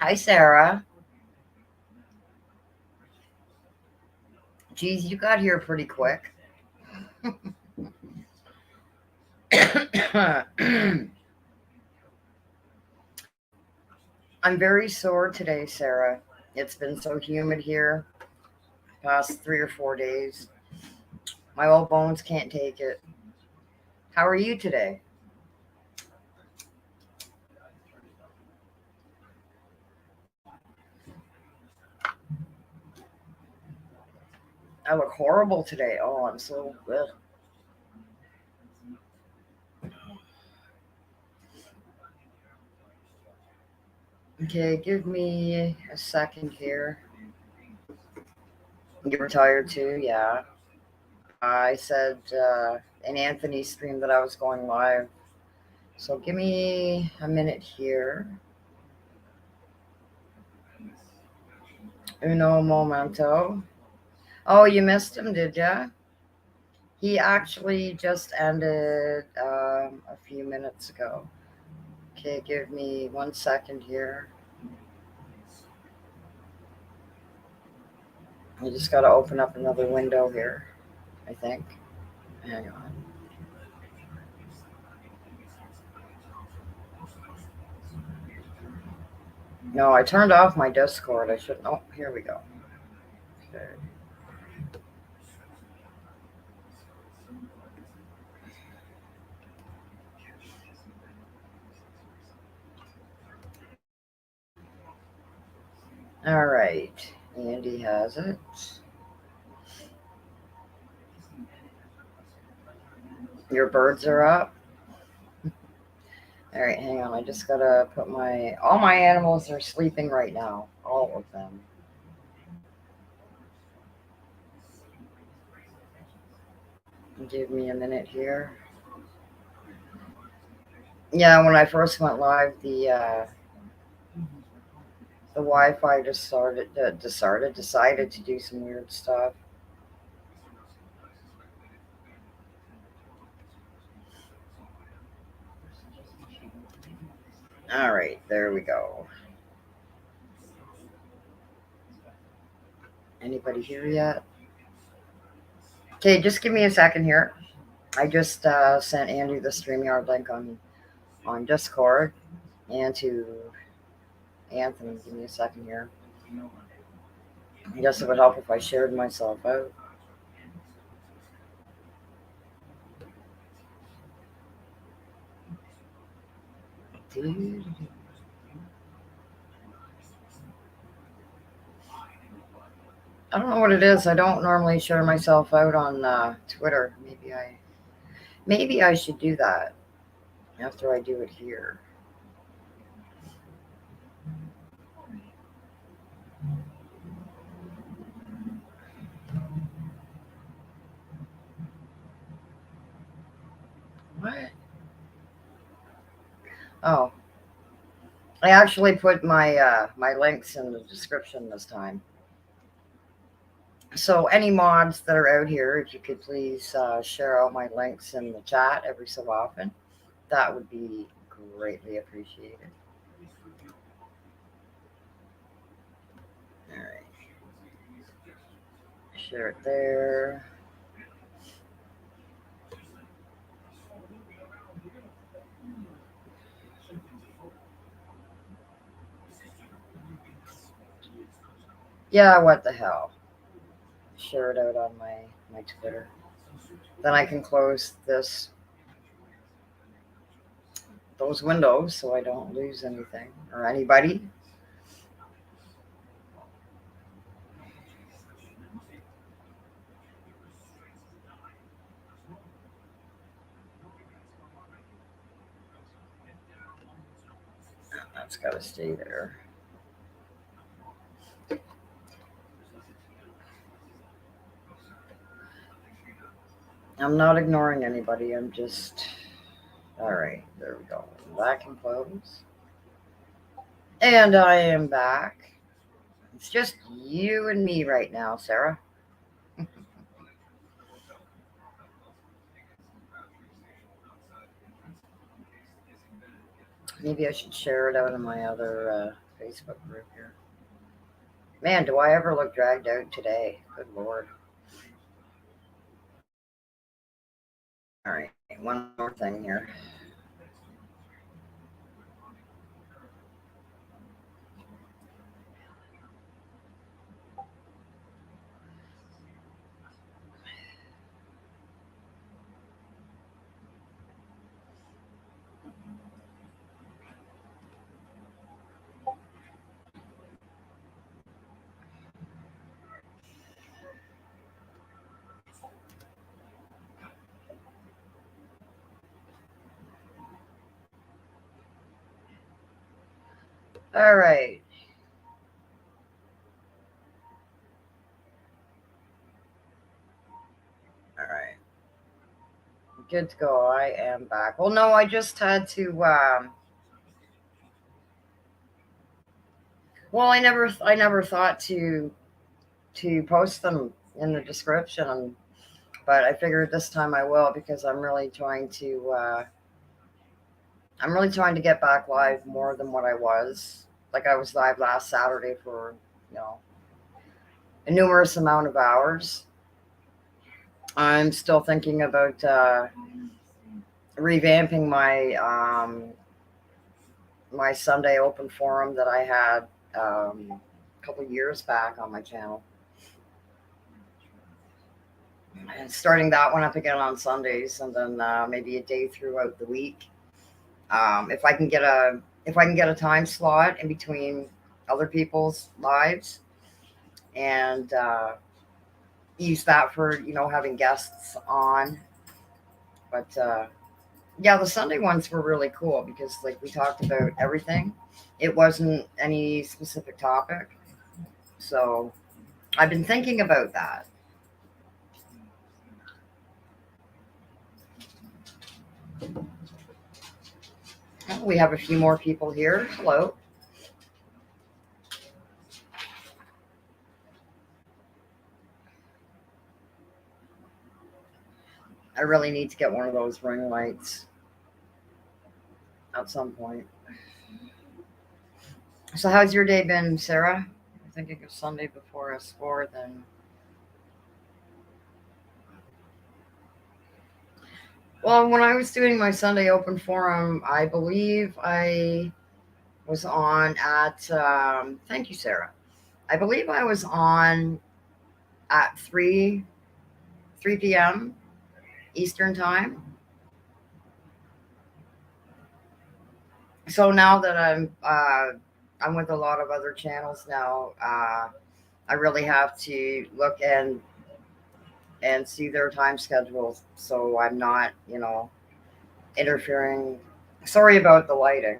Hi, Sarah. Geez, you got here pretty quick. I'm very sore today, Sarah. It's been so humid here past 3 or 4 days. My old bones can't take it. How are you today? I look horrible today. Oh, I'm so ugh. Okay. Give me a second here. You were tired too, yeah. I said in Anthony's stream that I was going live. So give me a minute here. Uno momento. Oh, you missed him, did ya? He actually just ended a few minutes ago. Okay, give me 1 second here. I just got to open up another window here, I think. Hang on. No, I turned off my Discord. I should. Oh, here we go. Okay. All right. Andy has it. Your birds are up. All right, hang on. I just gotta put my. All my animals are sleeping right now. All of them. Give me a minute here. Yeah, when I first went live, the Wi-Fi just decided to do some weird stuff. All right, there we go. Anybody here yet? Okay, just give me a second here. I just sent Andrew the StreamYard link on Discord and to Anthony. Give me a second here. I guess it would help if I shared myself out. I don't know what it is. I don't normally share myself out on Twitter. Maybe I should do that after I do it here. What? Oh, I actually put my links in the description this time. So any mods that are out here, if you could please share out my links in the chat every so often, that would be greatly appreciated. All right, share it there. Yeah, what the hell? Share it out on my Twitter. Then I can close those windows so I don't lose anything or anybody. That's got to stay there. I'm not ignoring anybody. I'm just. All right, there we go. That can close. And I am back. It's just you and me right now, Sarah. Maybe I should share it out on my other Facebook group here. Man, do I ever look dragged out today? Good Lord. All right, one more thing here. All right. All right. Good to go. I am back. Well, no, I just had to. Well, I never thought to post them in the description, but I figured this time I will because I'm really trying to. I'm really trying to get back live more than what I was. Like I was live last Saturday for you know a numerous amount of hours. I'm still thinking about revamping my Sunday open forum that I had a couple years back on my channel, and starting that one up again on Sundays, and then maybe a day throughout the week. If I can get a time slot in between other people's lives, and use that for having guests on. But yeah, the Sunday ones were really cool because like we talked about everything. It wasn't any specific topic. So I've been thinking about that. Oh, we have a few more people here. Hello. I really need to get one of those ring lights at some point. So how's your day been, Sarah? I'm thinking of Sunday before I swore then. Well, when I was doing my Sunday open forum, I believe I was on at thank you, Sarah. I believe I was on at 3 p.m. Eastern time. So now that I'm with a lot of other channels now, I really have to look and see their time schedules, so I'm not interfering. Sorry about the lighting.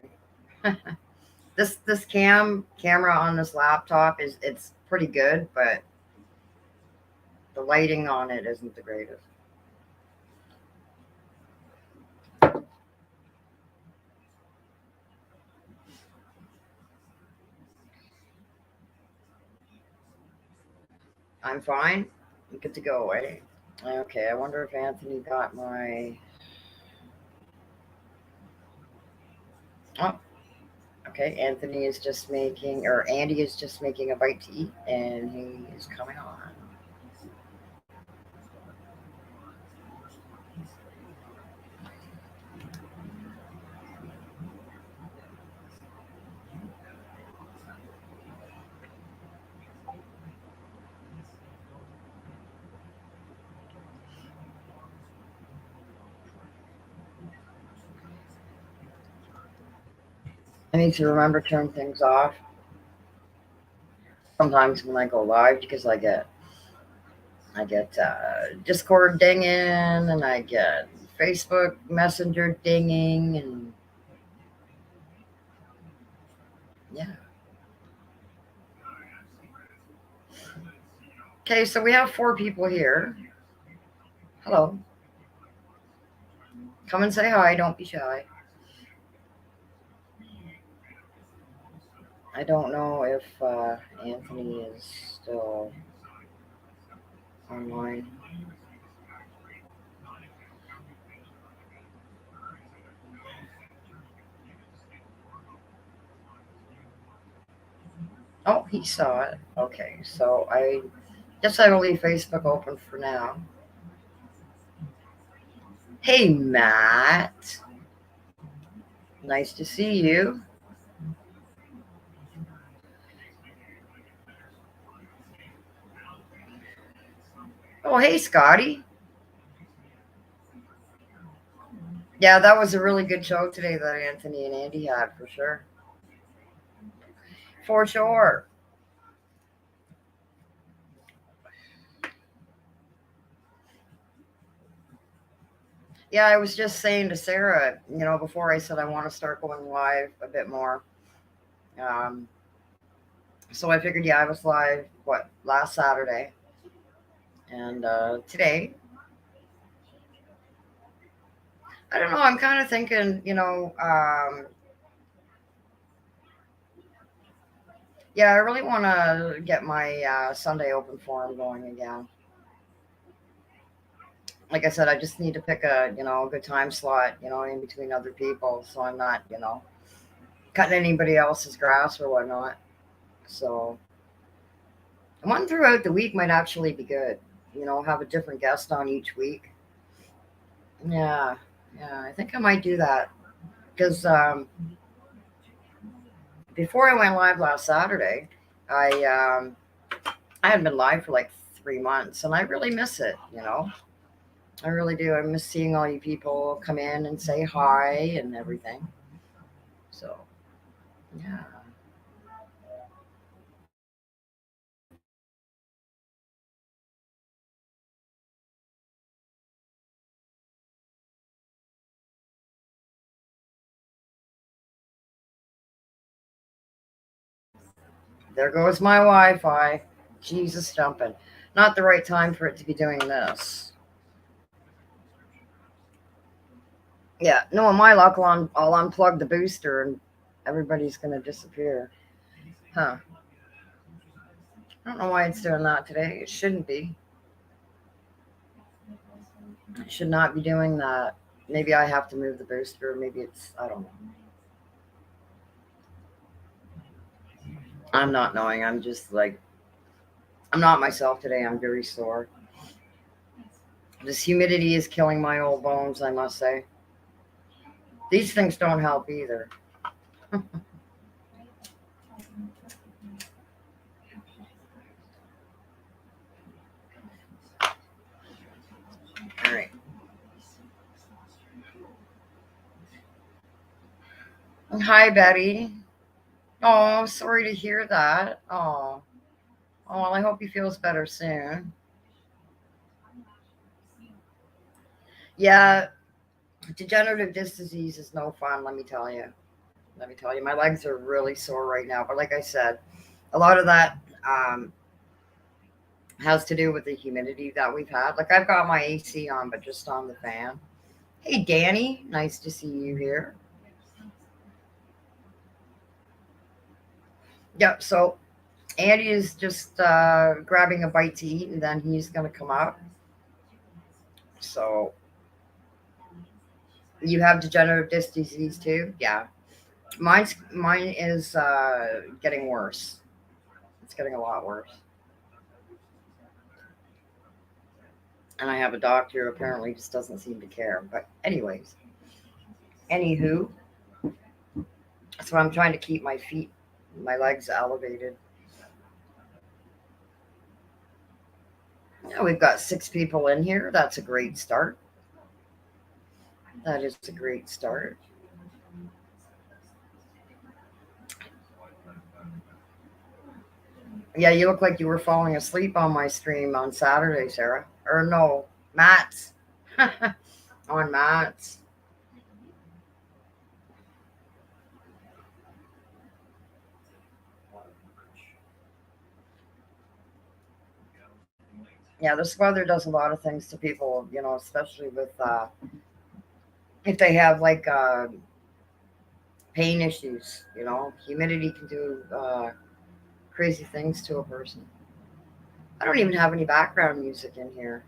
This camera on this laptop it's pretty good, but the lighting on it isn't the greatest. I'm fine. I'm good to go, eh? Okay, I wonder if Anthony got my. Oh, okay. Anthony is just making, or Andy is just making a bite to eat, and he is coming on. I need to remember to turn things off sometimes when I go live because I get Discord dinging, and I get Facebook Messenger dinging, and yeah. Okay, so we have 4 people here. Hello. Come and say hi. Don't be shy. I don't know if Anthony is still online. Oh, he saw it. Okay, so I guess I will leave Facebook open for now. Hey, Matt. Nice to see you. Oh, hey, Scotty. Yeah, that was a really good show today that Anthony and Andy had for sure. For sure. Yeah, I was just saying to Sarah, before I said I want to start going live a bit more. Um, so I figured, yeah, I was live, what, last Saturday. And today, I don't know, I'm kind of thinking, yeah, I really want to get my Sunday open forum going again. Like I said, I just need to pick a good time slot, in between other people. So I'm not, cutting anybody else's grass or whatnot. So one throughout the week might actually be good. Have a different guest on each week. Yeah, yeah, I think I might do that because before I went live last Saturday, I I hadn't been live for like 3 months, and I really miss it. I really do. I miss seeing all you people come in and say hi and everything. So yeah, there goes my Wi-Fi. Jesus jumping. Not the right time for it to be doing this. Yeah, no, in my luck, I'll unplug the booster and everybody's gonna disappear. Huh. I don't know why it's doing that today. It shouldn't be. It should not be doing that. Maybe I have to move the booster. Maybe I don't know. I'm not knowing. I'm just like, I'm not myself today. I'm very sore. This humidity is killing my old bones, I must say. These things don't help either. All right. Hi, Betty. Oh, sorry to hear that. Oh, well, I hope he feels better soon. Yeah, degenerative disc disease is no fun, let me tell you. Let me tell you, my legs are really sore right now. But like I said, a lot of that has to do with the humidity that we've had. Like I've got my AC on, but just on the fan. Hey, Danny, nice to see you here. Yep. So Andy is just grabbing a bite to eat, and then he's gonna come out. So you have degenerative disc disease too? Yeah. Mine is getting worse. It's getting a lot worse. And I have a doctor who apparently just doesn't seem to care. But anyways, anywho, so I'm trying to keep my legs elevated. Yeah, we've got 6 people in here. That's a great start. That is a great start. Yeah, you look like you were falling asleep on my stream on Saturday, Sarah. Or no, Matt's. On Matt's. Yeah, this weather does a lot of things to people, especially with if they have like pain issues. Humidity can do crazy things to a person. I don't even have any background music in here.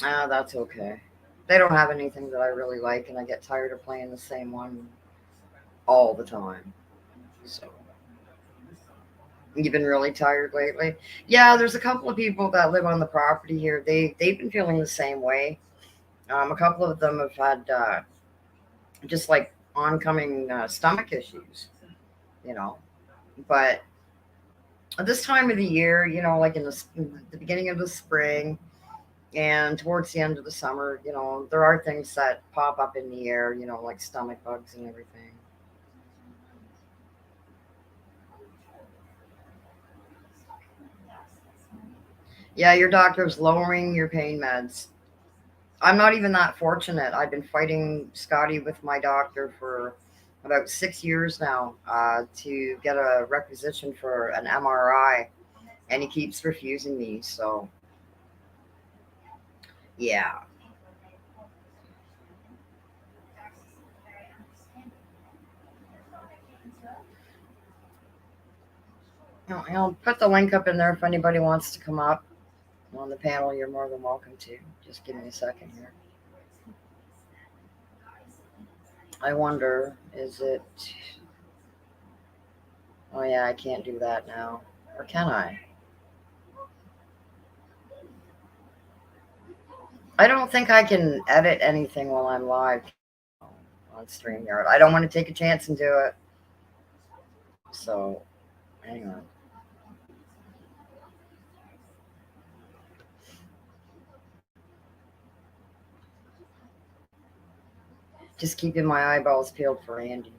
Ah, that's okay. They don't have anything that I really like, and I get tired of playing the same one all the time. So, you've been really tired lately? Yeah, there's a couple of people that live on the property here. They've been feeling the same way. A couple of them have had just like oncoming stomach issues, you know. But at this time of the year, like in the beginning of the spring and towards the end of the summer, there are things that pop up in the air, like stomach bugs and everything. Yeah, your doctor's lowering your pain meds. I'm not even that fortunate. I've been fighting Scotty with my doctor for about 6 years now to get a requisition for an MRI, and he keeps refusing me. So, yeah. I'll put the link up in there if anybody wants to come up on the panel. You're more than welcome to. Just give me a second here. I wonder, is it. Oh, yeah, I can't do that now. Or can I? I don't think I can edit anything while I'm live on StreamYard. I don't want to take a chance and do it. So, hang on. Just keeping my eyeballs peeled for Andy.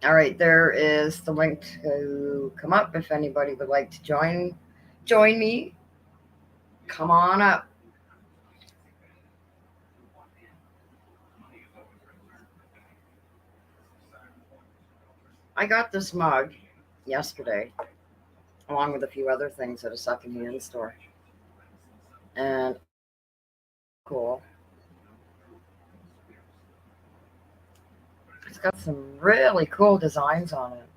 All right, there is the link to come up if anybody would like to join me. Come on up. I got this mug yesterday, along with a few other things at a secondhand store. And cool. It's got some really cool designs on it.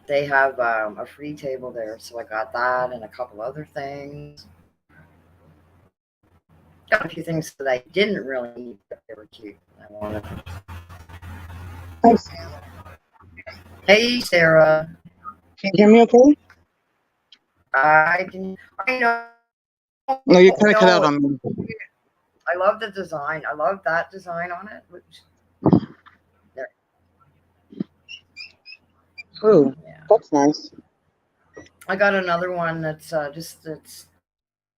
They have a free table there, so I got that and a couple other things. Got a few things that I didn't really need, but they were cute. I wanted. Hi, Hey, Sarah. can you hear me okay? I can. I know. No, you kind of cut out No, on me. I love the design. I love that design on it. There, Oh, yeah. that's nice. I got another one that's just it's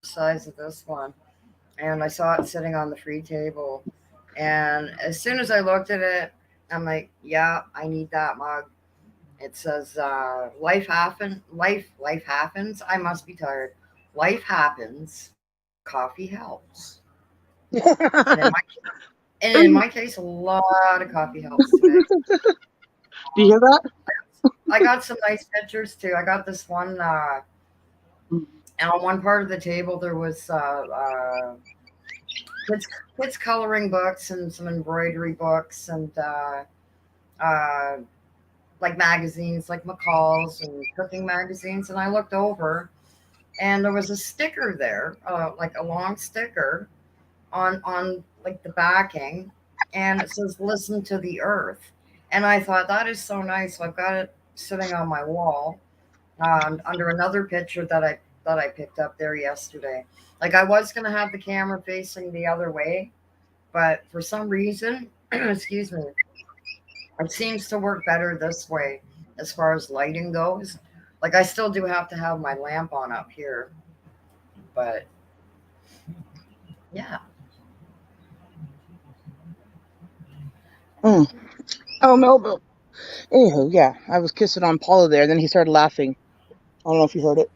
the size of this one, and I saw it sitting on the free table. And as soon as I looked at it, I'm like, yeah, I need that mug. It says, life happens. I must be tired. Life happens. Coffee helps. And in my, and in Do my case, a lot of coffee helps today. you hear that? I got some nice pictures too. I got this one, and on one part of the table there was kids, kids coloring books and some embroidery books and uh, like magazines, like McCall's and cooking magazines. And I looked over, and there was a sticker there, like a long sticker on like the backing, and it says "Listen to the Earth." And I thought that is so nice. So I've got it sitting on my wall under another picture that I picked up there yesterday. Like I was gonna have the camera facing the other way, but for some reason, excuse me, it seems to work better this way as far as lighting goes. Like I still do have to have my lamp on up here, but yeah. Mm. Oh, no, but anywho, yeah, I was kissing on Paula there, then he started laughing. I don't know if you heard it.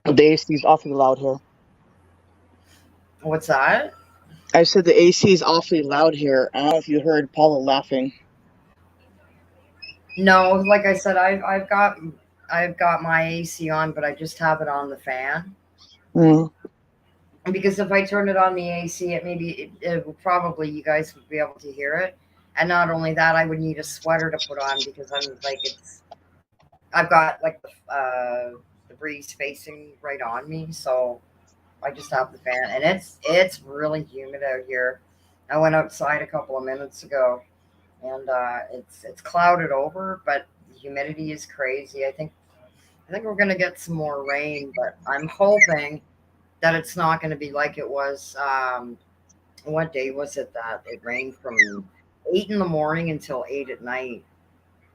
The AC is awfully loud here. What's that? I said the AC is awfully loud here. I don't know if you heard Paula laughing. No, like I said, I've got my AC on, but I just have it on the fan. Mm. Because if I turn it on the AC, it will probably you guys would be able to hear it. And not only that, I would need a sweater to put on because I'm like I've got like the breeze facing right on me, so I just have the fan, and it's really humid out here. I went outside a couple of minutes ago, and it's clouded over, but the humidity is crazy. I think we're gonna get some more rain, but I'm hoping that it's not going to be like it was. What day was it that it rained from 8 in the morning until 8 at night?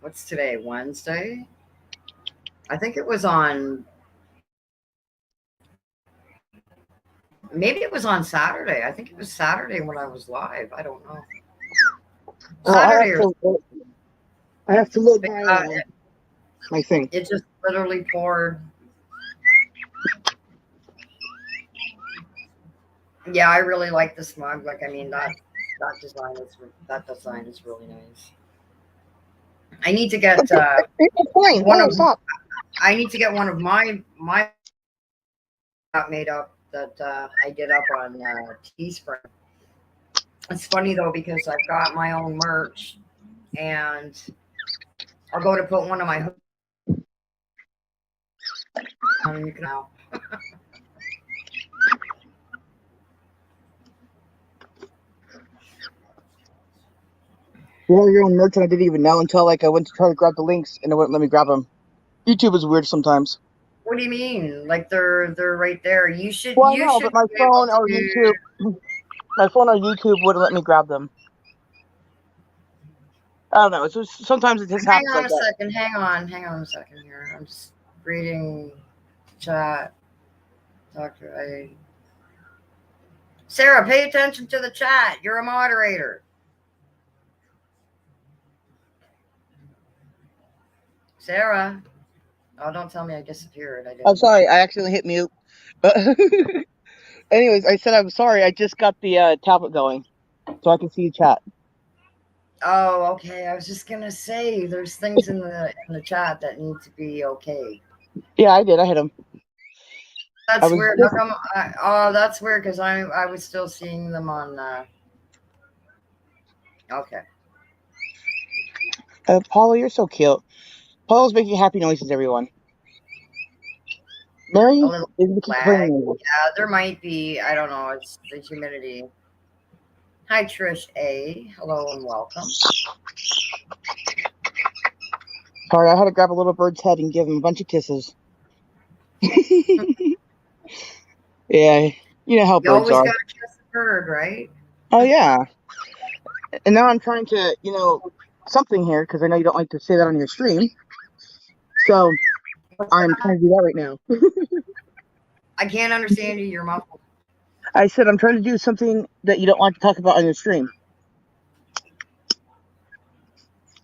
What's today? Wednesday? I think it was on. Maybe it was on Saturday. I think it was Saturday when I was live. I don't know. Oh, Saturday or I have to load something. my thing. It just literally poured. Yeah, I really like the smug. Like, I mean that design is really nice. I need to get It's fine. one Oh, of stop. I need to get one of my got made up that I did up on Teespring. It's funny though because I've got my own merch, and I'll go to put one of my hooks on, and you can now. You have your own merch, and I didn't even know until like I went to try to grab the links, and it wouldn't let me grab them. YouTube is weird sometimes. What do you mean? Like they're right there. You should Well, I you know, but should my be able phone or to. YouTube wouldn't let me grab them. I don't know. It's just sometimes it just Hang happens on like a that. second. Hang on a second here. I'm just reading chat. Doctor, Sarah, pay attention to the chat. You're a moderator. Sarah. Oh, don't tell me I disappeared. I I'm didn't. sorry, I accidentally hit mute. But anyways, I said I'm sorry. I just got the tablet going, so I can see you chat. Oh, okay. I was just gonna say there's things in the chat that need to be okay. Yeah, I did. I hit him. I That's was weird. How just come? Oh, that's weird because I was still seeing them on. Okay. Paula, you're so cute. Paula's making happy noises, everyone. Mary A is little making lag. clean. There might be. I don't know. It's the humidity. Hi, Trish A. Hello and welcome. Sorry, I had to grab a little bird's head and give him a bunch of kisses. Yeah, you know how You birds always are. got to kiss a bird, right? Oh yeah, and now I'm trying to, something here because I know you don't like to say that on your stream. So What's I'm that? trying to do that right now. I can't understand you. You're muffled. I said I'm trying to do something that you don't like to talk about on your stream.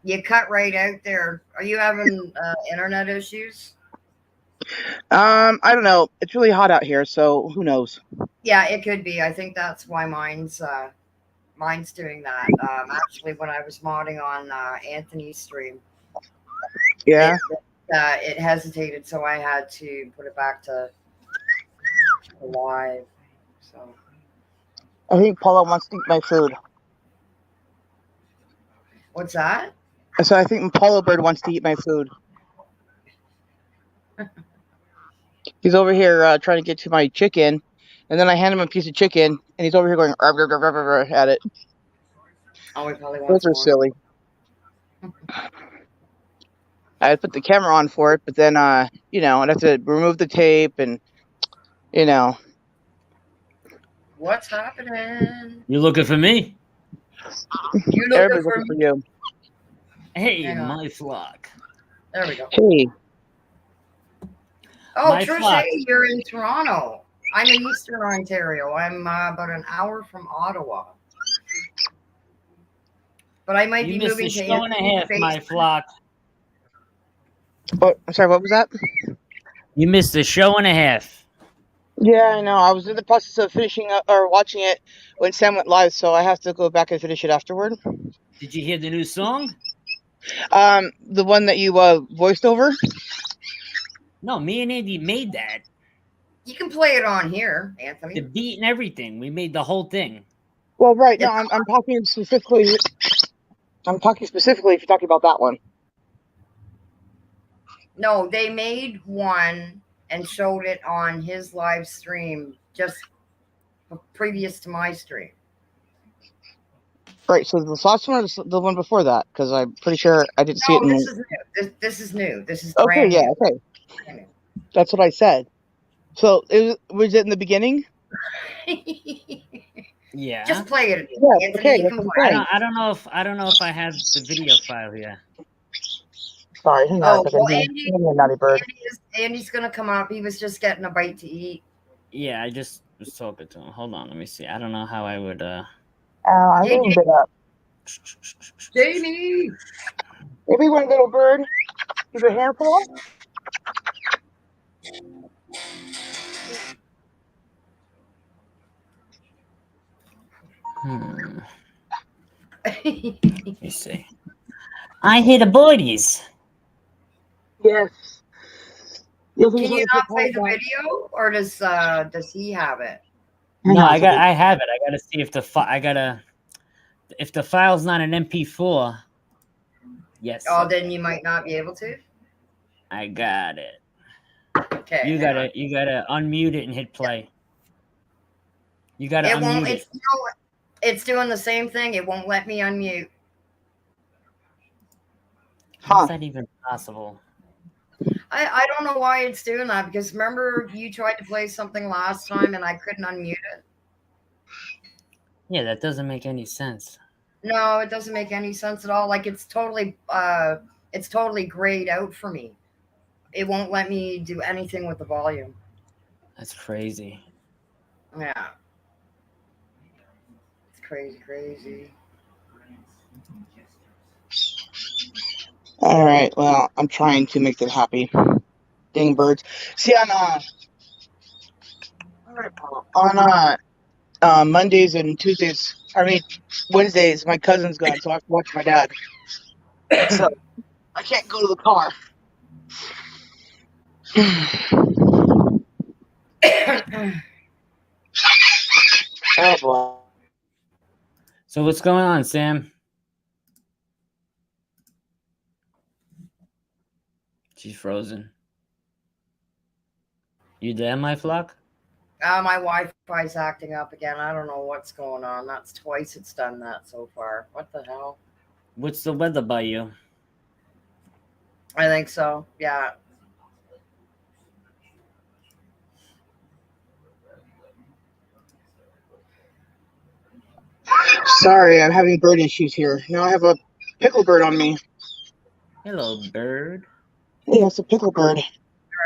You cut right out there. Are you having internet issues? I don't know. It's really hot out here, so who knows? Yeah, it could be. I think that's why mine's doing that. Actually, when I was modding on Anthony's stream, Yeah, it hesitated, so I had to put it back to live. So I think Paula wants to eat my food. what's that? So I think Paula Bird wants to eat my food. He's over here trying to get to my chicken, and then I hand him a piece of chicken, and he's over here going "Arr, arr, arr, arr, arr," at it. Oh, he probably Those wants are more. silly. I'd put the camera on for it, but then I'd have to remove the tape, and you know, What's happening? You looking for me? You looking everybody's for looking for me? you. Hey, Hang on. my flock. There we go. Hey, Oh, My Trish, flock. hey, you're in Toronto. I'm in Eastern Ontario. I'm about an hour from Ottawa. But I might You be missed a moving to show and a Anthony's half, my basement. flock. what? I'm sorry. What was that? You missed a show and a half. Yeah, I know. I was in the process of finishing up or watching it when Sam went live, so I have to go back and finish it afterward. Did you hear the new song? The one that you voiced over. No, me and Andy made that. You can play it on here, The Anthony. beat and everything. We made the whole thing. Well, right. No, It's, I'm talking specifically. I'm talking specifically if you're talking about that one. no, they made one and showed it on his live stream just previous to my stream. Right. So the last one or the one before that? Because I'm pretty sure I didn't see it No, in. this is new. This is new. This is Okay. brand Yeah. new. Okay. Brand That's what I said. So was it in the beginning? new. Yeah. Just play it, Yeah. Anthony. Okay. You That's can what play. I'm saying. I don't know if I have the video file here. Sorry. Hang on a Oh second. well, Give me a naughty bird. Andy's gonna come up. He was just getting a bite to eat. Yeah, I just was talking to him. Hold on, let me see. I don't know how I would I'm Hey, getting bit up. Jamie. Maybe one little bird. Is a handful? Let me see. I hit a birdies. Yes. Can you not play the video, or does he have it? No, I have it. I gotta see if if the file's not an MP4. Yes. Oh, then you might not be able to. I got it. Okay. You gotta unmute it and hit play. You gotta It won't. unmute it. It's doing the same thing. It won't let me unmute. How's that even possible? I don't know why it's doing that, because remember you tried to play something last time and I couldn't unmute it. Yeah, that doesn't make any sense. No, it doesn't make any sense at all. Like it's totally grayed out for me. It won't let me do anything with the volume. That's crazy. Yeah. It's crazy. All right. Well, I'm trying to make them happy. Dang birds. See on Mondays and Tuesdays. I mean Wednesdays. My cousin's gone, so I have to watch my dad. So I can't go to the car. Oh boy. So what's going on, Sam? She's frozen. You there, my flock? My Wi-Fi's acting up again. I don't know what's going on. That's twice it's done that so far. What the hell? What's the weather by you? I think so. Yeah. Sorry, I'm having bird issues here. Now I have a pickle bird on me. Hello, bird. Yeah, it's a pickle bird. All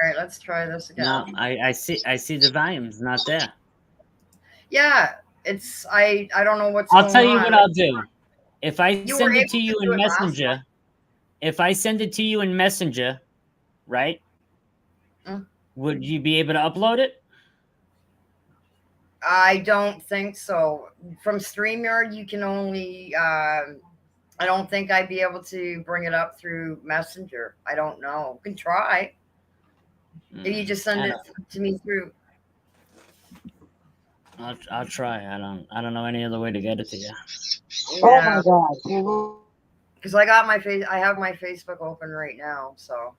right, let's try this again. No, I see the volume's not there. Yeah, it's I don't know what's I'll going tell you on. what I'll do. If I You send were it to able you to do in it last Messenger, right? Would you be able to upload it? I don't think so. From StreamYard, you can only. I don't think I'd be able to bring it up through Messenger. I don't know. You can try. If you just send it to me through. I'll try. I don't know any other way to get it to you. Yeah. Oh my god. Because I got I have my Facebook open right now, so.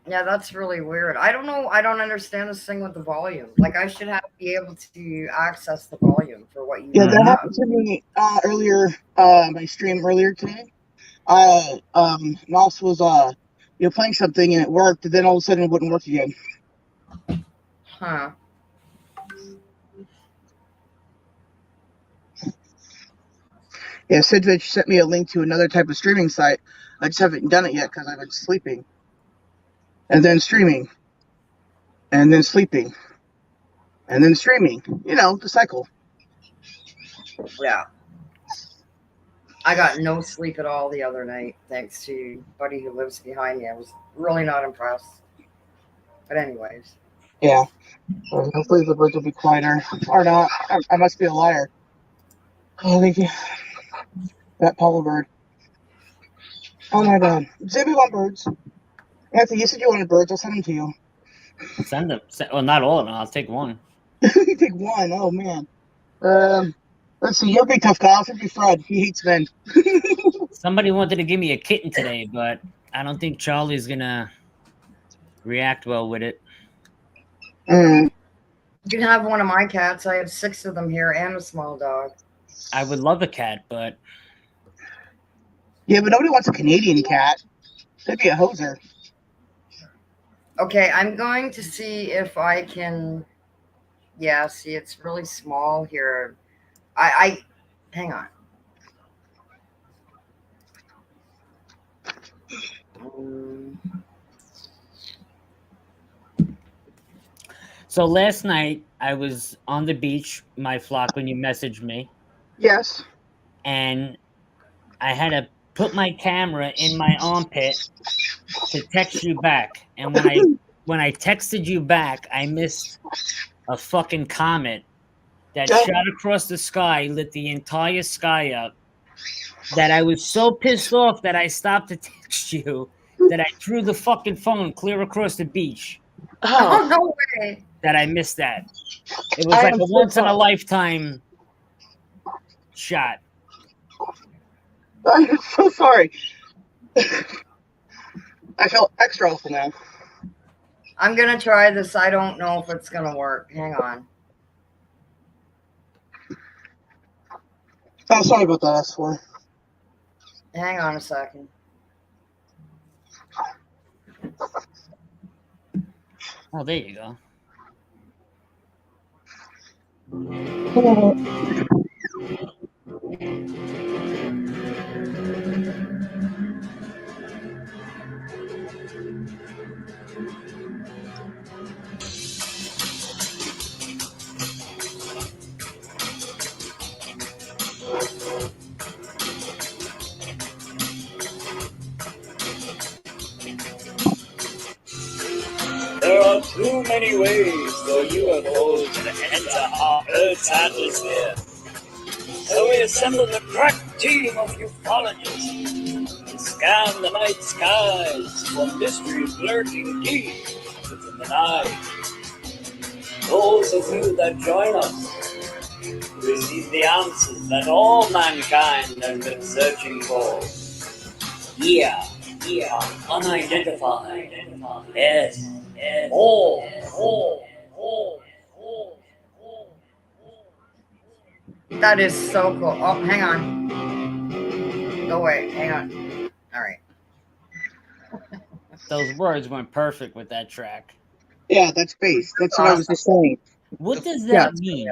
Yeah, that's really weird. I don't know. I don't understand this thing with the volume. Like, I should be able to access the volume for what you. Yeah, that happened to me earlier. My stream earlier today. Mouse was playing something and it worked, and then all of a sudden it wouldn't work again. Huh. Yeah, Sidvich sent me a link to another type of streaming site. I just haven't done it yet because I've been sleeping. And then streaming. And then sleeping. And then streaming. You know, the cycle. Yeah. I got no sleep at all the other night, thanks to buddy who lives behind me. I was really not impressed. But anyways. Yeah. Hopefully the birds will be quieter. Or not. I must be a liar. Oh, thank you. That Paulo bird. Oh my god. Say we want birds. Anthony, you said you wanted birds. I'll send them to you. Send them. Well, not all of them. I'll take one. You take one. Oh man. Let's see. You're a big tough guy. I'll send you Fred. He hates men. Somebody wanted to give me a kitten today, but I don't think Charlie's gonna react well with it. Mm. You can have one of my cats. I have 6 of them here and a small dog. I would love a cat, but Yeah, but nobody wants a Canadian cat. That'd be a hoser. Okay, I'm going to see if I can. Yeah, see, it's really small here. I hang on. Um, so last night I was on the beach, my flock, when you messaged me, Yes. and I had to put my camera in my armpit to text you back. And when I texted you back, I missed a fucking comet that Yeah. shot across the sky, lit the entire sky up. That I was so pissed off that I stopped to text you that I threw the fucking phone clear across the beach. oh Oh, no way! That I missed that. It was I like am a so once in a sorry. lifetime shot. I'm so sorry. I felt extra awful now. I'm gonna try this. I don't know if it's gonna work. Hang on. I'm sorry about that, S4. Hang on a second. Oh, there you go. There are too many ways for UFOs to enter our Earth's atmosphere. So we assembled a crack team of ufologists to scan the night skies for mysteries lurking deep within the night. Those of you that join us receive the answers that all mankind has been searching for. Yeah, unidentified. Yes. That is so cool. Oh, hang on. Go away. Hang on. All right. Those words went perfect with that track. Yeah, that's bass. That's what I was just saying. What does Yeah. that mean?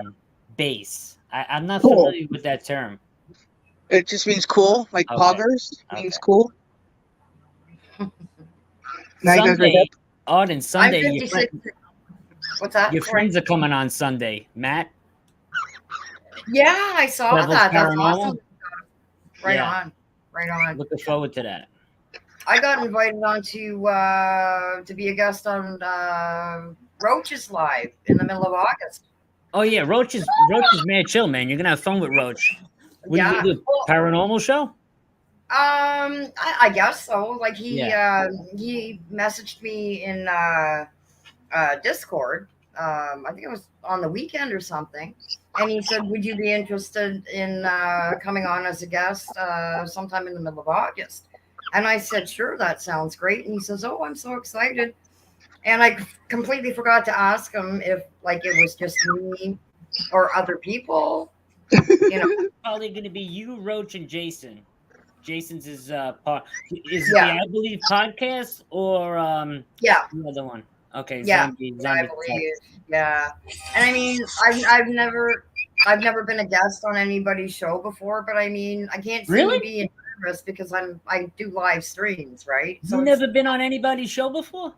Bass. I'm not Cool. familiar with that term. It just means cool, like Okay. poggers means Okay. cool. Now you guys are Sunday, hip. Auden, I'm Sunday, 56. What's that? your Sorry. friends are coming on Sunday. Matt, Yeah, I saw Devil's that. That's Paranormal? awesome. Right Yeah. on. Right on. Looking forward to that. I got invited on to be a guest on Roach's Live in the middle of August. Oh yeah, Roach is mad chill, man. You're gonna have fun with Roach. What Yeah. are you gonna do? Well, Paranormal show? I guess so. Like he messaged me in Discord. I think it was on the weekend or something, and he said, "Would you be interested in coming on as a guest sometime in the middle of August?" And I said, "Sure, that sounds great." And he says, "Oh, I'm so excited." And I completely forgot to ask him if like it was just me or other people. You know, Probably gonna be you, Roach, and Jason. Jason's is part is Yeah. the I Believe podcast or yeah, the other one. Okay, Yeah, zombie. I believe. Yeah, and I mean, I've never been a guest on anybody's show before, but I mean, I can't see Really? me being nervous because I do live streams, right? You never been on anybody's show before?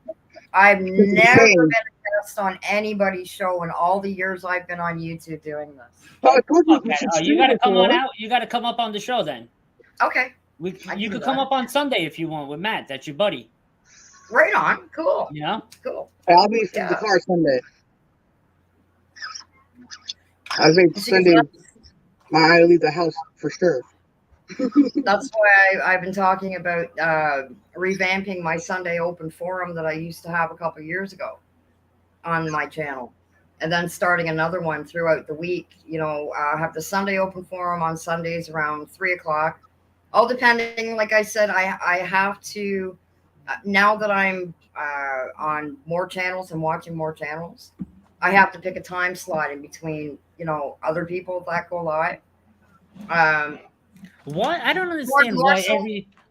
I've is never insane. been a guest on anybody's show in all the years I've been on YouTube doing this. Oh, I told you Okay. we should You stream gotta come before. on out. You gotta come up on the show then. Okay, You can could do come that. up on Sunday if you want with Matt. That's your buddy. right on. Cool, You know? cool. I'll be from the Yeah. car Sunday. I'll be See, Sunday. I leave the house for sure. That's why I've been talking about revamping my Sunday open forum that I used to have a couple years ago on my channel. and then starting another one throughout the week. I have the Sunday open forum on Sundays around 3 o'clock. All depending, like I said, I have to now that I'm on more channels and watching more channels, I have to pick a time slot in between, other people that go live. Um, Why? I don't more, understand more so,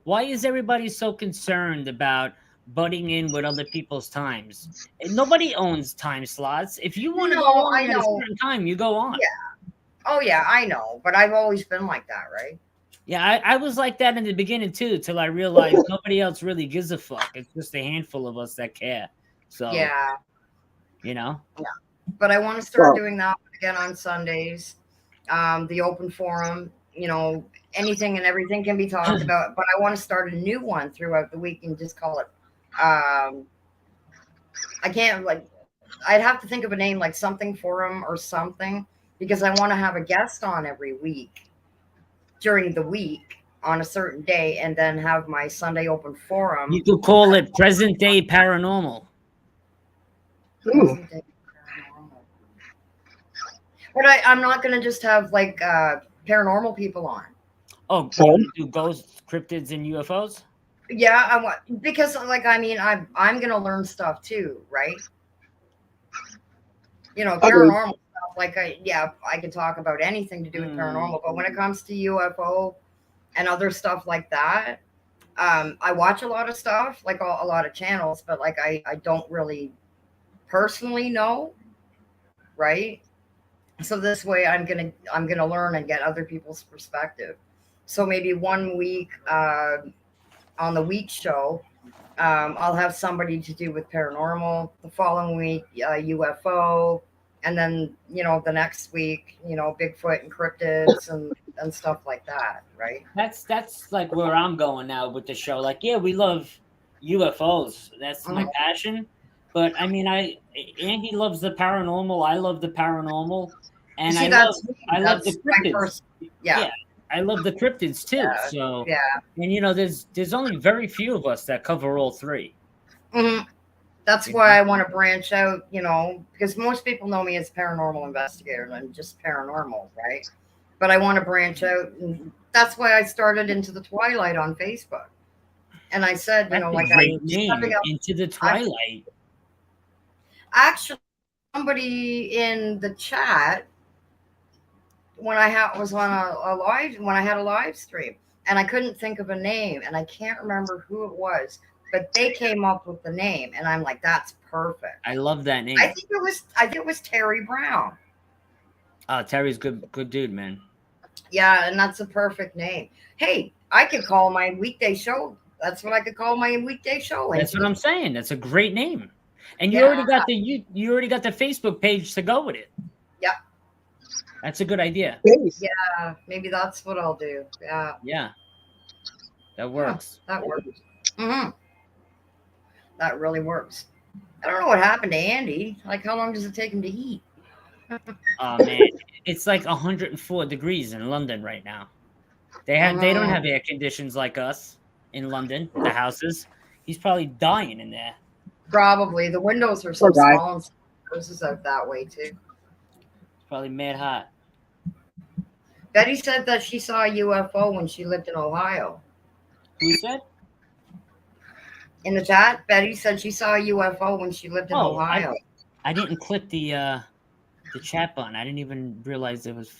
why is everybody so concerned about butting in with other people's times? And nobody owns time slots. If you want to go no, I on at a know. certain time, you go on. Yeah. Oh, yeah, I know. But I've always been like that, right? Yeah, I was like that in the beginning too, till I realized nobody else really gives a fuck. It's just a handful of us that care. So, Yeah. Yeah. But I want to start doing that again on Sundays. The open forum, anything and everything can be talked about. But I want to start a new one throughout the week and just call it. I can't I'd have to think of a name like something forum or something because I want to have a guest on every week during the week on a certain day, and then have my Sunday open forum. You could call it present day paranormal. Present day paranormal. But I'm not going to just have paranormal people on. Oh, you want to do ghosts, cryptids, and UFOs? Yeah, I want, because I'm going to learn stuff too, right? Paranormal stuff. I can talk about anything to do with paranormal, but when it comes to UFO and other stuff like that, I watch a lot of stuff, a lot of channels, but I don't really personally know, right? So this way I'm gonna learn and get other people's perspective. So maybe one week on the week show, I'll have somebody to do with paranormal. The following week, UFO, and then the next week, Bigfoot and cryptids and stuff like that, right? That's like where I'm going now with the show. We love UFOs. That's my passion. But I mean, Andy loves the paranormal. I love the paranormal, and See, I love the cryptids. Yeah, I love the cryptids too. Yeah. So Yeah. And there's only very few of us that cover all three. Mm-hmm. That's why I want to branch out, because most people know me as paranormal investigator and I'm just paranormal, right? But I want to branch out, and that's why I started Into the Twilight on Facebook. And I said, That's a great name, Into the Twilight. Actually, somebody in the chat when I was on when I had a live stream, and I couldn't think of a name, and I can't remember who it was, but they came up with the name, and I'm like, that's perfect. I love that name. I think it was Terry Brown. Oh, Terry's good dude, man. Yeah, and that's a perfect name. Hey, I could call my weekday show. That's what I could call my weekday show. That's what I'm saying. That's a great name. And you already got you already got the Facebook page to go with it. Yeah. That's a good idea. Yeah, maybe that's what I'll do. Yeah. Yeah. That works. Yeah, that works. Mm-hmm. That really works. I don't know what happened to Andy. How long does it take him to eat? Oh man, it's 104 degrees in London right now. They don't have air conditions like us in London. The houses. He's probably dying in there. Probably. The windows are so small, and this is out that way too. It's probably mad hot. Betty said that she saw a UFO when she lived in Ohio. Who said? In the chat, Betty said she saw a UFO when she lived in Ohio. I didn't click the chat button. I didn't even realize it was.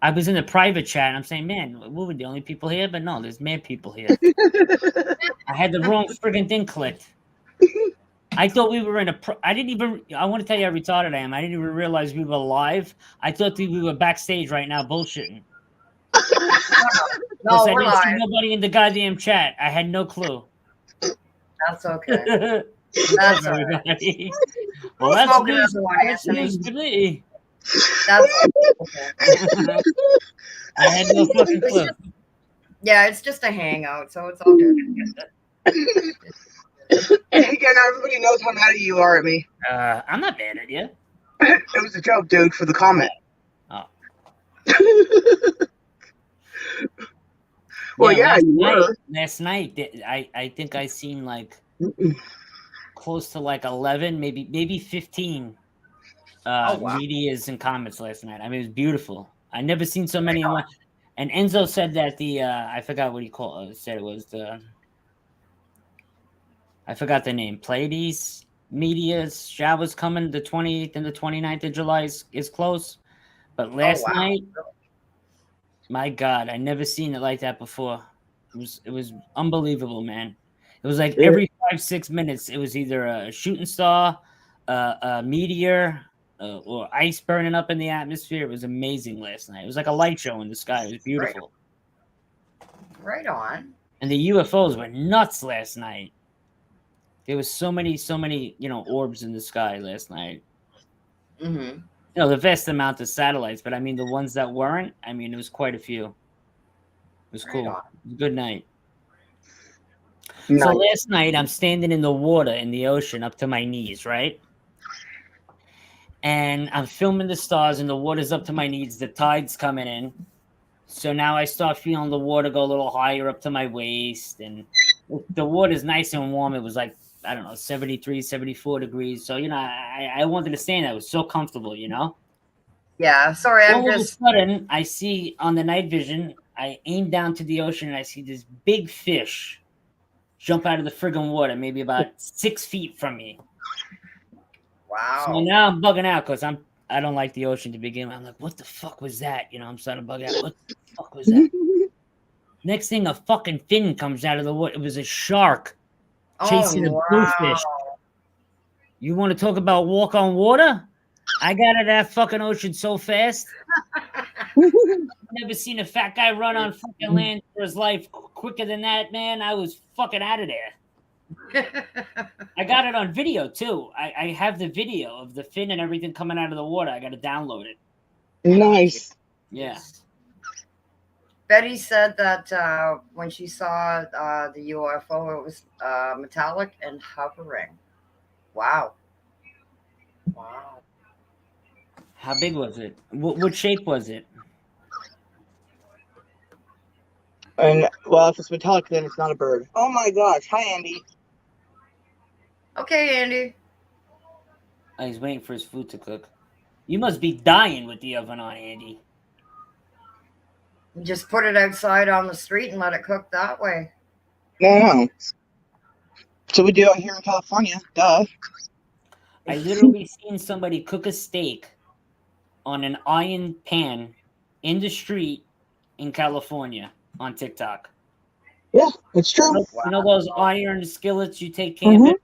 I was in the private chat, and I'm saying, man, we were the only people here, but no, there's mad people here. I had the wrong friggin' thing clicked. I thought we were in I want to tell you how retarded I am. I didn't even realize we were live. I thought we were backstage right now bullshitting. No, I we're didn't see live. nobody in the goddamn chat. I had no clue. That's okay. That's all right. Well, that's news to me. That's okay. I had no fucking clue. Yeah, it's just a hangout, so it's all good. Again, everybody knows how mad you are at me. I'm not mad at you. It was a joke, dude, for the comment. Oh. Well, yeah, you were. Last night, I think I seen close to 11, maybe 15 Oh, wow. medias and comments last night. I mean, it was beautiful. I never seen so many in one. And Enzo said that the I forgot what he said it was the I forgot the name. Pleiades Media's showers coming the 28th and the 29th of July is close. But Oh, last wow. night, my God, I never seen it like that before. It was unbelievable, man. It was like Yeah. every 5-6 minutes, it was either a shooting star, a meteor, or ice burning up in the atmosphere. It was amazing last night. It was like a light show in the sky. It was beautiful. Right on. And the UFOs were nuts last night. There was so many, orbs in the sky last night. Mm-hmm. The vast amount of satellites, but I mean the ones that weren't. I mean, it was quite a few. It was Right cool. on. It was a good night. Nice. So last night I'm standing in the water in the ocean up to my knees, right? And I'm filming the stars and the water's up to my knees. The tide's coming in. So now I start feeling the water go a little higher up to my waist, and the water's nice and warm. It was like, I don't know, 73, 74 degrees. So, I wanted to stand there. It was so comfortable, Yeah. Sorry, I'm All of a just. sudden, I see on the night vision, I aim down to the ocean and I see this big fish jump out of the friggin' water, maybe about 6 feet from me. So Wow. now I'm bugging out because I don't like the ocean to begin with. I'm like, what the fuck was that? I'm starting to bug out. What the fuck was that? Next thing, a fucking fin comes out of the water. It was a shark chasing a Oh, wow. bluefish. You want to talk about walk on water? I got out of that fucking ocean so fast. Never seen a fat guy run on fucking land for his life quicker than that, man. I was fucking out of there. I got it on video too. I have the video of the fin and everything coming out of the water. I got to download it. Nice. Yeah. Betty said that when she saw the UFO, it was metallic and hovering. Wow. Wow. How big was it? What shape was it? And well, if it's metallic, then it's not a bird. Oh my gosh! Hi, Andy. Okay, Andy. Oh, he's waiting for his food to cook. You must be dying with the oven on, Andy. Just put it outside on the street and let it cook that way. No. So we do it here in California. Duh. I literally seen somebody cook a steak on an iron pan in the street in California on TikTok. Yeah, it's true. You know those iron skillets you take camping?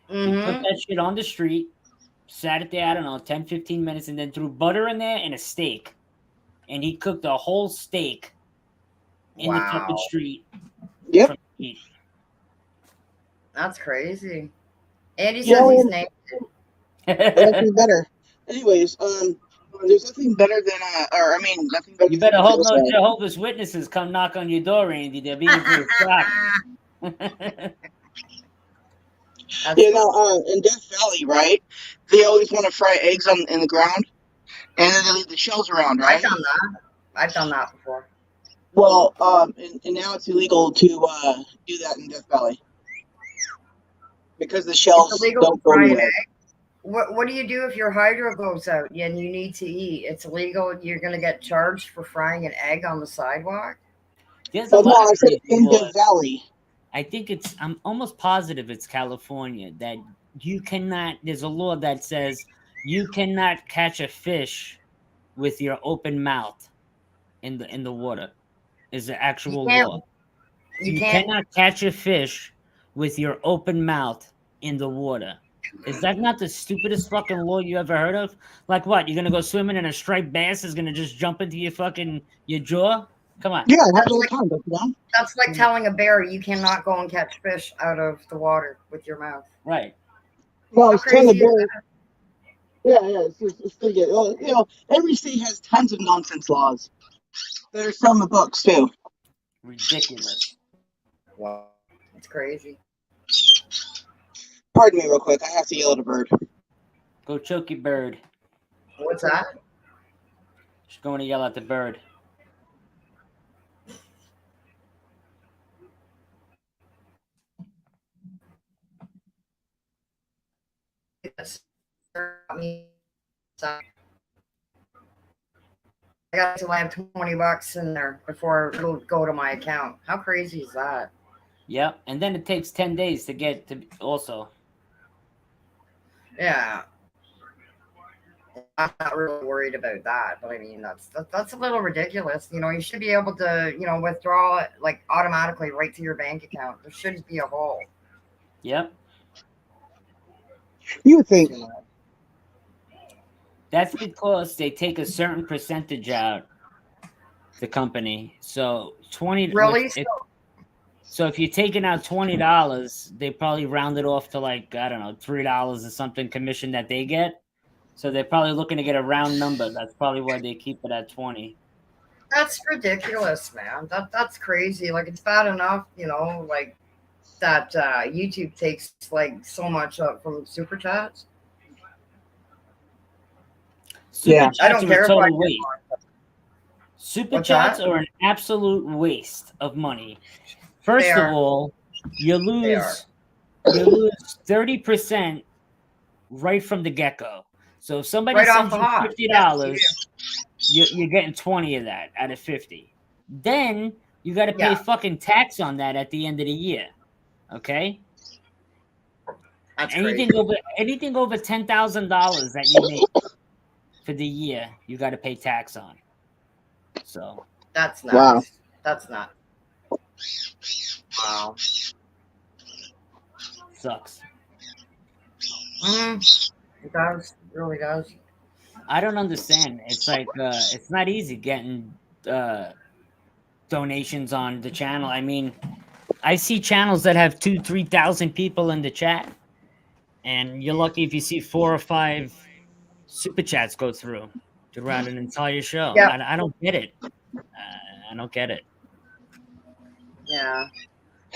He put that shit on the street, sat it there, I don't know, 10, 15 minutes, and then threw butter in there and a steak. And he cooked a whole steak in the fucking street. Yep. From the heat. That's crazy. Andy Yeah, says he's named it. That's even better. Anyways, there's nothing better than nothing better. You better hope no Jehovah's Witnesses come knock on your door, Andy. They'll be in for a shock. In Death Valley, right? They always want to fry eggs in the ground, and then they leave the shells around, right? I've done that before. Well, and now it's illegal to do that in Death Valley because the shells It's illegal don't to go fry an anywhere. egg. What do you do if your hydro goes out and you need to eat? It's illegal. You're going to get charged for frying an egg on the sidewalk. There's a lot I of said crazy in laws. Death Valley. I think I'm almost positive it's California that you cannot, there's a law that says you cannot catch a fish with your open mouth in the water. Is the actual law. You cannot catch a fish with your open mouth in the water. Is that not the stupidest fucking law you ever heard of? Like what? You're gonna go swimming and a striped bass is gonna just jump into your jaw? Come on. Yeah, it happens all the time, don't you know? That's like telling a bear you cannot go and catch fish out of the water with your mouth. Right. No, How it's telling the crazy is bear. Yeah, it's pretty good. Well, every state has tons of nonsense laws. There's some in the books too. Ridiculous. Wow. It's crazy. Pardon me real quick. I have to yell at a bird. Go choke your bird. What's that? She's going to yell at the bird. Yes. I got to have $20 in there before it'll go to my account. How crazy is that? Yep. And then it takes 10 days to get to also. Yeah. I'm not really worried about that, but I mean that's a little ridiculous. You know, you should be able to, withdraw it like automatically right to your bank account. There shouldn't be a hole. Yep. You would think. That's because they take a certain percentage out, the company. So 20 Really? so if you're taking out $20, they probably round it off to like, I don't know, $3 or something commission that they get. So they're probably looking to get a round number. That's probably why they keep it at 20. That's ridiculous, man. That's crazy. Like it's bad enough, like that YouTube takes like so much up from super chats. Super Yeah. chats I don't are care a if I total get waste. one. Super What's chats that? are an absolute waste of money. First They of are. all, you They are. lose 30% right from the get-go. So if somebody Right off sends the you hop. $50, Yes, you're getting 20 of that out of 50. Then you got to pay Yeah. fucking tax on that at the end of the year. Okay? That's Anything crazy. over $10,000 that you make for the year, you got to pay tax on. So That's nuts. Wow. That's nuts. Wow. sucks. It does. It really does. I don't understand. It's like it's not easy getting donations on the channel. I mean, I see channels that have 2,000-3,000 people in the chat, and you're lucky if you see 4 or 5 super chats go through throughout an entire show. Yeah. I don't get it. I don't get it. Yeah.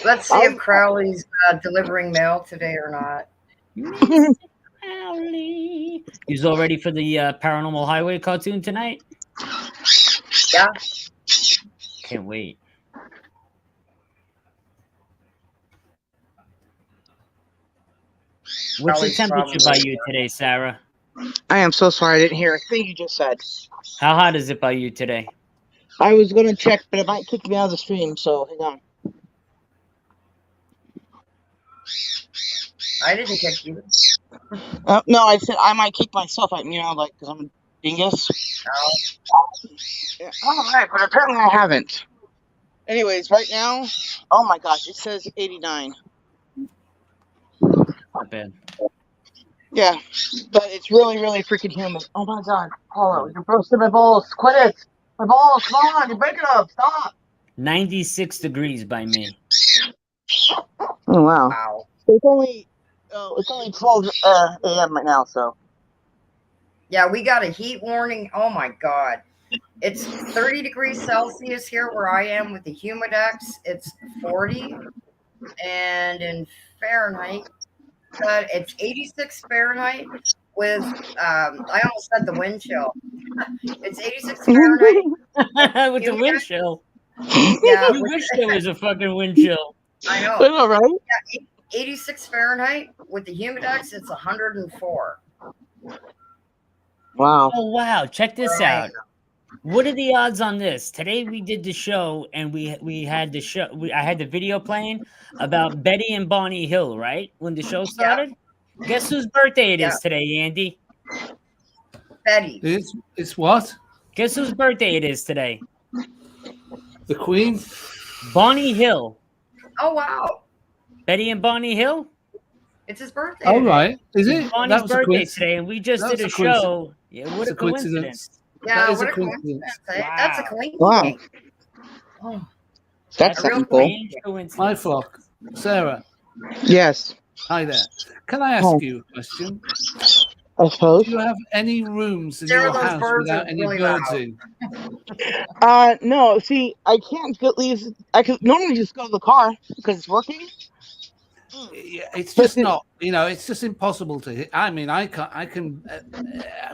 Let's see if Crowley's delivering mail today or not. Mr. Crowley. He's all ready for the Paranormal Highway cartoon tonight? Yeah. Can't wait. What's the Crowley's temperature probably- by you today, Sarah? I am so sorry. I didn't hear a thing you just said. How hot is it by you today? I was going to check, but it might kick me out of the stream, so hang on. I didn't kick you. No, I said I might kick myself out, like, because I'm a dingus. Oh. Yeah, all right, but apparently I haven't. Anyways, right now, oh my gosh, it says 89. Not bad. Yeah, but it's really, really freaking humid. Oh my god, Paulo, you're roasting my balls. Quit it. My balls, come on, you're breaking up. Stop. 96 degrees by me. Oh wow. Wow. It's only 12 a.m. right now, so. Yeah, we got a heat warning. Oh my God. It's 30 degrees Celsius here where I am with the humidex. It's 40. And in Fahrenheit, it's 86 Fahrenheit with, I almost said the wind chill. It's 86 Fahrenheit. With the wind chill. Yeah. You wish there was a fucking wind chill. I know. I know, right? Yeah, 86 Fahrenheit with the humidex, it's 104. Wow. Oh wow! Check this Right. out. What are the odds on this? Today we did the show, and we had the show. I had the video playing about Betty and Bonnie Hill, right? When the show started. Guess whose birthday it is today, Andy? Betty. It's what? Guess whose birthday it is today? The Queen? Bonnie Hill. Oh, wow. Betty and Bonnie Hill. It's his birthday. Oh, right. Is it? It's Bonnie's That was a birthday coincidence. today, and we just That did was a a coincidence. show. Yeah, what It's a a coincidence. coincidence. Yeah, That is what a a coincidence. coincidence. Eh? That's a coincidence. Wow. Oh, That's a real something cool. Strange coincidence. My flock. Sarah, Yes, hi there. Can I ask Oh. you a question? I suppose. Do you have any rooms in Sarah, your those house birds without are any really birds loud. in? No, see, I can't leave. I could normally just go to the car because it's working. Yeah, it's just not, it's just impossible to hear. I mean, I can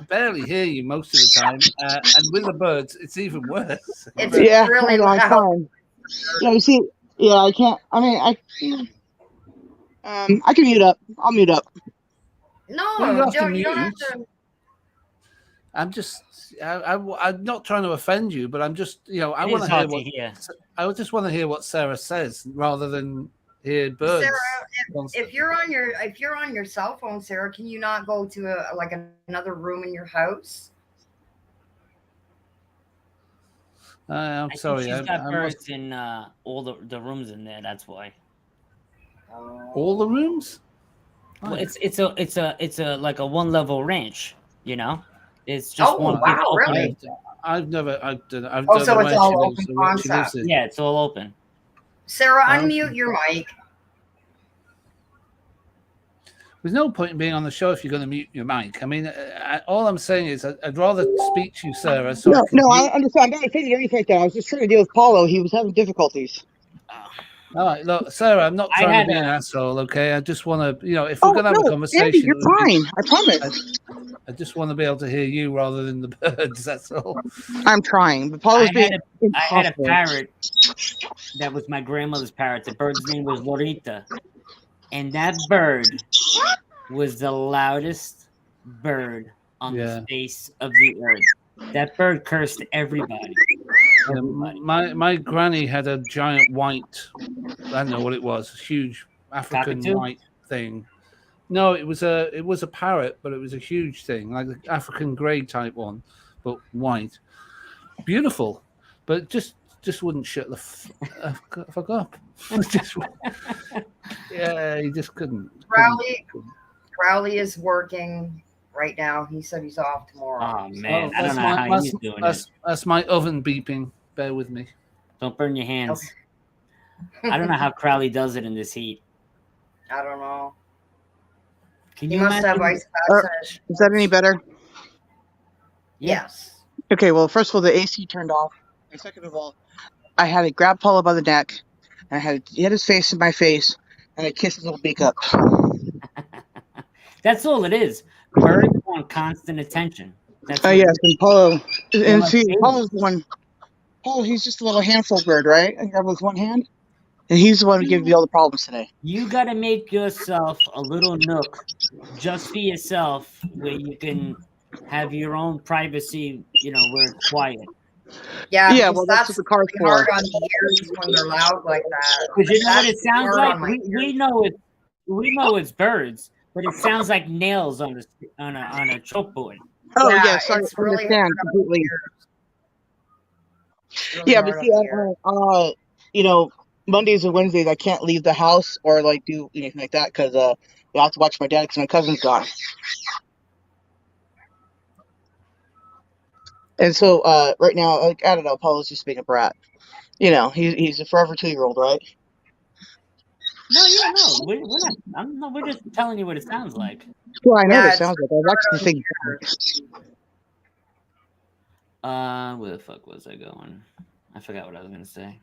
barely hear you most of the time. And with the birds, it's even worse. It's Yeah, really I know, it's loud. fine. Yeah, you see, yeah, I can't. I mean, I can mute up. I'll mute up. No, Well, you have to you don't have mute. to. I'm not trying to offend you, but I'm just, I It want is to hear hard to what hear. I just want to hear what Sarah says rather than hear birds. Sarah, if you're on your cell phone, Sarah, can you not go to another room in your house? I'm I sorry. think she's got I birds must, in all the rooms in there. That's why. all the rooms. Well, it's a like a one level ranch. It's just one big wow, open. really? I've don't So know it's where she all lives open or what she lives concept. in. Yeah, it's all open. Sarah, Okay. unmute your mic. There's no point in being on the show if you're going to mute your mic. I mean, all I'm saying is I'd rather speak to you, Sarah. So I understand. I'm not saying anything like that. I was just trying to deal with Paulo. He was having difficulties. All right, look, Sarah, I'm not I trying had to be a- an asshole, okay? I just want to, if we're Oh, going to have a no, Andy, conversation, you're fine. I promise. I just want to be able to hear you rather than the birds. That's all. I'm trying, but I Paulo's being had a impossible. parrot that was my grandmother's parrot. The bird's name was Lorita, and that bird was the loudest bird on Yeah. the face of the earth. That bird cursed everybody. My granny had a giant white. I don't know what it was. A huge African Cockatoo? white thing. No, it was a parrot, but it was a huge thing, like the African grey type one, but white. Beautiful, but just wouldn't shut the fuck up. Yeah, he just couldn't. Crowley is working right now. He said he's off tomorrow. Oh man, I don't know how he's doing it. That's my oven beeping. Bear with me. Don't burn your hands. Okay. I don't know how Crowley does it in this heat. I don't know. Can He you must have imagine? ice packs in his Is that any better? Yes. Okay, well, first of all, the AC turned off. And second of all, I had to grab Paulo by the neck, and I had to hit his face in my face, and I kissed his little beak up. That's all it is. Birds want constant attention. That's Oh, what yes, and Paulo. They're And like see, babies. Paulo's the one. Paulo, he's just a little handful bird, right? I grab with one hand. And he's the one who gave you all the problems today. You got to make yourself a little nook just for yourself where you can have your own privacy, where it's quiet. Yeah, Yeah, because well, that's what the car's really hard for. on the ears when they're loud like that. Because you know what it That's sounds hard like? on my We ears. know it's birds, but it sounds like nails on a chalkboard. Oh, Yeah, yes, I it's really understand hard on the completely. ears. Really Yeah, but hard see, on the ears. Mondays and Wednesdays I can't leave the house or do anything like that because I have to watch my dad because my cousin's gone. And so right now, I don't know, Paulo's just being a brat. He's a forever 2-year-old, right? No, we're not. We're just telling you what it sounds like. Well, I know what Yeah, it it's sounds like. I've actually hard think. Where the fuck was I going? I forgot what I was gonna say.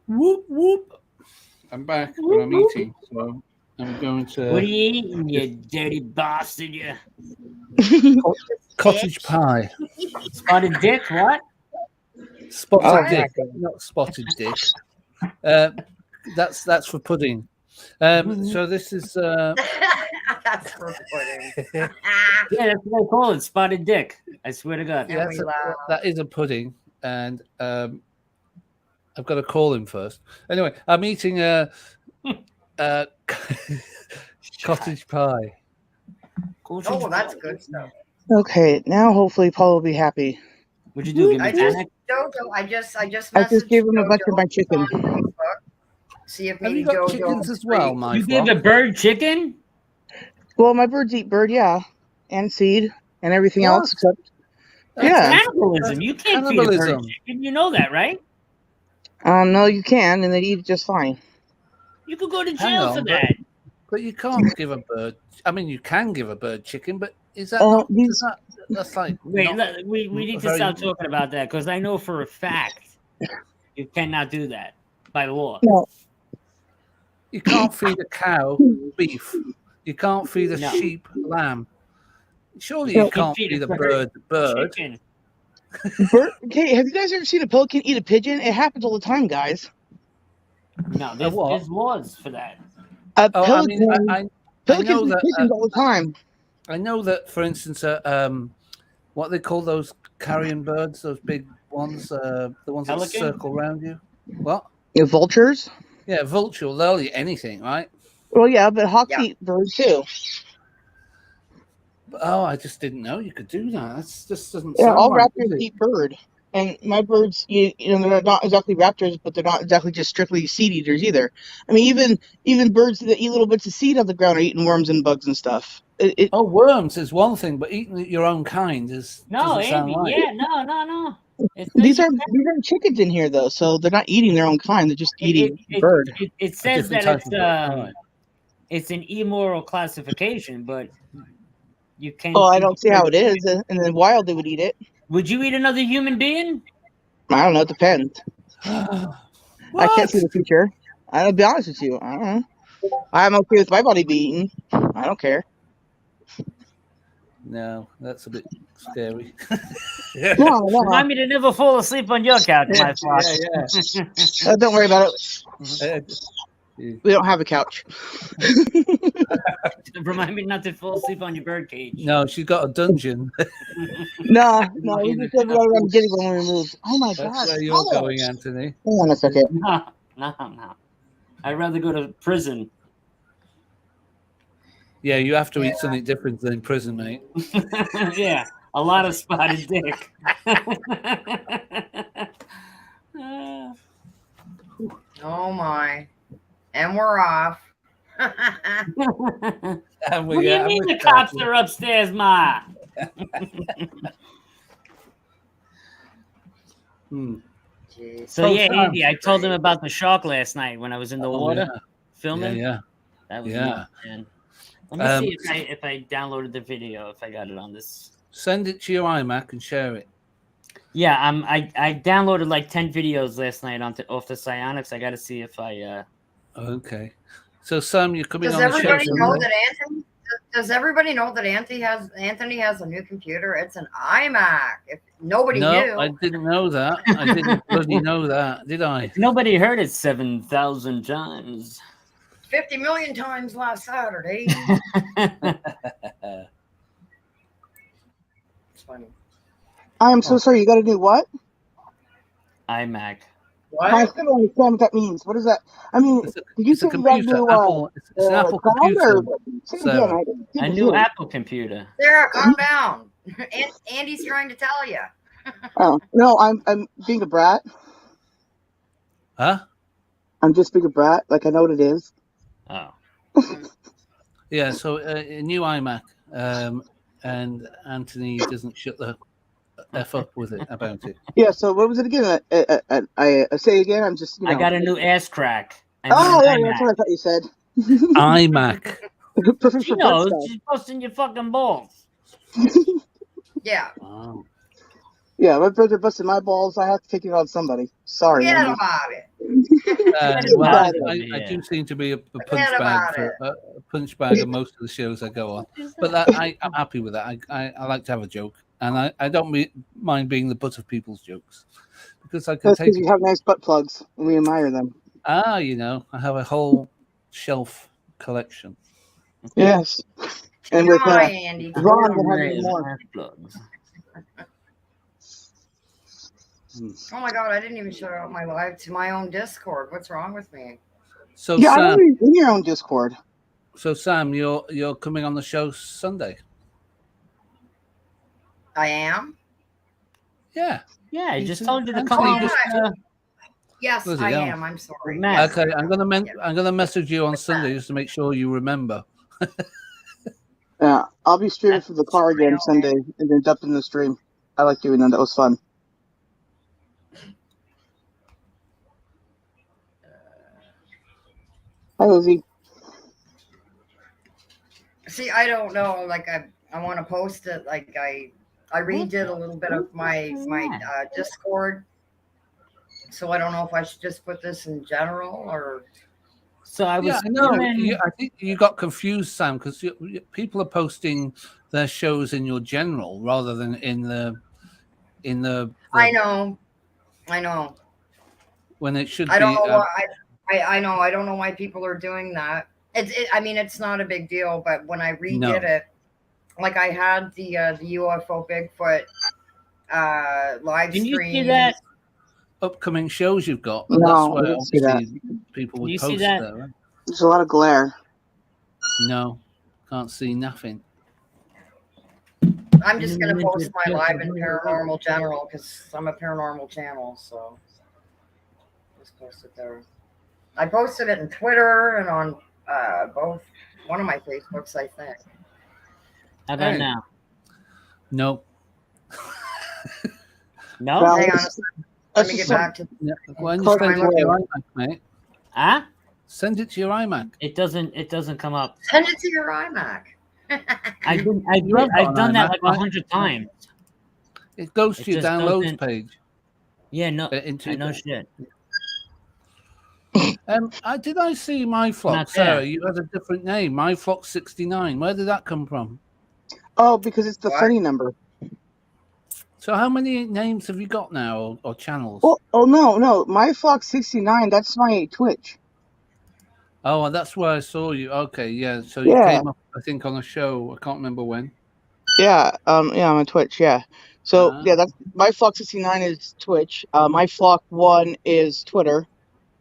Whoop whoop. I'm back, but I'm eating, so I'm going to. What are you eating, you dirty bastard? You Cottage pie. spotted dick? What? Spotted dick, not spotted dick. That's for pudding. So this is. That's for pudding. Yeah, that's what I call it, spotted dick. I swear to God. Yeah. That is a pudding, and I've got to call him first. Anyway, I'm eating a cottage pie. Oh, that's good stuff. Okay, now hopefully Paulo will be happy. What'd you do? Give me I just panic? Jojo. I just I just gave him a Jojo bunch of my chicken. on Facebook. See if Have maybe you got Jojo chickens is as well, free. my You gave a bird chicken? Well, my birds eat bird, yeah, and seed and everything What? else except. That's Yeah. cannibalism. You can't feed a bird Cannibalism. chicken. You know that, right? No, you can, and they eat it just fine. You could go to Hang jail on, for but- that. But you can't give a bird. I mean, you can give a bird chicken, but is that Uh, not? these- Is that's like. Wait, not we need to very- stop talking about that because I know for a fact you cannot do that by law. No. You can't feed a cow beef. You can't feed a No. sheep lamb. Surely No. you can't feed a bird Chicken. Okay, have you guys ever seen a pelican eat a pigeon? It happens all the time, guys. No, what? there's laws for that. A Oh, I pelican, mean, I pelicans know eat that. pigeons all the time. I know that, for instance, what they call those carrion birds, those big ones, the ones that Pelican? circle around you. What? Vultures? Yeah, vulture. They'll eat anything, right? Well, yeah, but hawks Yeah. eat birds too. Oh, I just didn't know you could do that. That just doesn't Yeah, sound all right, raptors does it? eat bird. And my birds, you know, they're not exactly raptors, but they're not exactly just strictly seed eaters either. I mean, even birds that eat little bits of seed on the ground are eating worms and bugs and stuff. Oh, worms is one thing, but eating your own kind No, doesn't sound Andy. right. Yeah, no. It says These you are chickens in here though, so they're not eating their own kind. They're just eating it, bird. it A says different that type of bird. All right. it's an immoral classification, but you can't. Oh, I don't see how it is. And in the wild, they would eat it. Would you eat another human being? I don't know. It depends. What? I can't see the future. I'll be honest with you. I don't know. I'm okay with my body being eaten. I don't care. No, that's a bit scary. No. Remind me to never fall asleep on your couch, my flock. yeah. Don't worry about it. We don't have a couch. Remind me not to fall asleep on your bird cage. No, she's got a dungeon. No. We just said we gotta run Giddy when we move. Oh my That's god. where you're going, Anthony. Hang on a second. No. I'd rather go to prison. Yeah, you have to eat something different than prison, mate. Yeah, a lot of spotted dick. Oh my. And we're off. What do you mean the cops are upstairs, Ma? Jeez. So yeah, Andy, I told him about the shark last night when I was in the water filming. Yeah. That was nuts, man. Let me see if I downloaded the video, if I got it on this. Send it to your iMac and share it. Yeah, I downloaded like 10 videos last night off the Psionics. I got to see if I. Okay. So Sam, you're coming Does on the show. everybody know that Anthony? Does everybody know that Anthony has a new computer? It's an iMac. If nobody knew. I didn't know that. I didn't bloody know that, did I? Nobody heard it 7,000 times. 50 million times last Saturday. It's funny. I'm so sorry. You got to do what? iMac. What? I still don't understand what that means. What is that? I mean, did you It's say a you got to computer. do Apple. It's an Apple cloud computer. or say it Sarah. again? I didn't A new hear it. Apple computer. Sarah, calm down. Andy's trying to tell you. Oh no, I'm being a brat. Huh? I'm just being a brat. Like I know what it is. Oh. Yeah. So a new iMac, and Anthony doesn't shut the f up with it about it. Yeah. So what was it again? I say again. I'm just. I got a new ass crack. Oh yeah, that's what I thought you said. iMac. Perfect She for knows. butt stuff. She's busting your fucking balls. Yeah. Wow. Yeah, my birds are busting my balls. I have to take it on somebody. Sorry. Forget Andy. about it. Well, Yeah. I do seem to be a punch Forget bag about a punch bag of most of the shows I go on, but I'm happy with that. I like to have a joke, and I don't mind being the butt of people's jokes because I can That's take because you have nice butt plugs, and we admire them. you know, I have a whole shelf collection. Yes. And with Hi, Andy. Ron, we'll have even more. Oh my God, I didn't even show out my live to my own Discord. What's wrong with me? So Yeah, I know Sam, you're in your own Discord. you're coming on the show Sunday. I am? Yeah. Yeah, I You just just- told you to Anthony come on. just- Yes, Bloody I hell. am. I'm sorry. Matt. Okay, I'm gonna message you on Sunday just to make sure you remember. Yeah, I'll be streaming from the car again Sunday and then dump in the stream. I like doing that. That was fun. Hi, Lizzie. See, I don't know. Like I want to post it. Like I redid a little bit of my Discord. So I don't know if I should just put this in general or. So I was. Yeah, I know. I think you got confused, Sam, because people are posting their shows in your general rather than in the. I know. When it should I don't be. know why. I know. I don't know why people are doing that. I mean, it's not a big deal, but when I redid it, like I had the UFO Bigfoot live Can you see streams. that? Upcoming shows you've got, and No, that's I where didn't see that. obviously people Can would you see post that? there. Right? There's a lot of glare. No, can't see nothing. I'm just gonna post my live in paranormal general because I'm a paranormal channel, so just post it there. I posted it in Twitter and on both one of my Facebooks, I think. How about Hey. now? No. No? Well, Hang on a it's- second. Let me just get some- back to. Yeah. When you Close send it my to your way. iMac, mate, Huh? send it to your iMac. It doesn't come up. Send it to your iMac. I've You have got I've an done that iMac, like right? 100 times. It goes It to your just downloads doesn't- page. Yeah, no, Into I your know shit. Did I see my flock, Not Sarah? there. You had a different name, my flock 69. Where did that come from? Oh, because it's the What? funny number. So how many names have you got now, or channels? Oh no, my Fox 69. That's my Twitch. Oh, that's where I saw you. Okay, yeah. So you Yeah. came up, I think, on a show. I can't remember when. Yeah, I'm on Twitch. Yeah. So Ah. yeah, that's my Fox 69 is Twitch. My Flock 1 is Twitter,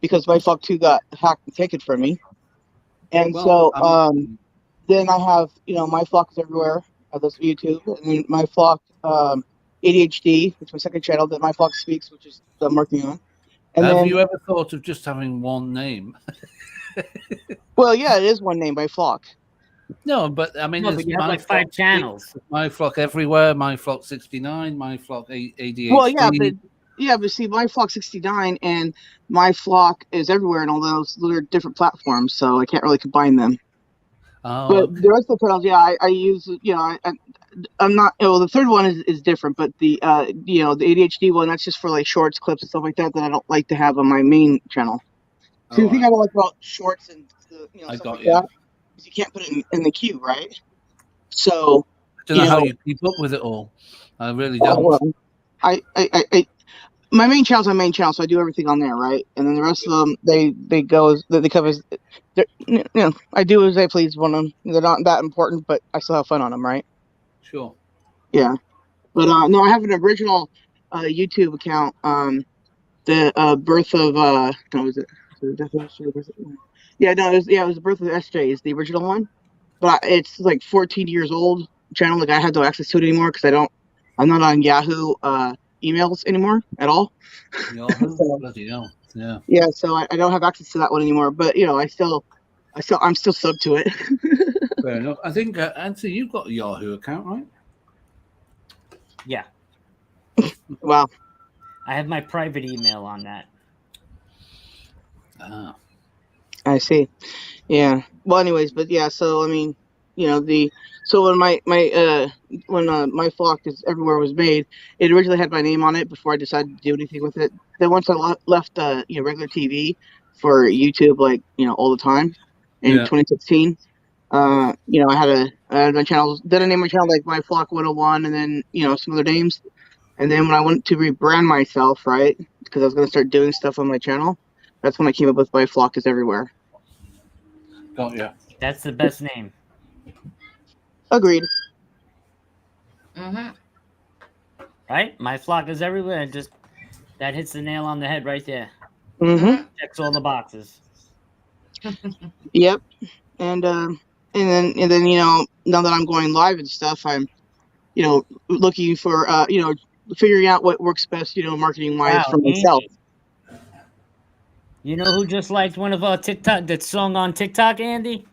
because my Flock 2 got hacked and taken from me. And Well, then I have, my Flock is everywhere. That's YouTube, and then my Flock ADHD, which is my second channel. Then my Flock Speaks, which is I'm working on. And have then, you ever thought of just having one name? well, yeah, it is one name, by Flock. No, but I mean, No, there's but you have my like 5 flock, channels. my flock everywhere, my flock 69, my flock ADHD. Well, but see, my Flock 69 and my Flock is everywhere, and all those are different platforms, so I can't really combine them. Oh, But okay. the rest of the channels, yeah, I use, I'm not. Well, the third one is different, but the the ADHD one, that's just for like shorts, clips, and stuff like that I don't like to have on my main channel. So the All thing right. I don't like about shorts and I stuff got like you. that is you can't put it in the queue, right? So I don't know how you keep up with it all. I really don't. well, I my main channel's my main channel, so I do everything on there, right? And then the rest of them, they cover as, I do as I please on them. They're not that important, but I still have fun on them, right? Sure. Yeah. But no, I have an original YouTube account. The birth of what was it? The definition of the birth of, yeah, no, it was the birth of SJ is the original one, but it's like 14 years old channel. Like I have no access to it anymore because I'm not on Yahoo emails anymore at all. Yahoo? So, Bloody hell. Yeah. yeah, so I don't have access to that one anymore. But I'm still sub to it. Fair enough. I think, Anthony, you've got a Yahoo account, right? Yeah. Wow. I have my private email on that. Ah. I see. Yeah. Well, anyways, but yeah. So I mean, so when my flock is everywhere was made, it originally had my name on it before I decided to do anything with it. Then once I left regular TV for YouTube, like all the time in 2016. I had my channels. Then I named my channel like My Flock 101, and then some other names. And then when I went to rebrand myself, right, because I was going to start doing stuff on my channel, that's when I came up with My Flock is Everywhere. Got you. That's the best name. Agreed. Mm-hmm. Right? My flock is everywhere. And just that hits the nail on the head right there. Mm-hmm. Checks all the boxes. Yep. And then now that I'm going live and stuff, I'm looking for figuring out what works best marketing wise for myself. Andy. You know who just liked one of our TikTok, that song on TikTok, Andy?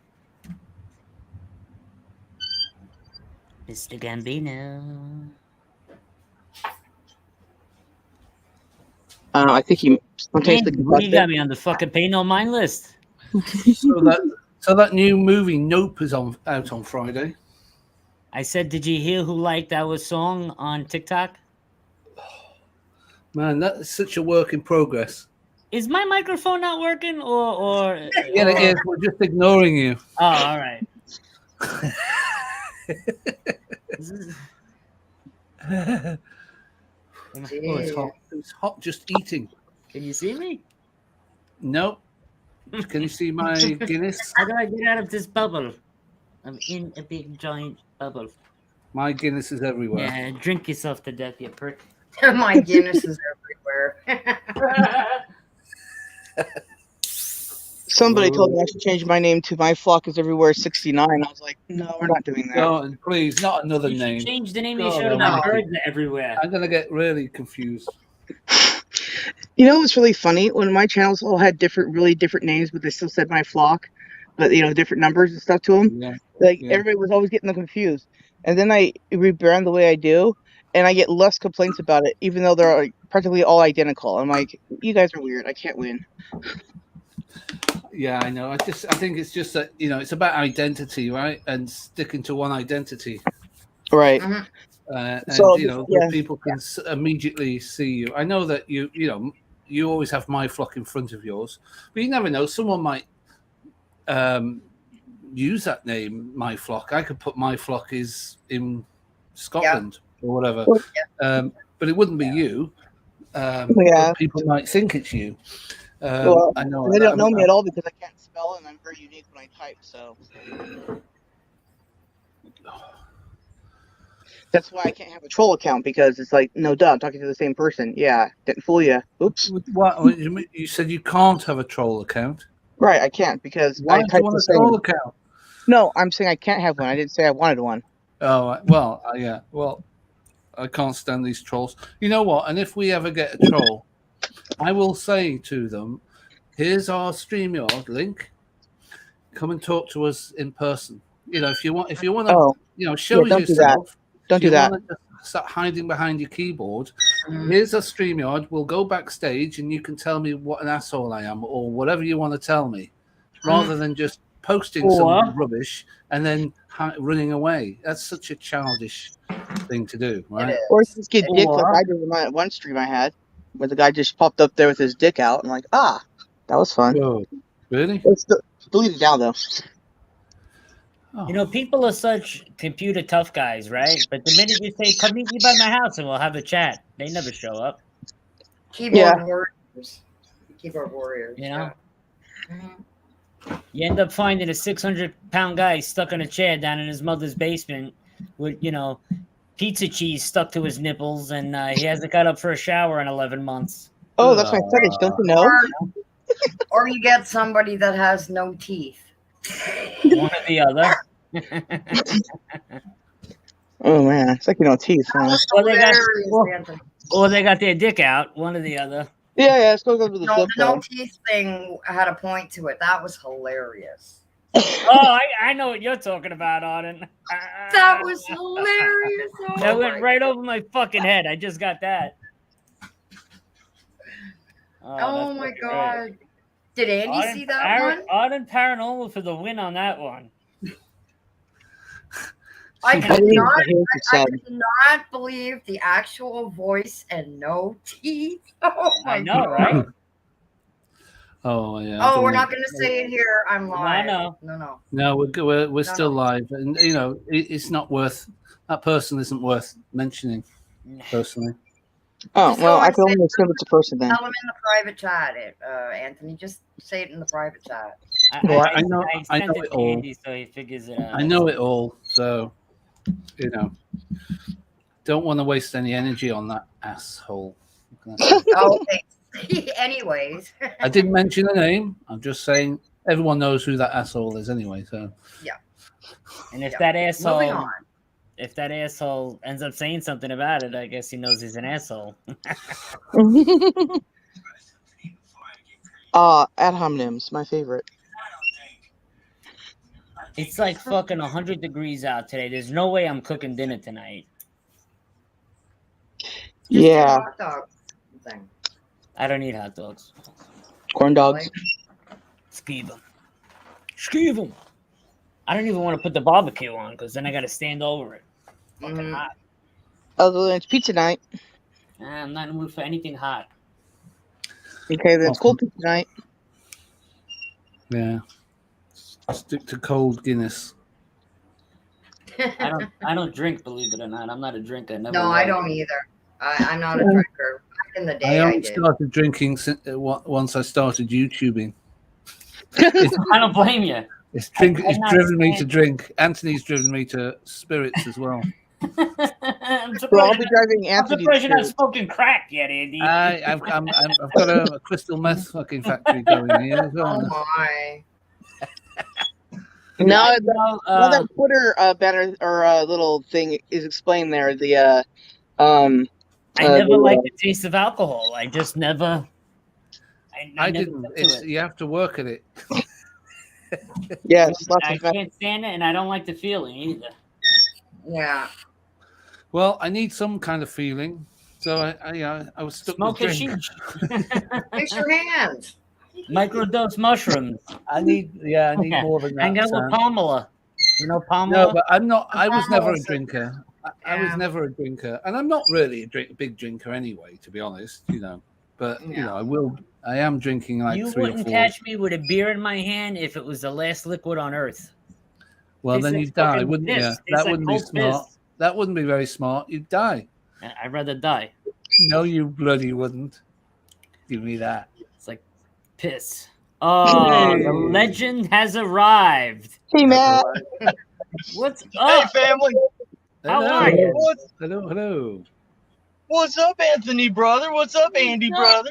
Mr. Gambino. I think he sometimes Andy, what do you got me on the fucking pay no mind list? So that new movie Nope is out on Friday. I said, did you hear who liked our song on TikTok? Man, that's such a work in progress. Is my microphone not working, or Yeah, it is. We're just ignoring you. Oh, all right. Oh, it's hot. It's hot just eating. Can you see me? Nope. Can you see my Guinness? How do I get out of this bubble? I'm in a big giant bubble. My Guinness is everywhere. Yeah, drink yourself to death, you prick. My Guinness is everywhere. Somebody told me I should change my name to My Flock is Everywhere 69. I was like, no, we're not doing that. No, please, not another You should name. change the name of your God show to no. My Birds Are Everywhere. I'm gonna get really confused. You know what's really funny? When my channels all had really different names, but they still said My Flock, but different numbers and stuff to them. Yeah. Everybody was always getting them confused. And then I rebrand the way I do, and I get less complaints about it, even though they're practically all identical. I'm like, you guys are weird. I can't win. Yeah, I know. I think it's just that it's about identity, right? And sticking to one identity. Right. Mhm. And So, where people can immediately see you. I know that you always have My Flock in front of yours, but you never know. Someone might use that name, My Flock. I could put My Flock is in Scotland or whatever, but it wouldn't be you. But people might think it's you. I know they don't know me at all because I can't spell and I'm very unique when I type. So that's why I can't have a troll account, because it's like, no, duh, I'm talking to the same person. Yeah, didn't fool you. Oops. What you said? You can't have a troll account. Right, I can't, because Why I do type you want the a troll same. account? No, I'm saying I can't have one. I didn't say I wanted one. Oh well, yeah. Well, I can't stand these trolls. You know what? And if we ever get a troll, I will say to them, "Here's our StreamYard link. Come and talk to us in person. If you want to, show don't yourself. Don't do that. Want to start hiding behind your keyboard. Here's a StreamYard. We'll go backstage, and you can tell me what an asshole I am, or whatever you want to tell me, rather than just posting some rubbish and then running away. That's such a childish thing to do, right? Or just get dick like I did in my one stream I had, where the guy just popped up there with his dick out. I'm like, that was fun. Whoa, really? It's deleted now though. People are such computer tough guys, right? But the minute you say, "Come meet me by my house and we'll have a chat," they never show up. Keyboard warriors. Keyboard warriors. You end up finding a 600-pound guy stuck in a chair down in his mother's basement with, pizza cheese stuck to his nipples, and he hasn't got up for a shower in 11 months. Oh, that's my fetish. Don't you know? Or you get somebody that has no teeth. One or the other. Oh man, it's like teeth. Huh? Or they got their dick out. One or the other. Yeah, it's going to go to the flip no teeth thing had a point to it. That was hilarious. Oh, I know what you're talking about, Arden. That was hilarious. That went right over my fucking head. I just got that. Oh my god. Did Andy see that one? Arden Paranormal for the win on that one. I cannot believe the actual voice and no teeth. Oh my god. Right? Oh yeah. Oh, we're not going to say it here. I'm live. No. No, we're still live, and it's not worth. That person isn't worth mentioning, personally. Oh well, I can only assume it's a person then. Tell him in the private chat, Anthony. Just say it in the private chat. I know it all. Andy, so he figures it out. I know it all, so don't want to waste any energy on that asshole. Okay. Anyways, I didn't mention the name. I'm just saying everyone knows who that asshole is anyway. So yeah. And if that asshole ends up saying something about it, I guess he knows he's an asshole. Ad hominems, my favorite. It's like fucking 100 degrees out today. There's no way I'm cooking dinner tonight. Yeah. Hot dog thing. I don't eat hot dogs. Corn dogs. Skeeve them. I don't even want to put the barbecue on because then I got to stand over it. Fucking hot. Other than it's pizza night. I'm not in the mood for anything hot. Okay, then it's cold pizza night. Yeah. Stick to cold Guinness. I don't drink, believe it or not. I'm not a drinker. No, I don't either. I'm not a drinker. Back in the day, I only started drinking once I started YouTubing. I don't blame you. It's driven me to drink. Anthony's driven me to spirits as well. I'm So I'll surprised, be driving I'm Anthony's surprised you're not shirt. smoking crack yet, Andy. I've got a crystal meth fucking factory going here as Oh well. my. Now, You know, now that Twitter banner or little thing is explained there, the I never liked the taste of alcohol. I just never. I never didn't. got to It's it. you have to work at it. yes, lots I of fun. can't stand it, and I don't like the feeling either. Yeah. Well, I need some kind of feeling, so I was stuck Smoke with a drink. sheesh. Fix your hands. Microdose mushrooms. I need more than that. Hang out with Sam. Pamela. You know Pamela? No, but I'm not. I was never a Pamela said- drinker. I was Yeah. never a drinker, and I'm not really a big drinker anyway, to be honest. But I am drinking like You 3 or wouldn't 4. catch me with a beer in my hand if it was the last liquid on earth. Well, Tastes then like you'd die, fucking wouldn't piss. you? Tastes That like wouldn't be cold smart. piss. That wouldn't be very smart. You'd die. I'd rather die. No, you bloody wouldn't. Give me that. It's like piss. Oh, the Hey. legend has arrived. Hey, Matt. What's Hey, up? family. How Hello. are you? Hello. What's up, Anthony, brother? What's up, Andy, brother?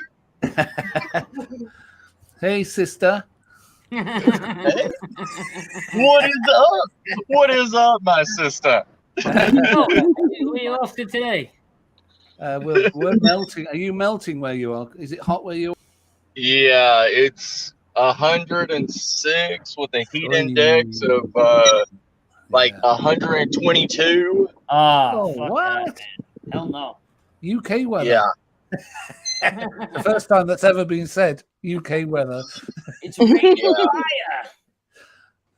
Hey, sister. What is up? What is up, my sister? Where you off to today? We're melting. Are you melting where you are? Is it hot where you are? Yeah, it's 106 with a heat Oh, index of like 122. Oh, fuck what? that, man. Hell no. UK weather. Yeah. The first time that's ever been said. UK weather. It's raining Yeah.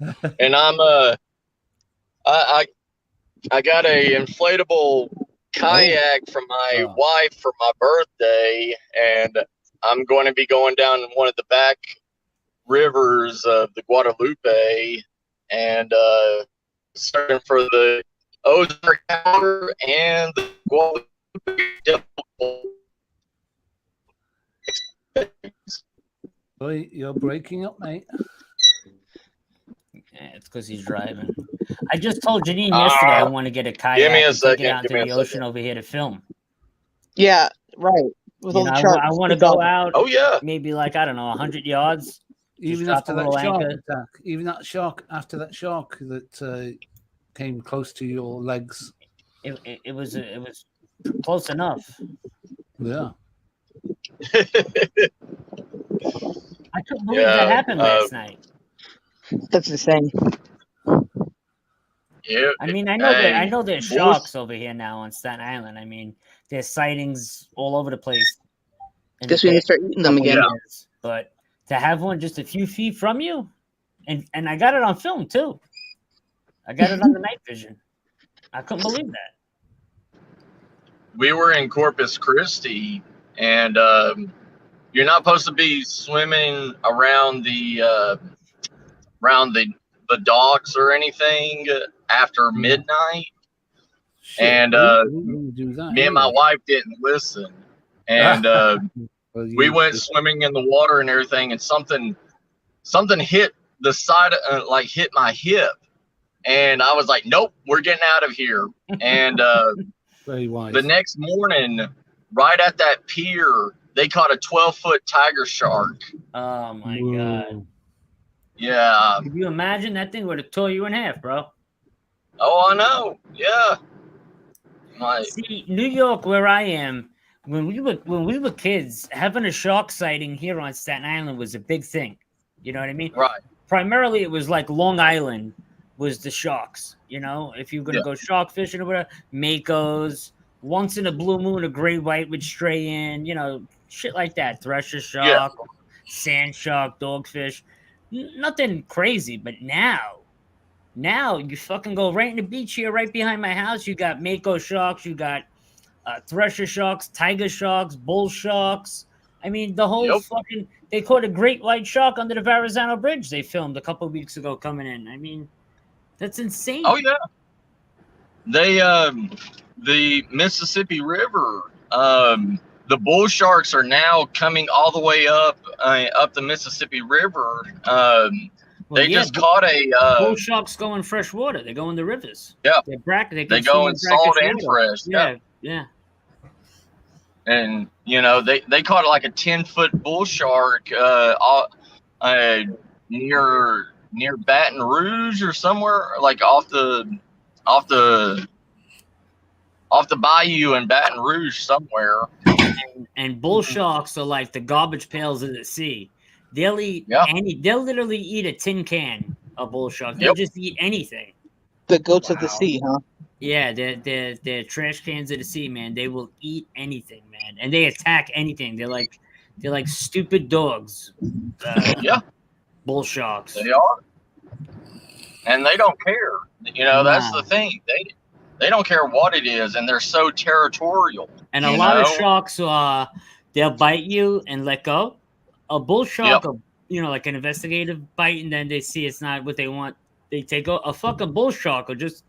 fire. And I'm I got a inflatable kayak from my wife for my birthday, and I'm going to be going down one of the back rivers of the Guadalupe and searching for the Ozark Tower and the Guadalupe Devil. Boy, you're breaking up, mate. Yeah, it's because he's driving. I just told Janine yesterday I want to get a kayak Give me a and take it second, out give to me the a ocean second. over here to film. Yeah, right. With You all know, the I charts. want to go out, Oh yeah. maybe like, I don't know, 100 yards. Even drop after a that little shark anchor. attack, even after that shark that came close to your legs. It was close enough. Yeah. I couldn't believe that happened last night. That's insane. Yeah. I mean, I know there's sharks over here now on Staten Island. I mean, there's sightings all over the place. in Guess the we need to past start eating them couple again. years. But to have one just a few feet from you, and I got it on film too. I got it on the night vision. I couldn't believe that. We were in Corpus Christi, and you're not supposed to be swimming around the docks or anything after midnight. Shit, And who would do that, me and my anyway? wife didn't listen, and Well, we you went just- swimming in the water and everything, and something hit the side, like hit my hip, and I was like, "Nope, we're getting out of here." And very wise. the next morning, right at that pier, they caught a 12-foot tiger shark. Oh my Whoa. god! Yeah. Could you imagine that thing would have tore you in half, bro? Oh, I know. Yeah. Like, See, New York, where I am, when we were kids, having a shark sighting here on Staten Island was a big thing. You know what I mean? right. Primarily, it was like Long Island was the sharks. You know, if you're gonna go shark fishing or whatever, Makos. Once in a blue moon, a great white would stray in. You know, shit like that. Thresher shark, sand shark, dogfish. Nothing crazy, but now you fucking go right in the beach here, right behind my house. You got Mako sharks, you got thresher sharks, tiger sharks, bull sharks. I mean, the whole fucking. They caught a great white shark under the Verrazano Bridge. They filmed a couple of weeks ago coming in. I mean, that's insane. Oh yeah. They the Mississippi River. The bull sharks are now coming all the way up the Mississippi River. Well, Well, They just caught a bull sharks go in fresh water. They go in the rivers. Yeah. They they go in salt and fresh. Yeah, yeah. And they caught like a 10-foot bull shark near Baton Rouge or somewhere, like off the bayou in Baton Rouge somewhere. And bull sharks are like the garbage pails of the sea. They'll eat they'll literally eat a tin can of bull shark. They'll just eat anything. The goats of the sea, huh? Yeah, they're trash cans of the sea, man. They will eat anything, man, and they attack anything. They're like stupid dogs. Bull sharks. They are, and they don't care. That's the thing. They don't care what it is, and they're so territorial. And a lot of sharks they'll bite you and let go. A bull shark, like an investigative bite, and then they see it's not what they want. They take a fucking bull shark or just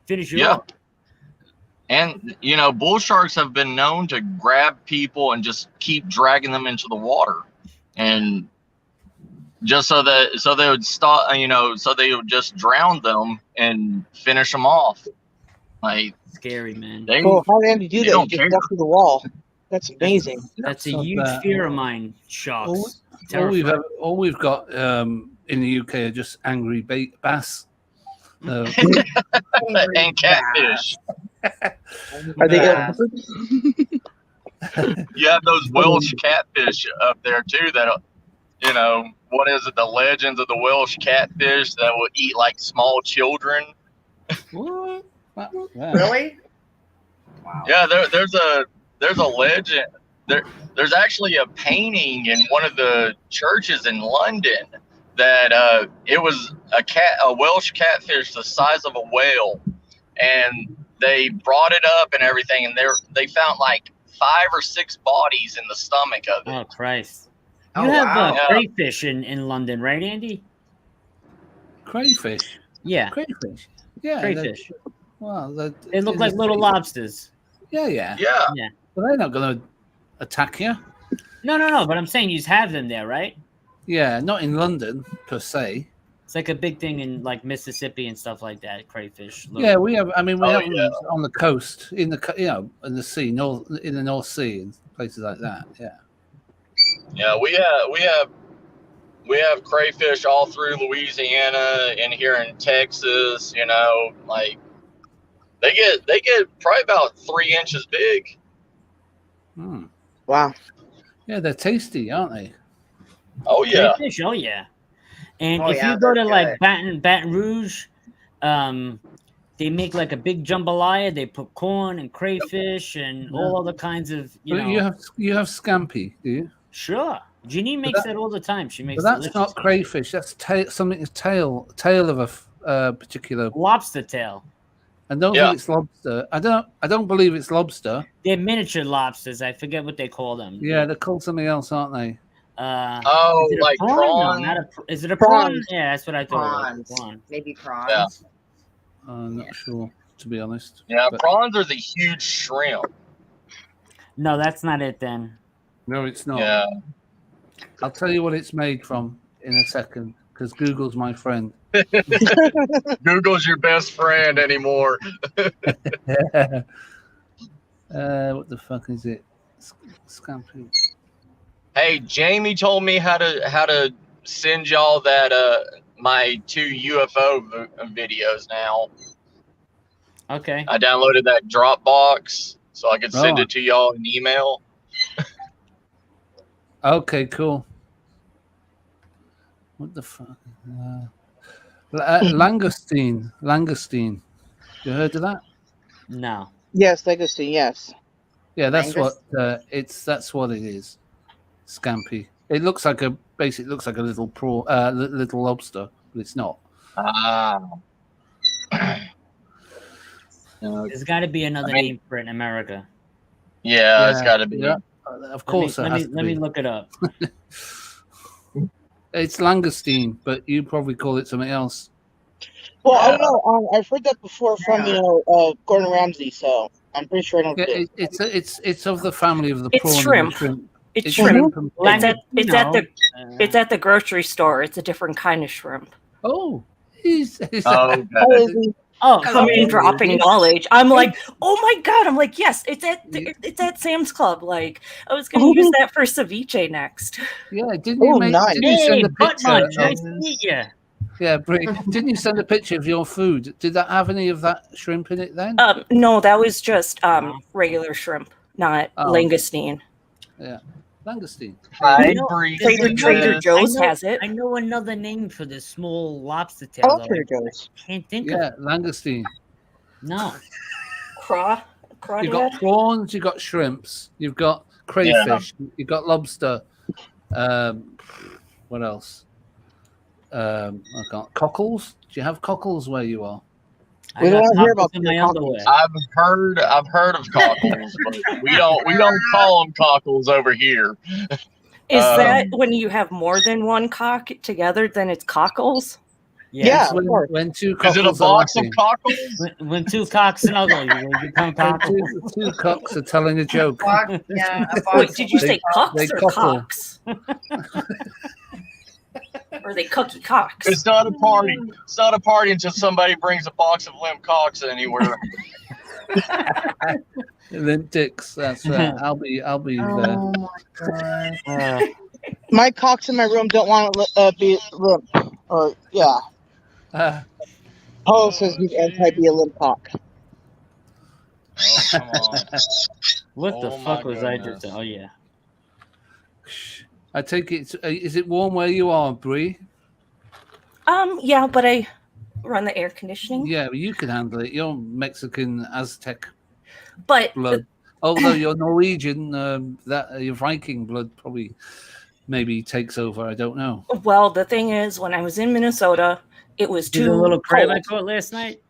finish you up. And bull sharks have been known to grab people and just keep dragging them into the water, and just so they would stop, so they would just drown them and finish them off. Like, scary, man. Well, how did Andy do that? You just walk through the wall. That's amazing. That's a huge fear of mine. Sharks. All we've got in the UK are just angry bass. And catfish. Are they You have those Welsh catfish up there too that, what is it? The legends of the Welsh catfish that will eat like small children. What? Really? Wow. Yeah, there's a legend. There's actually a painting in one of the churches in London that it was a Welsh catfish the size of a whale, and they brought it up and everything, and they found like 5 or 6 bodies in the stomach of it. Oh Christ! You have crayfish in London, right, Andy? Crayfish. Yeah. Crayfish. Yeah. Crayfish. They look like little lobsters. Yeah. But they're not going to attack you. No. But I'm saying you have them there, right? Yeah, not in London per se. It's like a big thing in like Mississippi and stuff like that. Crayfish. Yeah, we have. I mean, we have them on the coast, in the in the sea, in the North Sea, and places like that. Yeah. Yeah, we have crayfish all through Louisiana and here in Texas. Like they get probably about 3 inches big. Wow. Yeah, they're tasty, aren't they? Oh yeah. Crayfish, oh yeah. And if you go to like Baton Rouge, they make like a big jambalaya. They put corn and crayfish and all other kinds of. You have scampi, do you? Sure, Jeannie makes that all the time. She makes. But that's not crayfish. That's something. Tail of a particular lobster tail. I don't think it's lobster. I don't believe it's lobster. They're miniature lobsters. I forget what they call them. Yeah, they're called something else, aren't they? Like prawn? No, is it a prawn? Yeah, that's what I thought. Prawns. Maybe prawns. Yeah. I'm not sure, to be honest. Yeah, prawns are the huge shrimp. No, that's not it then. No, it's not. Yeah. I'll tell you what it's made from in a second, because Google's my friend. Google's your best friend anymore. What the fuck is it? Scampi. Hey, Jamie told me how to send y'all that my 2 UFO videos now. Okay. I downloaded that Dropbox so I could send it to y'all in email. Okay, cool. What the fuck? Langoustine. You heard of that? No. Yes, Langoustine. Yes. Yeah, that's what that's what it is. Scampi. It looks like a little little lobster, but it's not. There's got to be another name for it in America. Yeah, it's got to be. Yeah. Of course, let me look it up. It's langoustine, but you probably call it something else. Well, I don't know. I've heard that before from Gordon Ramsay, so I'm pretty sure I don't. It's of the family of the It's prawn. shrimp. It's shrimp. and It's at the grocery store. It's a different kind of shrimp. Oh, he's Okay. Oh, Coming dropping knowledge. I'm like, oh my god! I'm like, yes, it's at Sam's Club. Like, I was going to use that for ceviche next. yeah. Didn't you nice. Didn't you Hey, send a butt picture? munch, nice to meet you. Yeah, Brie, didn't you send a picture of your food? Did that have any of that shrimp in it then? No, that was just regular shrimp, not langoustine. Yeah, langoustine. Hi, know, Bree. Trader Joe's has it. I know another name for this small lobster tail. Oh, though. Trader Joe's. I can't think of Yeah, it. langoustine. No. You've got prawns, you've got shrimps, you've got crayfish, you've got lobster. What else? I can't. Cockles? Do you have cockles where you are? We don't hear about in my your underwear. I've heard of cockles, but we don't call them cockles over here. Is that when you have more than one cock together, then it's cockles? Yeah, It's of course. when two Is it a cockles are box of laughing. cockles? When two cocks snuggle, you become When cockles. two cocks are telling a joke. Yeah, Wait, did you say cocks they or cockle. cocks? Or they cookie cocks? It's not a party. It's not a party until somebody brings a box of limp cocks anywhere. Limp dicks. That's right. I'll be there. Oh my god. My cocks in my room don't want to be limp. Or yeah. Paul says he's anti be a limp cock. Oh, come on. What the Oh, fuck my was I goodness. just? Oh yeah. I take it. Is it warm where you are, Bree? Yeah, but I run the air conditioning. Yeah, you can handle it. You're Mexican Aztec But blood. Although you're Norwegian, your Viking blood probably maybe takes over. I don't know. well, the thing is, when I was in Minnesota, it was Did too a little crab I cold. caught last night?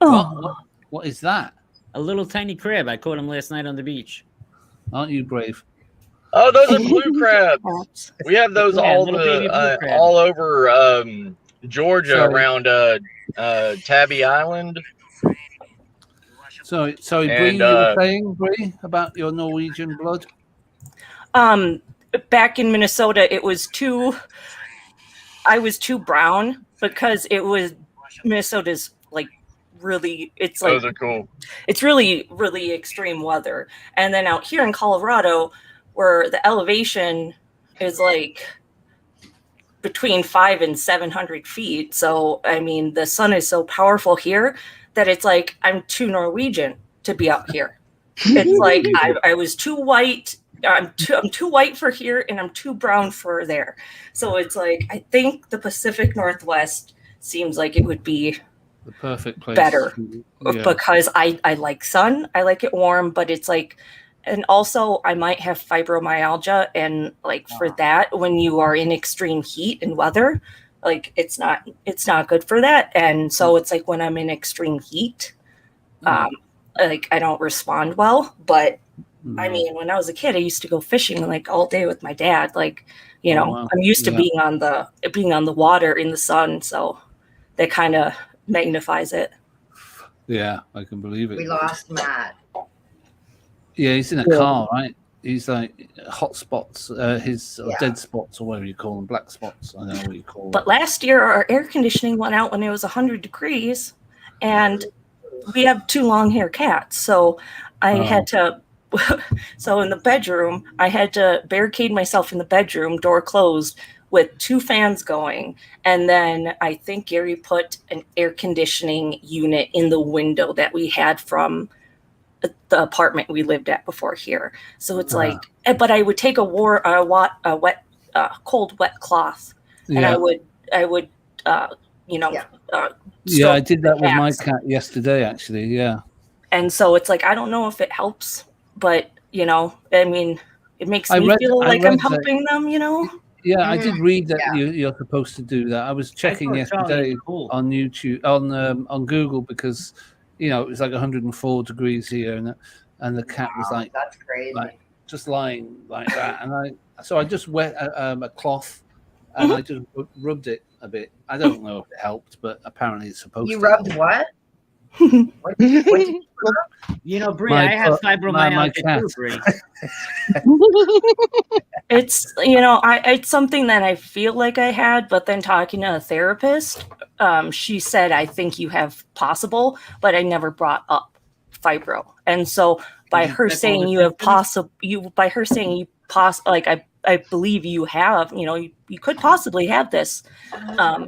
Oh. What is that? A little tiny crab. I caught him last night on the beach. Aren't you brave? Oh, those are blue crabs. We have those Yeah, little baby blue crab. all over Georgia Sorry. around Tabby Island. Sorry, Bree, And, you were saying, Bree, about your Norwegian blood? Back in Minnesota, I was too brown because it was Minnesota's like really, it's like Those are cool. it's really, really extreme weather. And then out here in Colorado, where the elevation is like between 500 and 700 feet. So, I mean, the sun is so powerful here that it's like I'm too Norwegian to be out here. It's like I was too white. I'm too white for here, and I'm too brown for there. So it's like I think the Pacific Northwest seems like it would be The perfect place. better Yeah. because I like sun. I like it warm, but it's like, and also I might have fibromyalgia, and like for that, when you are in extreme heat and weather, like it's not good for that. And so it's like when I'm in extreme heat, like I don't respond well. But I mean, when I was a kid, I used to go fishing like all day with my dad. Like, you know, wow. I'm used to Yeah. being on the water in the sun, so that kind of magnifies it. Yeah, I can believe it. We lost Matt. Yeah, he's in a car, right? He's like hot spots, his Yeah. dead spots, or whatever you call them, black spots. I don't know what you call But them. last year, our air conditioning went out when it was 100 degrees, and we have 2 long-haired cats. So I had to, so in the bedroom, I had to barricade myself in the bedroom, door closed, with 2 fans going. And then I think Gary put an air conditioning unit in the window that we had from the apartment we lived at before here. So it's like, but I would take a wet, cold, wet cloth, and Yeah, I would, you know, Yeah. yeah, I did that with my cats. cat yesterday, actually. Yeah, And so it's like, I don't know if it helps, but you know, I mean, it makes me feel like I'm read that- helping them, you know? yeah, I did read that Yeah. you're supposed to do that. I was checking I thought Charlie yesterday was cool. on YouTube, on Google, because you know it was like 104 degrees here, and the cat was like That's crazy. just lying like that, and I just wet a cloth and I just rubbed it a bit. I don't know if it helped, but apparently it's supposed You to. rubbed what? You know, Bree, My I have my fibromyalgia cat. too, Bree. It's it's something that I feel like I had, but then talking to a therapist, she said I think you have possible, but I never brought up fibro, and so by Did you her check all saying the you have symptoms? I believe you have, you could possibly have this.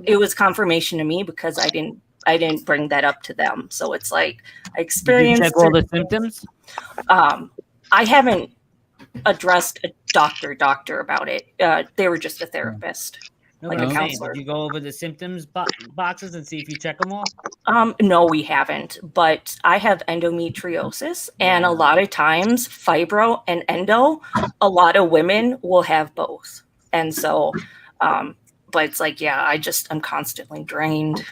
It was confirmation to me because I didn't bring that up to them, so it's like I Did you check experienced all the certain things. symptoms? I haven't addressed a doctor about it. They were just a therapist, No, like but a I'm saying, counselor. did you go over the symptoms boxes and see if you check them all? No, we haven't. But I have endometriosis, and a lot of times, fibro and endo, a lot of women will have both. And so, but it's like, yeah, I'm constantly drained.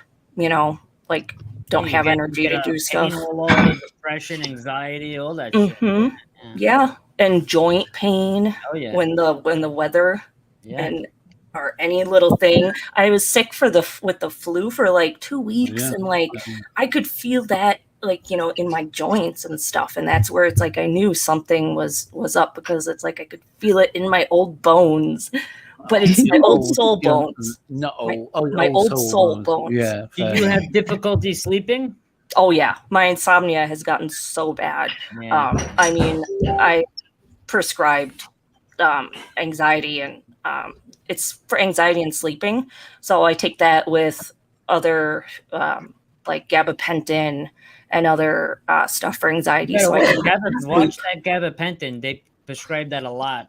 Like don't Yeah, have you energy get to a do pain stuff. all over, depression, anxiety, all that shit. Mm-hmm. Yeah. Yeah, and joint pain Oh yeah. when the weather Yeah. and or any little thing. I was sick with the flu for like 2 weeks, Yeah. and like I could feel that like in my joints and stuff, and that's where it's like I knew something was up because it's like I could feel it in my old bones, but it's my old soul bones. Not My, old. Oh, my old soul bones. Yeah. Did fair you enough. have difficulty sleeping? Oh yeah, my insomnia has gotten so bad. Yeah. I mean, I prescribed anxiety, and it's for anxiety and sleeping. So I take that with other like gabapentin and other stuff for anxiety. You So I gotta can watch sleep. that gabapentin. They prescribe that a lot.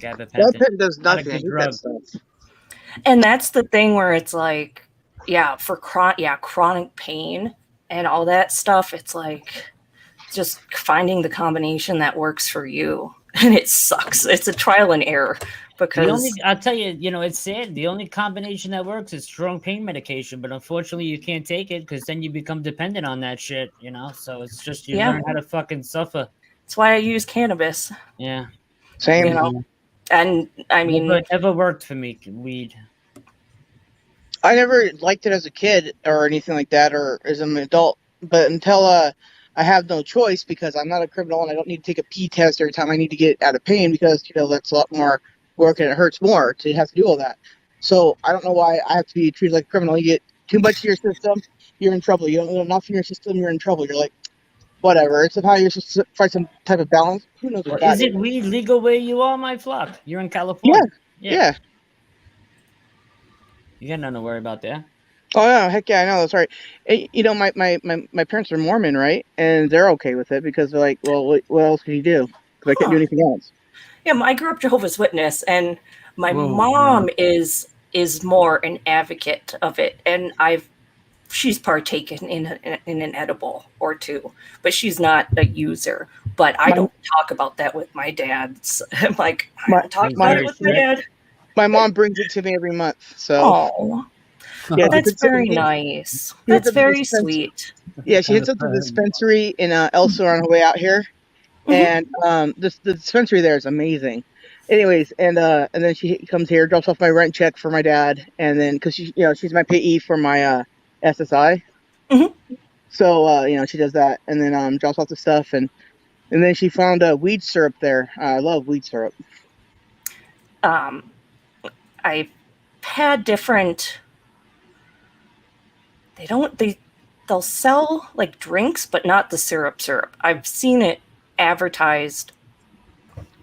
That Gabapentin. pen does Not a nothing. I good hate that drug. stuff. And that's the thing where it's like, yeah, for chronic pain and all that stuff. It's like just finding the combination that works for you, and it sucks. It's a trial and error because I'll tell you, it's sad. The only combination that works is strong pain medication, but unfortunately you can't take it because then you become dependent on that shit, So it's just, you Yeah. learn how to fucking suffer. that's why I use cannabis. Yeah. Same. And I mean, Never worked for me, weed. I never liked it as a kid or anything like that, or as an adult. But until I have no choice because I'm not a criminal and I don't need to take a pee test every time I need to get out of pain because that's a lot more work and it hurts more to have to do all that. So I don't know why I have to be treated like a criminal. You get too much in your system, you're in trouble. You don't get enough in your system, you're in trouble. You're like, whatever. It's how you're supposed to find some type of balance. Who knows what that Is it weed legal where you are, my flock? You're in Yeah, California. yeah. You got nothing to worry about there. Oh yeah, heck yeah, I know. That's right. My parents are Mormon, right? And they're okay with it because they're like, well, what else can you do? Because I can't do anything else. yeah, I grew up Jehovah's Witness, and my Whoa, mom is more an advocate of it, and she's partaken in an edible or two, but she's not a user. But I My- don't talk about that with my dad. I'm like, I My- don't talk He's about very it with my strict. dad. My mom brings it to me every month. So Oh, yeah, she that's puts it- very she- nice. she hits That's up the very dispensary. sweet. Yeah, she hits up the dispensary in Elsa on her way out here, and the dispensary there is amazing. Anyways, and then she comes here, drops off my rent check for my dad, and then because she's my payee for my SSI. Mhm. So she does that, and then drops off the stuff, and then she found weed syrup there. I love weed syrup. I've had different. They'll sell like drinks, but not the syrup. I've seen it advertised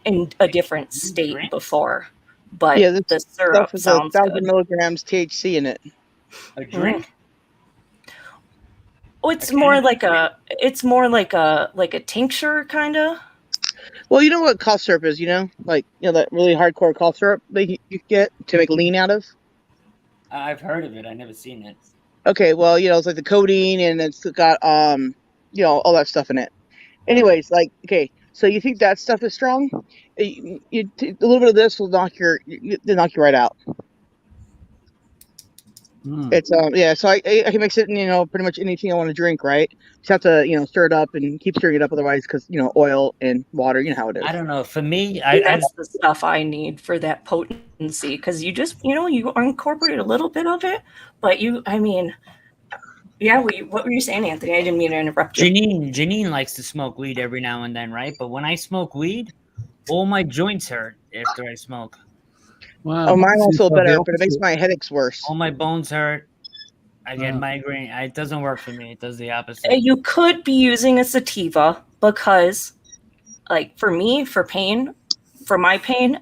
in a different state Drinks? before, but Yeah, this the stuff syrup is sounds 1,000 good. milligrams THC in it. A drink? Oh, it's Okay. more like a tincture kind of. Well, you know what cough syrup is, like that really hardcore cough syrup that you get to make lean out of. I've heard of it. I've never seen it. Okay, well, it's like the codeine and it's got all that stuff in it. Anyways, like, okay, so you think that stuff is strong? A little bit of this will knock you right out. It's yeah, so I can mix it in pretty much anything I want to drink, right? Just have to stir it up and keep stirring it up, otherwise, because oil and water, you know how it is. I don't know. For me, That's the stuff I need for that potency, because you just you incorporate a little bit of it, but Yeah, what were you saying, Anthony? I didn't mean to interrupt you. Janine likes to smoke weed every now and then, right? But when I smoke weed, all my joints hurt after I smoke. Wow. Oh, mine Seems also to have the better, but it makes opposite. my headaches worse. All my bones hurt. I get Oh. migraine. It doesn't work for me. It does the opposite. You could be using a sativa because, like, for me, for my pain,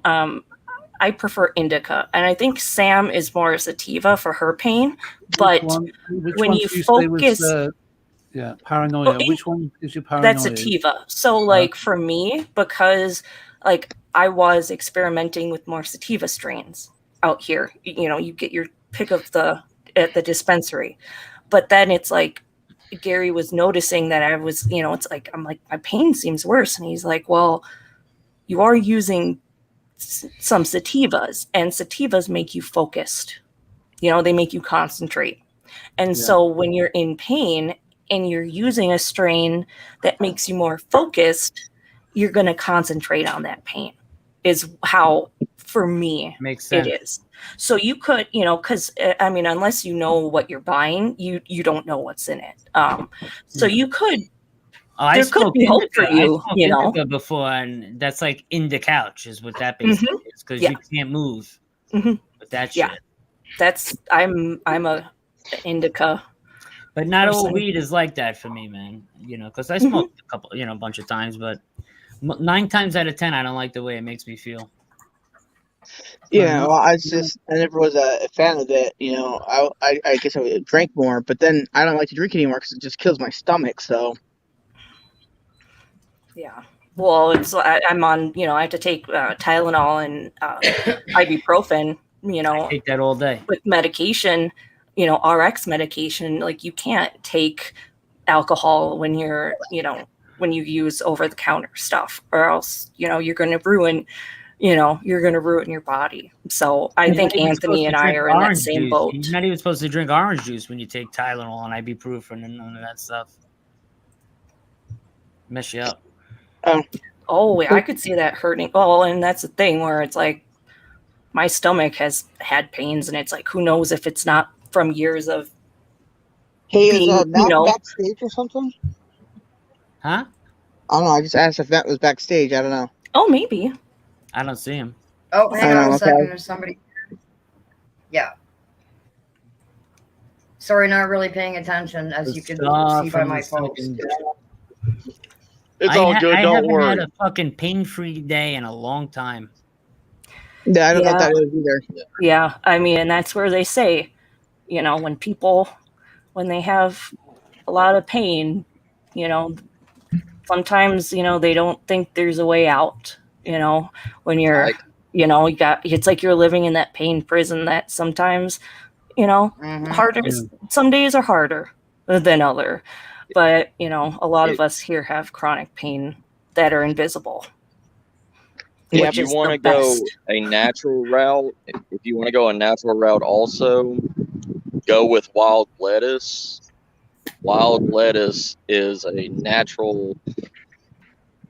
I prefer indica, and I think Sam is more sativa for her pain. But Which when one you do you say was focus, paranoia? Oh, Which one is your paranoia? that's sativa. So, like, for me, because like I was experimenting with more sativa strains out here. You know, you get your pick of at the dispensary, but then it's like Gary was noticing that I was, it's like I'm like my pain seems worse, and he's like, well, you are using some sativas, and sativas make you focused. They make you concentrate. And so when you're in pain and you're using a strain that makes you more focused, you're going to concentrate on that pain, is how, for me, Makes it sense. is. So you could, because, I mean, unless you know what you're buying, you don't know what's in it. So you could, I there could smoked be hope for indica. I you, smoked indica before, and that's like indica is what that basically is, because Yeah. you can't move Mhm. with that Yeah. shit. That's I'm a indica. But not all person. weed is like that for me, man. Because I smoked a couple, a bunch of times, but 9 times out of 10, I don't like the way it makes me feel. Yeah, well, I never was a fan of it. I guess I would drink more, but then I don't like to drink anymore because it just kills my stomach. So Yeah. Well, I'm on, I have to take Tylenol and ibuprofen, I take that all day. with medication, RX medication. Like, you can't take alcohol when when you use over the counter stuff, or else, you're going to ruin your body. So I You're think not even Anthony supposed to and I drink are in that orange same juice. boat. You're not even supposed to drink orange juice when you take Tylenol and ibuprofen and none of that stuff. Mess you up. Oh, I could see that hurting. Well, and that's the thing where it's like my stomach has had pains, and it's like, who knows if it's not from years of hey, is being, Matt backstage or something? Huh? I don't know. I just asked if Matt was backstage. I don't know. Oh, maybe. I don't see him. Oh, hang on a second. Okay. There's somebody. Yeah. Sorry, not really paying attention, as you can see by my post. It's all good. I Don't haven't worry. had a fucking pain-free day in a long time. Yeah, I don't know what that is either. Yeah, I mean, and that's where they say, when they have a lot of pain, sometimes, they don't think there's a way out, when you're, it's like you're living in that pain prison that sometimes, harder. Some days are harder than other, but, a lot of us here have chronic pain that are invisible. Yeah, If you want to go a natural route, also go with wild lettuce. Wild lettuce is a natural.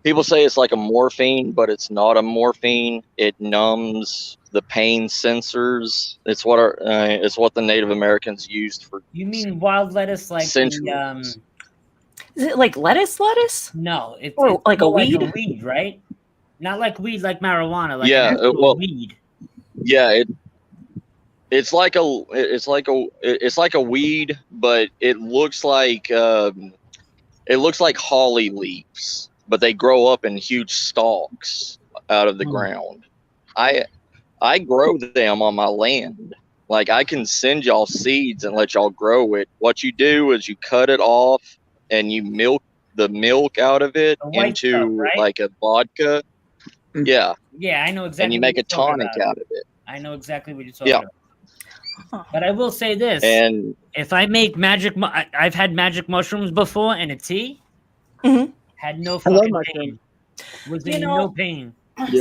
People say it's like a morphine, but it's not a morphine. It numbs the pain sensors. It's what the Native Americans used for. You mean wild lettuce, like centuries. Is it like lettuce? No, it's like a more weed? like a weed, right? Not like weed, like marijuana. Like Yeah, an actual weed. Yeah, it's like a weed, but it looks like holly leaves, but they grow up in huge stalks out of the ground. I grow them on my land. Like, I can send y'all seeds and let y'all grow it. What you do is you cut it off and you milk the milk out of it into stuff, right? like a vodka. Yeah. Yeah, I know exactly. And you make a tonic out of it. I know exactly what you're talking about. But I will say this: and if I make I've had magic mushrooms before in a tea. Mm-hmm. Had no fucking pain. Was in no pain.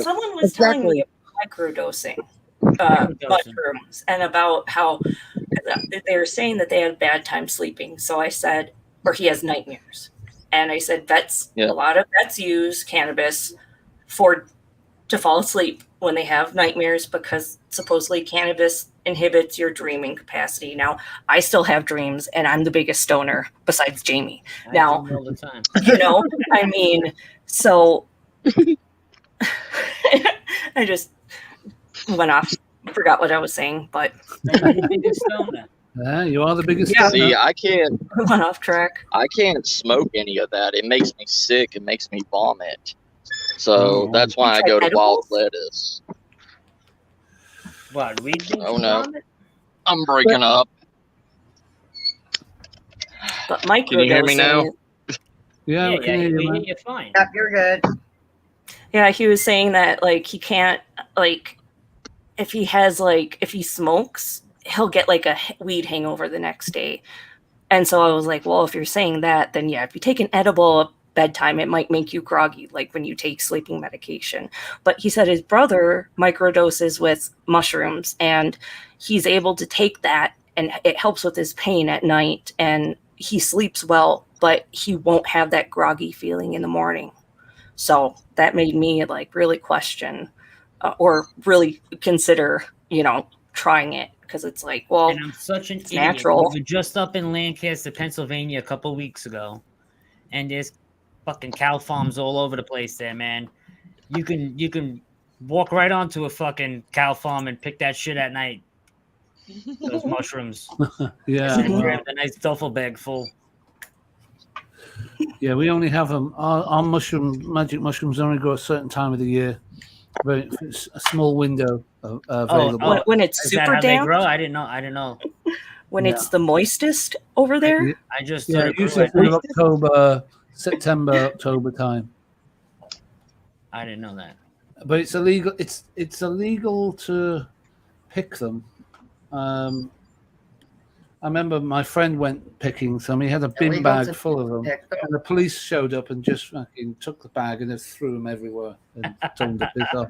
Someone was telling me about microdosing mushrooms, and about how they were saying that they had a bad time sleeping. So I said, or he has nightmares. And I said, a lot of vets use cannabis to fall asleep when they have nightmares because supposedly cannabis inhibits your dreaming capacity. Now, I still have dreams, and I'm the biggest stoner besides Jamie. I Now, dream all the time. you know, I mean, so I just went off, forgot what I was saying, but I'm the biggest stoner. Yeah, you are the biggest. Yeah. See, I can't went off track. smoke any of that. It makes me sick. It makes me vomit. So that's why I You go tried to wild edibles? lettuce. What, weed? Oh no, I'm breaking up. But Can you hear me now? Yeah, we Yeah, can hear you, man. you're fine. Yep, you're good. Yeah, he was saying that like he can't like if he smokes, he'll get like a weed hangover the next day. And so I was like, well, if you're saying that, then yeah, if you take an edible at bedtime, it might make you groggy, like when you take sleeping medication. But he said his brother microdoses with mushrooms, and he's able to take that, and it helps with his pain at night, and he sleeps well, but he won't have that groggy feeling in the morning. So that made me like really question or really consider, trying it, because it's like, well, And I'm such an idiot. natural. We were just up in Lancaster, Pennsylvania a couple weeks ago, and there's fucking cow farms all over the place there, man. You can walk right onto a fucking cow farm and pick that shit at night. Those mushrooms. Yeah, And well, grab a nice duffel bag full. yeah. We only have them. Our magic mushrooms only grow a certain time of the year. Very it's a small window available. When it's Is that super how they damp, grow? I didn't know. when it's the moistest over there. Yeah. I just Yeah, thought it grew usually at night. September, October time. I didn't know that. But it's illegal. It's illegal to pick them. I remember my friend went picking some. He had a bin Illegal bag to full of them, pick them. and the police showed up and just fucking took the bag and just threw them everywhere and told him to pick up.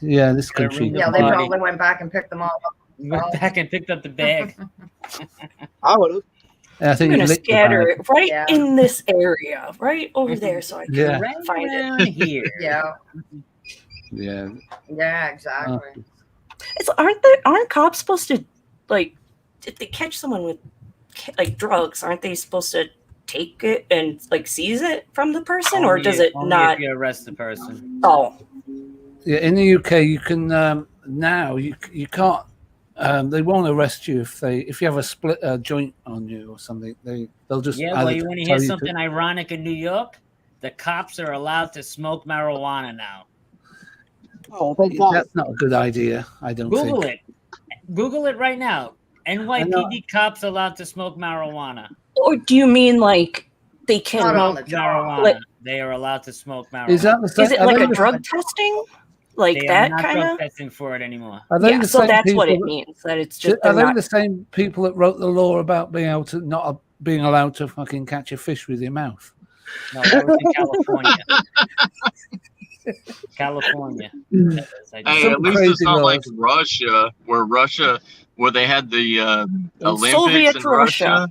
Yeah, this Gotta country. ruin the Yeah, they party. probably went back and picked them all up. Went back and picked up the bag. I would have. I think I'm he gonna licked the scatter bag. it right Yeah. in this area, right over there, so I can Yeah. Right find it. around here. Yeah, Yeah. yeah, exactly. Aren't cops supposed to, like, if they catch someone with like drugs, aren't they supposed to take it and like seize it from the person, or does it only not? if you arrest the person. Oh, Yeah, in the UK, you can now you can't. They won't arrest you if you have a split joint on you or something. They'll just Yeah, well, either you want to tell hear you something ironic in New York? The cops are allowed to smoke marijuana now. Oh, thank God. That's not a good idea. I don't Google think. it. Google it right now. NYPD cops allowed to smoke marijuana. or do you mean like they Not can? on the Smoke job. marijuana. Like- They are allowed to smoke marijuana. Is that the same? Is it are like they a the- drug testing, like They are that not kind drug of? testing for it anymore. Are they Yeah, the so same that's what it people means. That it's just Are they're they not. the same people that wrote the law about being able to not being allowed to fucking catch a fish with your mouth? No, that was in California. California. That is, I Hey, just- at least crazy it's not like laws. Russia, where they had the Olympics Soviet in Russia. Russia.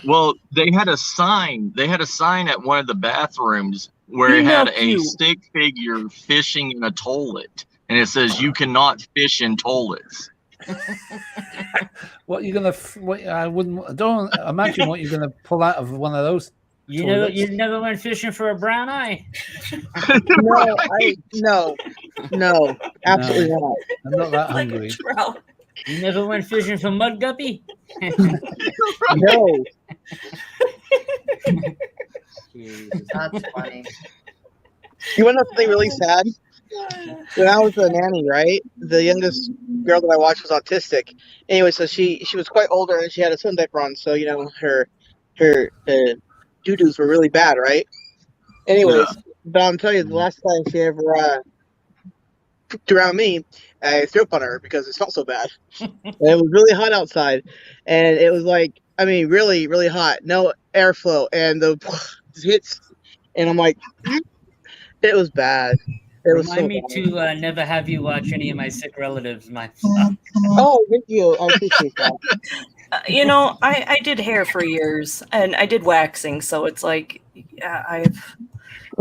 Well, they had a sign. They had a sign at one of the bathrooms where We it had love a you. stick figure fishing in a toilet, and it says you cannot fish in toilets. What you're gonna? What I don't imagine what you're gonna pull out of one of those. toilets. you never went fishing for a brown eye. No, absolutely not. I'm not that Like a hungry. trout. You never went fishing for mud guppy. No. That's funny. You want to know something really sad? When I was a nanny, right? The youngest girl that I watched was autistic. Anyway, so she was quite older and she had a swim diaper on, so her doo-doos were really bad, right? Anyways, but I'm telling you, the last time she ever pooped around me, I threw up on her because it smelled so bad. And it was really hot outside, and it was like, I mean, really, really hot, no airflow, and the hits, and I'm like, it was bad. It was Remind so me bad. to never have you watch any of my sick relatives. My Oh, thank you. I appreciate that. I did hair for years, and I did waxing, so it's like, yeah,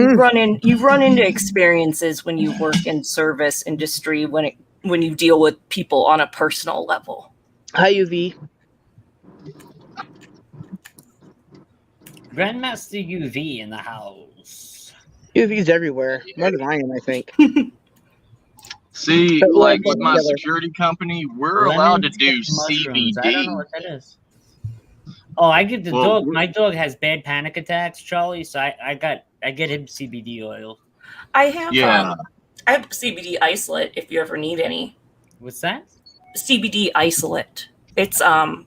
you run into experiences when you work in service industry when you deal with people on a personal level. Hi, UV. Grandmaster UV in the house. UV's everywhere. More than I am, I think. See, But we're like all with my together. security company, we're allowed to do Mushrooms. I don't know CBD. what that is. Oh, I give the Well, dog. My dog has bad panic attacks, Charlie. So I get him CBD oil. I have Yeah. I have CBD isolate if you ever need any. What's that? CBD isolate. It's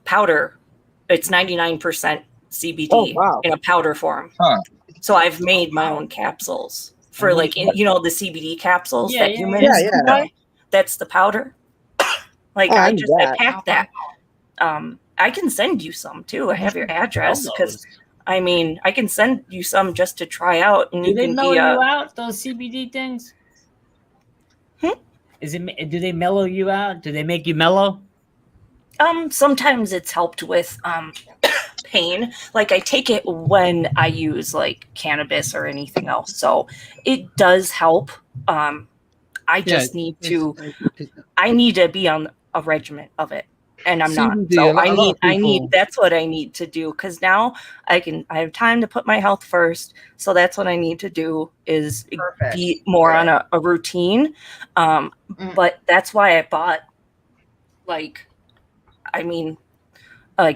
powder. It's 99% CBD Oh, wow. in a powder form. Huh. So I've made my own capsules for And what like is that? you know the CBD capsules Yeah, that yeah, humans yeah. can buy. That's the powder. Like Oh, I I knew just I that. packed that. I can send you some too. I have your address because I mean I can send you some just to try out, and Do you they can mellow be you out? Those CBD things? Do they mellow you out? Do they make you mellow? Sometimes it's helped with pain. Like I take it when I use like cannabis or anything else, so it does help. I just need to. I need to be on a regimen of it, and I'm not. CBD, So a lot of I need. people- That's what I need to do because now I have time to put my health first. So that's what I need to do is Perfect. be more on a routine. But that's why I bought like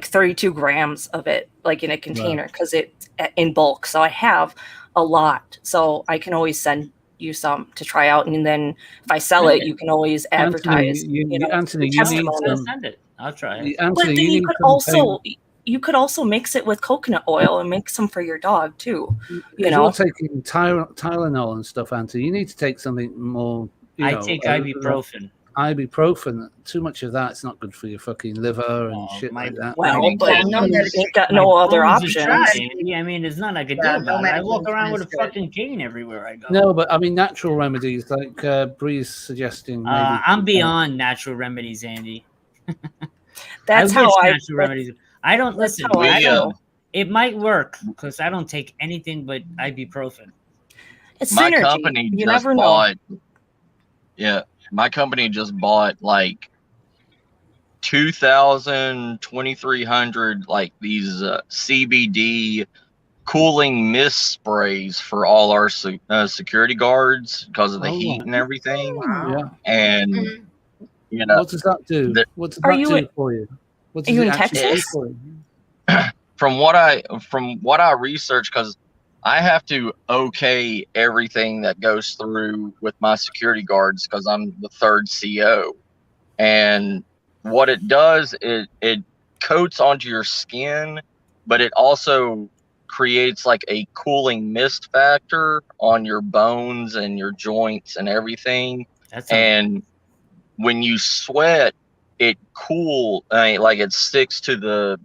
32 grams of it, like in a container, because it's in bulk. So I have a lot. So I can always send you some to try out. And then if I sell it, you can always advertise. Anthony, you need some. Send it. I'll try it. But Anthony, then you you need could some you could also mix it with coconut oil and make some for your dog too. If you're taking Tylenol and stuff, Anthony, you need to take something more. I take ibuprofen. Ibuprofen. Too much of that's not good for your fucking liver and shit like that. Well, My but bones- you ain't got my no other bones are options. trying. I mean, there's nothing I could do Yeah, about no it. I walk medication around with a is good. fucking cane everywhere I go. No, but I mean natural remedies like Bree's suggesting. Maybe I'm beyond natural remedies, Andy. That's how natural remedies. I don't that's listen. how I know. It might work because I don't take anything but ibuprofen. It's My synergy. company You just never know. bought. Yeah, my company just bought like 2,000, 2,300 like these CBD cooling mist sprays for all our security guards because of the heat and everything. Yeah. And you know, What does that do? What does Are that you do in- for you? What Are does you it in actually do Texas? for you? from what I researched, because I have to okay everything that goes through with my security guards because I'm the third CO. And what it does is it coats onto your skin, but it also creates like a cooling mist factor on your bones and your joints and everything. And when you sweat, it like it sticks to the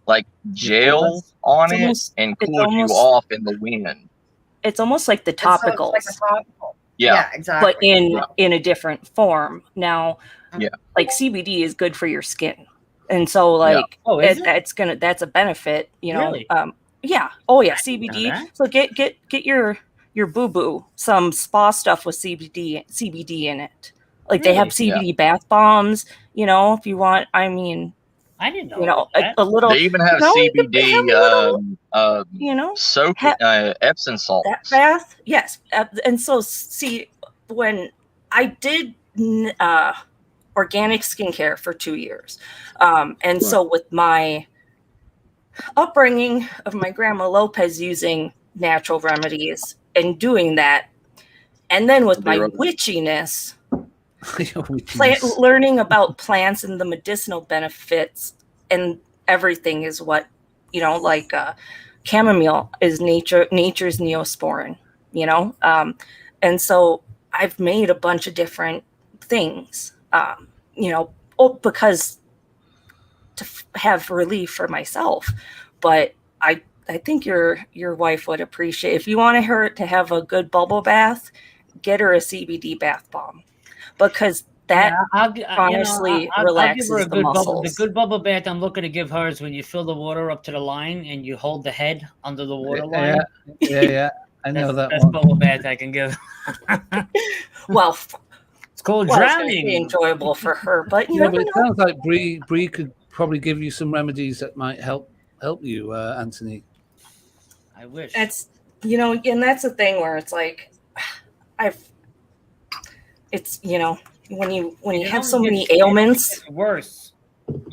like gel on it and cools you off in the wind. It's almost like the It's like topicals. a topical. Yeah, exactly. But in a different form. Now, Yeah. like CBD is good for your skin, and so like that's a benefit. You know, Really? yeah. Oh yeah, didn't know CBD. that. So get your boo boo some spa stuff with CBD in it. Like they have Really? CBD bath bombs. You know, if you want. I mean, I didn't know. you know, that. a little. They even have you know, CBD have a little, you know, soap Epsom salts. that bath, yes. And so, see, when I did organic skincare for 2 years, and so with my upbringing of my grandma Lopez using natural remedies and doing that, and then with my witchiness, learning about plants and the medicinal benefits and everything is what, you know, like chamomile is nature's neosporin, you know, and so I've made a bunch of different things, you know, because to have relief for myself. But I think your wife would appreciate, if you want her to have a good bubble bath, get her a CBD bath bomb, because that honestly relaxes I'll give her a the good muscles. bubble. The good bubble bath I'm looking to give her is when you fill the water up to the line and you hold the head under the water line. Yeah. I know That's the that best one. bubble bath I can give. Well, It's called well, it's gonna be drowning. enjoyable for her, but you Yeah, never but it know. sounds like Bree could probably give you some remedies that might help you, Anthony. I wish. It's and that's the thing where it's like, it's when you It have only so many gets- it only ailments. gets worse.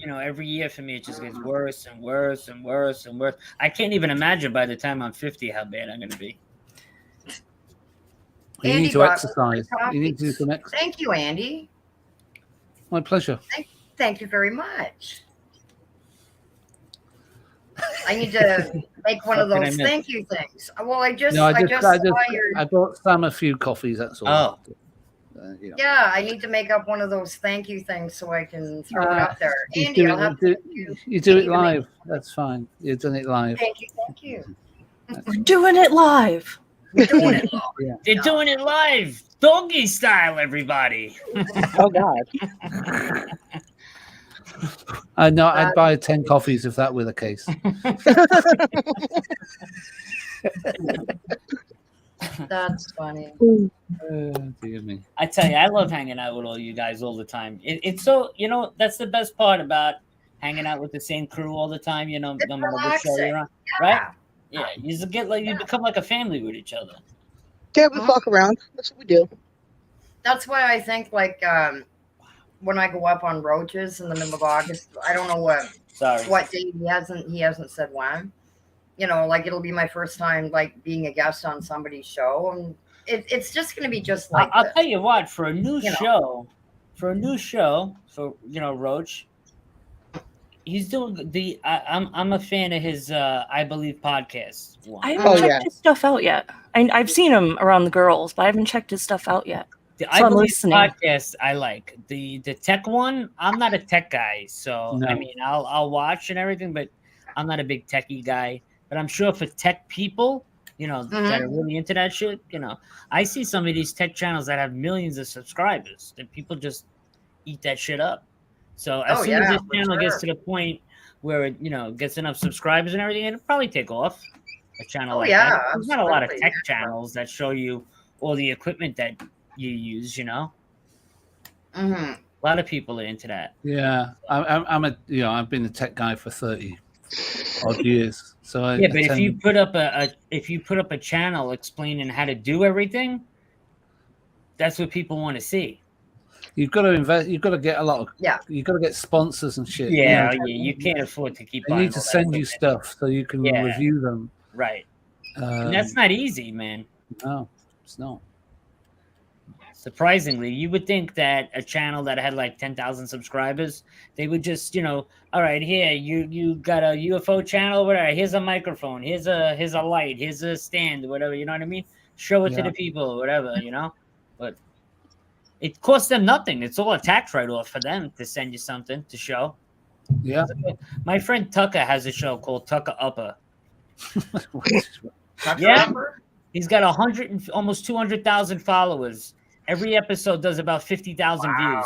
Every year for me, it just gets worse and worse and worse and worse. I can't even imagine by the time I'm 50 how bad I'm going to be. You Andy need to bought exercise. coffees. You need to do some exercise. Thank you, Andy. My pleasure. Thank you very much. I need to make one of What did I those miss? thank you things. Well, I just No, saw I bought Sam a few coffees. That's all. Oh. Yeah, I need to make up one of those thank you things so I can throw it up there. You Andy, do I'll have it, to you do it you to make- live. That's fine. You've done it live. Thank you. We're doing it live. We're doing it. Yeah. They're doing it live, doggy style, everybody. Oh God. No, I'd buy 10 coffees if that were the case. That's funny. Dear me. I tell you, I love hanging out with all you guys all the time. It's so, that's the best part about hanging out with the same crew all the time, no It's matter what show relaxing. you're on, right? Yeah, you become like a family with each other. Yeah, we fuck around. That's what we do. That's why I think when I go up on Roaches in the middle of August, I don't know what date he hasn't said when. It'll be my first time being a guest on somebody's show, and it's just going to be just like I'll this. tell you what, for a new show, Roach, he's doing I'm a fan of his I Believe podcast one. I haven't checked his stuff out yet. I've seen him around the girls, but I haven't checked his stuff out yet. The So I I'm Believe listening. podcast I like. The tech one, I'm not a tech guy, so No. I mean I'll watch and everything, but I'm not a big techie guy. But I'm sure for tech people, that are really into that shit, I see some of these tech channels that have millions of subscribers that people just eat that shit up. So as soon as this channel gets to the point where it, gets enough subscribers and everything, it'll probably take off. A channel that. There's not a lot of tech channels that show you all the equipment that you use, Mm-hmm. A lot of people are into that. Yeah, I've been a tech guy for 30 odd years. So but if you put up a channel explaining how to do everything, that's what people want to see. You've got to invest. You've got to get a lot of. You've got to get sponsors and shit. Yeah, you can't afford to keep. They need to send you stuff so you can review them. Right. And that's not easy, man. No, it's not. Surprisingly, you would think that a channel that had 10,000 subscribers, they would just, all right, here you got a UFO channel, whatever. Here's a microphone, here's a light, here's a stand, whatever. You know what I mean? Show it to the people, whatever. But it costs them nothing. It's all a tax write-off for them to send you something to show. Yeah. My friend Tucker has a show called Tucker Upper. He's got almost 200,000 followers. Every episode does about 50,000 views.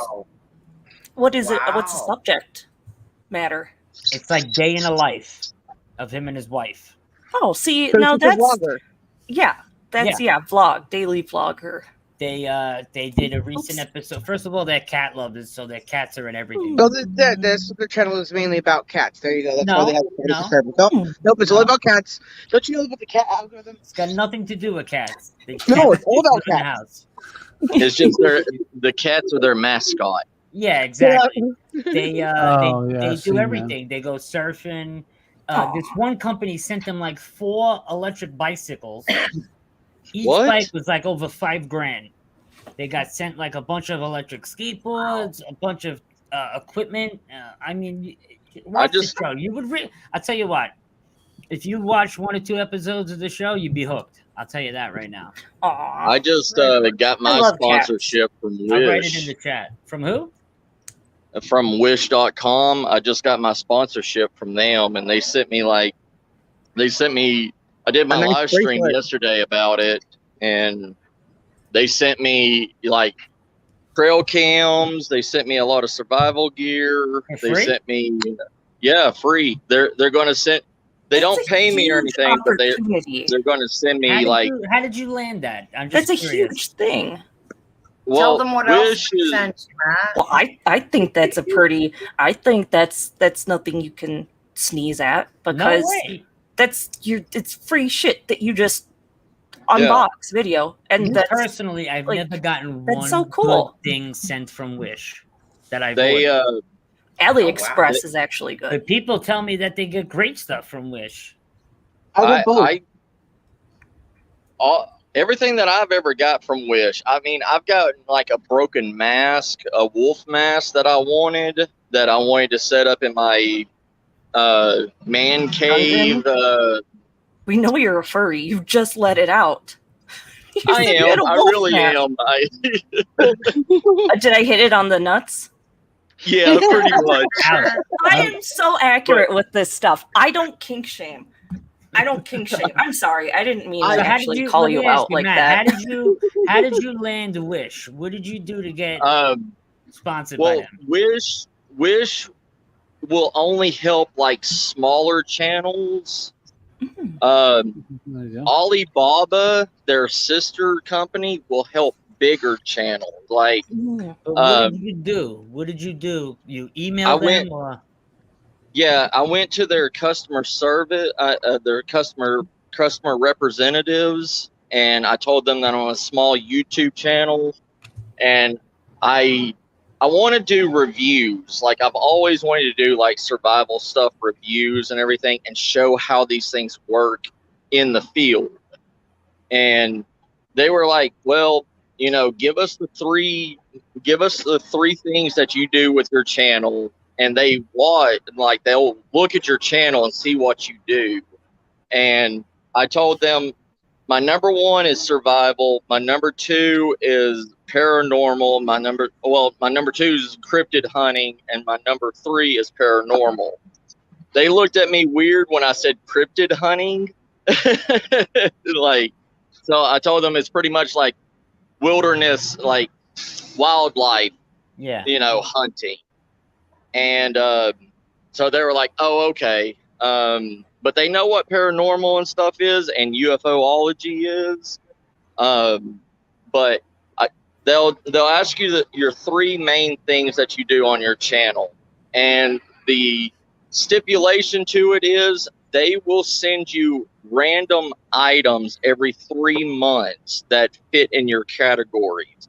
What is it? What's the subject matter? It's like day in the life of him and his wife. Oh, see, So now she's a that's vlogger. vlog, daily vlogger. They did a recent episode. First of all, they're cat lovers, so their cats are in everything. No, the channel is mainly about cats. There you go. That's why they have No. subscribers. Nope, it's all about cats. Don't you know about the cat algorithm? It's got nothing to do with cats. No, it's all about in the cats. house. It's just the cats are their mascot. Yeah, exactly. They I've do seen everything. They go surfing. This one company sent them 4 electric bicycles. Each bike was over $5,000. They got sent a bunch of electric skateboards, a bunch of equipment. I mean, watch the show. You would. I'll tell you what. If you watch 1 or 2 episodes of the show, you'd be hooked. I'll tell you that right now. Aww. I just got my sponsorship from Wish. I'll write it in the chat. From who? From Wish.com. I just got my sponsorship from them, and they sent me I did my live stream yesterday about it, and they sent me trail cams. They sent me a lot of survival gear. They sent me, free. They're going to send. They That's don't a pay me or huge anything, but opportunity. they're going to send How me did, like. how did you land that? I'm just That's a curious. huge thing. Well, Tell them what else Wish they is. sent you, Matt. Well, I think that's a pretty. I think that's nothing you can sneeze at No because way. it's free shit that you just unbox video, and Me that's personally, I've like, never gotten that's one so cool. good thing sent from Wish that I've They ordered. AliExpress is actually good. But people tell me that they get great stuff from Wish. I get both. Everything that I've ever got from Wish, I mean, I've got like a broken mask, a wolf mask that I wanted to set up in my man cave. We know you're a furry. You just let it out. You I said you am. had a I wolf really mask. am. Did I hit it on the nuts? Yeah, pretty much. I am so accurate with this stuff. I don't kink shame. I'm sorry. I didn't mean to actually call you out like Matt, that. How did you land Wish? What did you do to get sponsored by them? Wish will only help like smaller channels. Alibaba, their sister company, will help bigger channels. Like, what did you do? What did you do? You emailed them, or? Yeah, I went to their customer service, their customer representatives, and I told them that I'm on a small YouTube channel, and I want to do reviews. Like, I've always wanted to do like survival stuff, reviews and everything, and show how these things work in the field. And they were like, well, you know, give us the three things that you do with your channel. And they'll look at your channel and see what you do. And I told them my number 1 is survival. My number 2 is paranormal. My number 2 is cryptid hunting. And my number 3 is paranormal. They looked at me weird when I said cryptid hunting. So I told them it's pretty much like wilderness, like wildlife, hunting. And so they were like, oh, okay. But they know what paranormal and stuff is and UFOlogy is. But they'll ask you your 3 main things that you do on your channel. And the stipulation to it is they will send you random items every 3 months that fit in your categories.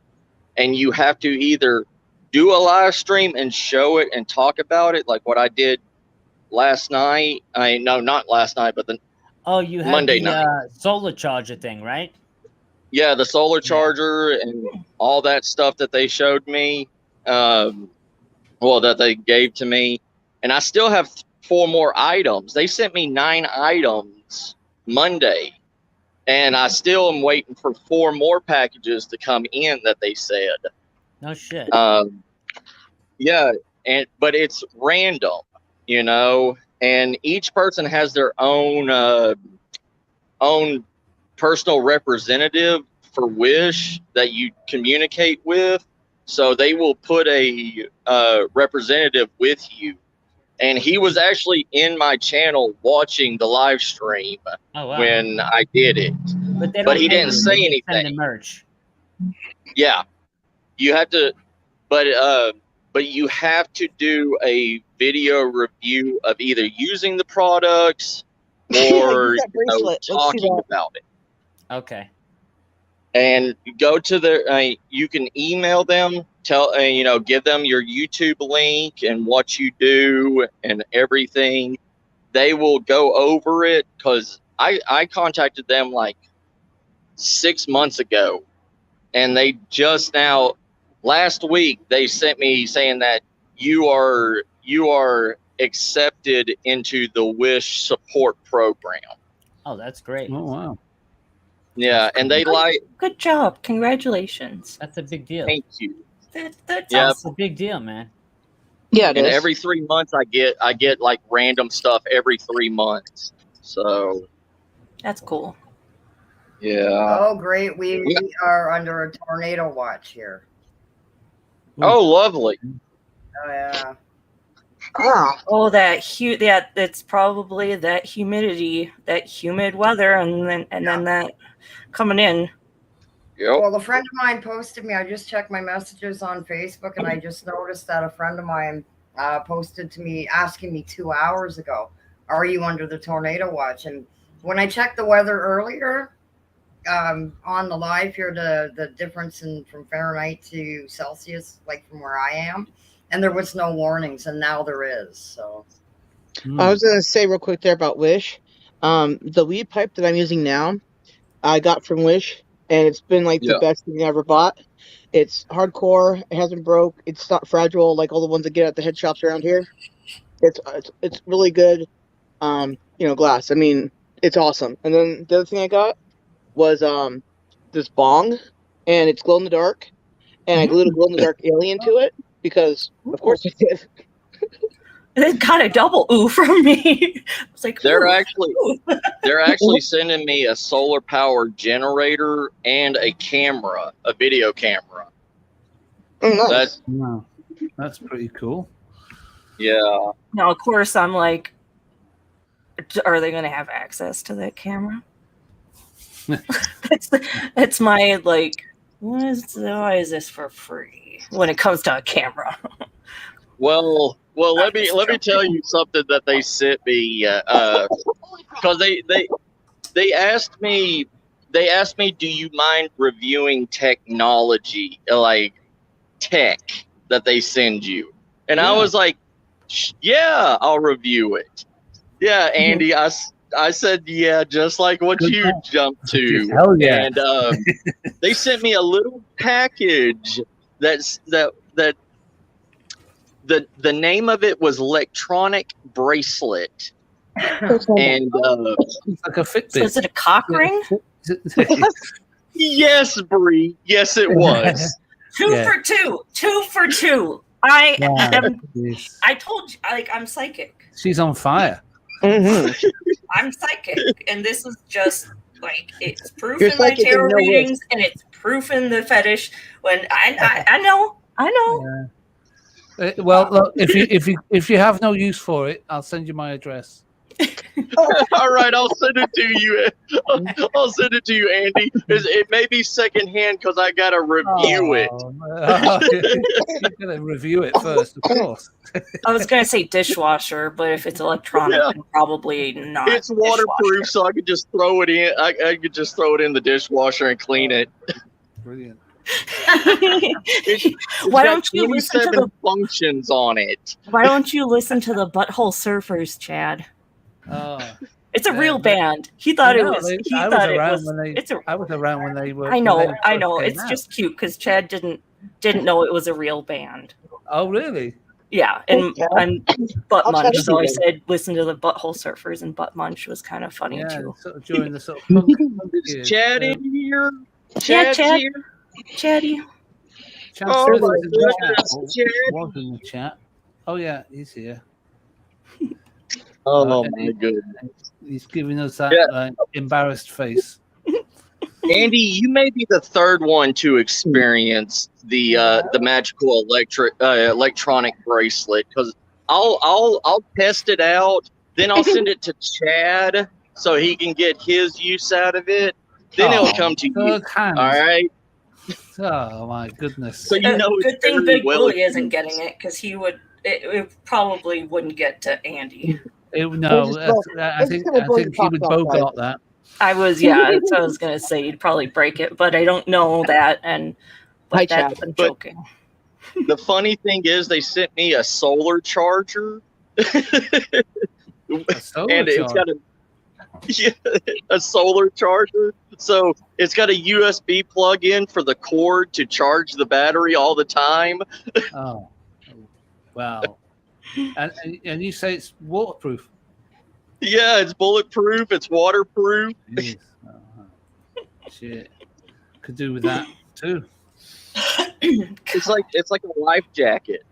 And you have to either do a live stream and show it and talk about it, like what I did last night. Not last night, but You had Monday the night. solar charger thing, right? Yeah, the solar charger and all that stuff that they showed me, that they gave to me. And I still have 4 more items. They sent me 9 items Monday. And I still am waiting for 4 more packages to come in that they said. No shit. Yeah, but it's random, and each person has their own personal representative for Wish that you communicate with. So they will put a representative with you. And he was actually in my channel watching the live stream when I did it. But he didn't say anything. Send the merch. Yeah, you have to, but you have to do a video review of either using the products or talking about it. Okay. And go to you can email them, give them your YouTube link and what you do and everything. They will go over it because I contacted them like 6 months ago, and they just now, last week, they sent me saying that you are accepted into the Wish support program. Oh, that's great. Oh, wow. Yeah, and they Good job. Congratulations. That's a big deal. Thank you. That's a big deal, man. Yeah, and every 3 months I get like random stuff every 3 months. So that's cool. Yeah. Oh, great. We are under a tornado watch here. Oh, lovely. Oh, yeah. Oh, it's probably that humidity, that humid weather, and then that coming in. Yep. Well, a friend of mine posted me. I just checked my messages on Facebook, and I just noticed that a friend of mine posted to me asking me 2 hours ago, "Are you under the tornado watch?" And when I checked the weather earlier on the live here, the difference from Fahrenheit to Celsius, like from where I am, and there was no warnings, and now there is. So I was gonna say real quick there about Wish. The weed pipe that I'm using now, I got from Wish, and it's been like the best thing I ever bought. It's hardcore. It hasn't broke. It's not fragile like all the ones that get at the head shops around here. It's really good. Glass. I mean, it's awesome. And then the other thing I got was this bong, and it's glow in the dark, and I glued a glow in the dark alien to it because, of course, I did. It got a double ooh from me. It's like They're ooh. actually sending me a solar powered generator and a camera, a video camera. Oh, nice. That's pretty cool. Yeah. Now, of course, I'm like, are they going to have access to that camera? It's my like, why is this for free when it comes to a camera? Well, let me tell you something that they sent me because they asked me, do you mind reviewing technology, like tech that they send you? And I was like, yeah, I'll review it. Yeah, Andy, I said, yeah, just like what you jumped to. Hell yeah. And they sent me a little package that the name of it was electronic bracelet. And It's like a Fitbit. So is it a cock ring? yes, Bree. Yes, it was. Two for two. I told you, like, I'm psychic. She's on fire. Mm-hmm. I'm psychic, and this is just like, it's proof You're in my psychic tarot in no readings, and it's proof in the fetish. When I know. Yeah. Well, look, if you have no use for it, I'll send you my address. All right, I'll send it to you. I'll send it to you, Andy. It may be secondhand because I gotta review it. You're gonna review it first, of course. I was gonna say dishwasher, but if it's electronic, then probably not. It's waterproof, so I could just throw it in. I could just throw it in the dishwasher and clean it. Brilliant. Why don't you listen to the functions on it? Why don't you listen to the Butthole Surfers, Chad? It's a real band. He thought it was. I was around when they were. I know. It's just cute because Chad didn't know it was a real band. Oh, really? Yeah, and I'm Butt Munch, so I said listen to the Butthole Surfers, and Butt Munch was kind of funny too. Sort of during the sort of punk Is Chad in here? Chad's here. Chatty. Oh my goodness, Chad was in the chat. Oh yeah, he's here. Oh my goodness. He's giving us that embarrassed face. Andy, you may be the third one to experience the magical electronic bracelet, because I'll test it out, then I'll send it to Chad so he can get his use out of it. Then it'll come to you. All right. Oh my goodness! So you know, good thing Big Willie isn't getting it, because it probably wouldn't get to Andy. I think he would bogart that. So I was gonna say you'd probably break it, but I don't know that. And I'm joking. The funny thing is, they sent me a solar charger, and it's got a solar charger. So it's got a USB plug-in for the cord to charge the battery all the time. Oh, wow! And you say it's waterproof? Yeah, it's bulletproof. It's waterproof. Shit, could do with that too. It's like a life jacket.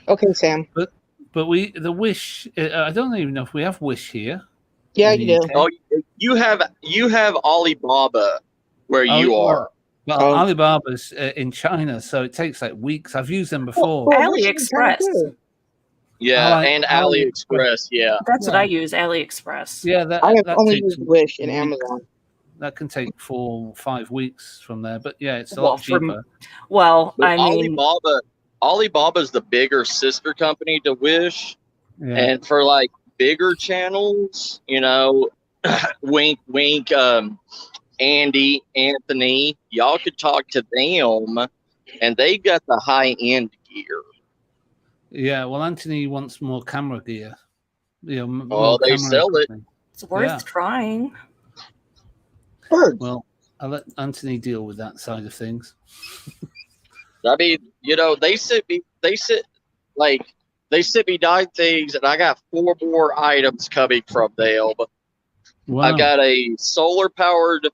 Okay, Sam. But the Wish. I don't even know if we have Wish here. Yeah, you do. Oh, you have Alibaba where you are. Well, Alibaba's in China, so it takes like weeks. I've used them before. AliExpress. Yeah, and AliExpress. Yeah. That's what I use, AliExpress. Yeah, I have that only takes used Wish and weeks. Amazon. That can take 4 or 5 weeks from there, but yeah, it's a Well, lot cheaper. Well, But I mean, Alibaba's the bigger sister company to Wish, Yeah. and for like bigger channels, you know, wink, wink, Andy, Anthony, y'all could talk to them, and they got the high end gear. Yeah, well, Anthony wants more camera gear. You know, more Well, they camera sell it. equipment. it's worth Yeah. trying. Birds. Well, I'll let Anthony deal with that side of things. I mean, you know, they sent me nine things, and I got 4 more items coming from them. Wow. I've got a solar powered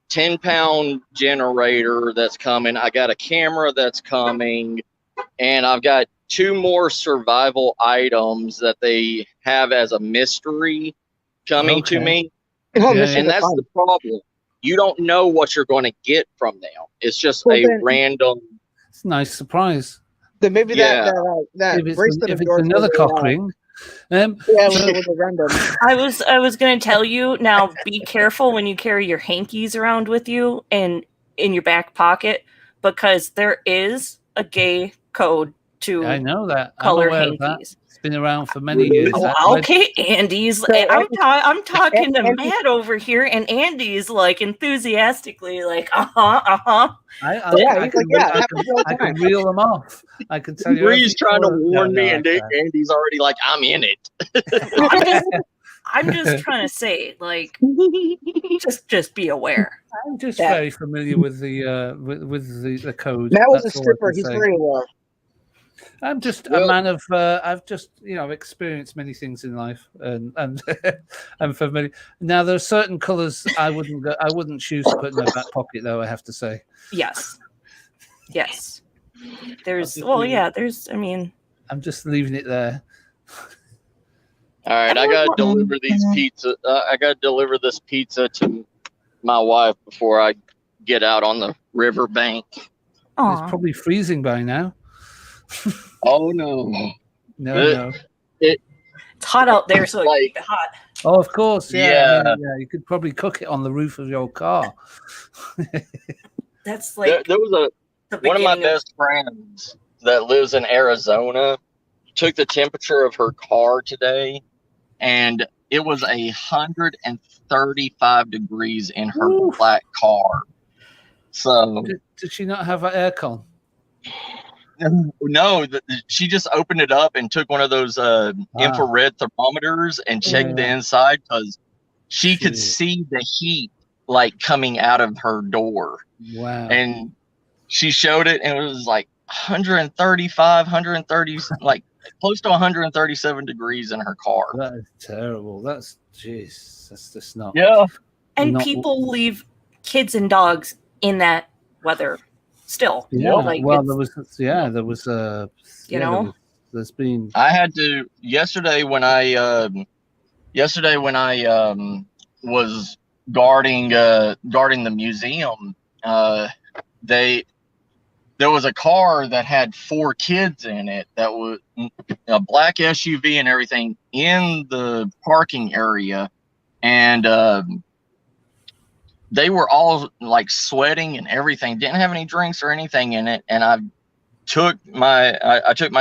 10-pound generator that's coming. I got a camera that's coming, and I've got 2 more survival items that they have as a mystery coming to Okay. me. Oh, Yeah, Mysteries And are that's fun. the problem. You don't know what you're going to get from them. It's just Well, a then- random. It's a nice surprise. Then maybe Yeah. that If it's, bracelet if of it's yours another was cock ring. yeah, So- with a random. I was gonna tell you now. Be careful when you carry your hankies around with you and in your back pocket, because there is a gay code to I know that. I'm color aware of that. hankies. It's been around for many years. Oh, okay, Andy's. So, I'm talking to Andy- Matt over here, and Andy's like enthusiastically like, Yeah, I he's like, yeah, I happens all the can time. reel them off. I can tell you. Bree's every trying to color. warn me, No, and I can't. Andy's already like, I'm in it. I'm just trying to say, like, just be aware. I'm just that- very familiar with the with the code. Matt was a That's all I stripper. can He's say. very aware. I'm just a Well- man of. I've just experienced many things in life, and I'm familiar. Now there are certain colours I wouldn't choose to put in my back pocket, though. I have to say. Yes. There's just well, leave it. yeah. There's. I mean, I'm just leaving it there. All right, I gotta deliver these pizza. I gotta deliver this pizza to my wife before I get out on the riverbank. It's aw. probably freezing by now. Oh no! No. It's hot out there, so Like- it's hot. Oh, of course. Yeah. Yeah. You could probably cook it on the roof of your car. That's like There was the one of my beginning best friends that lives in Arizona took the temperature of her car today, and it was 135 degrees in her Oof. black car. So Did she not have an aircon? no, she just opened it up and took one of those infrared thermometers and checked the Yeah. inside, because she could Shit. see the heat like coming out of her door. Wow. And she showed it, and it was like 135, 130, like close to 137 degrees in her car. That is terrible. That's jeez. That's just not. Yeah. and not- people leave kids and dogs in that weather still. Yeah. Like, Well, it's- there was there's been I had to yesterday when I was guarding the museum. There was a car that had 4 kids in it, that was a black SUV and everything, in the parking area, and they were all like sweating and everything, didn't have any drinks or anything in it, and I took my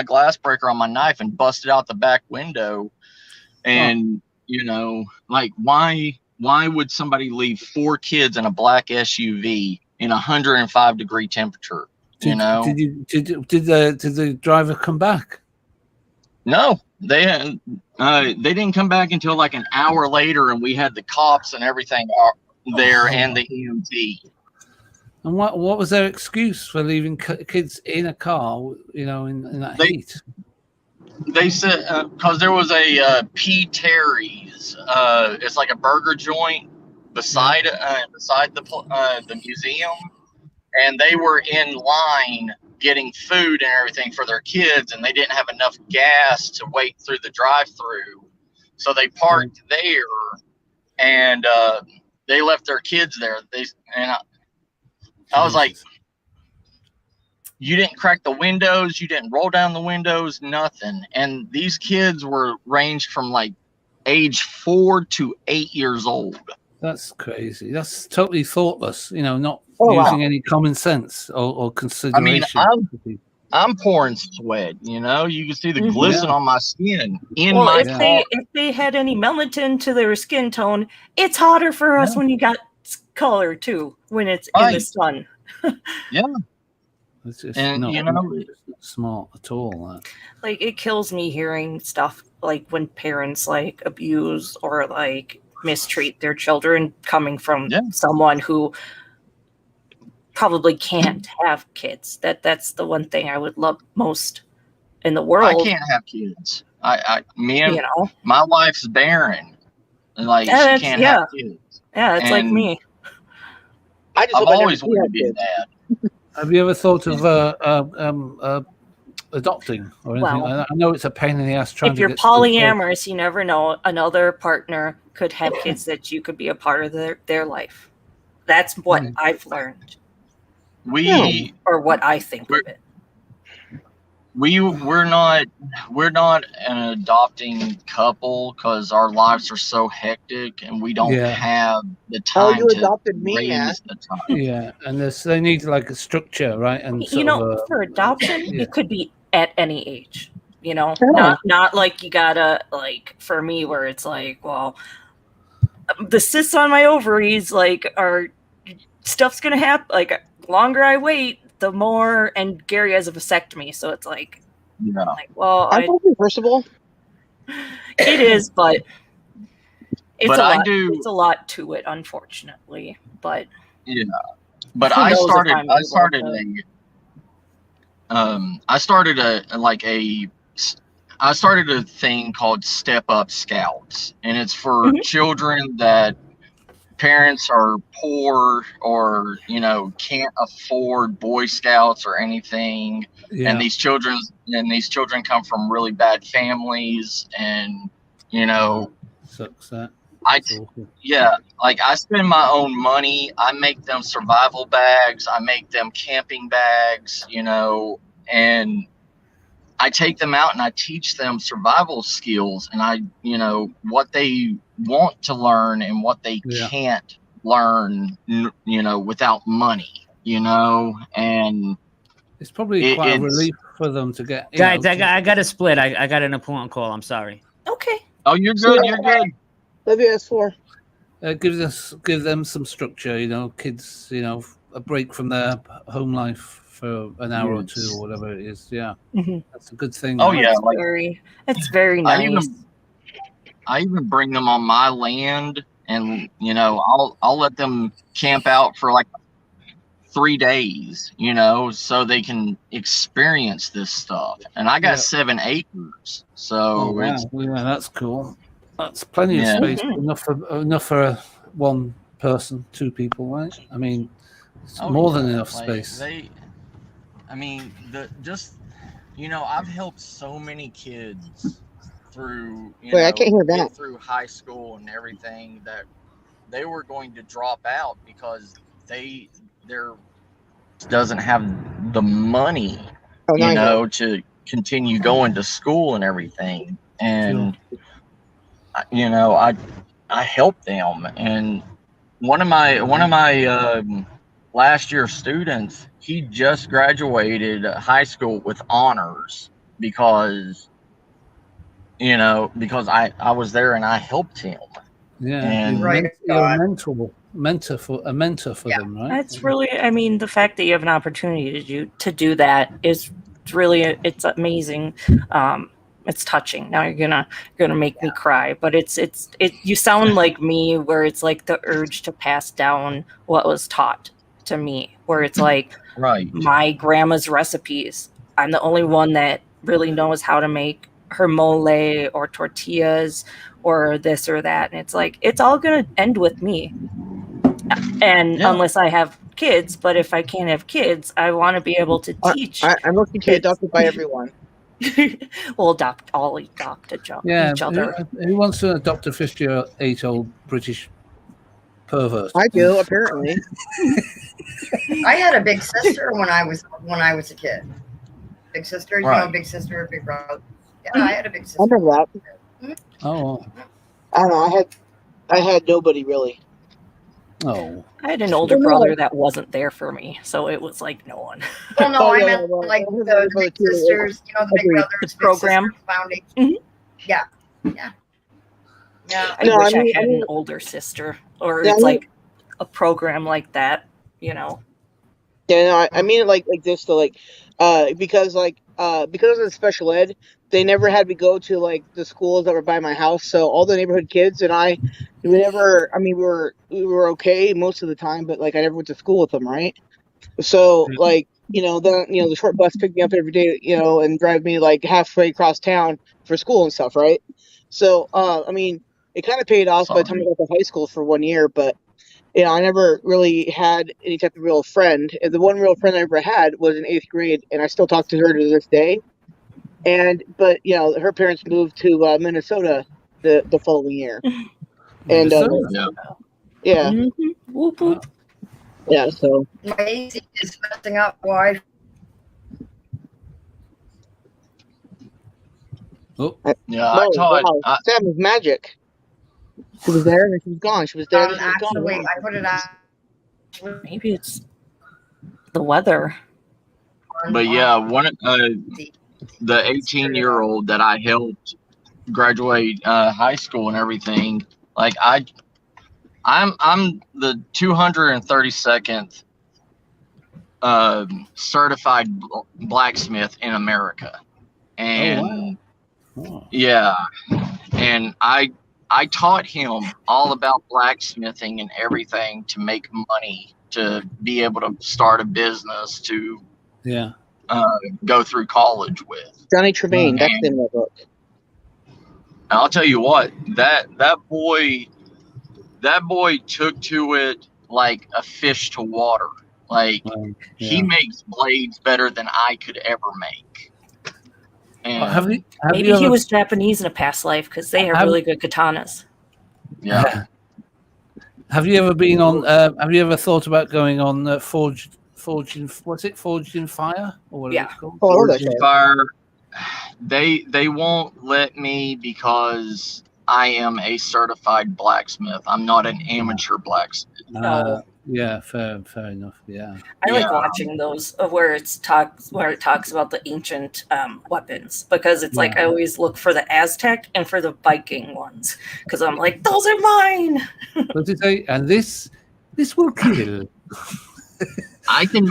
glass breaker on my knife and busted out the back window. And like, why would somebody leave 4 kids in a black SUV in 105 degree temperature? Did the driver come back? No, they didn't come back until like an hour later, and we had the cops and everything there, and the EMT. And what was their excuse for leaving kids in a car? In that heat. They said because there was a P. Terry's. It's like a burger joint beside the museum, and they were in line getting food and everything for their kids, and they didn't have enough gas to wait through the drive-through, so they parked there, and they left their kids there. I was like, You didn't crack the windows, you didn't roll down the windows, nothing. And these kids were ranged from like age 4 to 8 years old. That's crazy. That's totally thoughtless. Not Oh, wow. using any common sense or consideration. I'm pouring sweat, you can see the glisten on my skin in well, my if car. they had any melanin to their skin tone, it's hotter for us when you got color too, when it's in the sun. Yeah. It's just And, not not smart at all. That. Like, it kills me hearing stuff like when parents like abuse or like mistreat their children coming from someone who probably can't have kids. That's the one thing I would love most in the world. I can't have kids. My wife's barren. Like, she can't have kids. Yeah, it's like me. I've always wanted to be a dad. Have you ever thought of adopting or anything like that? I know it's a pain in the ass trying to get. If you're polyamorous, you never know. Another partner could have kids that you could be a part of their life. That's what I've learned. Or what I think of it. We're not an adopting couple because our lives are so hectic and we don't have the time you adopted me, raise the time. Yeah, and they need like a structure, right? And for adoption, it could be at any age. Not like you gotta, like, for me where it's like, well, the cysts on my ovaries stuff's gonna happen. Like, longer I wait, the more. And Gary has a vasectomy, so it's like, well, I'm reversible. It is, but it's a lot to it, unfortunately. But but I started a thing called Step Up Scouts, and it's for children that parents are poor or can't afford Boy Scouts or anything, and these children come from really bad families, and sucks that. I spend my own money. I make them survival bags. I make them camping bags, and I take them out and I teach them survival skills, and what they want to learn and what they can't learn, without money, and it's probably quite a relief for them to get. Guys, I got to split. I got an important call. I'm sorry. Okay. Oh, you're good. You're good. WS4. Give them some structure, kids, a break from their home life for an hour or two or whatever it is. Yeah, that's a good thing. Oh, yeah. It's very nice. I even bring them on my land, and I'll let them camp out for like 3 days, so they can experience this stuff. And I got 7 acres, so that's cool. That's plenty of space, enough for one person, 2 people, right? I mean, it's more than enough space. I've helped so many kids through I can't hear that. through high school and everything that they were going to drop out because there doesn't have the money to continue going to school and everything, and I help them. And one of my last year students, he just graduated high school with honors because I was there and I helped him. Yeah, and you're a mentor for them, right? That's really, the fact that you have an opportunity to do that is really, it's amazing. It's touching. Now you're gonna make me cry, but you sound like me, where it's like the urge to pass down what was taught to me, where it's like my grandma's recipes. I'm the only one that really knows how to make her mole or tortillas or this or that, and it's like it's all gonna end with me. And unless I have kids, but if I can't have kids, I want to be able to teach. I'm looking to be adopted by everyone. We'll all adopt each other. Who wants to adopt a 58-year-old British pervert? I do, apparently. I had a big sister when I was a kid. Big sister, you know, Right. big sister, big brother. Yeah, I had a big sister. I remember that. Oh, I don't know. I had nobody really. oh. I had an older Well, no. brother that wasn't there for me, so it was like no one. Well, no, Oh, I yeah, meant well, like I had the another big brother, too. sisters, you know, the big Agreed. brothers, The big program. sisters foundation. Mhm. Yeah, yeah, yeah. I No, wish I mean- I had I mean- an older sister, or Yeah, it's I mean- like a program like that, you know. Yeah, no, I mean it like this though, like because of the special ed, they never had me go to like the schools that were by my house. So all the neighborhood kids and we never. I mean, we were okay most of the time, but like I never went to school with them, right? So like then the short bus picked me up every day, and drive me like halfway across town for school and stuff, right? So I mean, it kind of paid off by the time I got to high school for 1 year, but. I never really had any type of real friend. And the one real friend I ever had was in 8th grade, and I still talk to her to this day. But her parents moved to Minnesota the following year, and Minnesota? yeah, Mhm. Whoop whoop. yeah. So My AC is messing up. Why? Oh, Yeah, I taught. wow, Sam was magic. She was there and then she was gone. She was there and then she was gone. Actually, Wow. I put it on. Maybe it's the weather. But yeah, the 18-year-old that I helped graduate high school and everything, like I'm the 232nd certified blacksmith in America, and oh. yeah, and I taught him all about blacksmithing and everything to make money, to be able to start a business, to Yeah. go through college with. Johnny Tremaine. That's the name of that book. And I'll tell you what, that boy took to it like a fish to water. Like he makes blades better than I could ever make. And Maybe he was Japanese in a past life because they have really good katanas. Yeah. Have you ever been on? Have you ever thought about going on Forged in Fire, or what is it called? Forged in Fire. They won't let me because I am a certified blacksmith. I'm not an amateur blacksmith. Yeah, fair enough. Yeah, I like watching those where it talks about the ancient weapons, because it's like I always look for the Aztec and for the Viking ones, because I'm like, those are mine. What did you say? And this will kill. I can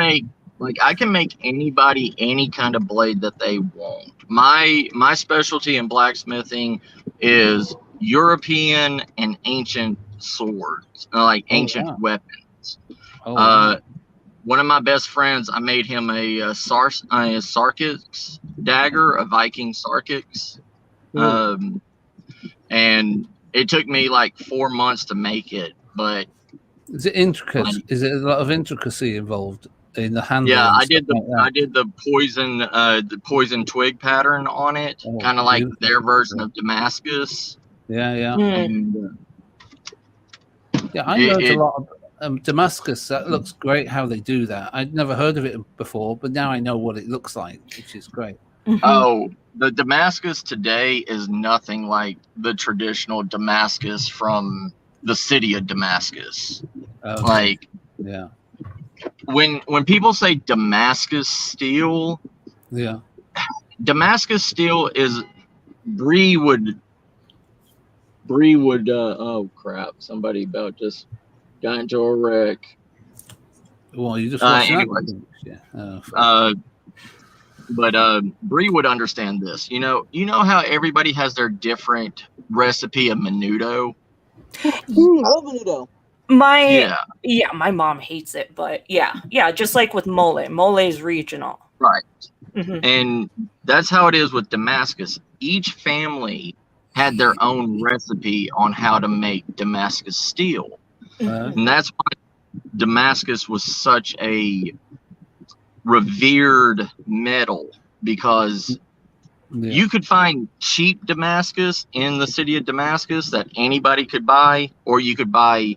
make anybody any kind of blade that they want. My specialty in blacksmithing is European and ancient swords, like ancient weapons. One of my best friends, I made him a Sarkix dagger, a Viking Sarkix, and it took me like 4 months to make it. But is it intricate? Is it a lot of intricacy involved in the handle? Yeah, I did the poison twig pattern on it, kind of like their version of Damascus. Yeah. And, I learned a lot of Damascus. That looks great how they do that. I'd never heard of it before, but now I know what it looks like, which is great. Oh, the Damascus today is nothing like the traditional Damascus from the city of Damascus. When people say Damascus steel, Damascus steel is Bree would oh crap, somebody about just got into a wreck. Well, you just but Bree would understand this. You know how everybody has their different recipe of menudo? I love menudo. My mom hates it, but just like with mole is regional, right? And that's how it is with Damascus. Each family had their own recipe on how to make Damascus steel, and that's why Damascus was such a revered metal, because you could find cheap Damascus in the city of Damascus that anybody could buy, or you could buy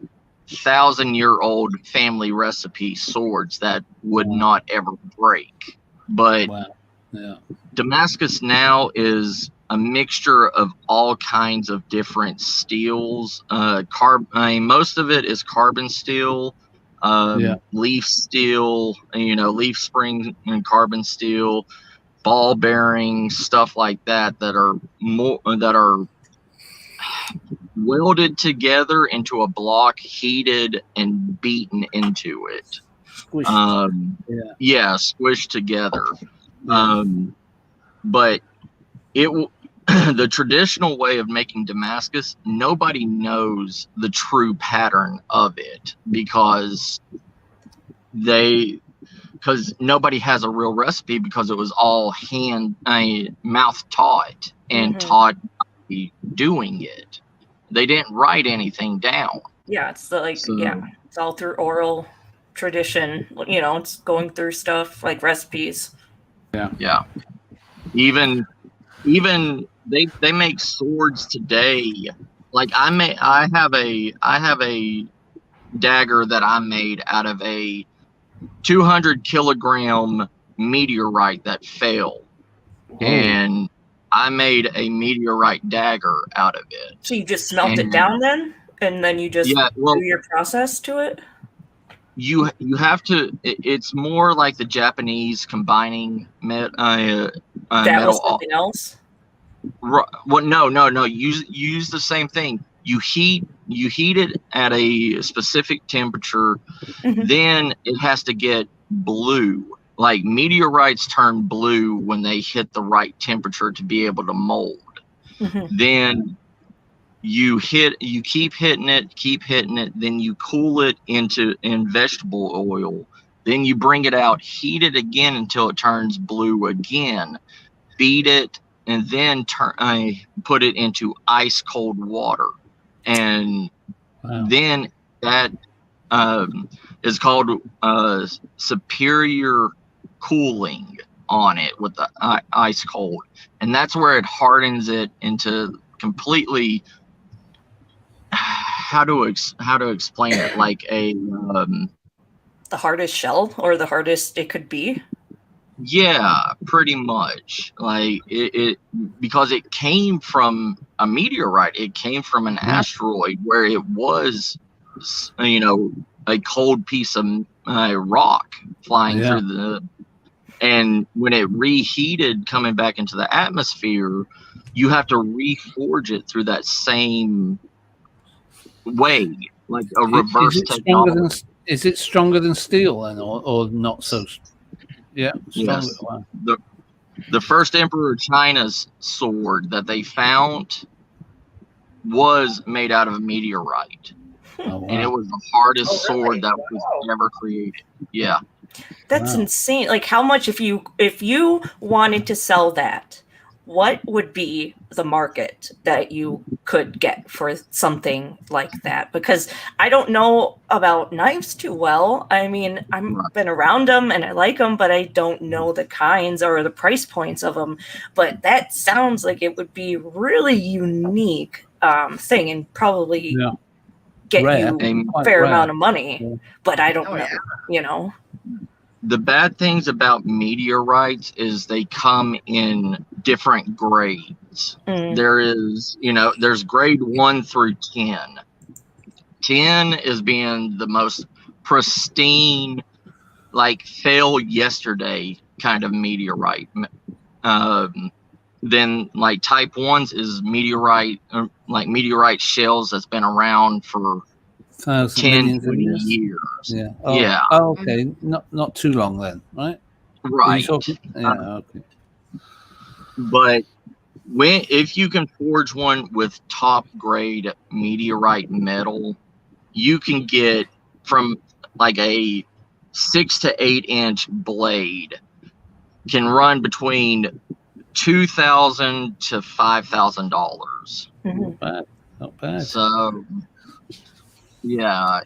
1,000-year-old family recipe swords that would not ever break. But Wow. Yeah. Damascus now is a mixture of all kinds of different steels. Most of it is carbon steel, leaf steel, leaf spring and carbon steel, ball bearings, stuff like that are welded together into a block, heated and beaten into it. Squished. Squished together. Yeah. But the traditional way of making Damascus, nobody knows the true pattern of it because nobody has a real recipe, because it was all mouth taught and taught by doing it. They didn't write anything down. Yeah, it's it's all through oral tradition. It's going through stuff like recipes. Yeah. Even they make swords today. Like I have a dagger that I made out of a 200-kilogram meteorite that fell. And I made a meteorite dagger out of it. So you just smelt it down then? And then you just do your process to it? You have to. It's more like the Japanese combining that metal. Was something else? Well, no. You use the same thing. You heat it at a specific temperature. Then it has to get blue. Like meteorites turn blue when they hit the right temperature to be able to mold. Then you keep hitting it, then you cool it in vegetable oil, then you bring it out, heat it again until it turns blue again, beat it, and then put it into ice cold water. And then that is called superior cooling on it with the ice cold. And that's where it hardens it into completely, how to explain it, like a the hardest shell, or the hardest it could be. Yeah, pretty much. Like it because it came from a meteorite. It came from an asteroid where it was, a cold piece of rock flying through and when it reheated coming back into the atmosphere, you have to reforge it through that same way, like a reverse technology. Is it stronger than steel then, or not so? Yeah. Yes. The first Emperor of China's sword that they found was made out of a meteorite. Oh, wow. And it was the hardest sword that was ever created. Yeah. That's insane. Like, how much, if you wanted to sell that, what would be the market that you could get for something like that? Because I don't know about knives too well. I mean, I've been around them and I like them, but I don't know the kinds or the price points of them. But that sounds like it would be really unique thing, and probably get you a fair amount of money. But I don't know, The bad things about meteorites is they come in different grades. There's grade 1 through 10. 10 is being the most pristine, like fail yesterday kind of meteorite. Then like type 1s is meteorite shells that's been around for 10, 20 years. Yeah. Oh, okay. Not too long then, right? Right. Okay. But if you can forge one with top grade meteorite metal, you can get from like a 6 to 8 inch blade can run between $2,000 to $5,000. Not bad. So yeah,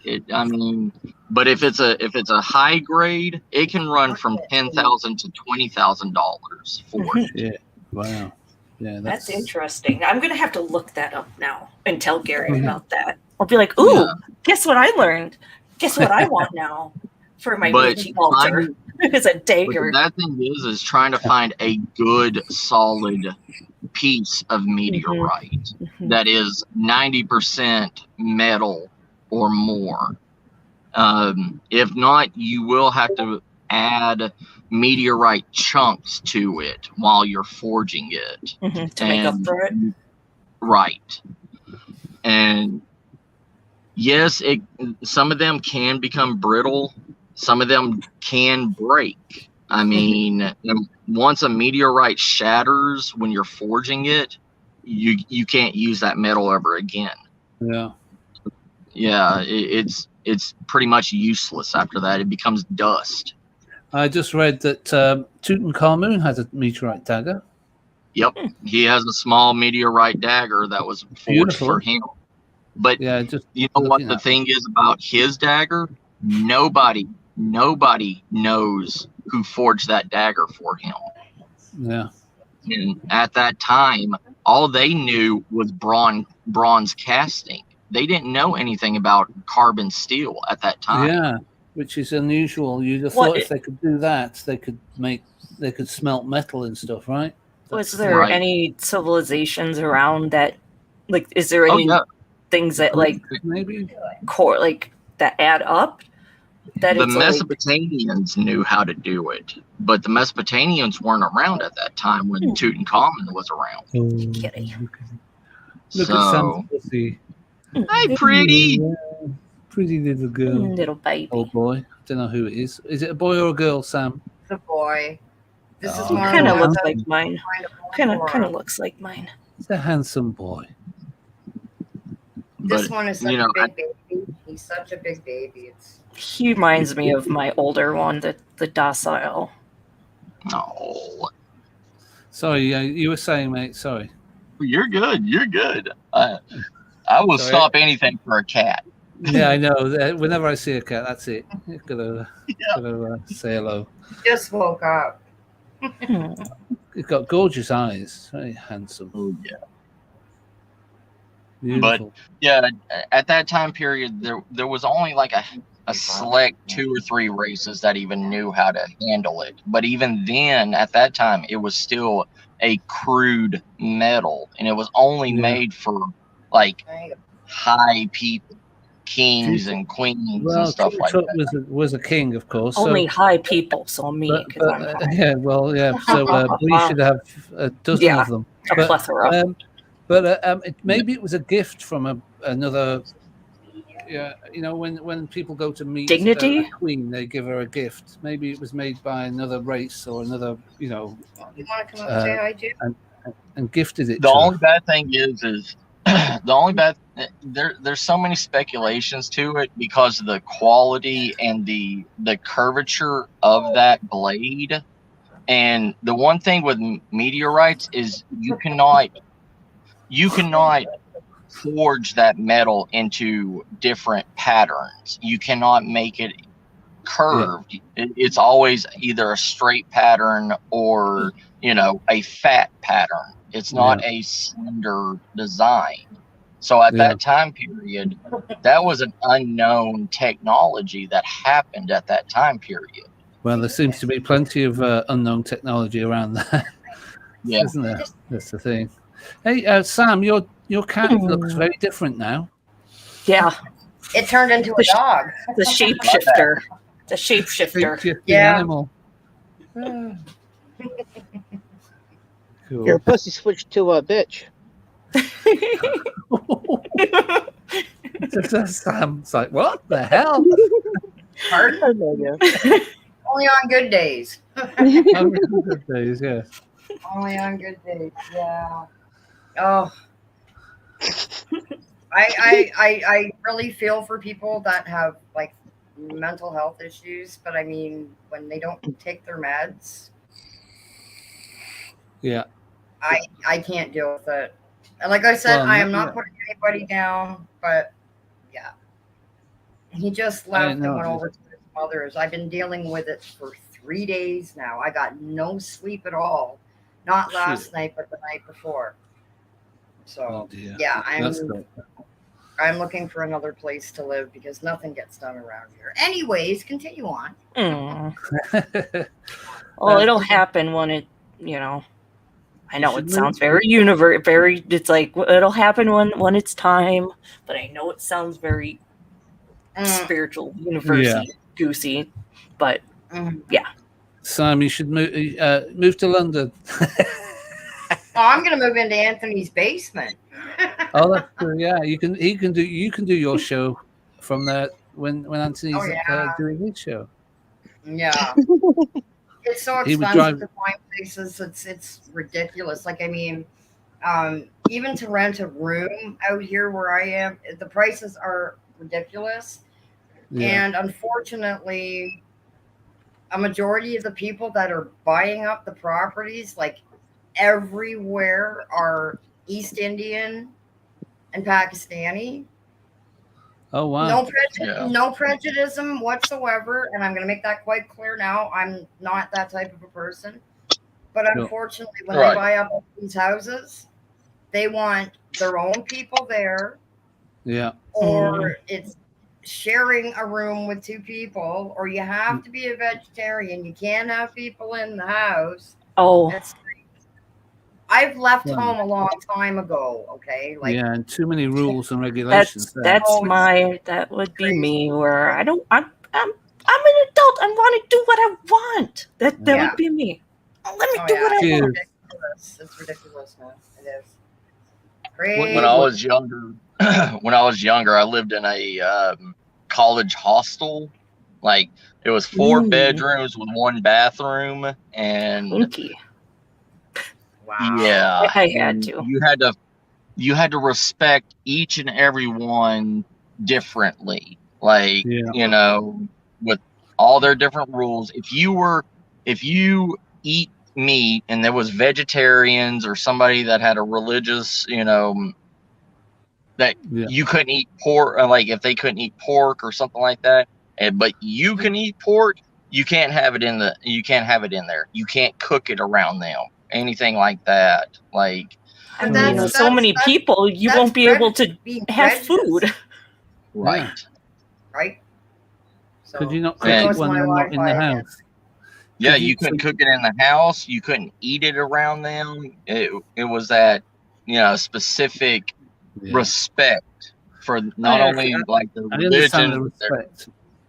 but if it's a high grade, it can run from $10,000 to $20,000 for it. Yeah. Wow. Yeah, that's interesting. I'm gonna have to look that up now and tell Gary about that. Or be like, ooh, Yeah. guess what I learned? Guess what I want now for my But Ouija altar? It's a But dagger. the bad thing is trying to find a good, solid piece of meteorite that is 90% metal or more. If not, you will have to add meteorite chunks to it while you're forging it. To make up for it. Right. And yes, some of them can become brittle. Some of them can break. I mean, once a meteorite shatters when you're forging it, you can't use that metal ever again. Yeah. Yeah, it's pretty much useless after that. It becomes dust. I just read that Tutankhamun has a meteorite dagger. Yep, he has a small meteorite dagger that was forged Beautiful. for him. But yeah, just you know what the thing is about his dagger? Nobody knows who forged that dagger for him. Yeah. And at that time, all they knew was bronze casting. They didn't know anything about carbon steel at that time. Yeah, which is unusual. You'd have thought if they could do that, they could smelt metal and stuff, right? Was there any civilizations around that? Like, is there any things that maybe core that add up? That the it's Mesopotamians knew how to do it, but the Mesopotamians weren't around at that time when Tutankhamun was around. Kitty. Look at Sam's pussy. Hi, pretty. Yeah, pretty little girl. Little baby. Oh boy. Don't know who it is. Is it a boy or a girl, Sam? It's a boy. This is He one kind of of the looks ones like mine. Kind of looks like mine. He's a handsome boy. This But, one is such you know, a big baby. He's such a big baby. He reminds me of my older one, the docile. Oh, sorry, you were saying, mate. Sorry. You're good. You're good. I will stop anything for a cat. Yeah, I know. Whenever I see a cat, that's it. Gotta say hello. Just woke up. He's got gorgeous eyes. Very handsome. Oh yeah. Beautiful. But yeah, at that time period, there was only like a select 2 or 3 races that even knew how to handle it. But even then, at that time, it was still a crude metal, and it was only made for like high people, kings and queens and stuff like that. Was a king, of course. Only high people, so me. Yeah, well, yeah. So we should have a dozen of them. A plethora. Maybe it was a gift from another. Yeah, you know, when people go to meet dignity a queen, they give her a gift. Maybe it was made by another race or another, You want to come up and say hi, Jim? And gifted it. The only bad thing is the only bad there's so many speculations to it because of the quality and the curvature of that blade. And the one thing with meteorites is you cannot forge that metal into different patterns. You cannot make it curved. Yeah. It's always either a straight pattern or, a fat pattern. It's not a slender design. So at that time period, that was an unknown technology that happened at that time period. Well, there seems to be plenty of unknown technology around that. Yeah. Isn't there? That's the thing. Hey, Sam, your cat looks very different now. Yeah. It turned into a dog. The shapeshifter. The shapeshifter. Yeah. Animal. Cool. Your pussy switched to a bitch. Sam's like, what the hell? Only on good days. Only on good days, yeah. Only on good days, yeah. Oh. I really feel for people that have like mental health issues, but I mean, when they don't take their meds, yeah, I can't deal with it. And like I said, I am not putting anybody down, but yeah, he just left and went over to his mother's. I've been dealing with it for 3 days now. I got no sleep at all. Not last night, but the night before. So yeah, I'm looking for another place to live because nothing gets done around here. Anyways, continue on. Well, it'll happen when it, I know should it sounds very it's like it'll happen when it's time, but I know it sounds very spiritual, university goosey, but yeah. Sam, you should move to London. I'm gonna move into Anthony's basement. Oh, that's true. Yeah, you can do your show from there when Anthony's doing his show. Yeah. It's so expensive to find places. It's ridiculous. Like, I mean, even to rent a room out here where I am, the prices are ridiculous. Yeah. And unfortunately, a majority of the people that are buying up the properties, like everywhere, are East Indian and Pakistani. Oh, wow. No prejudice whatsoever. And I'm going to make that quite clear now. I'm not that type of a person. But unfortunately, when they buy up these houses, they want their own people there. Yeah. Or it's sharing a room with two people, or you have to be a vegetarian. You can't have people in the house. Oh. I've left home a long time ago. Okay, and too many rules and regulations. That would be me. Where I'm an adult. I want to do what I want. That would be me. Let me do what I want. It's ridiculous, man. It is. Crazy. When I was younger, I lived in a college hostel. Like, it was 4 bedrooms with 1 bathroom, and wow. Yeah, I had to. You had to respect each and every one differently. Like, with all their different rules. If you eat meat and there was vegetarians or somebody that had a religious, that you couldn't eat pork, like if they couldn't eat pork or something like that, but you can eat pork, you can't have it in there. You can't cook it around them. Anything like that. Like, I mean, so many people, you won't be able to have food. Right. Right. So, could you not cook it when they're not in the house? Yeah, you couldn't cook it in the house. You couldn't eat it around them. It was that, specific respect for not only like the religion.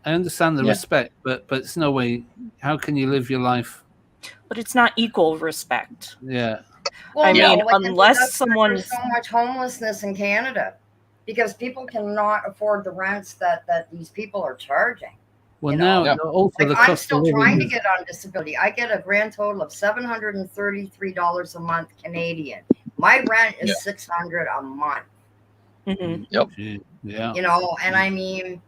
I understand the respect, but it's no way. How can you live your life? But it's not equal respect. Yeah. Well, I mean, unless someone. There's so much homelessness in Canada because people cannot afford the rents that these people are charging. Well, now also the cost I'm still trying to get on disability. I get a grand total of $733 a month Canadian. My rent is $600 a month. Mm-hmm. Yep. Yeah. And I mean,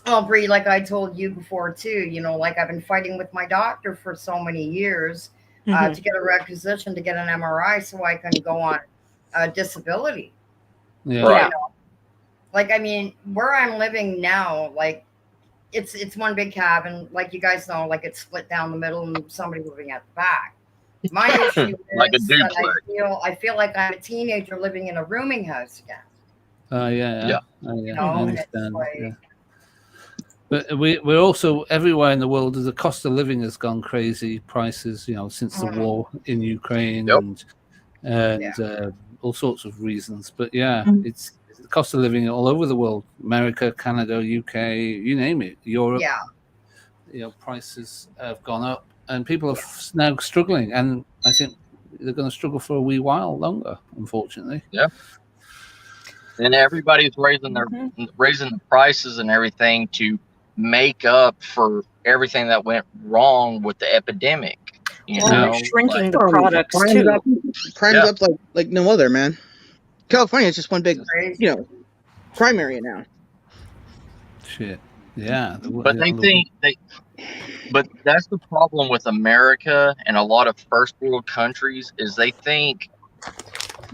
well, Bree, like I told you before too, like I've been fighting with my doctor for so many years to get a requisition to get an MRI so I can go on disability. Yeah. Like, I mean, where I'm living now, like it's one big cabin, like you guys know, like it's split down the middle and somebody living at the back. My issue like is that I feel like I'm a teenager living in a rooming house again. I understand. But we're also everywhere in the world. The cost of living has gone crazy. Prices, since the war in Ukraine and all sorts of reasons. But it's the cost of living all over the world. America, Canada, UK, you name it. Europe. Yeah. Prices have gone up, and people are now struggling. And I think they're going to struggle for a wee while longer, unfortunately. Yeah. And everybody's raising the prices and everything to make up for everything that went wrong with the epidemic. Shrinking the products too. Crime's up like no other, man. California is just one big, crime area now. Shit. Yeah. But but that's the problem with America and a lot of first world countries is they think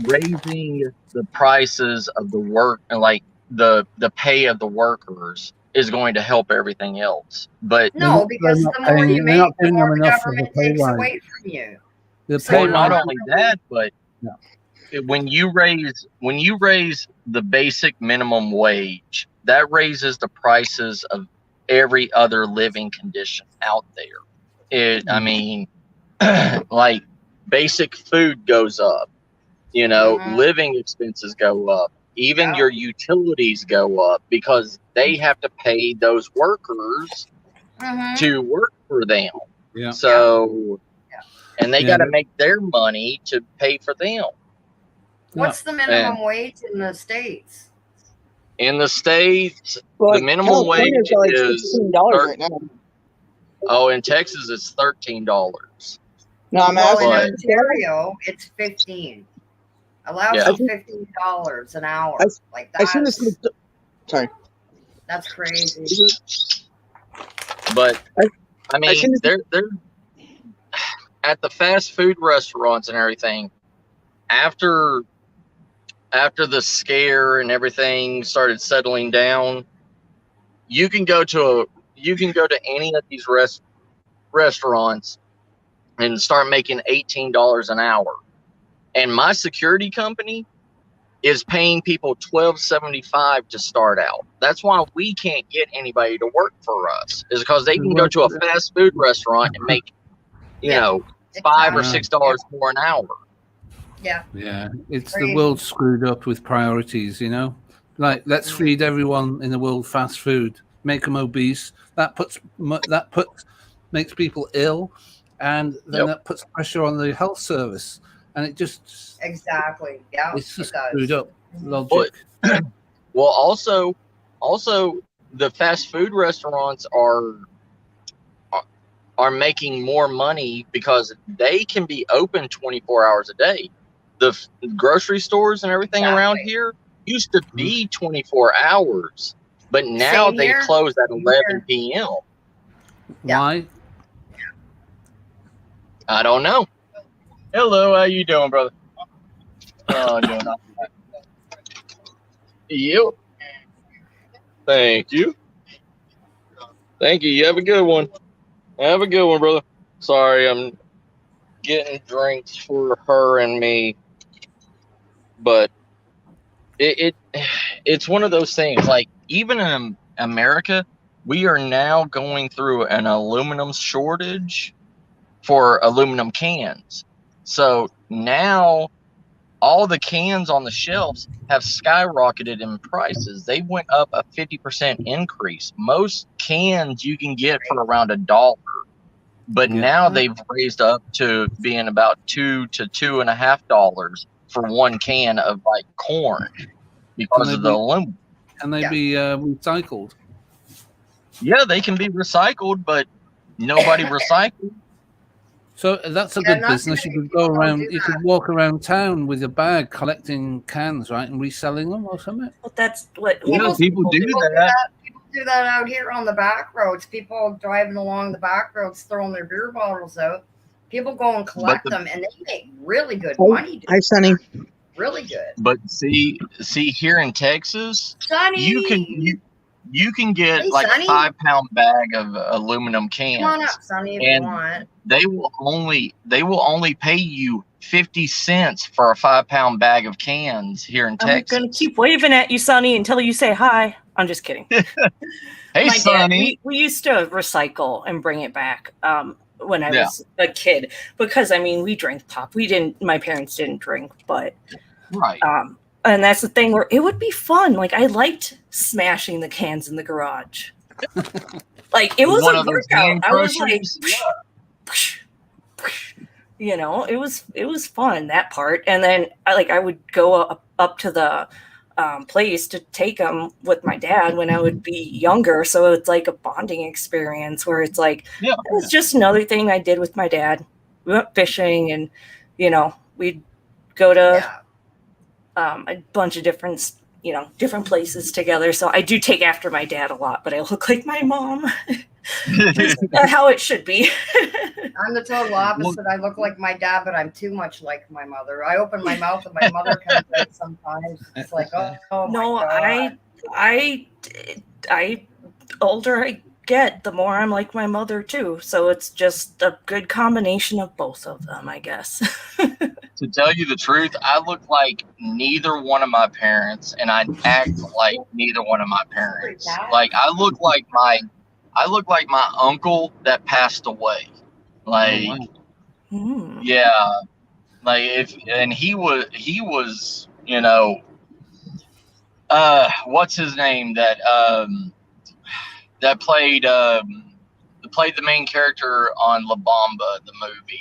raising the prices of the work and like the pay of the workers is going to help everything else. But no, because the more you make, the more the government takes away from you. Not only that, but when you raise the basic minimum wage, that raises the prices of every other living condition out there. I mean, like basic food goes up, living expenses go up, even your utilities go up because they have to pay those workers to work for them. Yeah. So, and they got to make their money to pay for them. What's the minimum wage in the States? In the States, Well, the minimum wage California's like is $16 right now. Oh, in Texas, it's $13. No, I'm Well, asking. in Ontario, it's 15. Allows Yeah. them $15 an hour. Like I seen that's this. Sorry. that's crazy. But I mean, seen this- they're at the fast food restaurants and everything. After the scare and everything started settling down, you can go to any of these restaurants and start making $18 an hour. And my security company is paying people $12.75 to start out. That's why we can't get anybody to work for us, is because they can go to a fast food restaurant and make, $5 or $6 more an hour. Yeah. Yeah, it's Crazy. the world screwed up with priorities, Like, let's feed everyone in the world fast food, make them obese. That makes people ill, and then that puts pressure on the health service, and it just Exactly. Yeah. it's just it does. screwed up logic. Well, also, the fast food restaurants are making more money because they can be open 24 hours a day. The grocery stores and everything around here used to be 24 hours, but now Same they here. close at Same 11 here. p.m. Why? I don't know. Hello, how you doing, brother? Oh, doing all right. Yep. Thank you. Thank you. You have a good one. Have a good one, brother. Sorry, I'm getting drinks for her and me, but it's one of those things. Like, even in America, we are now going through an aluminum shortage for aluminum cans. So now all the cans on the shelves have skyrocketed in prices. They went up a 50% increase. Most cans you can get for around $1, but now they've raised up to being about $2 to $2.50 for one can of like corn because of the aluminum. Can they be recycled? Yeah, they can be recycled, but nobody recycles. So that's a good business. You could go around, you could walk around town with a bag collecting cans, right, and reselling them or something. Well, that's what People do that. People do that out here on the back roads. People driving along the back roads throwing their beer bottles out. People go and collect them, and they make really good money. Hi, Sonny. Really good. But see here in Texas, Sonny, you can get like Sonny? a 5-pound bag of aluminum cans. Come on up, Sonny, if you want. They will only pay you 50 cents for a 5-pound bag of cans here in Texas. I'm gonna keep waving at you, Sonny, until you say hi. I'm just kidding. Hey, Sonny. We used to recycle and bring it back when I was a kid because we drank pop. My parents didn't drink, but right. And that's the thing where it would be fun. Like, I liked smashing the cans in the garage. Like, it was a workout. I was like, it was fun, that part. And then I would go up to the place to take them with my dad when I would be younger. So it's like a bonding experience where it's like, it was just another thing I did with my dad. We went fishing and, we'd go to a bunch of different places together. So I do take after my dad a lot, but I look like my mom. How it should be. I'm the total opposite. I look like my dad, but I'm too much like my mother. I open my mouth and my mother comes out sometimes. It's like, oh no, my God. I older I get, the more I'm like my mother too. So it's just a good combination of both of them, I guess. To tell you the truth, I look like neither one of my parents, and I act like neither one of my parents. Like I look like my uncle that passed away. Like, wow. yeah, like he was, you know, what's his name that played the main character on La Bamba, the movie.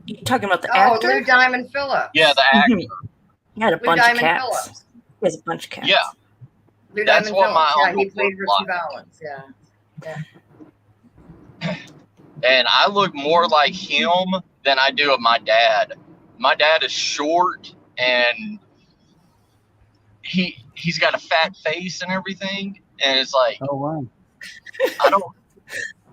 You talking about the Oh, actor? Lou Diamond Phillips. Yeah, the actor. He had a Lou bunch of Diamond cats. Phillips. He has a bunch of cats. Yeah. Lou That's Diamond what Phillips. my Yeah, uncle he played looked Richie Valens. Yeah. And I look more like him than I do of my dad. My dad is short and he's got a fat face and everything, and it's like, Oh wow. I don't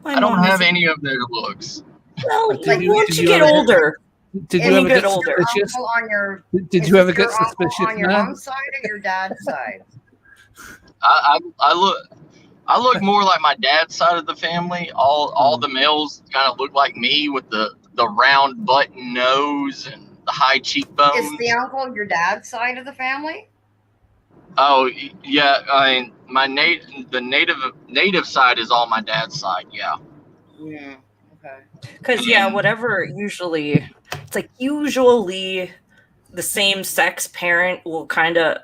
My mom have is- any of their looks. Well, Did once you you get ever- older, Did And you you ever get get older. suspicious? Uncle on your, Did is you ever it get your uncle suspicious on your now? mom's side or your dad's side? I look more like my dad's side of the family. All the males kind of look like me with the round button nose and the high cheekbones. Is the uncle your dad's side of the family? Oh yeah, I mean the native side is all my dad's side. Yeah. Yeah. Okay. because whatever. Usually the same sex parent will kind of,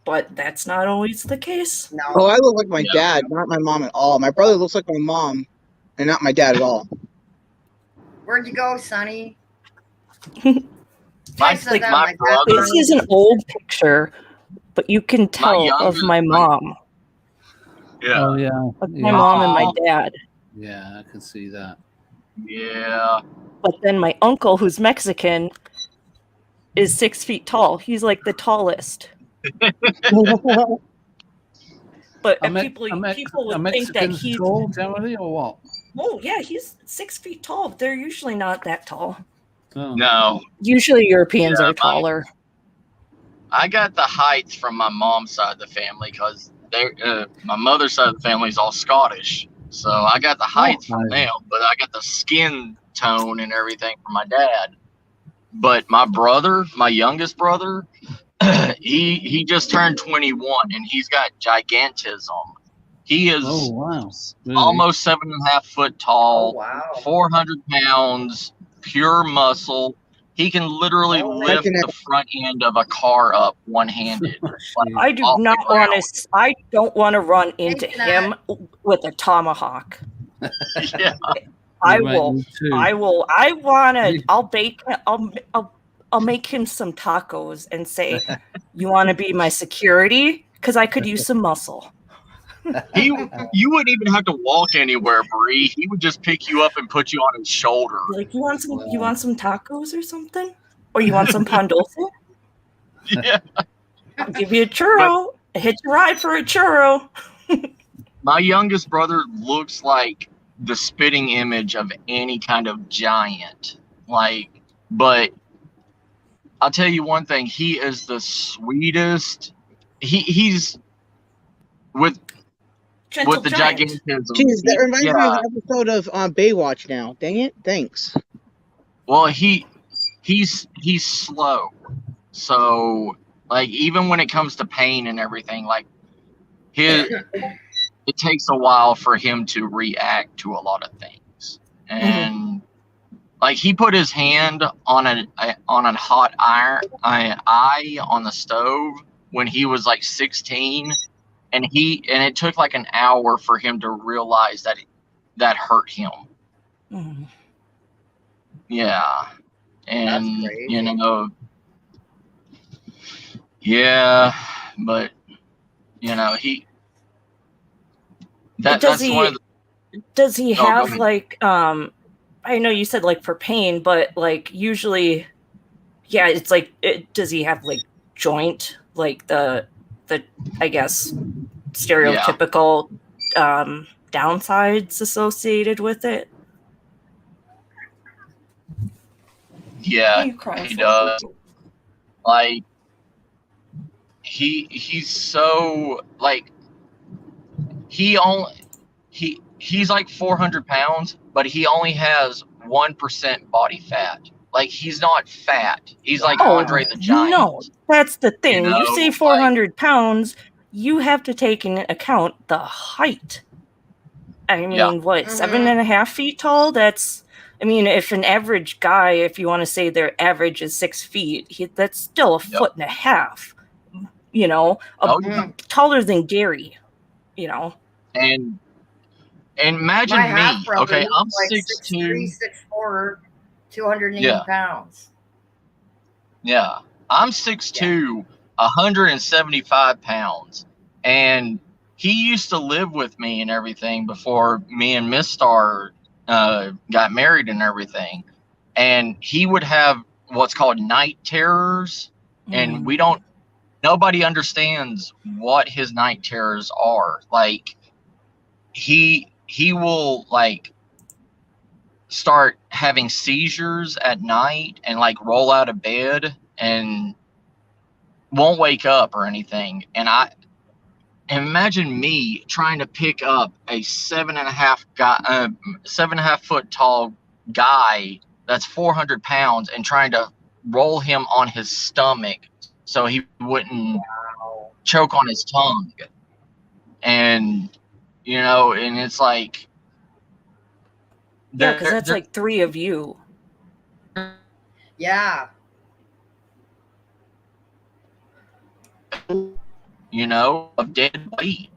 but that's not always the case. No. Oh, I look like my dad, not my mom at all. My brother looks like my mom, and not my dad at all. Where'd you go, Sonny? My brother. This is an old picture, but you can tell of my mom. Yeah. Oh yeah. Of my mom and my dad. Yeah, I can see that. Yeah. But then my uncle, who's Mexican, is 6 feet tall. He's like the tallest. But people would think that he's tall generally, or what? Oh yeah, he's 6 feet tall. They're usually not that tall. Oh. No. Usually Europeans are taller. I got the height from my mom's side of the family because my mother's side of the family is all Scottish. So I got the height from them, but I got the skin tone and everything from my dad. But my brother, my youngest brother, he just turned 21 and he's got gigantism. He is almost 7.5 foot tall, 400 pounds, pure muscle. He can literally lift the front end of a car up one-handed. I don't want to run into him with a tomahawk. Yeah. I'll make him some tacos and say, "You want to be my security? Because I could use some muscle." You wouldn't even have to walk anywhere, Bree. He would just pick you up and put you on his shoulder. Like, you want some tacos or something? Or you want some pan dulce? Yeah. I'll give you a churro. Hit your ride for a churro. My youngest brother looks like the spitting image of any kind of giant. But I'll tell you one thing, he is the sweetest. He's with the gigantism. Jeez, that reminds me of an episode of Baywatch now. Dang it. Thanks. Well, he's slow. So even when it comes to pain and everything, it takes a while for him to react to a lot of things. And he put his hand on a hot eye on the stove when he was 16, and it took an hour for him to realize that hurt him. Yeah. And but does he have I know you said for pain, but usually it's does he have joint the I guess stereotypical downsides associated with it? Yeah, he does. He's so he's 400 pounds, but he only has 1% body fat. Like, he's not fat. He's like Oh, Andre the Giant. No, that's the thing. You When you know, say 400 pounds, you have to take into account the height. I mean, Yeah. what, 7.5 feet tall? That's, I mean, if an average guy, if you want to say their average is 6 feet, that's still a foot and a half. You know, taller than Gary. You know, And imagine My me. half brother, Okay, he's I'm like 6'2". 6'4", 280 Yeah. pounds. Yeah, I'm 6'2", 175 pounds, and he used to live with me and everything before me and Miss Star got married and everything. And he would have what's called night terrors, and nobody understands what his night terrors are. Like, he will like start having seizures at night and like roll out of bed and won't wake up or anything. And imagine me trying to pick up a 7.5 foot tall guy that's 400 pounds and trying to roll him on his stomach so he wouldn't choke on his tongue. And and it's like, yeah, because that's like 3 of you. Yeah. Of dead weight.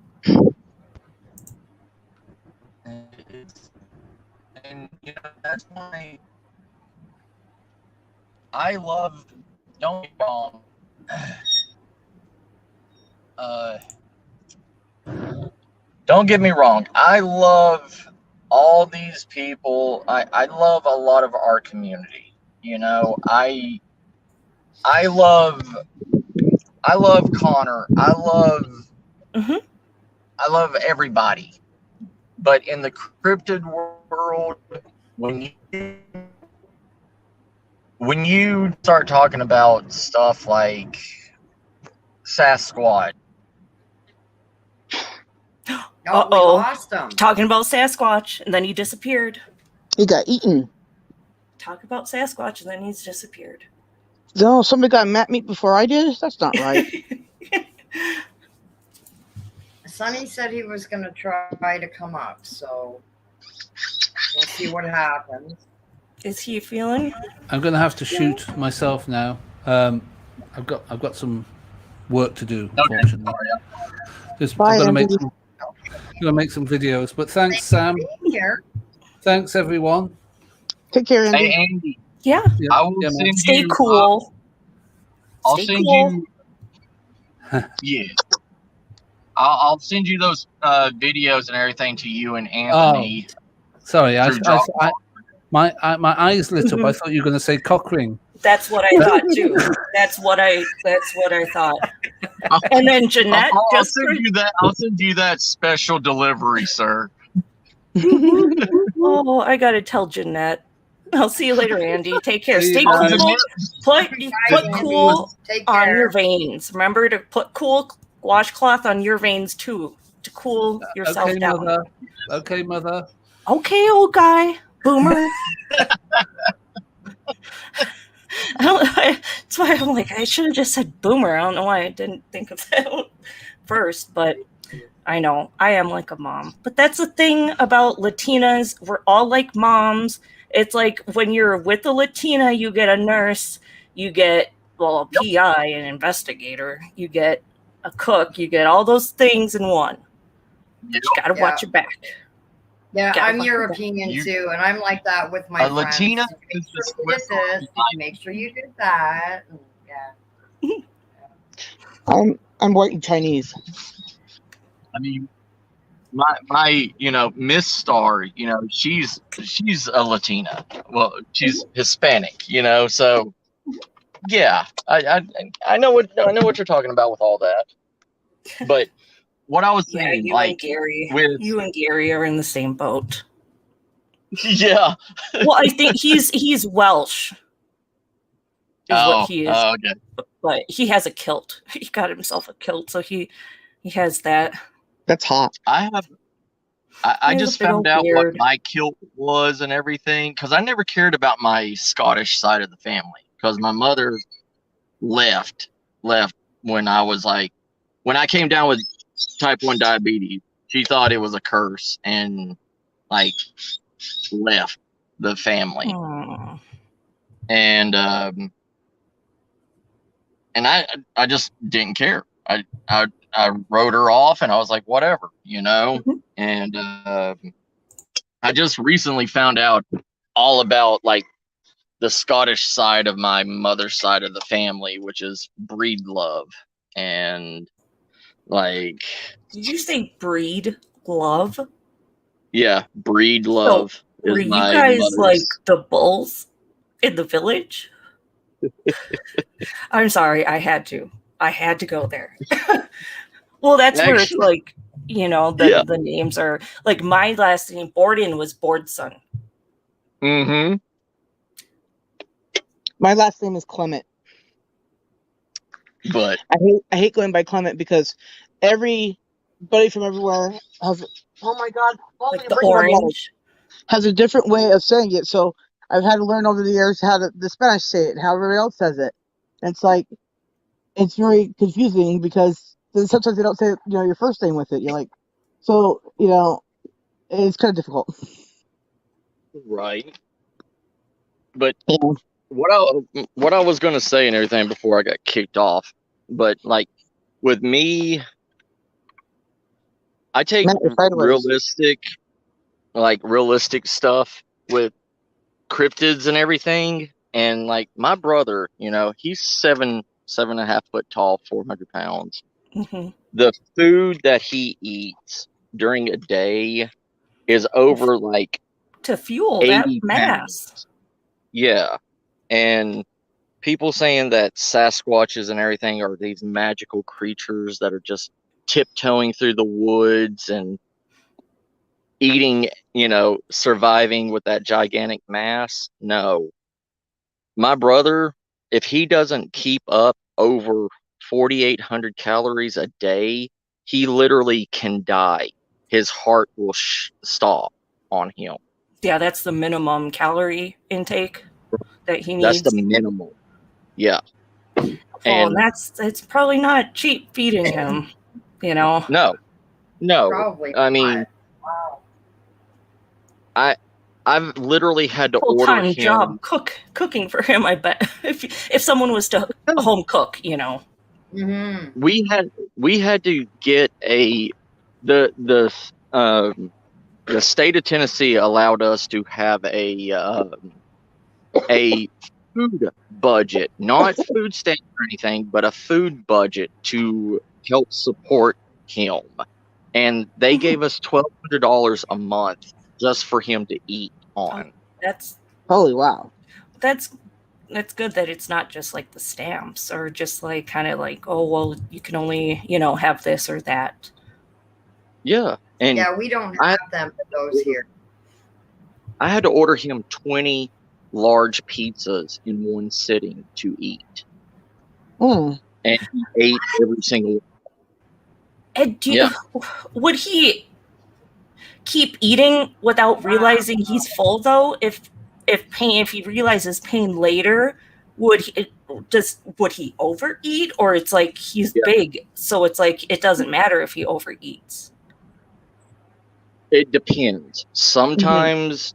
And that's why I love, don't get me wrong, don't get me wrong, I love all these people. I love a lot of our community. I love Connor. I love everybody. But in the cryptid world, when you start talking about stuff like Sasquatch. Oh, we lost him. Talking about Sasquatch, and then he disappeared. He got eaten. Talk about Sasquatch, and then he's disappeared. No, somebody got mat meat before I did? That's not right. Sonny said he was going to try to come up, so we'll see what happens. Is he feeling? I'm going to have to shoot myself now. I've got some work to do, unfortunately. I'm going to make some videos. But thanks, Sam. Thanks, everyone. Take care, Andy. Hey, Andy. Yeah. I will send Stay you. cool. I'll Stay send cool. you. Yeah. I'll send you those videos and everything to you and Anthony. Oh, sorry, my eyes lit up. I thought you were going to say cock ring. That's what I thought too. That's what I thought. And then Jeanette, I'll send you that special delivery, sir. Oh, I gotta tell Jeanette. I'll see you later, Andy. Take care. Stay cool. Put cool on your veins. Remember to put cool washcloth on your veins too, to cool yourself down. Mother. Okay, mother. Okay, old guy. Boomer. That's why I'm like, I should have just said boomer. I don't know why I didn't think of that first, but I know I am like a mom. But that's the thing about Latinas. We're all like moms. It's like when you're with a Latina, you get a nurse, you get, a PI, an investigator, you get a cook, you get all those things in one. But you got to watch your back. Yeah, I'm European too, and I'm like that with my friends. Latina? Make sure you did this. Make sure you did that. Yeah. I'm white and Chinese. I mean, my Miss Star, she's a Latina. Well, she's Hispanic, so yeah, I know what you're talking about with all that. But what I was saying, you and Gary are in the same boat. Yeah. Well, I think he's Welsh. What he is. Oh, okay. But he has a kilt. He got himself a kilt, so he has that. That's hot. I I It was a just bit found of out what weird. my kilt was and everything because I never cared about my Scottish side of the family because my mother left when I was like when I came down with type 1 diabetes. She thought it was a curse and like left the family. Hmm. And I just didn't care. I wrote her off and I was like whatever, you know. Mhm. And I just recently found out all about like the Scottish side of my mother's side of the family, which is breed love. And like, Did you say breed love? yeah, breed So love were is you my guys like mother's. the bulls in the village? I'm sorry, I had to. I had to go there. Well, that's where it's Actually, like, you know, yeah. the names are like my last name, Borden, was Bordson. Mm-hmm. My last name is Clement. But I hate going by Clement because everybody from everywhere has. Oh my God! Holy, Like you're the breaking my blood. orange. Has a different way of saying it. So I've had to learn over the years how the Spanish say it, how everybody else says it. And it's like it's very confusing because then sometimes they don't say your first name with it. You're like, so it's kind of difficult. right. But Yeah. what I was gonna say and everything before I got kicked off. But like with me, I take Matt, you're sideways. realistic stuff with cryptids and everything. And like my brother, he's 7.5 foot tall, 400 pounds. Hmm. The food that he eats during a day is over like To fuel that 80 mass. pounds. Yeah. And people saying that Sasquatches and everything are these magical creatures that are just tiptoeing through the woods and eating, surviving with that gigantic mass. No. My brother, if he doesn't keep up over 4,800 calories a day, he literally can die. His heart will stop on him. Yeah, that's the minimum calorie intake that he That's the needs. minimal. Yeah. Well, and And it's probably not cheap feeding him, you know. no, Probably I not. mean, Wow. I've literally had to order Full-time him. job cooking for him, I bet. If someone was to home cook, you know. Mm-hmm. We had to get the state of Tennessee allowed us to have a food budget, not food stamps or anything, but a food budget to help support him. And they gave us $1,200 a month just for him to eat on. That's Holy wow! that's good that it's not just like the stamps or just like kind of like, oh well, you can only, you know, have this or that. Yeah. And Yeah, we don't I have them for those here. I had to order him 20 large pizzas in one sitting to eat. Mm. And he ate every single one. And Yeah. would he keep eating without realizing he's full though? If he realizes pain later, would he overeat, or it's like he's Yeah. big, so it's like it doesn't matter if he overeats? It depends. Sometimes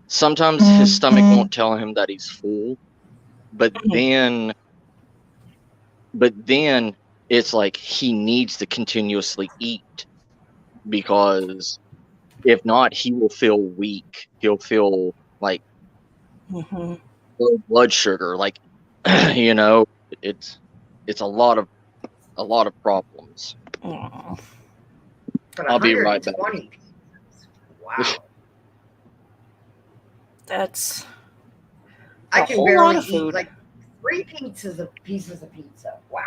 his stomach won't tell him that he's full, but then it's like he needs to continuously eat because if not, he will feel weak. He'll feel like Mm-hmm. low blood sugar. Like, it's a lot of problems. Aww. But I'll be right back. 120. Wow. That's I a can whole barely lot of eat food. like 3 pieces of pizza. Wow.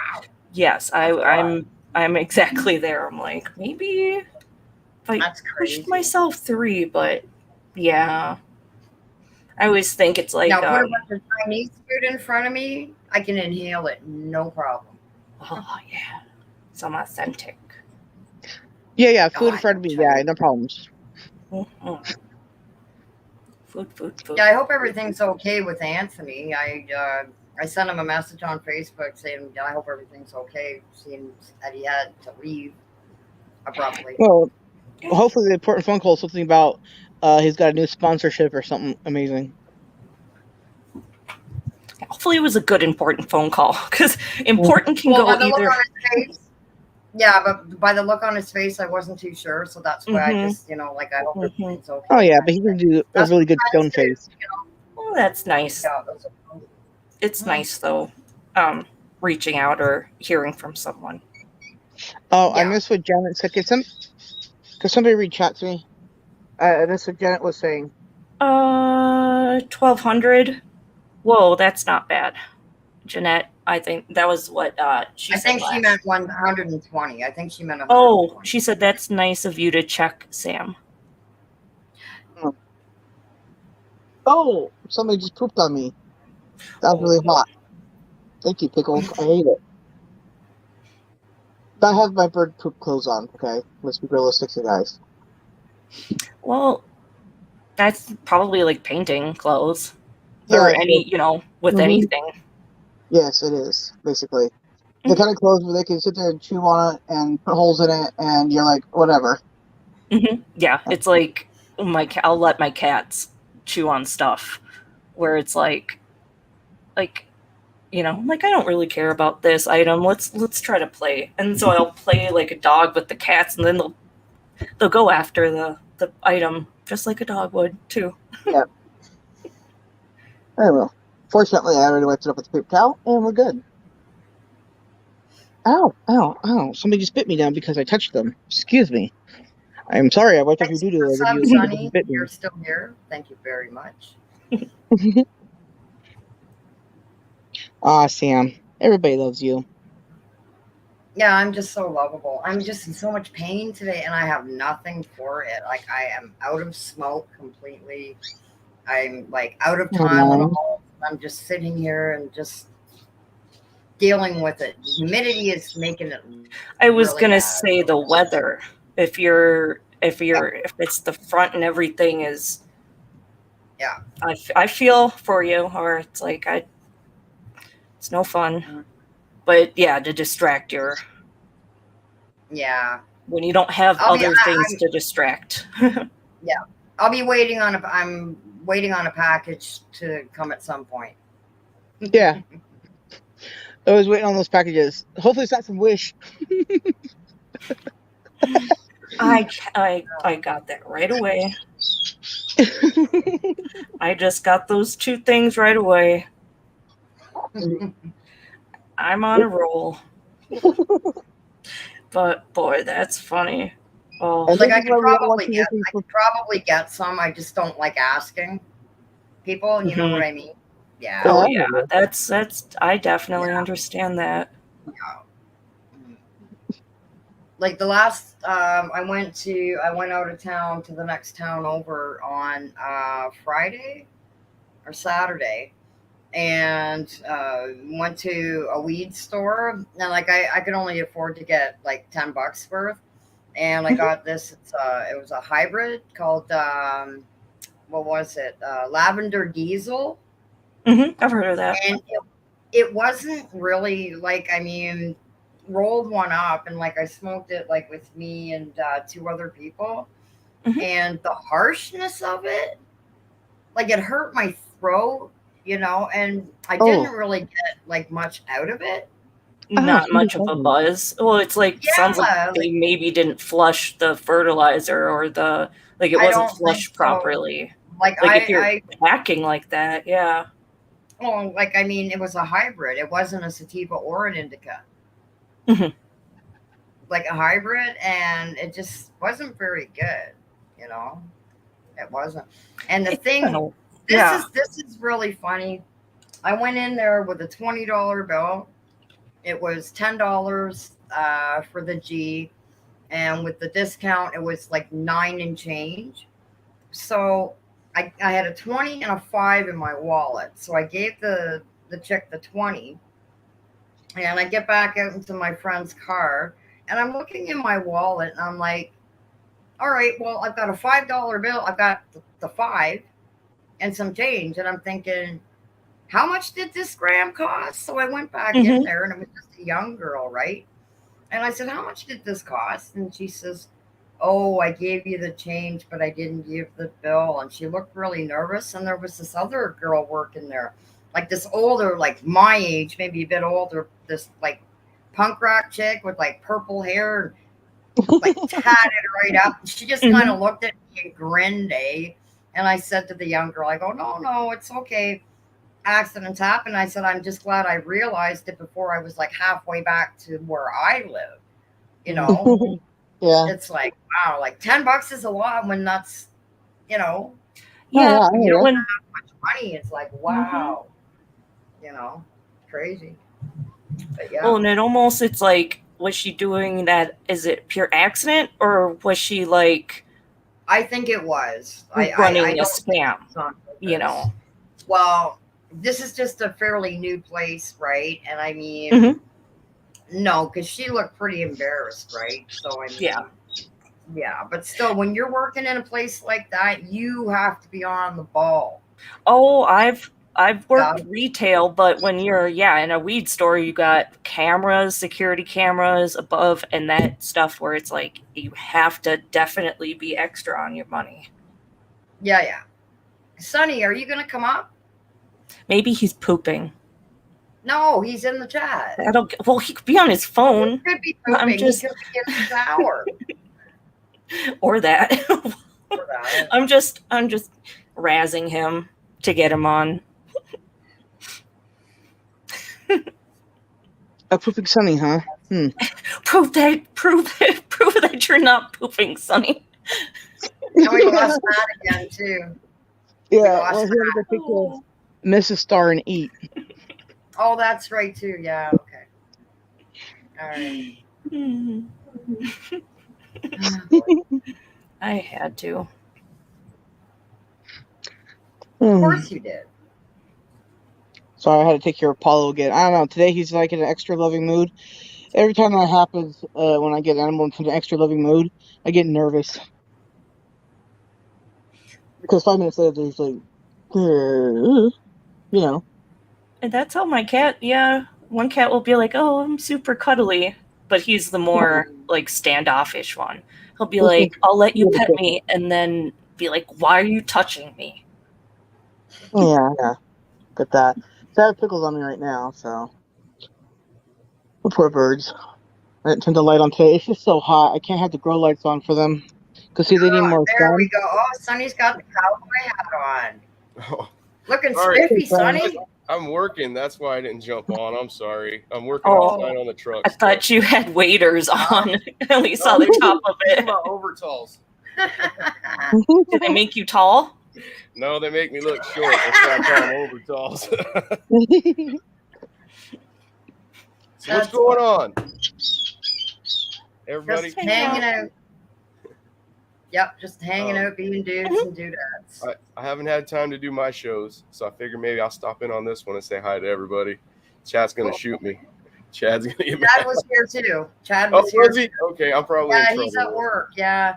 Yes, I'm exactly there. I'm like, maybe if I That's crazy. pushed myself 3, but yeah. I always think it's like, Now, put a bunch of Chinese food in front of me, I can inhale it, no problem. oh yeah, some authentic. Yeah, food I in front of know, me. Chinese. Yeah, no problems. Mhm. Food. Yeah, I hope everything's okay with Anthony. I sent him a message on Facebook saying I hope everything's okay, seeing that he had to leave abruptly. Well, hopefully the important phone call is something about he's got a new sponsorship or something amazing. Hopefully it was a good important phone call, because important can Well, go by the look either. on his face, yeah, but by the look on his face, I wasn't too sure, so that's why I Mhm. just, like I hope Mhm. everything's okay. Oh yeah, kind but he of can thing. do a That's really what good stone friends face. do. Well, that's nice. Yeah, that's what, It's Mm. nice though, reaching out or hearing from someone. Oh, I yeah. missed what Janet said. Could somebody reach out to me? I missed what Janet was saying. 1,200. Whoa, that's not bad, Jeanette. I think that was what she I said think she last. meant 120. I think she meant Oh, 120. she said that's nice of you to check, Sam. Oh, somebody just pooped on me. That was Oh, really hot. Thank you, Pickles. I hate it. I have my bird poop clothes on, okay? Let's be realistic here, guys. well, that's probably like painting clothes or Yes, any, with mm-hmm. anything. Yes, it is, basically. The Mhm. kind of clothes where they can sit there and chew on it and put holes in it, and you're like, whatever. Yeah, it's like I'll let my cats chew on stuff where it's like like I don't really care about this item. Let's try to play. And so I'll play like a dog with the cats, and then they'll go after the item just like a dog would too. Yeah, I will. Fortunately, I already wiped it up with a paper towel, and we're good. Ow, ow, ow. Somebody just bit me down because I touched them. Excuse me. I'm sorry, I wiped off your Thanks for doo-doo the over sub, you because you Sonny. bit You're me. still here. Thank you very much. Ah, Sam. Everybody loves you. Yeah, I'm just so lovable. I'm just in so much pain today, and I have nothing for it. Like I am out of smoke completely. I'm like out of Aw. Tylenol. I'm just sitting here and just dealing with it. The humidity is making it I was really gonna bad. say the weather. If it's the front and everything is. Yeah. I feel for you, or it's like it's no fun. Mhm. But yeah, to distract your Yeah. when you don't have I'll be. other things to distract. Yeah. I'll be waiting on a. I'm waiting on a package to come at some point. Yeah, I was waiting on those packages. Hopefully it's not from Wish. I got that right away. I just got those two things right away. I'm on a roll. But boy, that's funny. Oh, And Like this is why we don't want you looking I for. could probably get some. I just don't like asking people. You know Mhm. what I mean? Yeah. oh Oh, yeah, that's I definitely understand that. Like the last, I went out of town to the next town over on Friday or Saturday, and went to a weed store. And like I could only afford to get like $10 worth, and I got this. It was a hybrid called what was it? Lavender Diesel. I've heard of that. And it wasn't really like, I mean, rolled one up and like I smoked it like with me and two other people, Mhm. and the harshness of it, like it hurt my throat, and I oh, didn't really get like much out of it. Not somebody much of told a me. buzz. Well, it's like sounds like Yeah, they like maybe didn't flush the fertilizer or it I wasn't don't think flushed so. properly. Like Like if you're I packing like that, yeah. well, like I mean, it was a hybrid. It wasn't a sativa or an indica. Mhm. Like a hybrid, and it just wasn't very good. You know, it wasn't. And the thing, Well, yeah. this is really funny. I went in there with a $20 bill. It was $10 for the G, and with the discount, it was like 9 and change. So I had a 20 and a 5 in my wallet. So I gave the chick the 20, and I get back out into my friend's car, And I'm looking in my wallet and I'm like, all right, well, I've got a $5 bill. I've got the five and some change. And I'm thinking, how much did this gram cost? So I went back in Mhm. there and it was just a young girl, right? And I said, how much did this cost? And she says, oh, I gave you the change, but I didn't give the bill. And she looked really nervous. And there was this other girl working there, like this older, like my age, maybe a bit older, this like punk rock chick with like purple hair, like tatted right up. And she just kind of looked at me and grinned, eh? And I said to the young girl, I go, no, it's okay. Accidents happen. I said, I'm just glad I realized it before I was like halfway back to where I live. You know, Yeah. it's like, wow, like $10 is a lot when that's, you know, Yeah, Oh, when yeah, you don't when have much money. It's like, wow, you know, crazy. But yeah, well, and it's like, was she doing that? Is it pure accident, or was she like I think it was. I running a don't think scam? it was on You purpose. know. Well, this is just a fairly new place, right? And I mean, Mhm. no, because she looked pretty embarrassed, right? So I mean, Yeah. yeah, but still, when you're working in a place like that, you have to be on the ball. Oh, I've worked Yeah. retail, but when you're in a weed store, you got cameras, security cameras above, and that stuff where it's like you have to definitely be extra on your money. Yeah. Sonny, are you gonna come up? Maybe he's pooping. No, he's in the chat. Well, he could be on his He phone. could be I'm pooping. just He could be in the shower. or that. For that. I'm just razzing him to get him on. A pooping Sunny, huh? Prove that you're not pooping, Sonny. And we lost Matt again too. Yeah, lost well, he had to go take care of Mrs. Star and eat. Oh, that's right too. Yeah. Okay. All right. I had to. Of course you did. Sorry, I had to take care of Paulo again. I don't know. Today he's like in an extra loving mood. Every time that happens, when I get an animal into an extra loving mood, I get nervous. Because 5 minutes later, there's like, you know. And that's how my cat, one cat will be like, oh, I'm super cuddly. But he's the more like standoffish one. He'll be like, I'll let you pet me, and then be like, why are you touching me? Yeah. Get that. So I have pickles on me right now, so. The poor birds. I didn't turn the light on today. It's just so hot. I can't have the grow lights on for them. Because, see, they need more There sun. we go. Oh, Sonny's got the cowboy hat on. Oh, Looking Sorry. spiffy, Sonny. I'm working. That's why I didn't jump on. I'm sorry. I'm working outside on the truck. I thought you had waders on. I only saw No, the top of these are it. my overtalls. Did they make you tall? No, they make me look short. That's why I call them overtalls. So what's going on? Everybody? Just hanging out. Yep, just hanging out, being dudes and dudettes. I haven't had time to do my shows, so I figured maybe I'll stop in on this one and say hi to everybody. Chad's going to shoot me. Chad's going to get mad. Chad was here too. Chad was here. Was he? Okay, I'm probably in trouble. He's at work. Yeah.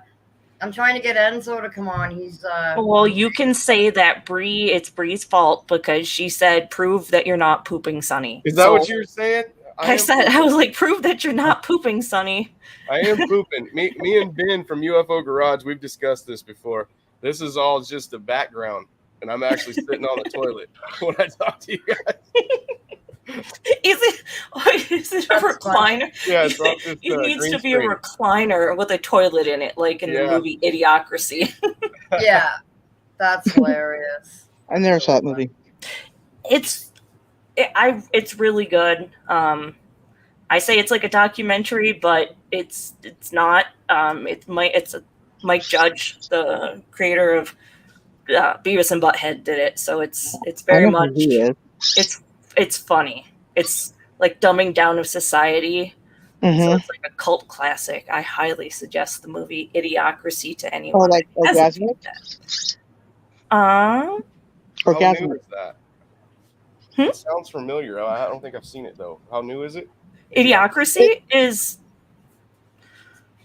I'm trying to get Enzo to come on. He's Well, you can say that it's Bree's fault because she said, prove that you're not pooping, Sonny. Is that what you were saying? I was like, prove that you're not pooping, Sonny. I am pooping. Me and Ben from UFO Garage, we've discussed this before. This is all just the background, and I'm actually sitting on the toilet when I talk to you guys. Is it a recliner? Yeah, it's off this, it needs to be screen. a recliner with a toilet in it, like in the movie Idiocracy. Yeah, that's hilarious. I never saw that movie. It's really good. I say it's like a documentary, but it's not. It's Mike Judge, the creator of Beavis and Butthead, did it. So it's very much. It's funny. It's like dumbing down of society. Mm-hmm. So it's like a cult classic. I highly suggest the movie Idiocracy to anyone. Oh, like Orgasmic? How Orgasmic. new is that? It sounds familiar. I don't think I've seen it though. How new is it? Idiocracy is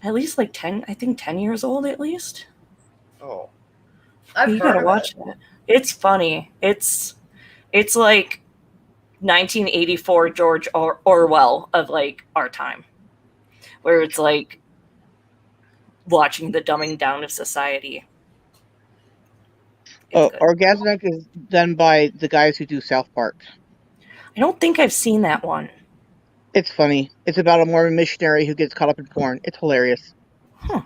at least like 10, I think 10 years old at least. Oh, I've You heard gotta of watch it. that. It's funny. It's like 1984 George Orwell of like our time, where it's like watching the dumbing down of society. It's Oh, good. Orgasmic is done by the guys who do South Park. I don't think I've seen that one. It's funny. It's about a Mormon missionary who gets caught up in porn. It's hilarious. Huh.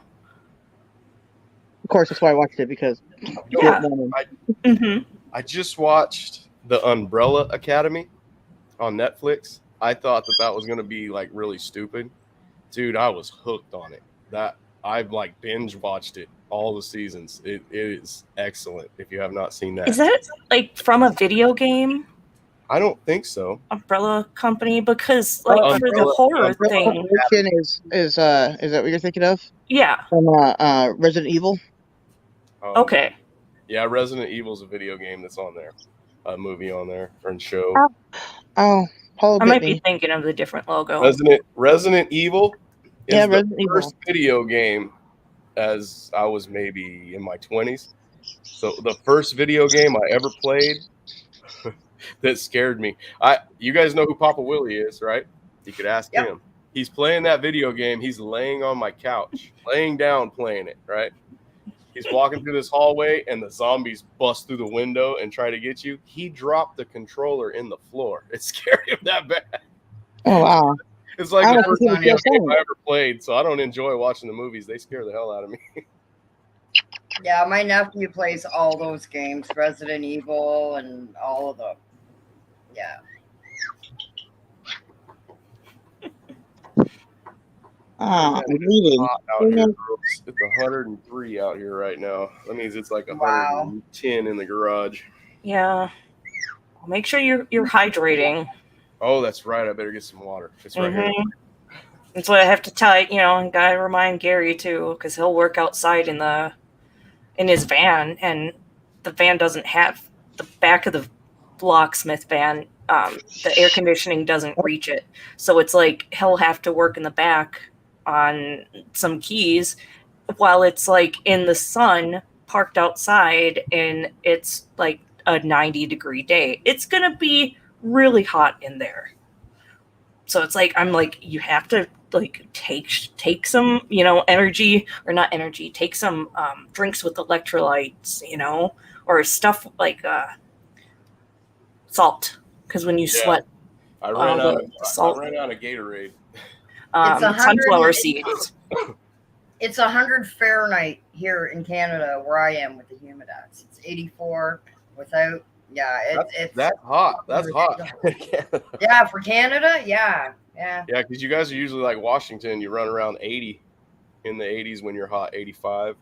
Of course, that's why I watched it, because Yeah. Mormon. Mm-hmm. I just watched The Umbrella Academy on Netflix. I thought that was going to be like really stupid. Dude, I was hooked on it. That I've like binge watched it, all the seasons. It is excellent if you have not seen that. Is that like from a video game, I don't think so. Umbrella Company? Because like for the Umbrella- horror Umbrella thing, Pelican is that what you're thinking of? yeah. From Resident Evil? Okay. Yeah, Resident Evil's a video game that's on there. A movie on there or show. Oh, Paulo I bit might be me. thinking of the different logo. Resident Evil is Yeah, the Resident Evil. first video game as I was maybe in my 20s. So the first video game I ever played that scared me. You guys know who Papa Willie is, right? You could ask him. He's playing that video game. He's laying on my couch, laying down playing it, right? He's walking through this hallway and the zombies bust through the window and try to get you. He dropped the controller in the floor. It scared him that bad. Oh, wow. It's like I the don't first think video it's game fun. I ever played, so I don't enjoy watching the movies. They scare the hell out of me. Yeah, my nephew plays all those games, Resident Evil and all of them. Yeah. I'm leaving. Hot out here, girls. It's 103 out here right now. That means it's like 110 in the garage. Yeah. Well, make sure you're hydrating. Oh, that's right. I better get some water. It's right here. That's what I have to tell you. And gotta remind Gary too, because he'll work outside in his van, and the van doesn't have the back of the locksmith van. The air conditioning doesn't reach it, so it's like he'll have to work in the back on some keys while it's like in the sun, parked outside, and it's like a 90-degree day. It's gonna be really hot in there. So it's like I'm like, you have to like take some energy, or not energy, take some drinks with electrolytes, or stuff like salt, because when you sweat, I ran out of salt. I ran out of Gatorade. Sunflower seeds. It's 100 Fahrenheit here in Canada where I am with the Humidex. It's 84 without. Yeah, it's that's hot. That's hot. Yeah, for Canada, yeah. Yeah, because you guys are usually like Washington. You run around 80 in the 80s when you're hot, 85.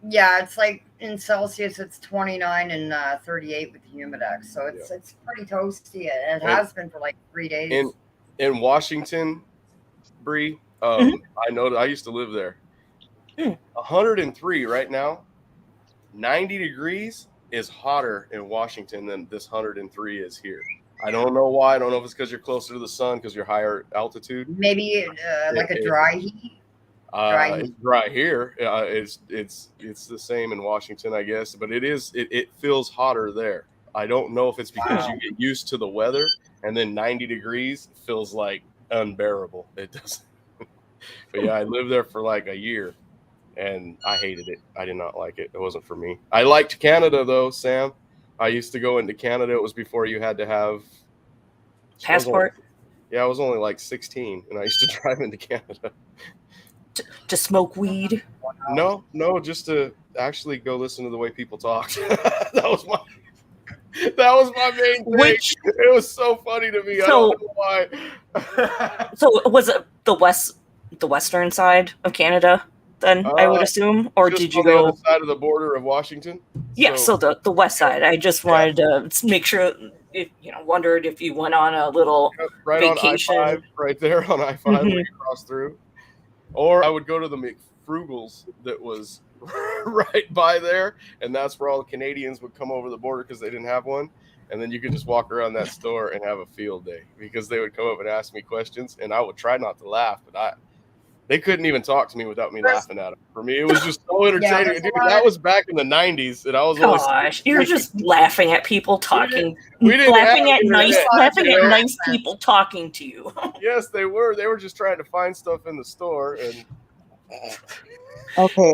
Yeah, it's like in Celsius, it's 29 and 38 with the Humidex. So it's pretty toasty, and it has been for like 3 days. In Washington, Bree, I know that I used to live there. 103 right now, 90 degrees is hotter in Washington than this 103 is here. I don't know why. I don't know if it's because you're closer to the sun because you're higher altitude. Maybe like a dry heat. It's dry here. It's the same in Washington, I guess, but it feels hotter there. I don't know if it's because you get used to the weather, and then 90 degrees feels like unbearable. It doesn't. But yeah, I lived there for like a year, and I hated it. I did not like it. It wasn't for me. I liked Canada though, Sam. I used to go into Canada. It was before you had to have passport. I was only like 16, and I used to drive into Canada. To smoke weed? No, just to actually go listen to the way people talked. That was my main thing. It was so funny to me. I don't know why. So was it the western side of Canada then, I would assume? Or did you go on the other side of the border of Washington? Yeah, so the west side. I just wanted to make sure, wondered if you went on a little vacation. On I-5, right there on I-5 when you cross through. Or I would go to the McFrugals that was right by there, and that's where all the Canadians would come over the border because they didn't have one. And then you could just walk around that store and have a field day because they would come up and ask me questions, and I would try not to laugh, but They couldn't even talk to me without me Chris- laughing at them. For me, it was just so entertaining. there's a Dude, lot that of- was back in the 90s, and I was only Gosh, you're just laughing at people talking, we didn't laughing have at nice, internet, laughing you at know? nice people talking to you. Yes, they were. They were just trying to find stuff in the store, and Okay,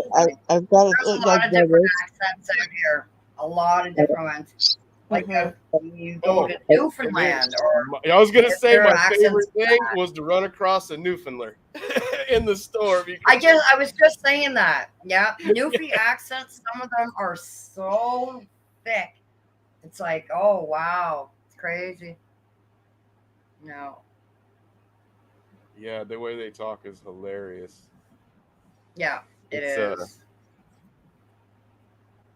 I've got There's a it. lot of different accents out here. A lot of different ones. Like Mhm. when you go to Newfoundland or I was gonna Is say there my accents favorite thing was to run across a Newfoundland in the store. Because I was just saying that. Yeah. Newfie accents, some of them are so thick. It's like, oh wow. It's crazy. No. yeah, the way they talk is hilarious. Yeah, it It's, is.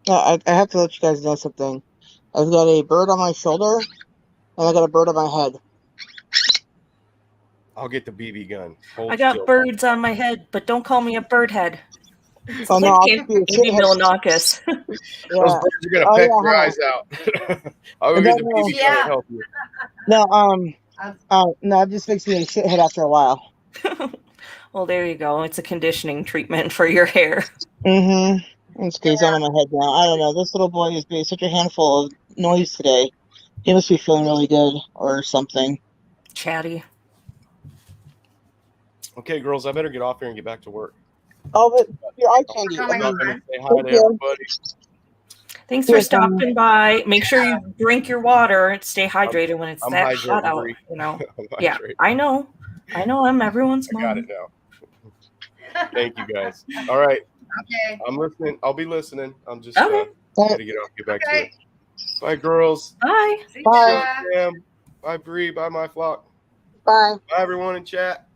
I have to let you guys know something. I've got a bird on my shoulder, and I got a bird on my head. I'll get the BB gun. Hold I got still. birds on my head, but don't call me a bird head. Oh no, I'll just be a Maybe shithead. Milonakis. Those Yeah. birds are gonna Oh, peck yeah, your huh. eyes out. I'll go get the No, BB gun yeah. and help you. No, it just makes me a shithead after a while. Well, there you go. It's a conditioning treatment for your hair. Mm-hmm. It stays on my head now. I don't know. This little boy is being such a handful of noise today. He must be feeling really good or something. Chatty. Okay, girls, I better get off here and get back to work. Oh, but your eye candy. Coming I'm on. gonna say hi Thank to you. everybody. Thanks for Yes, stopping by. Make sure you drink your water and stay hydrated when it's I'm that hydrating, hot out. Bree. You know. I'm Yeah, hydrating. I know. I'm everyone's I got mom. it now. Thank you, guys. All right, Okay. I'm listening. I'll be listening. I'm just Okay. gotta get off, get back to Okay. it. Bye, girls. Bye. See Bye. ya. Sam. Bye, Bree. Bye, my flock. Bye. Bye, everyone in chat.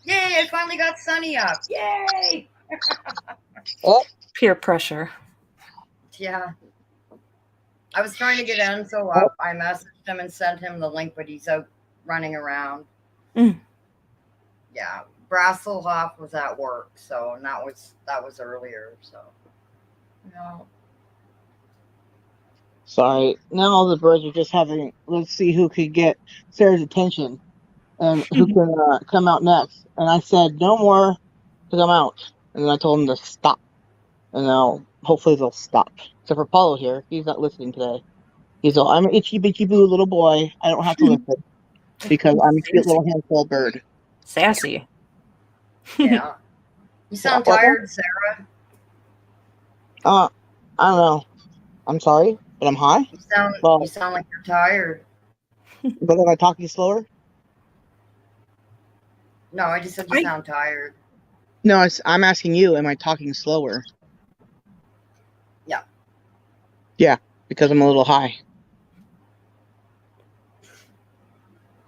Yay, I finally got Sunny up. Yay. Peer pressure. Yeah. I was trying to get Enzo up. I messaged him and sent him the link, but he's out running around. Mm. Yeah. Brasselhoff was at work, so and that was earlier. So no. Sorry. Now all the birds are just having. Let's see who could get Sarah's attention and who can come out next. And I said no more to come out. And then I told them to stop. And now hopefully they'll stop. Except for Paulo here. He's not listening today. He's all, I'm an itchy bitchy boo little boy. I don't have to listen because I'm a cute little handful bird. Sassy. Yeah. You sound What? tired, Sarah. I don't know. I'm sorry, but I'm high. You sound like you're tired. But am I talking slower? No, I just said you sound tired. No, I'm asking you, am I talking slower? Yeah. Yeah, because I'm a little high.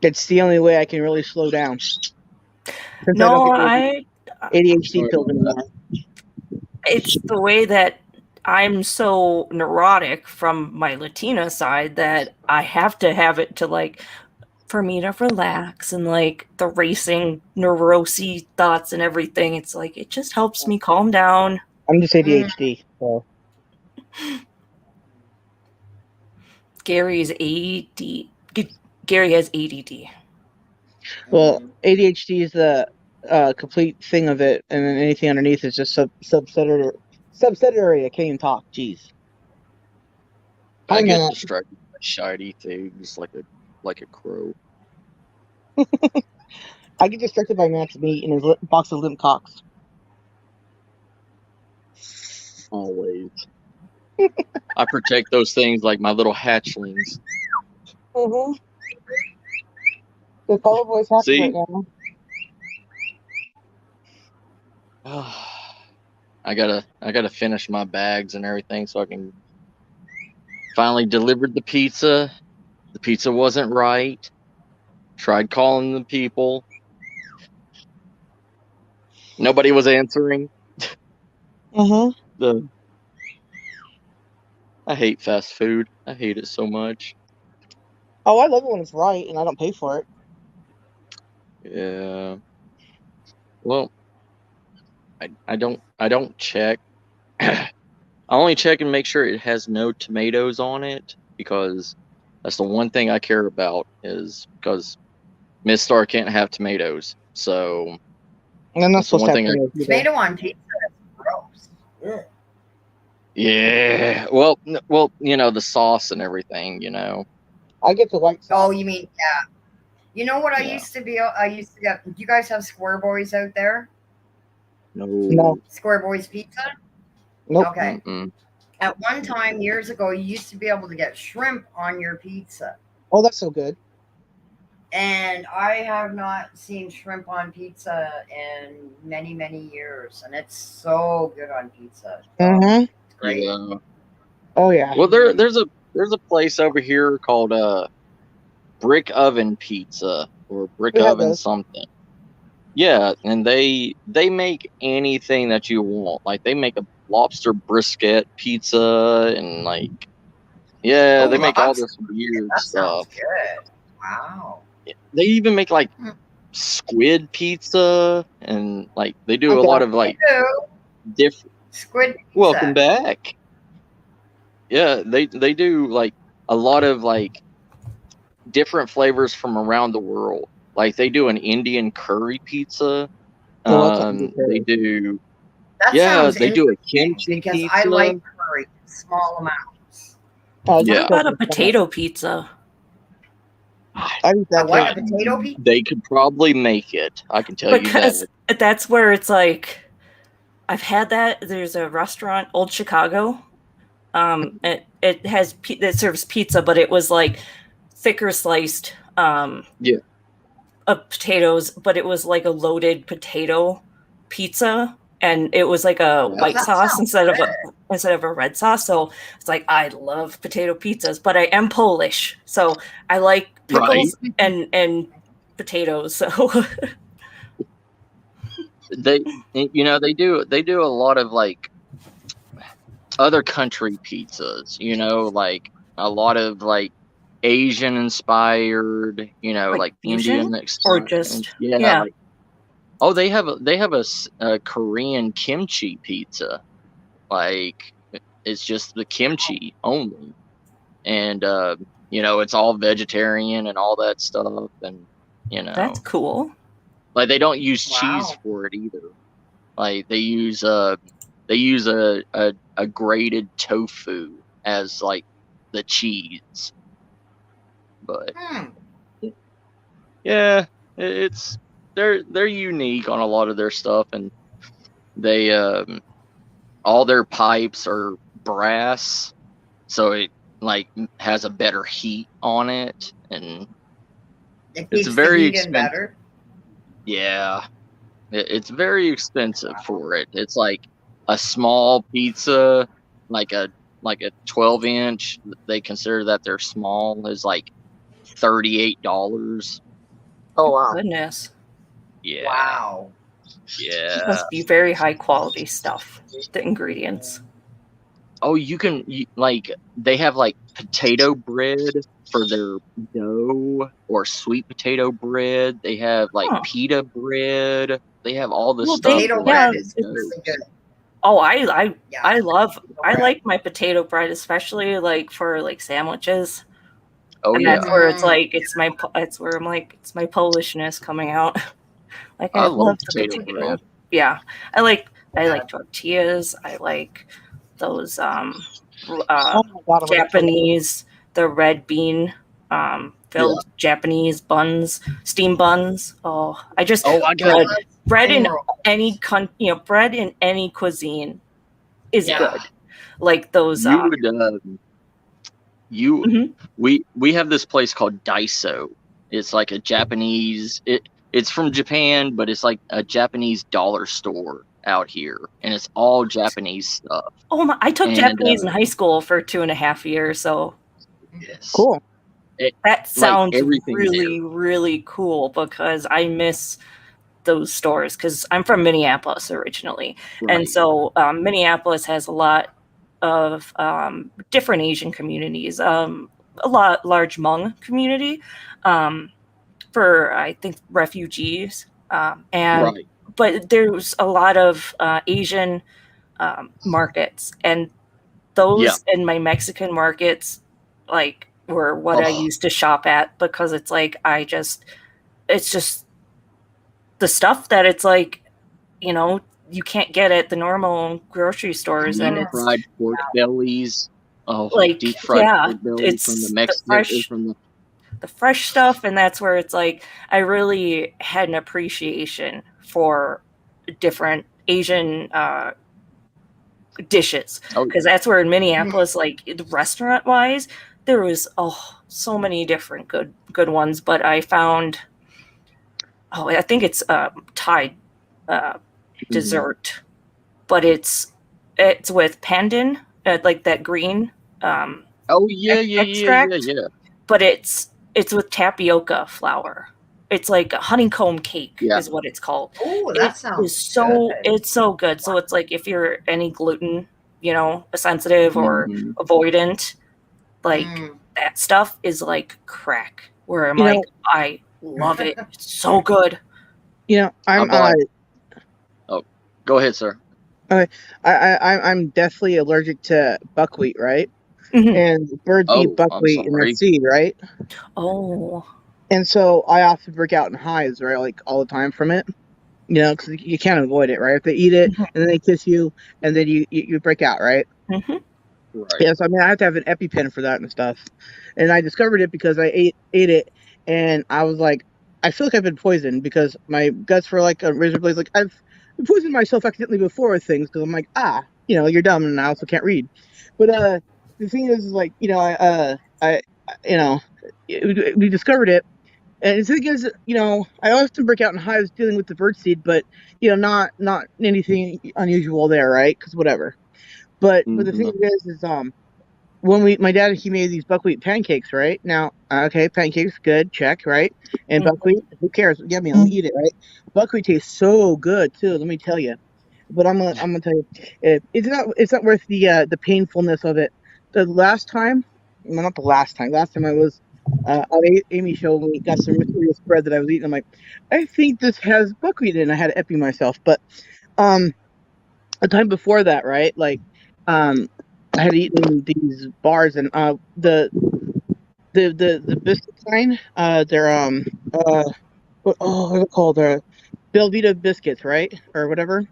It's the only way I can really slow down. Since No, I don't get ADHD pills anymore. It's the way that I'm so neurotic from my Latina side that I have to have it to like for me to relax and like the racing neurosy thoughts and everything. It's like it just helps me calm down. I'm just ADHD. So Gary's AD. Gary has ADD. well, ADHD is the complete thing of it, and then anything underneath is just subsidiary. I can't even talk. Jeez. I Hi, get Matt. distracted by shiny things like a crow. I get distracted by Matt's meat and his box of limp cocks. Always. I protect those things like my little hatchlings. Mm-hmm. The color boy's happy See? right now. I gotta finish my bags and everything so I can finally delivered the pizza. The pizza wasn't right. Tried calling the people. Nobody was answering. Mm-hmm. I hate fast food. I hate it so much. Oh, I love it when it's right and I don't pay for it. Yeah. Well, I don't check. I only check and make sure it has no tomatoes on it because that's the one thing I care about is because Miss Star can't have tomatoes, so And I'm not that's the supposed one to have thing. tomatoes either. Tomato on pizza is gross. Ugh. Yeah. Well, the sauce and everything. I get the white Oh, sauce. you mean yeah? You know what I Yeah. used to be? I used to get. Do you guys have Square Boys out there? No. Square Boys pizza. Nope. Okay. Mm-mm. At one time years ago, you used to be able to get shrimp on your pizza. Oh, that's so good. And I have not seen shrimp on pizza in many, many years. And it's so good on pizza. Mm-hmm. It's great. Yeah. Oh yeah. Well, there's a place over here called Brick Oven Pizza or Brick We have Oven those. something. Yeah, and they make anything that you want. Like they make a lobster brisket pizza and Oh, they make all lobster. this weird That sounds stuff. good. Wow. They even make Hmm. squid pizza and they do I'm a lot down. of They do. different. Squid pizza. Welcome back. Yeah, they do a lot of different flavors from around the world. Like they do an Indian curry pizza. I love Indian They curry. do. That Yeah, sounds they do a interesting kimchi because pizza. I like curry in small amounts. Oh, Yeah. What about a potato pizza? I eat A that what? too. A potato pizza? They could probably make it. I can tell you Because that. that's where it's like, I've had that. There's a restaurant, Old Chicago. It has it serves pizza, but it was like thicker sliced Yeah. of potatoes, but it was like a loaded potato pizza, and it was like a white That sauce sounds instead of a red sauce. So it's like, I love potato pizzas, but I am Polish, so I like pickles and potatoes. So They do a lot of other country pizzas. Like a lot of Asian inspired. like Indian fusion or inspired. just Yeah. Oh, they have a Korean kimchi pizza. It's just the kimchi only, and it's all vegetarian and all that stuff, and That's cool. they don't use Wow. cheese for it either. They use a grated tofu as the cheese, but yeah, it's they're unique on a lot of their stuff, and they all their pipes are brass, so it has a better heat on it, and It it's keeps very the heat in expensive. better. Yeah, it's very expensive for it. It's like a small pizza, like a 12-inch. They consider that they're small, is $38. Oh wow. Goodness. Yeah. Wow. Yeah. Must be very high quality stuff, the ingredients. Oh, they have potato bread for their dough, or sweet potato bread. They have pita bread. They have all this Well, stuff. Potato for, bread yeah, is really good. Oh, Yeah. I bread. like my potato bread, especially for sandwiches. Oh And yeah, that's where it's where I'm like, it's my Polishness coming out. I I love love the potato potato. bread. Yeah, I like Yeah. tortillas. I like those Oh my God, I love Japanese, the red bean filled Japanese buns, steam buns. Oh, I just I got bread in Emerald. any bread in any cuisine is Yeah. good. Like those. you would Mhm. we have this place called Daiso. It's like a Japanese. It's from Japan, but it's like a Japanese dollar store out here, and it's all Japanese stuff. Oh my! I took And, Japanese in high school for 2.5 years, so Yes. Cool. that sounds everything really, really cool because I miss those stores because I'm from Minneapolis originally, and Right. so Minneapolis has a lot of different Asian communities, a large Hmong community for I think refugees, and Right. but there's a lot of Asian markets, and those and my Mexican markets were what I Oh. used to shop at because it's like I just it's just the stuff that it's like, you can't get at the normal grocery stores, and it's fried pork bellies. Oh, like, deep fried yeah, pork belly it's from the the Mexican, fresh from the the fresh stuff, and that's where it's like I really had an appreciation for different Asian dishes, oh because that's where in Minneapolis, like restaurant wise, there was so many different good ones. But I found I think it's Thai dessert, but it's with pandan, like that green oh yeah extract, but it's with tapioca flour. It's like a honeycomb cake yeah. is what it's called. Oh, It that sounds is so good. it's so good. So it's like if you're any gluten, sensitive or Mhm. avoidant, like Mm. that stuff is like crack. Where I'm You like, know- I love it. It's so good. I'm Go ahead, sir. I'm deathly allergic to buckwheat, right? Mhm. And birds eat Oh, I'm buckwheat in their sorry. seed, right? Oh. And so I often break out in hives, right? Like all the time from it, because you can't avoid it, right? If they eat it Mhm. and then they kiss you and then you break out, right? Mhm. Right. Yes, I mean I have to have an EpiPen for that and stuff. And I discovered it because I ate it, and I was like, I feel like I've been poisoned because my guts were like a razor blade. Like I've poisoned myself accidentally before with things because I'm like, you're dumb, and I also can't read. But the thing is like, I you know we discovered it, and the thing is, I often break out in hives dealing with the birdseed, but not anything unusual there, right? Because whatever. But the thing Mhm. is when my dad, he made these buckwheat pancakes, right? Now, okay, pancakes, good, check, right? And Mhm. buckwheat, who cares? Yummy, let me eat it, right? Buckwheat tastes so good too. Let me tell you. But I'm gonna tell you, it's not worth the painfulness of it. The last time, well, not the last time. Last time I was on Amy's show when we got some mysterious bread that I was eating. I'm like, I think this has buckwheat in it. I had to epi myself, but um the time before that, right? Like, I had eaten these bars, and the biscuit kind, they're what are they called? They're Belvita biscuits, right, or whatever.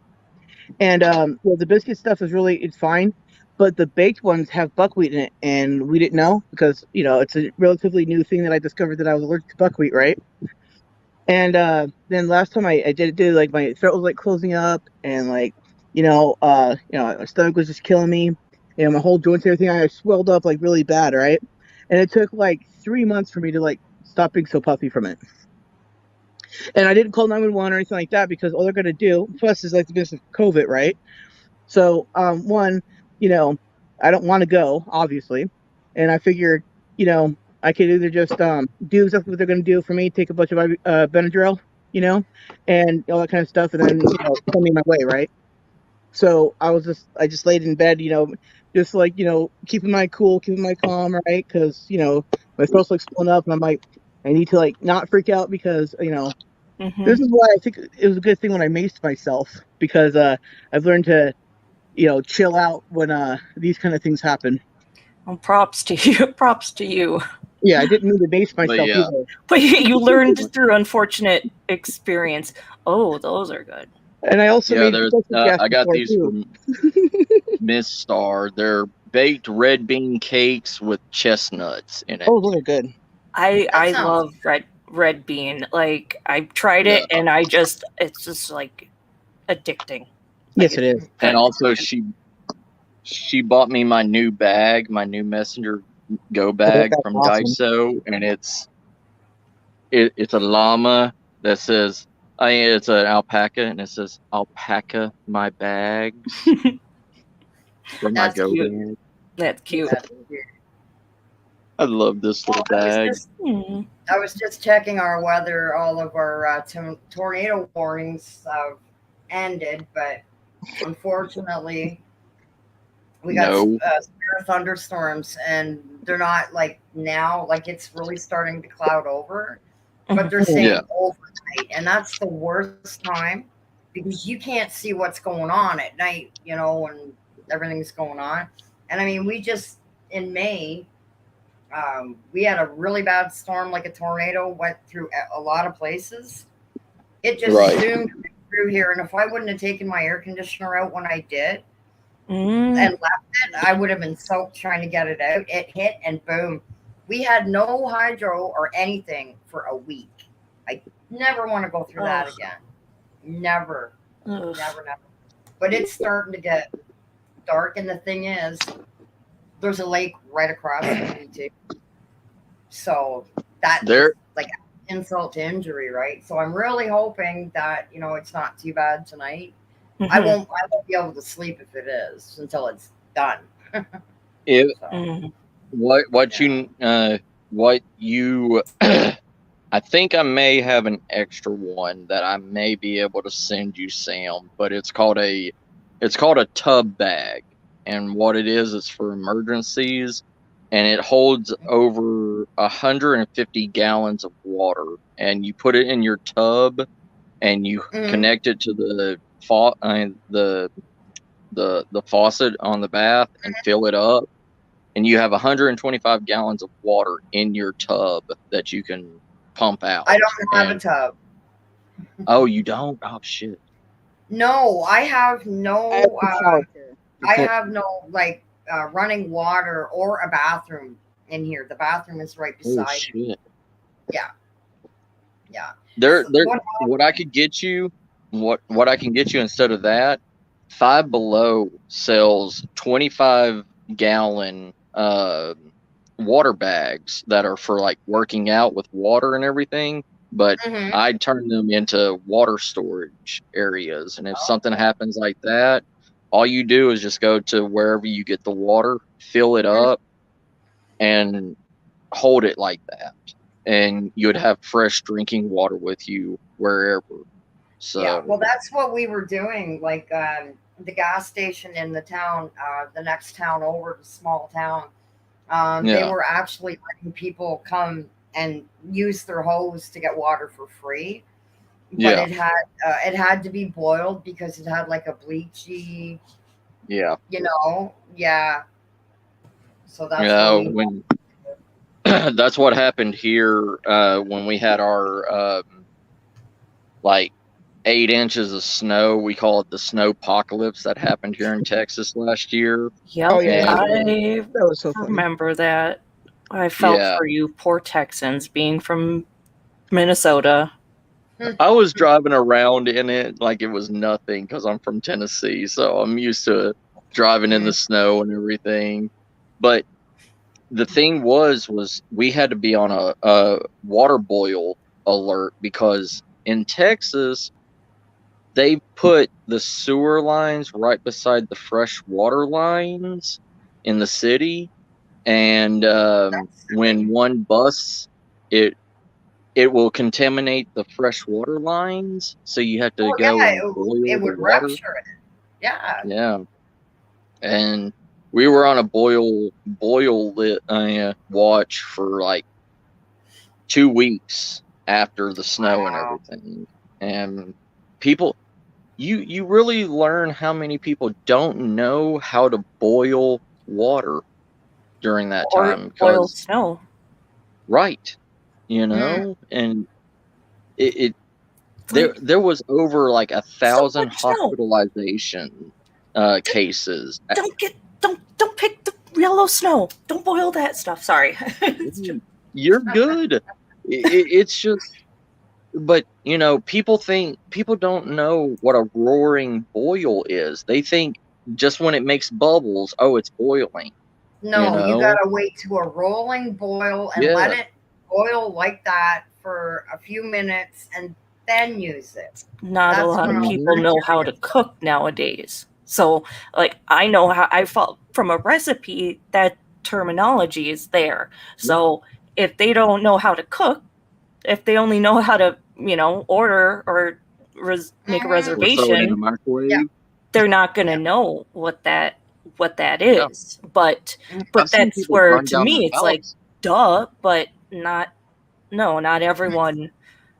And the biscuit stuff it's fine, but the baked ones have buckwheat in it, and we didn't know because it's a relatively new thing that I discovered that I was allergic to buckwheat, right? And then last time I did like my throat was like closing up, and like my stomach was just killing me. My whole joints, everything, I swelled up like really bad, right? And it took like 3 months for me to like stop being so puffy from it. And I didn't call 911 or anything like that because all they're gonna do, plus is like the business of COVID, right? So one, you know, I don't want to go, obviously, and I figured, you know, I could either just do exactly what they're going to do for me, take a bunch of Benadryl, and all that kind of stuff, and then send me my way, right? So I just laid in bed, just like keeping my cool, keeping my calm, right? Because my throat's like swelling up, and I'm like, I need to like not freak out because Mhm. this is why I think it was a good thing when I maced myself because I've learned to chill out when these kind of things happen. Well, props to you. Props to you. Yeah, I didn't mean to base But myself yeah, either. But you learned through unfortunate experience. Oh, those are good. And I also yeah. made There's sausage gas I got before these too. from Miss Star. They're baked red bean cakes with chestnuts in it. Oh, those are good. I That I sounds love red bean. Like I tried Yeah, it, and it's just like addicting. Like Yes, it is. and it's also good. she bought me my new bag, my new Messenger Go Oh, bag that's from awesome. Daiso, and it's a llama that says, it's an alpaca, and it says alpaca my bags for my that's go cute. bag. That's cute. That's cute. I love this little I was bag. just Hmm. I was just checking our weather. All of our tornado warnings have ended, but unfortunately, we got No, severe thunderstorms, and they're not like now. Like it's really starting to cloud over, but they're yeah, saying overnight, and that's the worst time because you can't see what's going on at night, when everything's going on. And I mean, we just in May We had a really bad storm, like a tornado went through a lot of places. It just Right. zoomed through here, and if I wouldn't have taken my air conditioner out when I did Mm. and left it, I would have been soaked trying to get it out. It hit and boom. We had no hydro or anything for a week. I never want to go through that Ugh. again. Never, Ugh. never. But it's starting to get dark, and the thing is, there's a lake right across from me too. So that's There, like insult to injury, right? So I'm really hoping that it's not too bad tonight. I Mhm. won't be able to sleep if it is until it's done. if So, Mhm. what you I think I may have an extra one that I may be able to send you, Sam, but it's called a tub bag, and what it is for emergencies, and it holds over 150 gallons of water, and you put it in your tub, and you connect it to the faucet on the bath and fill it up, and you have 125 gallons of water in your tub that you can pump out. I don't have a And tub. oh, you don't? Oh shit. No, I have I have no. a shower here. I have no running water or a bathroom in here. The bathroom is right Oh beside me. shit. Yeah. There, So there. what? What I could get you, what I can get you instead of that, Five Below sells 25-gallon water bags that are for like working out with water and everything. But Mhm. I turn them into water storage areas, and if something happens like that, all you do is just go to wherever you get the water, fill it up, and hold it like that, and you would have fresh drinking water with you wherever. Yeah, So well, that's what we were doing. Like the gas station in the town, the next town over, the small town, they yeah, were actually letting people come and use their hose to get water for free. But yeah, it had to be boiled because it had like a bleachy, yeah. yeah. So that's where we. When that's what happened here when we had our like 8 inches of snow. We call it the snowpocalypse that happened here in Texas last year. Yep, Oh yeah, And that was so funny. remember that. I felt yeah, for you poor Texans being from Minnesota. I was driving around in it like it was nothing because I'm from Tennessee, so I'm used to driving in the snow and everything. But the thing was we had to be on a water boil alert because in Texas they put the sewer lines right beside the fresh water lines in the city, and when one busts, it will contaminate the fresh water lines, so you have to Oh yeah, go and boil it the would water. rupture it. Yeah. Yeah, and we were on a boil lit watch for like 2 weeks after the snow and Wow. everything, and people, you really learn how many people don't know how to boil water during that Or time, boiled because snow. right, Mm. and it It's like, there was over like so 1,000 much snow. hospitalization cases. Don't pick the yellow snow. Don't boil that stuff. Sorry. It's just, You're good. It's just, but people don't know what a roaring boil is. They think just when it makes bubbles, oh, it's boiling. No, you gotta wait to a rolling boil and let Yeah, it boil like that for a few minutes and then use it. not a That's lot when of I'm people know how to cook nowadays. So, like, I know how I felt from a recipe, that terminology is there. So, if they don't know how to cook, if they only know how to, order or make a or throw it in a reservation, microwave. they're not going to know what that Yeah. is. But I've seen that's people where, burn to down their me, it's like, house. duh, but not everyone,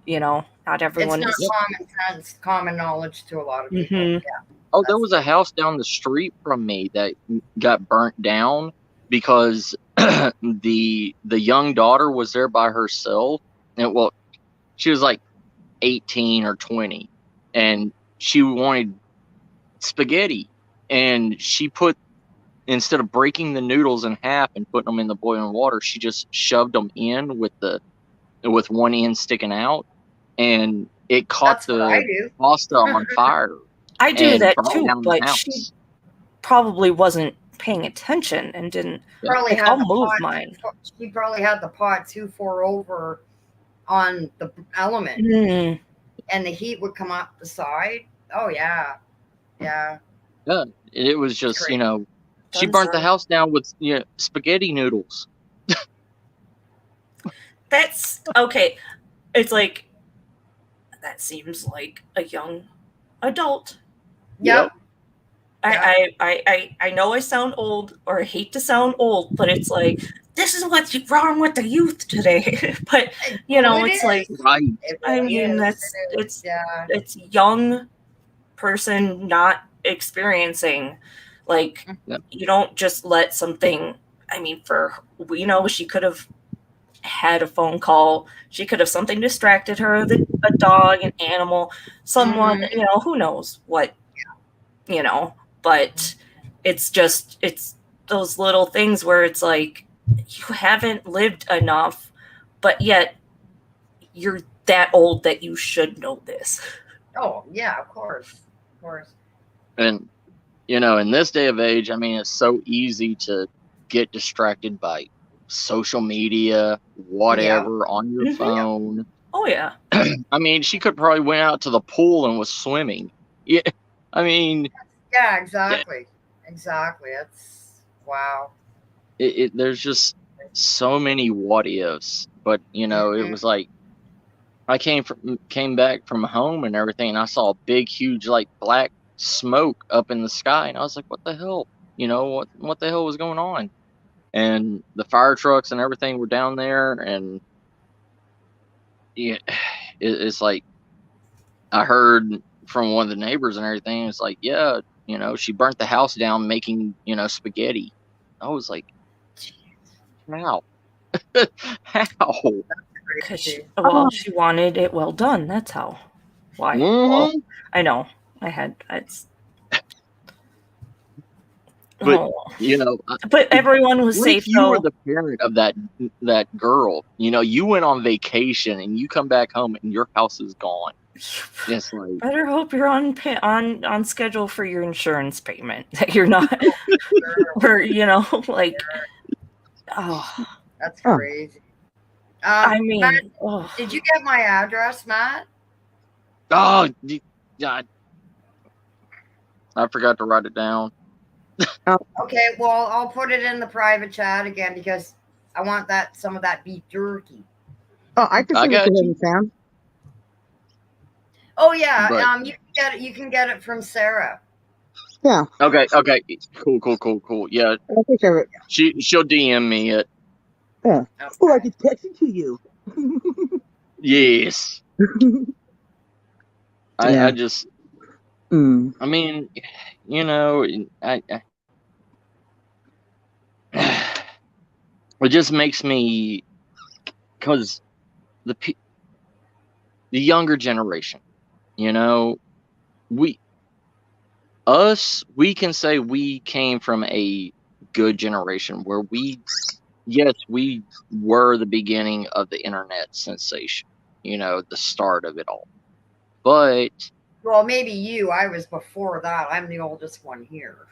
not It's everyone not is. common sense, common knowledge to a lot of people. Mhm. Yeah. Oh, there was a house down the street from me that got burnt down because the young daughter was there by herself, and well, she was like 18 or 20, and she wanted spaghetti, and she put, instead of breaking the noodles in half and putting them in the boiling water, she just shoved them in with one end sticking out, and it caught That's what I the do. pasta on fire. I do and that burned too, down the but house. she probably wasn't paying attention and didn't. Probably Like, had I'll the move pot. mine. She probably had the pot too far over on the element, Mm. and the heat would come up the side. Oh yeah, yeah. Yeah, it was just, Great. she Done burnt the son. house down with spaghetti noodles. That's okay. It's like that seems like a young adult. Yep. I know I sound old, or I hate to sound old, but it's like this is what's wrong with the youth today. But it's like, Right. I mean, Yeah. it's young person not experiencing, like, Yep. you don't just let something. I mean, she could have had a phone call. She could have something distracted her, a dog, an animal, someone, who knows what, but it's those little things where it's like, you haven't lived enough, but yet you're that old that you should know this. Oh yeah, of course. And in this day of age, I mean, it's so easy to get distracted by social media, whatever, on your phone. Oh yeah. I mean, she could probably went out to the pool and was swimming. Yeah, I mean, Yeah, exactly. It's wow. There's just so many what ifs, but it was like, I came back from home and everything, and I saw a big, huge, like, black smoke up in the sky, and I was like, what the hell? What the hell was going on? And the fire trucks and everything were down there, and it's like, I heard from one of the neighbors and everything. It's like, yeah, she burnt the house down making spaghetti. I was like, how? How? Because she wanted it well done. That's how. Why? Mhm. Well, I know. It's. But but everyone was what safe. if you were the parent of that girl? You went on vacation and you come back home and your house is gone. It's like, better hope you're on schedule for your insurance payment. That you're not, or like, oh, that's crazy. I mean, Matt, did you get my address, Matt? Oh, God. I forgot to write it down. Okay, well, I'll put it in the private chat again because I want some of that beef jerky. Oh, I can send it to him, Sam. Oh yeah, But, you can get it from Sarah. Yeah. Okay. Cool. Yeah. I'll take care of it. She'll DM me it. Yeah. Okay. Or I can text it to you. Yes. I just. I mean, it just makes me, because the younger generation, we can say we came from a good generation where we were the beginning of the internet sensation, the start of it all. But, well, maybe you. I was before that. I'm the oldest one here.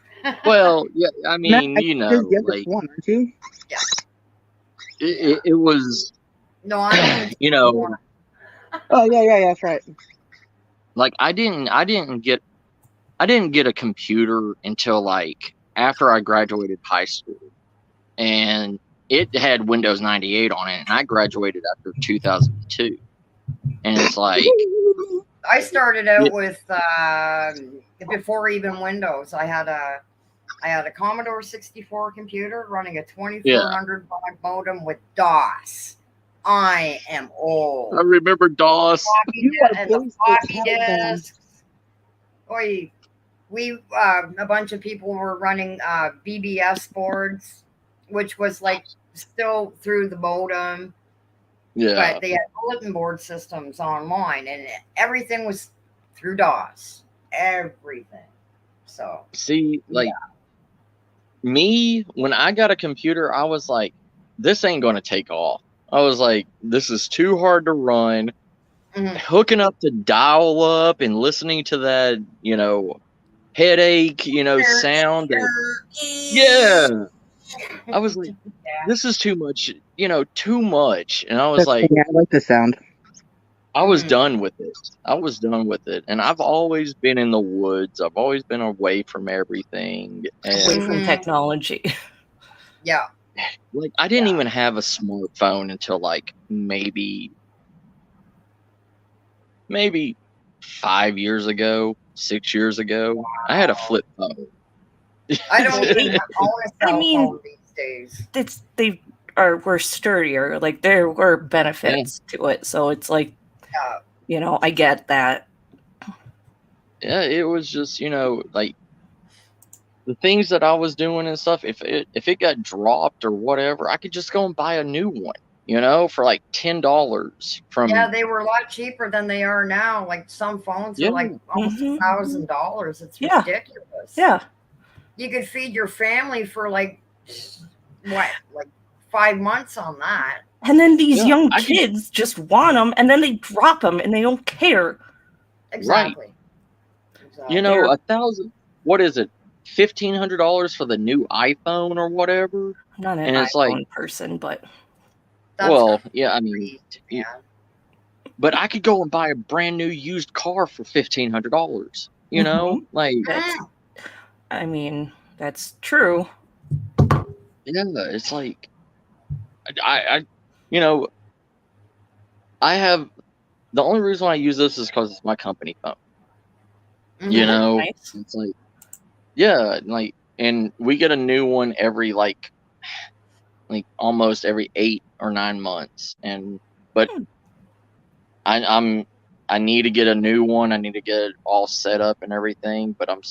Well, yeah, I mean, like, one, aren't you? Yeah. It was. No, I'm only Oh yeah, that's right. Like, I didn't get a computer until, like, after I graduated high school, and it had Windows 98 on it, and I graduated after 2002, and it's like, I started out with before even Windows. I had a Commodore 64 computer running a 2400 baud modem with DOS. I am old. I remember DOS. And the floppy disks. We a bunch of people were running BBS boards which was like still through the modem, Yeah. but they had bulletin board systems online, and everything was through DOS. Everything. So See, like me, when I got a computer, I was like, this ain't going to take off. I was like, this is too hard to run. mhm. Hooking up to dial up and listening to that, headache, sound. Yeah. I was like, this is too much, too much. And I was That's like, funny. I like the sound. I was done with it. I was done with it. And I've always been in the woods. I've always been away from everything. Away And from technology. Yeah. like, I didn't even have a smartphone until like maybe 5 years ago, 6 years ago. I had a flip phone. I don't even own a cell phone these days. Were sturdier. Like there were benefits to it, so it's like, I get that. Yeah, it was just like the things that I was doing and stuff. If it got dropped or whatever, I could just go and buy a new one. For like $10 from. Yeah, they were a lot cheaper than they are now. Like some phones are like almost $1,000. It's ridiculous. Yeah. You could feed your family for like 5 months on that. And then these young kids just want them, and then they drop them, and they don't care. Exactly. Right. $1,000. What is it? $1,500 for the new iPhone or whatever. I'm not an iPhone person, but. Yeah, I mean, but I could go and buy a brand new used car for $1,500. Like. I mean, that's true. Yeah, it's like, I have, the only reason why I use this is because it's my company phone. Nice. It's like, yeah, like, and we get a new one every like almost every 8 or 9 months, but I need to get a new one. I need to get it all set up and everything, but I'm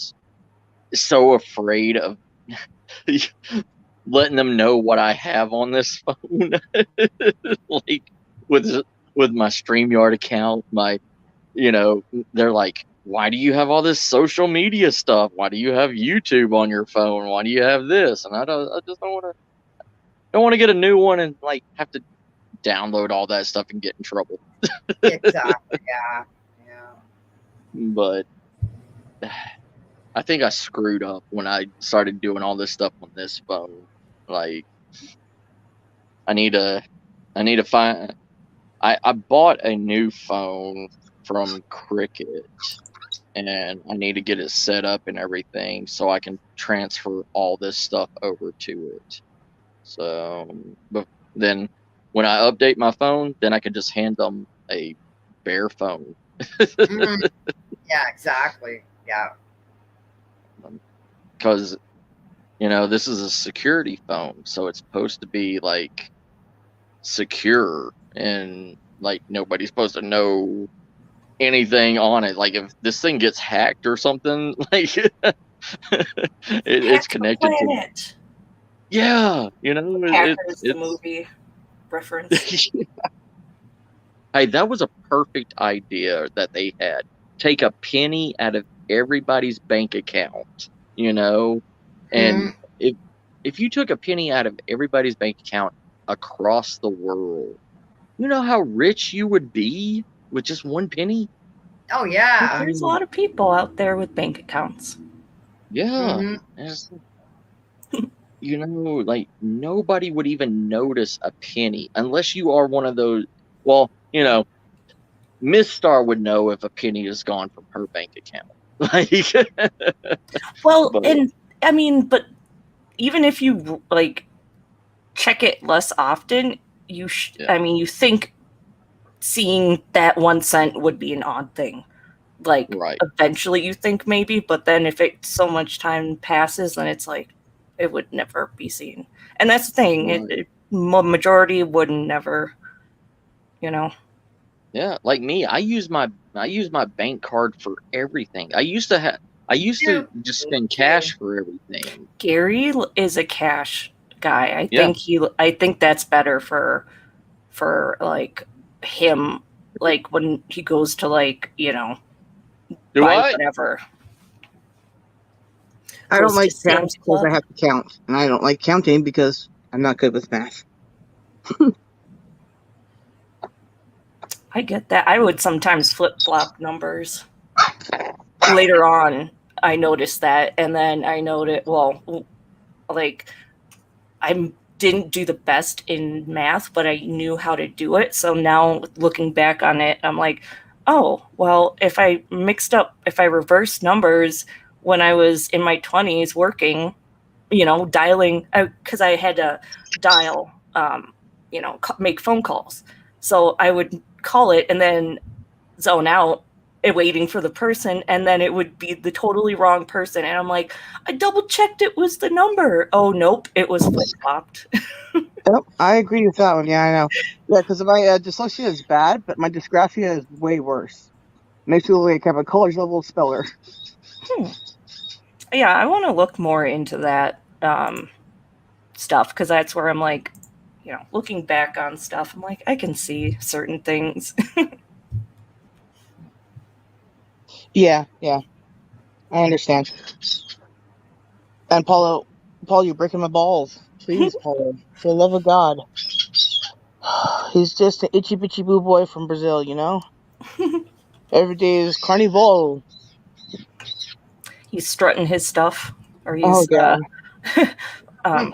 so afraid of letting them know what I have on this phone. Like with my StreamYard account, they're like, why do you have all this social media stuff? Why do you have YouTube on your phone? Why do you have this? And I just don't want to get a new one and like have to download all that stuff and get in trouble. Exactly. Yeah. But I think I screwed up when I started doing all this stuff on this phone. Like, I need to find. I bought a new phone from Cricket, and I need to get it set up and everything so I can transfer all this stuff over to it. So, but then when I update my phone, then I can just hand them a bare phone. Yeah, exactly. Yeah. Because, this is a security phone, so it's supposed to be like secure and like nobody's supposed to know anything on it. Like if this thing gets hacked or something, like it's connected to it. Yeah, Hackers, the movie reference. Hey, that was a perfect idea that they had. Take a penny out of everybody's bank account, and if you took a penny out of everybody's bank account across the world, you know how rich you would be with just one penny? Oh, yeah. There's a lot of people out there with bank accounts. Yeah. Like nobody would even notice a penny unless you are one of those. Well, Miss Star would know if a penny is gone from her bank account. But even if you like check it less often, you think seeing that 1 cent would be an odd thing. Like eventually you think maybe, but then if so much time passes, then it's like it would never be seen. And that's the thing. Majority would never, Yeah, like me, I use my bank card for everything. I used to just spend cash for everything. Gary is a cash guy. Yeah. I think that's better for like him, like when he goes to like, you know, Do buy what? whatever. I don't Goes like to math Sam's because Club. I have to count, and I don't like counting because I'm not good with math. I get that. I would sometimes flip flop numbers. Later on, I noticed that, and then I noted, well, like I didn't do the best in math, but I knew how to do it. So now looking back on it, I'm like, oh, well, if I reversed numbers when I was in my 20s working, you know, dialing, because I had to dial, you know, make phone calls. So I would call it and then zone out waiting for the person, and then it would be the totally wrong person. And I'm like, I double checked it was the number. Oh, nope, it was flip flopped. Yep, I agree with that one. Yeah, I know. Yeah, because my dyslexia is bad, but my dysgraphia is way worse. Makes me look like I'm a college level speller. Yeah, I want to look more into that stuff, because that's where I'm like, you know, looking back on stuff, I'm like, I can see certain things. Yeah, I understand. And Paulo, Paul, you're breaking my balls. Please, Paulo, for the love of God. He's just an itchy bitchy boo boy from Brazil, you know? Every day is carnival. He's strutting his stuff, or Oh, he's God. um,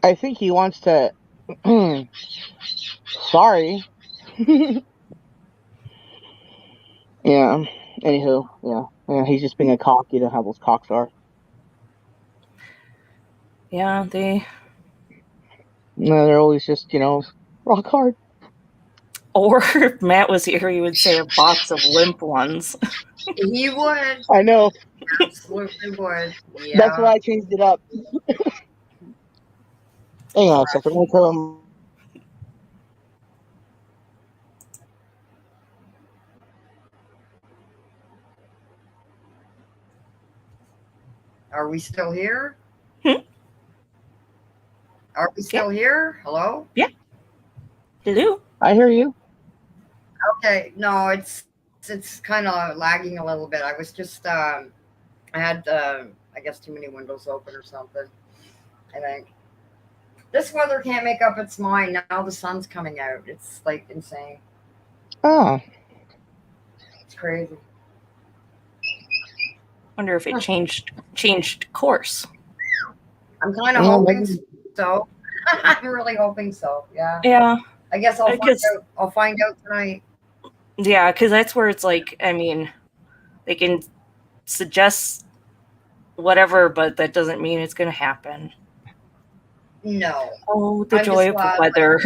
I think he wants to. Sorry. Yeah. Anywho, yeah. He's just being a cock. You know how those cocks are. yeah, they, No, they're always just, rock hard. or if Matt was here, he would say a box of limp ones. He would. I know. Absolutely would. That's Yeah. why I changed it up. Hang on a second. I'm gonna tell him. Are we still here? Hmm? Are we still here? Hello? Hello? I hear you. Okay. No, it's kind of lagging a little bit. I was just I had I guess too many windows open or something. I think this weather can't make up its mind. Now the sun's coming out. It's like insane. Ah, It's crazy. Wonder if it changed course. I'm kind of Yeah, hoping maybe. so. I'm really hoping so. Yeah. Yeah, I guess I'll find because out. I'll find out tonight. yeah, because that's where it's like, I mean, they can suggest whatever, but that doesn't mean it's going to happen. No. Oh, the I'm joy just of the glad. weather,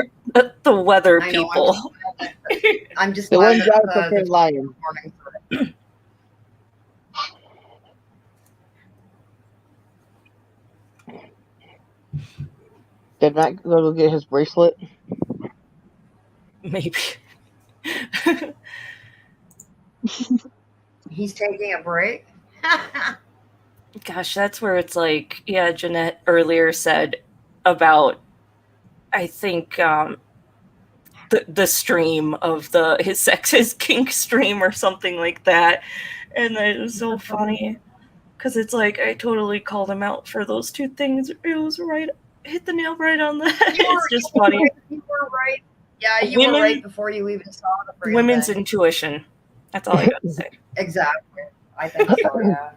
the weather I know. people. I'm just The glad one that guy for the lion. morning for it. Did Matt go to get his bracelet? Maybe. He's taking a break. Gosh, that's where it's like, yeah, Jeanette earlier said about, I think, the stream of his sexist kink stream or something like that. And it was so funny because it's like, I totally called him out for those two things. It was right, hit the nail right on the head. It's just funny. You were right. Yeah, you were right before you even saw the freaking Women's thing. intuition. That's all I got to say. Exactly. I think so, yeah.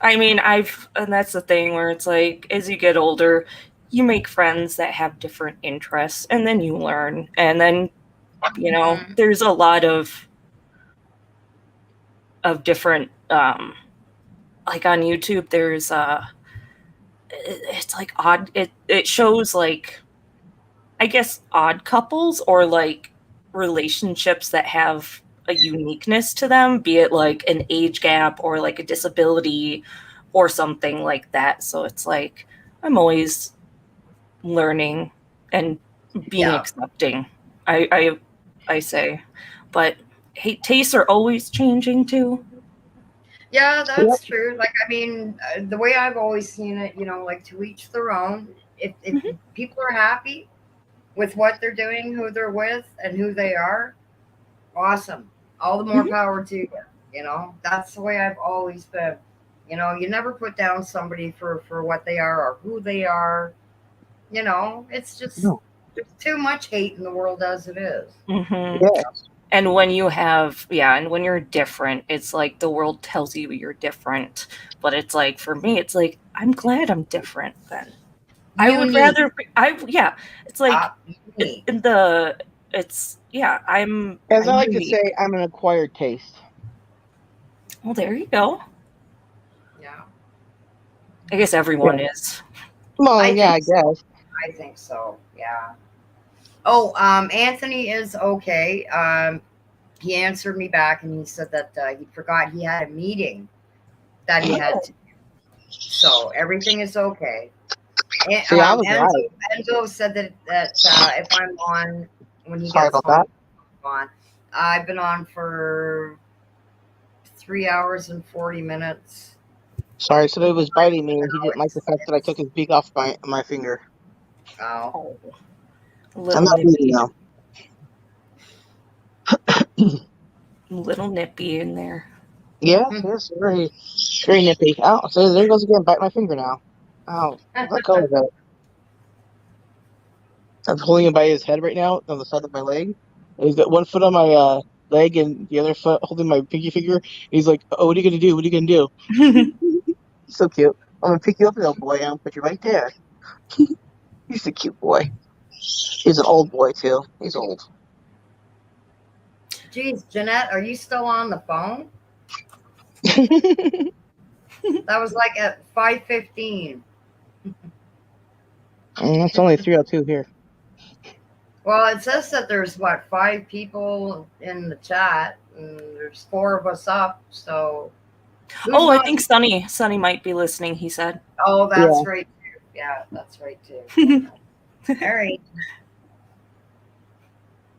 I mean, and that's the thing where it's like, as you get older, you make friends that have different interests, and then you learn. And then, there's a lot of different, like on YouTube, there's, it's like odd, it shows like, I guess, odd couples or like relationships that have a uniqueness to them, be it like an age gap or like a disability or something like that. So it's like, I'm always learning and being accepting. I say, but hey, tastes are always changing too. Yeah, that's true. Like, I mean, the way I've always seen it, like to each their own. If Mhm. people are happy with what they're doing, who they're with, and who they are, awesome. All the more Mhm. power to you. That's the way I've always been. You never put down somebody for what they are or who they are. It's just No. there's too much hate in the world as it is. Mhm. Yeah. And when you have, yeah, and when you're different, it's like the world tells you you're different. But it's like, for me, it's like, I'm glad I'm different then. I would Unique. rather, yeah, it's like, Unique. in the, it's, yeah, I'm As I like to unique. say, I'm an acquired taste. Well, there you go. Yeah. I guess everyone is. Well, I yeah, I think so. guess. I think so. Yeah. Oh, Anthony is okay. He answered me back and he said that he forgot he had a meeting that he had to. So everything is okay. And, See, I was right. Enzo said that if I'm on when he Sorry gets about home, that. on. I've been on for 3 hours and 40 minutes. Sorry, somebody was biting me, and he No, didn't like the fact that I took his beak off my finger. oh, Oh, I'm little not bleeding nippy, now. little nippy in there. Yes, yes, very, very nippy. Oh, so there he goes again, bite my finger now. Oh, let go of it. I'm holding him by his head right now on the side of my leg. And he's got one foot on my leg and the other foot holding my pinky finger. And he's like, "Oh, what are you gonna do? What are you gonna do?" He's so cute. I'm gonna pick you up, little boy. I'm gonna put you right there. He's a cute boy. He's an old boy too. He's old. geez, Jeanette, are you still on the phone? That was like at 5:15. It's only 3:02 here. Well, it says that there's what 5 people in the chat, and there's 4 of us up. So who's Oh, I not? think Sunny might be listening, he said. Oh, that's Yeah. right too. Yeah, that's right too. All right.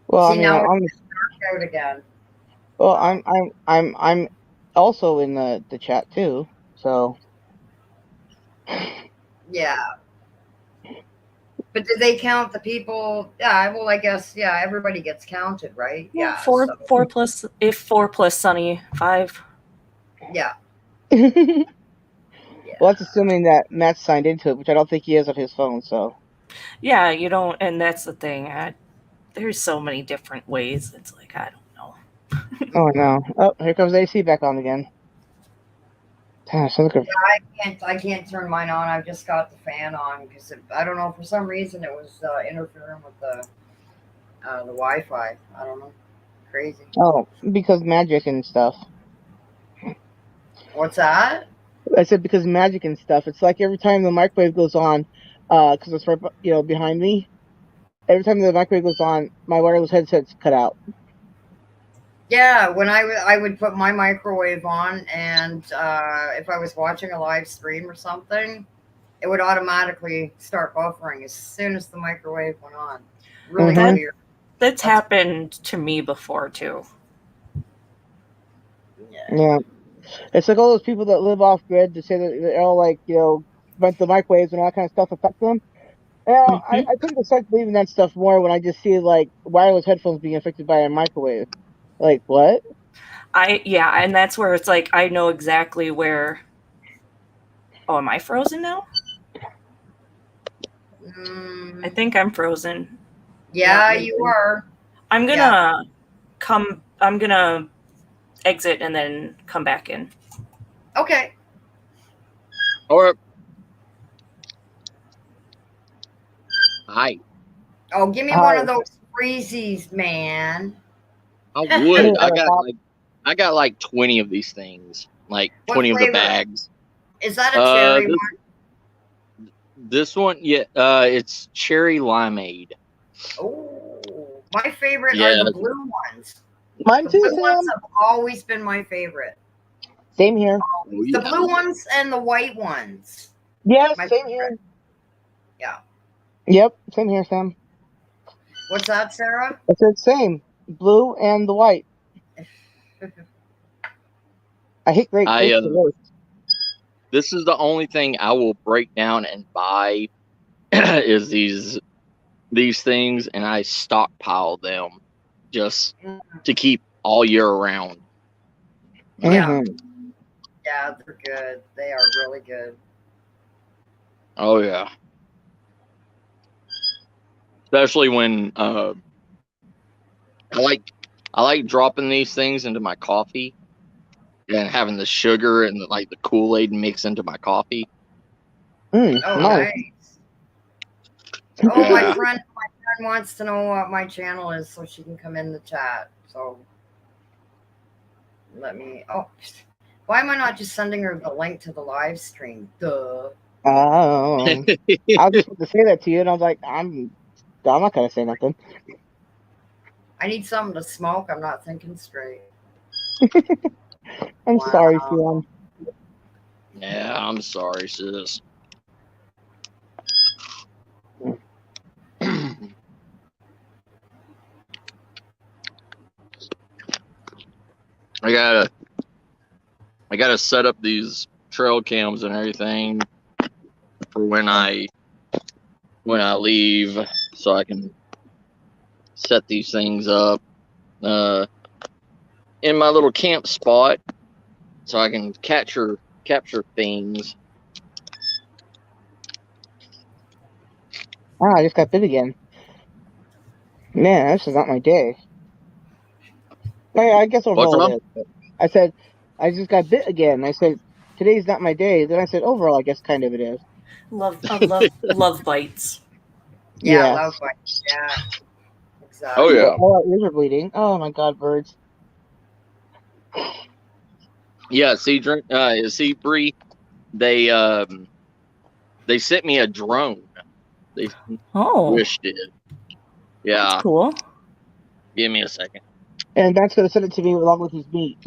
Well, I See, mean, now we're out again. well, I'm also in the chat too. So Yeah. But do they count the people? Yeah, well, I guess, yeah, everybody gets counted, right? Yeah, Yeah, four so, four plus, if 4 plus Sunny, 5. yeah, well, yeah. that's assuming that Matt signed into it, which I don't think he is on his phone. So Yeah, you don't, and that's the thing. There's so many different ways. It's like, I don't know. oh no, oh here comes AC back on again. Sounds like a I can't turn mine on. I've just got the fan on because I don't know, for some reason it was interfering with the Wi-Fi. I don't know. Crazy. oh because magic and stuff. What's that? I said because magic and stuff. It's like every time the microwave goes on, because it's right, behind me. Every time the microwave goes on, my wireless headset's cut out. Yeah, when I would put my microwave on, and if I was watching a live stream or something, it would automatically start buffering as soon as the microwave went on. Really Mhm. weird. That's happened to me before too. Yeah. Yeah, it's like all those people that live off grid to say that they're all like but the microwaves and all that kind of stuff affect them. Mhm. I tend to start believing that stuff more when I just see like wireless headphones being affected by a microwave. Like what? Yeah, and that's where it's like, I know exactly where. Oh, am I frozen now? I Mm, think I'm frozen. yeah, Not you moving. are. I'm Yeah. gonna exit and then come back in. Okay. Or hi, Oh, give me Hi. one of those freezies, man. I would. Pop. I got like 20 of these things, like What 20 of the flavor? bags. Is that a cherry This, one? this one, yeah, it's cherry limeade. Oh, my favorite are Yeah, the blue ones. Mine The too, blue ones Sam. have always been my favorite. Same here. oh, The yeah. blue ones and the white ones. Yes, My same favorite. here. Yeah. Yep, same here, Sam. What's that, Sarah? I said same. Blue and the white. I hate great I grapes the worst. this is the only thing I will break down and buy is these things, and I stockpile them just to keep all year round. Yeah. Mhm. Yeah, they're good. They are really good. Oh yeah, especially when I like dropping these things into my coffee and having the sugar and the Kool-Aid mix into my coffee. Oh, Nice. nice. Oh, Yeah. my friend wants to know what my channel is so she can come in the chat. So let me. Oh, why am I not just sending her the link to the live stream? Duh. I was just about to say that to you, and I was like, I'm not gonna say nothing. I need something to smoke. I'm not thinking straight. I'm sorry, Wow. Fion. Yeah, I'm sorry, sis. I gotta set up these trail cams and everything for when I leave, so I can set these things up in my little camp spot, so I can capture things. Ah, I just got bit again. Man, this is not my day. I guess What's overall wrong? it is. But I said, I just got bit again. I said, today's not my day. Then I said, overall, I guess kind of it is. Love bites. Yeah, Yeah. love bites. Yeah, Oh exactly. yeah, All our ears are bleeding. Oh my god, birds. yeah. See, Bree, they sent me a drone. They Oh, wished it. Yeah, that's cool. give me a second. And Matt's gonna send it to me along with his meat.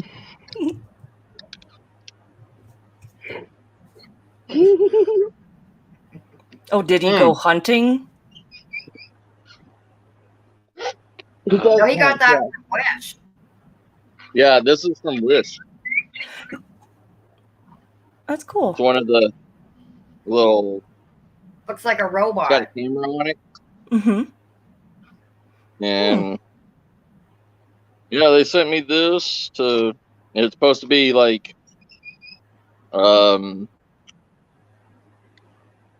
Oh, did he go hunting? He does No, he got hunt, that yeah. from Wish. Yeah, this is from Wish. That's cool. It's one of the little. Looks like a It's robot. got a camera on it, Mm-hmm. and yeah, they sent me this to. It's supposed to be like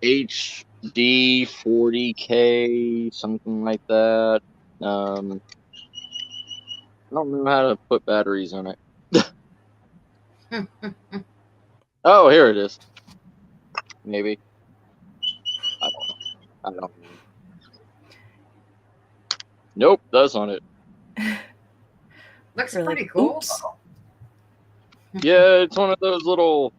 HD 40K, something like that. I don't know how to put batteries on it. Oh, here it is. Maybe. I don't know. Nope, that's on it. Looks Really? pretty cool. Oops. though. Yeah, it's one of those little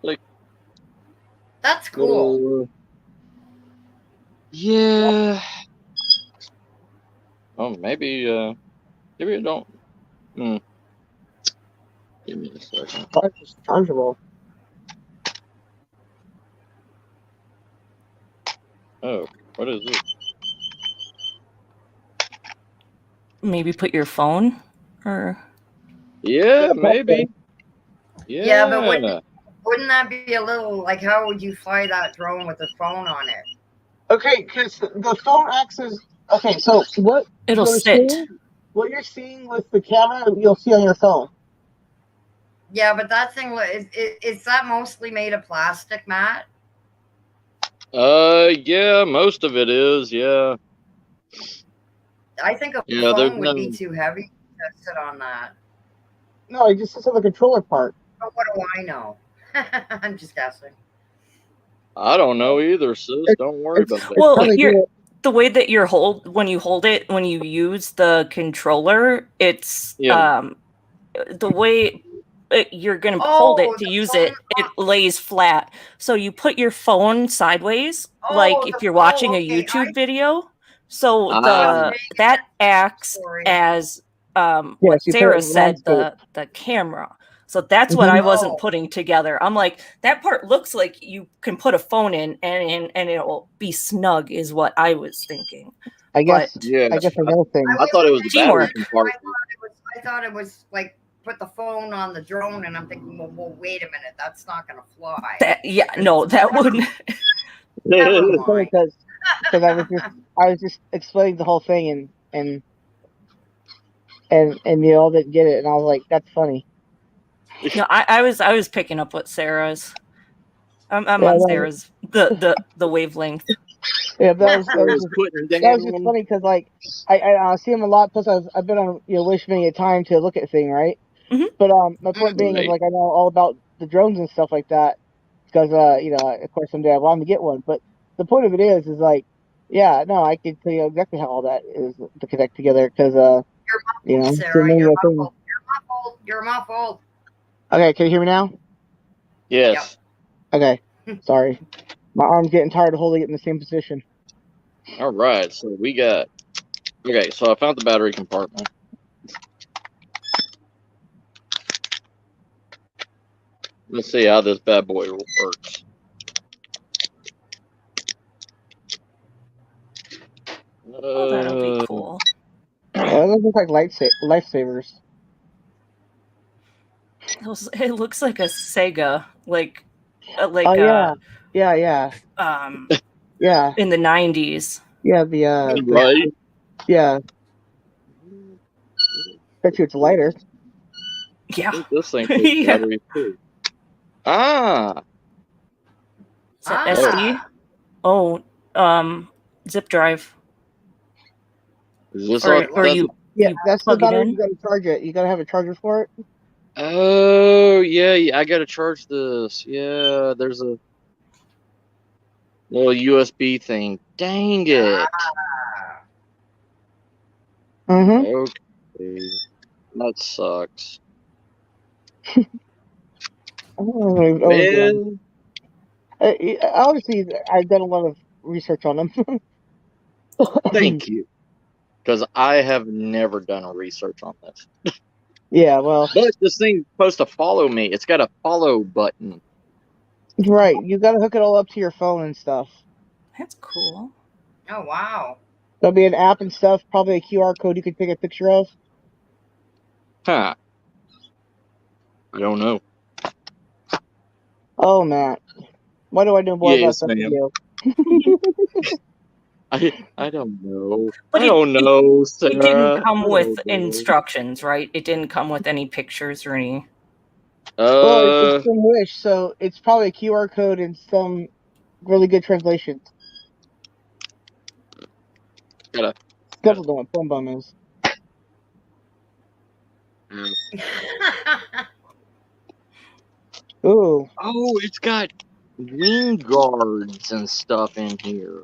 like That's cool. little yeah. Oh, maybe I don't. Give me a second. It's chargeable. Oh, what is this? Maybe put your phone or. Yeah, maybe. Yeah, but wouldn't that be a little like how would you fly that drone with a phone on it? Okay, because the phone acts as okay. So what It'll you're sit. what you're seeing with the camera, you'll see on your phone. Yeah, but that thing is that mostly made of plastic, Matt? Yeah, most of it is. Yeah. I think a Yeah, there's phone would be no. too heavy to sit on that. No, it just sits on the controller part. But what do I know? I'm just guessing. I don't know either, sis. Don't worry about it. Well, probably good. the way that when you hold it, when you use the controller, it's Yeah. the way you're going to hold it to the use phone- it, it lays flat. So you put your phone sideways, like if you're watching a YouTube video. So that acts Sorry. as Yes, what you put it Sarah in said, landscape. the camera. So that's what I Oh. wasn't putting together. I'm like, that part looks like you can put a phone in and it'll be snug, is what I was thinking. I guess. But Yeah, I guess another thing. I thought it was the battery Teamwork. compartment. I thought it was like put the phone on the drone, and I'm thinking, well, wait a minute, that's not going to fly. that, yeah, no, that wouldn't. Never It's funny mind. because I was just explaining the whole thing and you all didn't get it, and I was like, that's funny. No, I was picking up what Sarah's. I'm Yeah, on no. Sarah's the wavelength. Yeah, that was Putting that was just down. funny because like I see him a lot. Plus I've been on Wish many a time to look at thing, right? Mhm. But my point being is Right. like I know all about the drones and stuff like that because of course someday I want to get one. But the point of it is like yeah, no, I can tell you exactly how all that is to connect together because You're muffled, so Sarah. many You're other things. muffled. You're muffled. You're muffled. Okay, can you hear me now? Yes. Okay, sorry, my arm's getting tired of holding it in the same position. All right. So we got. Okay. So I found the battery compartment. Let's see how this bad boy works. Oh, that'll be cool. Those look like lifesavers. It looks like a Sega, like Oh yeah, yeah, yeah. in the 90s. Yeah, the Right. yeah. Bet you it's lighter. I Yeah. think this thing takes Yeah. battery too. Ah. Is that SD? Oh, zip drive. Is this Or you Yeah, you that's the plug it battery. in? You gotta charge it. You gotta have a charger for it. Oh yeah, I gotta charge this. Yeah, there's a little USB thing. Dang it. Mm-hmm. Okay. That sucks. Well, Man, obviously, I've done a lot of research on them. thank you. Because I have never done a research on this. Yeah, well, But this thing's supposed to follow me. It's got a follow button. right. You gotta hook it all up to your phone and stuff. That's cool. Oh, wow. There'll be an app and stuff. Probably a QR code you could take a picture of. Huh. I don't know. Oh man, why do I know more about Yes, stuff than ma'am. you? I don't know. But I don't know, Sarah. It didn't come I with don't know. instructions, right? It didn't come with any pictures or any. Well, it's from Wish, so it's probably a QR code and some really good translations. Gotta. Still don't know what Plum Bum is. Ooh. Oh, it's got wing guards and stuff in here.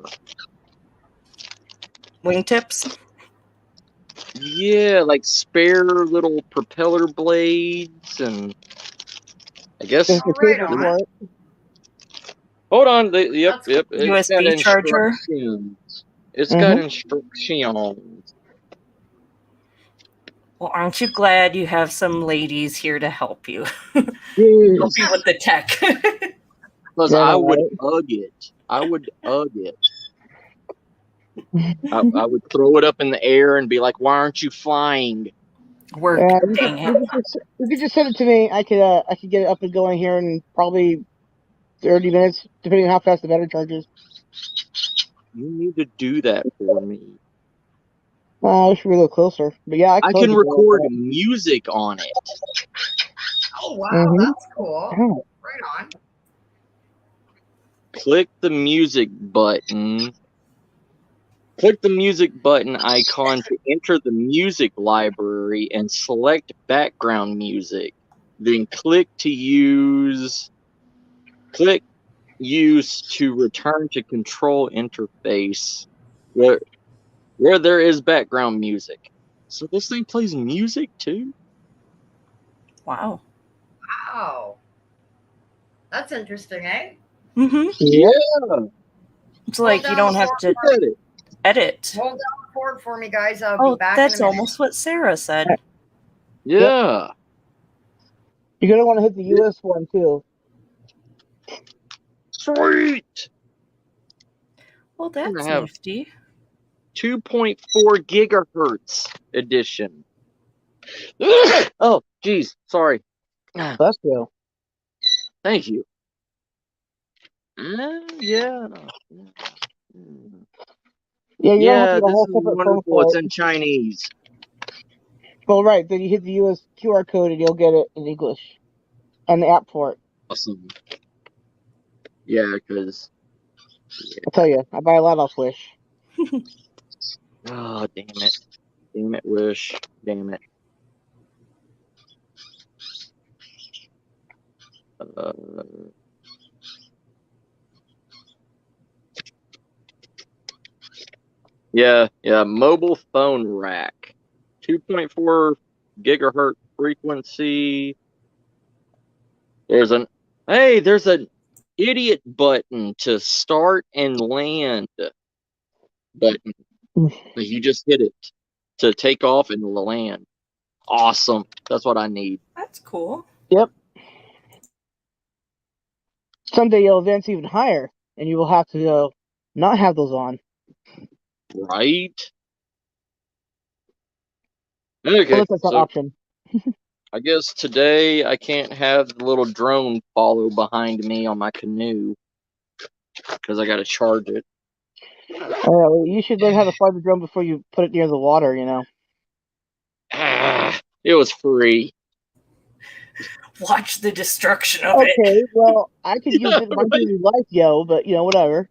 Wingtips? Yeah, like spare little propeller blades and I guess. There's the Right cable on. for it. Hold on. Yep. That's It's got USB charger? instructions. It's got instructions. Well, aren't you glad you have some ladies here to help you? Jeez. Help you with the tech. Because Yeah, I right. would ug it. I would ug it. I would throw it up in the air and be like, "Why aren't you flying?" Work, Yeah, dang it. you could just send it to me. I could get it up and going here in probably 30 minutes, depending on how fast the battery charges. You need to do that for me. I should be a little closer, but yeah, I can record music on it. Oh, wow. Mhm. That's cool. Oh. Right on. Click the music button. Click the music button icon to enter the music library and select background music. Then click use to return to control interface where there is background music. So this thing plays music too? Wow. Wow. That's interesting, eh? Mm-hmm. Yeah. It's like you don't have to edit. Hold down the cord for me, guys. I'll Oh, be back that's in a minute. almost what Sarah said. Yeah. You're gonna want to hit the US one too. Sweet. Well, that's I have nifty. 2.4 gigahertz edition. Oh, geez, sorry. That's true. Thank you. Yeah. Yeah, you don't have to Yeah, get a this whole is separate phone wonderful. for It's it. in Chinese. Well, right. Then you hit the US QR code and you'll get it in English, and the app for it. Awesome. Yeah, because. I'll tell you, I buy a lot off Wish. Oh, damn it. Damn it, Wish. Damn it. Yeah, mobile phone rack. 2.4 gigahertz frequency. There's an idiot button to start and land button. You just hit it to take off and land. Awesome. That's what I need. That's cool. Yep. Someday you'll advance even higher, and you will have to not have those on. Right? Okay, Unless that's an so option. I guess today I can't have the little drone follow behind me on my canoe because I got to charge it. Well, you should learn how to fly the drone before you put it near the water, you know. It was free. Watch the destruction of it. Okay, well, I could use it in my daily life, yo, but, you know, whatever.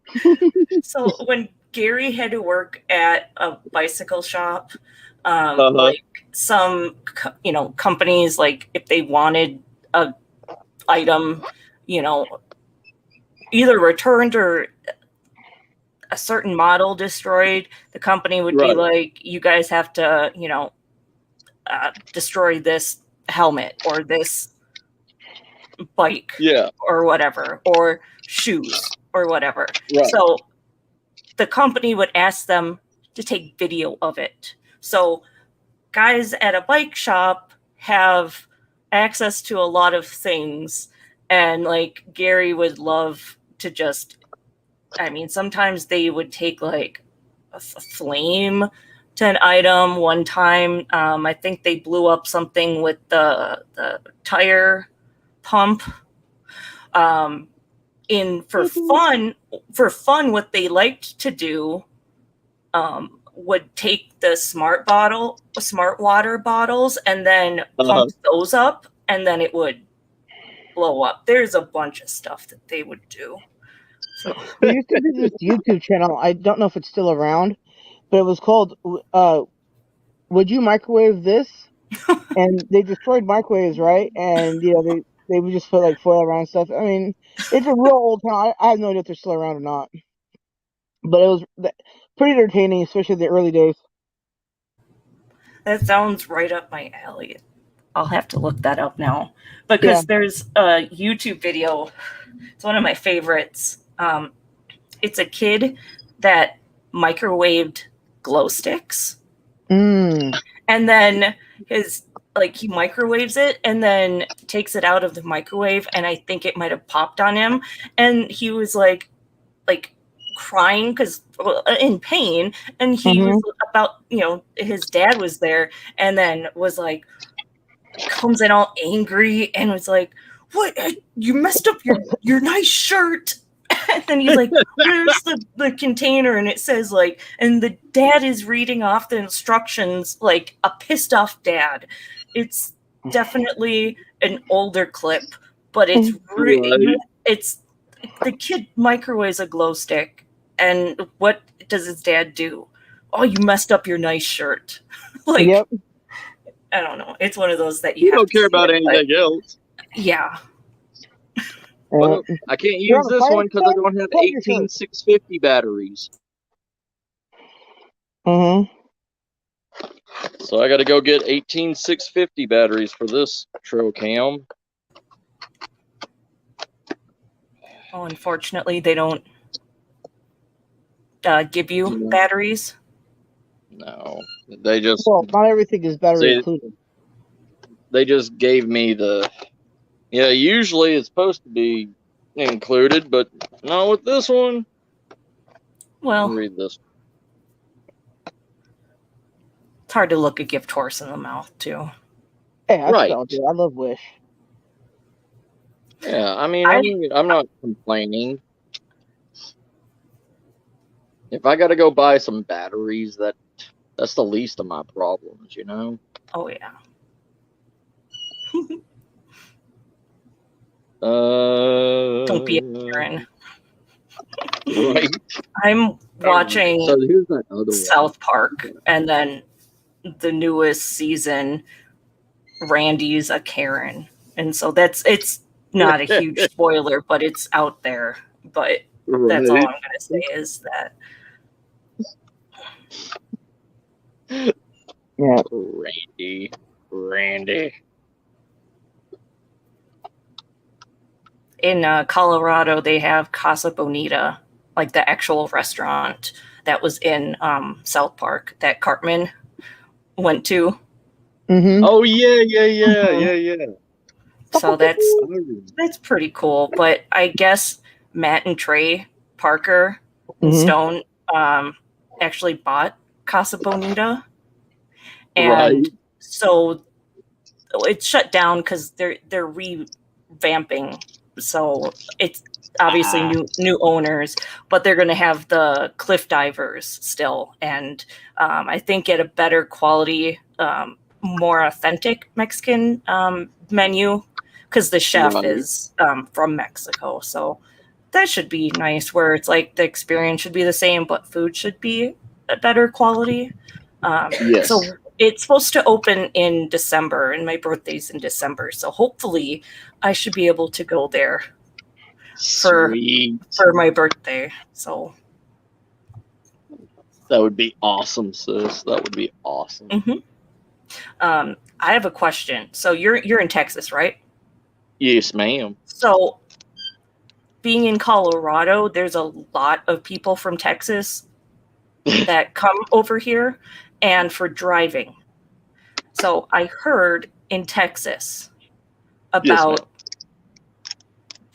So when Gary had to work at a bicycle shop, like some, companies, like if they wanted a item, either returned or a certain model destroyed, the company would be like, you guys have to, destroy this helmet or this bike or whatever, or shoes or whatever. So the company would ask them to take video of it. So guys at a bike shop have access to a lot of things, and like Gary would love to just, sometimes they would take like a flame to an item. One time, I think they blew up something with the tire pump. For fun, what they liked to do would take the smart water bottles and then pump those up, and then it would blow up. There's a bunch of stuff that they would do. So There used to be this YouTube channel. I don't know if it's still around, but it was called "Would You Microwave This?" And they destroyed microwaves, right? And they would just put like foil around stuff. I mean, it's a real old channel. I have no idea if they're still around or not. But it was pretty entertaining, especially in the early days. that sounds right up my alley. I'll have to look that up now, because there's a YouTube video. It's one of my favorites. It's a kid that microwaved glow sticks. And then he microwaves it and then takes it out of the microwave, and I think it might have popped on him, and he was like crying because in pain, and he was about, his dad was there, and then was like, comes in all angry and was like, what, you messed up your nice shirt. And then he's like, where's the container? And it says like, and the dad is reading off the instructions like a pissed off dad. It's definitely an older clip, but it's it's the kid microwaves a glow stick, and what does his dad do? Oh, you messed up your nice shirt. I don't know. It's one of those that you don't care about anything else. Yeah. Well, I can't use this one because I don't have 18650 batteries. So I got to go get 18650 batteries for this trail cam. Oh, unfortunately, they don't give you batteries. No, they just. Well, not everything is battery included. They just gave me the Yeah, usually it's supposed to be included, but not with this one. Well, Read this. it's hard to look a gift horse in the mouth, too. Hey, I Right. still do. I love Wish. Yeah, I mean, I'm not complaining. If I got to go buy some batteries, that's the least of my problems, you know. Oh, yeah. Don't be a Karen. Right. I'm watching So here's that other one. South Park, and then the newest season, Randy's a Karen, and so it's not a huge spoiler, but it's out there. But that's all I'm gonna say is that. Yeah. Randy. In Colorado, they have Casa Bonita, like the actual restaurant that was in South Park that Cartman went to. Mm-hmm. Oh yeah. So that's pretty cool. But I guess Matt and Trey Parker and Stone actually bought Casa Bonita, and so it's shut down because they're revamping. So it's obviously new owners, but they're going to have the cliff divers still, and I think at a better quality, more authentic Mexican menu, because the chef is from Mexico. So that should be nice, where it's like the experience should be the same, but food should be a better quality. Yes. So it's supposed to open in December, and my birthday's in December. So hopefully I should be able to go there for my birthday. So that would be awesome, sis. That would be awesome. I have a question. So you're in Texas, right? Yes, ma'am. So being in Colorado, there's a lot of people from Texas that come over here and for driving. So I heard in Texas about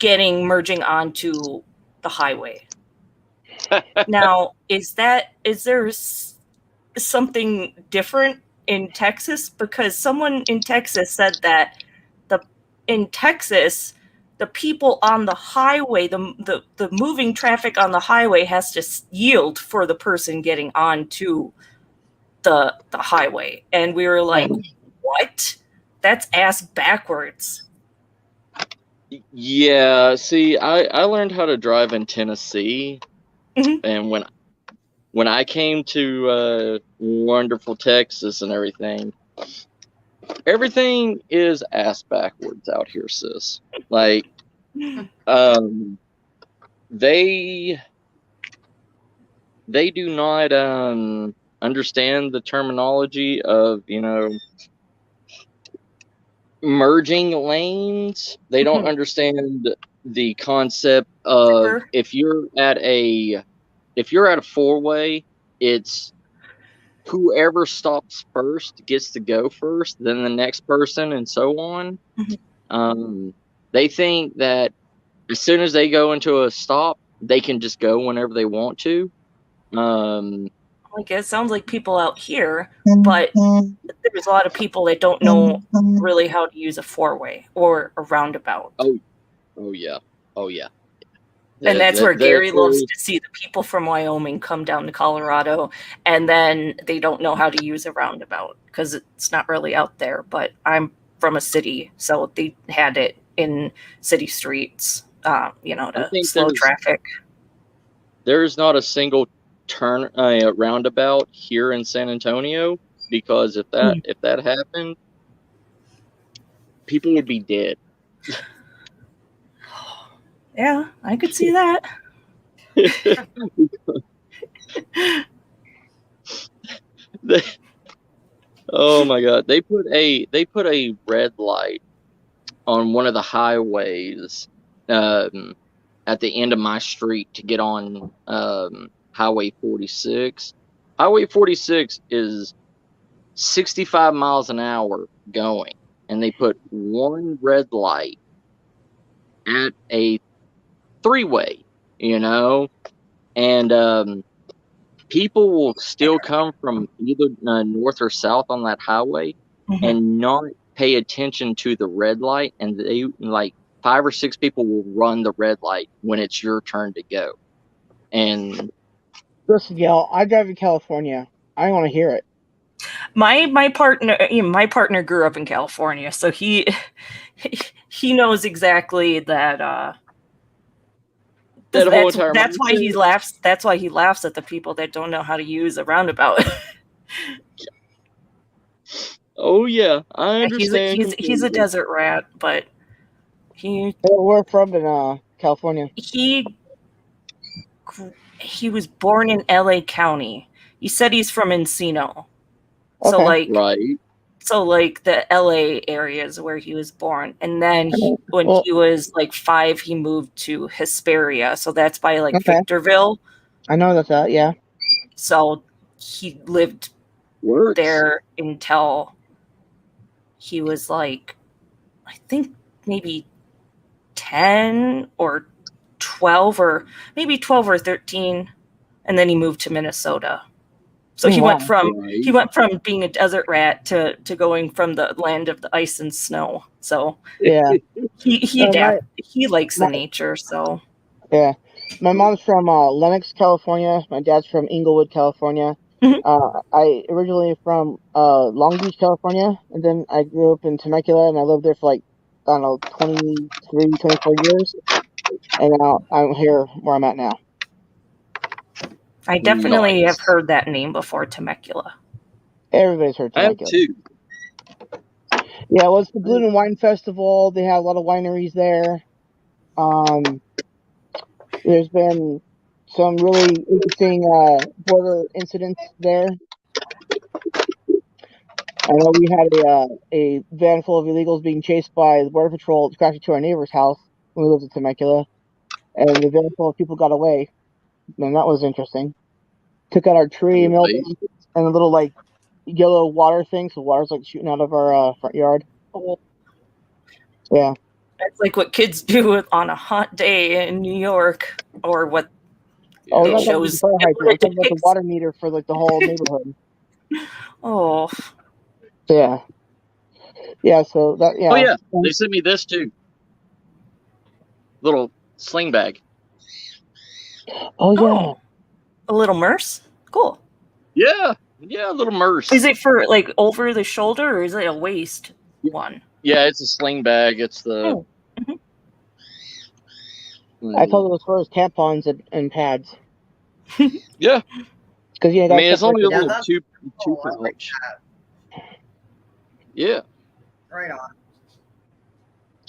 merging onto the highway. Now, is there something different in Texas? Because someone in Texas said that in Texas, the people on the highway, the moving traffic on the highway has to yield for the person getting onto the highway. And we were like, what? That's ass backwards. Yeah, see, I learned how to drive in Tennessee, and when I came to wonderful Texas and everything is ass backwards out here, sis. Like, they do not understand the terminology of, merging lanes. They don't understand the concept of if you're at a four-way, it's whoever stops first gets to go first, then the next person, and so on. They think that as soon as they go into a stop, they can just go whenever they want to. Like, it sounds like people out here, but there's a lot of people that don't know really how to use a four-way or a roundabout. Oh yeah. And that's where Gary loves to see the people from Wyoming come down to Colorado, and then they don't know how to use a roundabout because it's not really out there. But I'm from a city, so they had it in city streets, to slow traffic. There's not a single roundabout here in San Antonio, because if that happened, people would be dead. Yeah, I could see that. Oh my God! They put a red light on one of the highways at the end of my street to get on Highway 46. Highway 46 is 65 miles an hour going, and they put one red light at a three-way, you know, and people will still come from either north or south on that highway and not pay attention to the red light, and they like 5 or 6 people will run the red light when it's your turn to go. And Listen, y'all, I drive in California. I want to hear it. My partner grew up in California, so he knows exactly that. That whole entire That's why he mindset. laughs. That's why he laughs at the people that don't know how to use a roundabout. Oh yeah, I he's understand. he's a desert rat, but he We're from in California. he was born in LA County. He said he's from Encino. So Okay. like the LA areas where he was born. And then when he was like 5, he moved to Hesperia. So that's by like Victorville. I know that's that, yeah. So he lived there until he was like, I think maybe 10 or 12 or maybe 12 or 13. And then he moved to Minnesota. So he went from being a desert rat to going from the land of the ice and snow. So yeah, he likes the nature. So yeah, my mom's from Lenox, California. My dad's from Inglewood, California. I originally from Long Beach, California, and then I grew up in Temecula, and I lived there for like, I don't know, 23, 24 years, and now I'm here where I'm at now. I definitely have heard that name before, Temecula. Everybody's heard Temecula. I have too. Yeah, well, it's the Balloon and Wine Festival. They have a lot of wineries there. There's been some really interesting border incidents there. I know we had a van full of illegals being chased by the Border Patrol crashed into our neighbor's house when we lived in Temecula, and the van full of people got away. And that was interesting. Took out our tree and a little like yellow water thing, so water's like shooting out of our front yard. Oh. Yeah. That's like what kids do on a hot day in New York, or what it shows. I'm talking about the water meter for like the whole neighborhood. Oh. Yeah. Yeah, so that, yeah. Oh yeah, they sent me this too. Little sling bag. Oh yeah. A little Merce? Cool. Yeah, a little Merce. Is it for like over the shoulder, or is it a waist one? Yeah, it's a sling bag. It's the. I thought it was for his tampons and pads. Yeah. Because I mean, it's only a little two pouch. Yeah. Right on.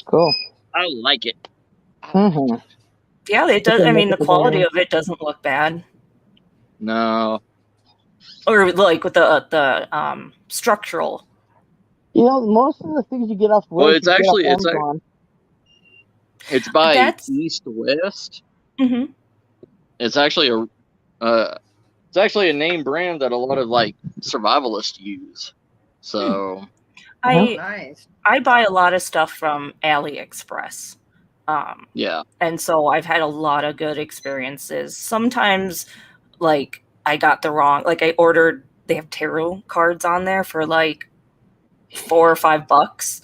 Cool. I like it. Yeah, it does. I mean, the quality of it doesn't look bad. No. Or like with the structural. You know, most of the things you get off. Well, it's actually it's by East West. Mm-hmm. It's actually a name brand that a lot of like survivalists use. So I buy a lot of stuff from AliExpress. Yeah. And so I've had a lot of good experiences. Sometimes like I got the wrong, like I ordered, they have tarot cards on there for like $4 or $5,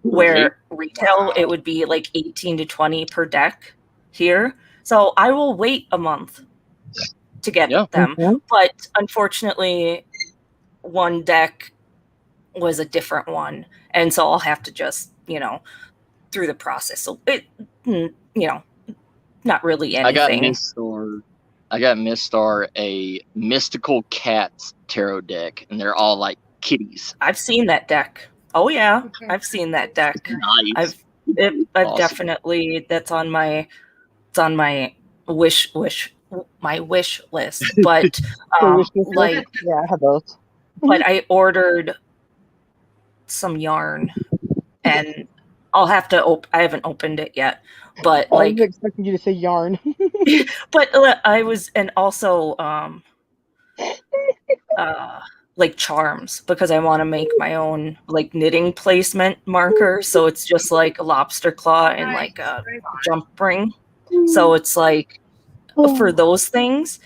where retail it would be like 18 to 20 per deck here. So I will wait a month to get them. But unfortunately, one deck was a different one. And so I'll have to just, through the process. So it, not really anything. I got Miss Star a Mystical Cats tarot deck, and they're all like kitties. I've seen that deck. Oh yeah, I've seen that deck. Nice. I've definitely, that's on my wish list. But like, yeah, I have those. But I ordered some yarn, and I'll have to. I haven't opened it yet, but I was expecting you to say yarn. But I was, and also like charms because I want to make my own like knitting placement marker. So it's just like a lobster claw and like a jump ring. So it's like for those things,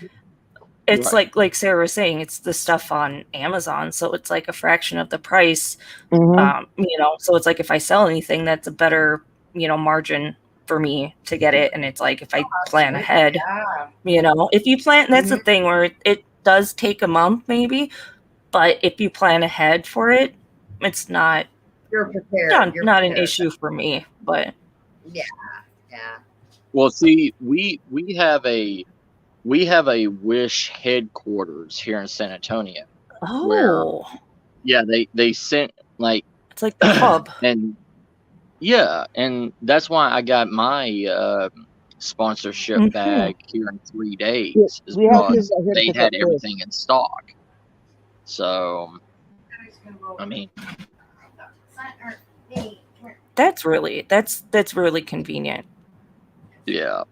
it's Right. like Sarah was saying, it's the stuff on Amazon. So it's like a fraction of the price. Mhm. You know, so it's like if I sell anything, that's a better, you know, margin for me to get it. And it's like if I plan ahead, Yeah. you know, if you plan, that's the Mhm. thing where it does take a month maybe, but if you plan ahead for it, it's not You're prepared. You're not an prepared. issue for me. But Yeah. Yeah. Well, see, we have a Wish headquarters here in San Antonio where oh, yeah, they sent like it's like the hub. and yeah, and that's why I got my sponsorship Mhm. bag here in 3 Yeah, days is we have his because here to they pick up had too. everything in stock. So, I mean, That's really convenient. yeah.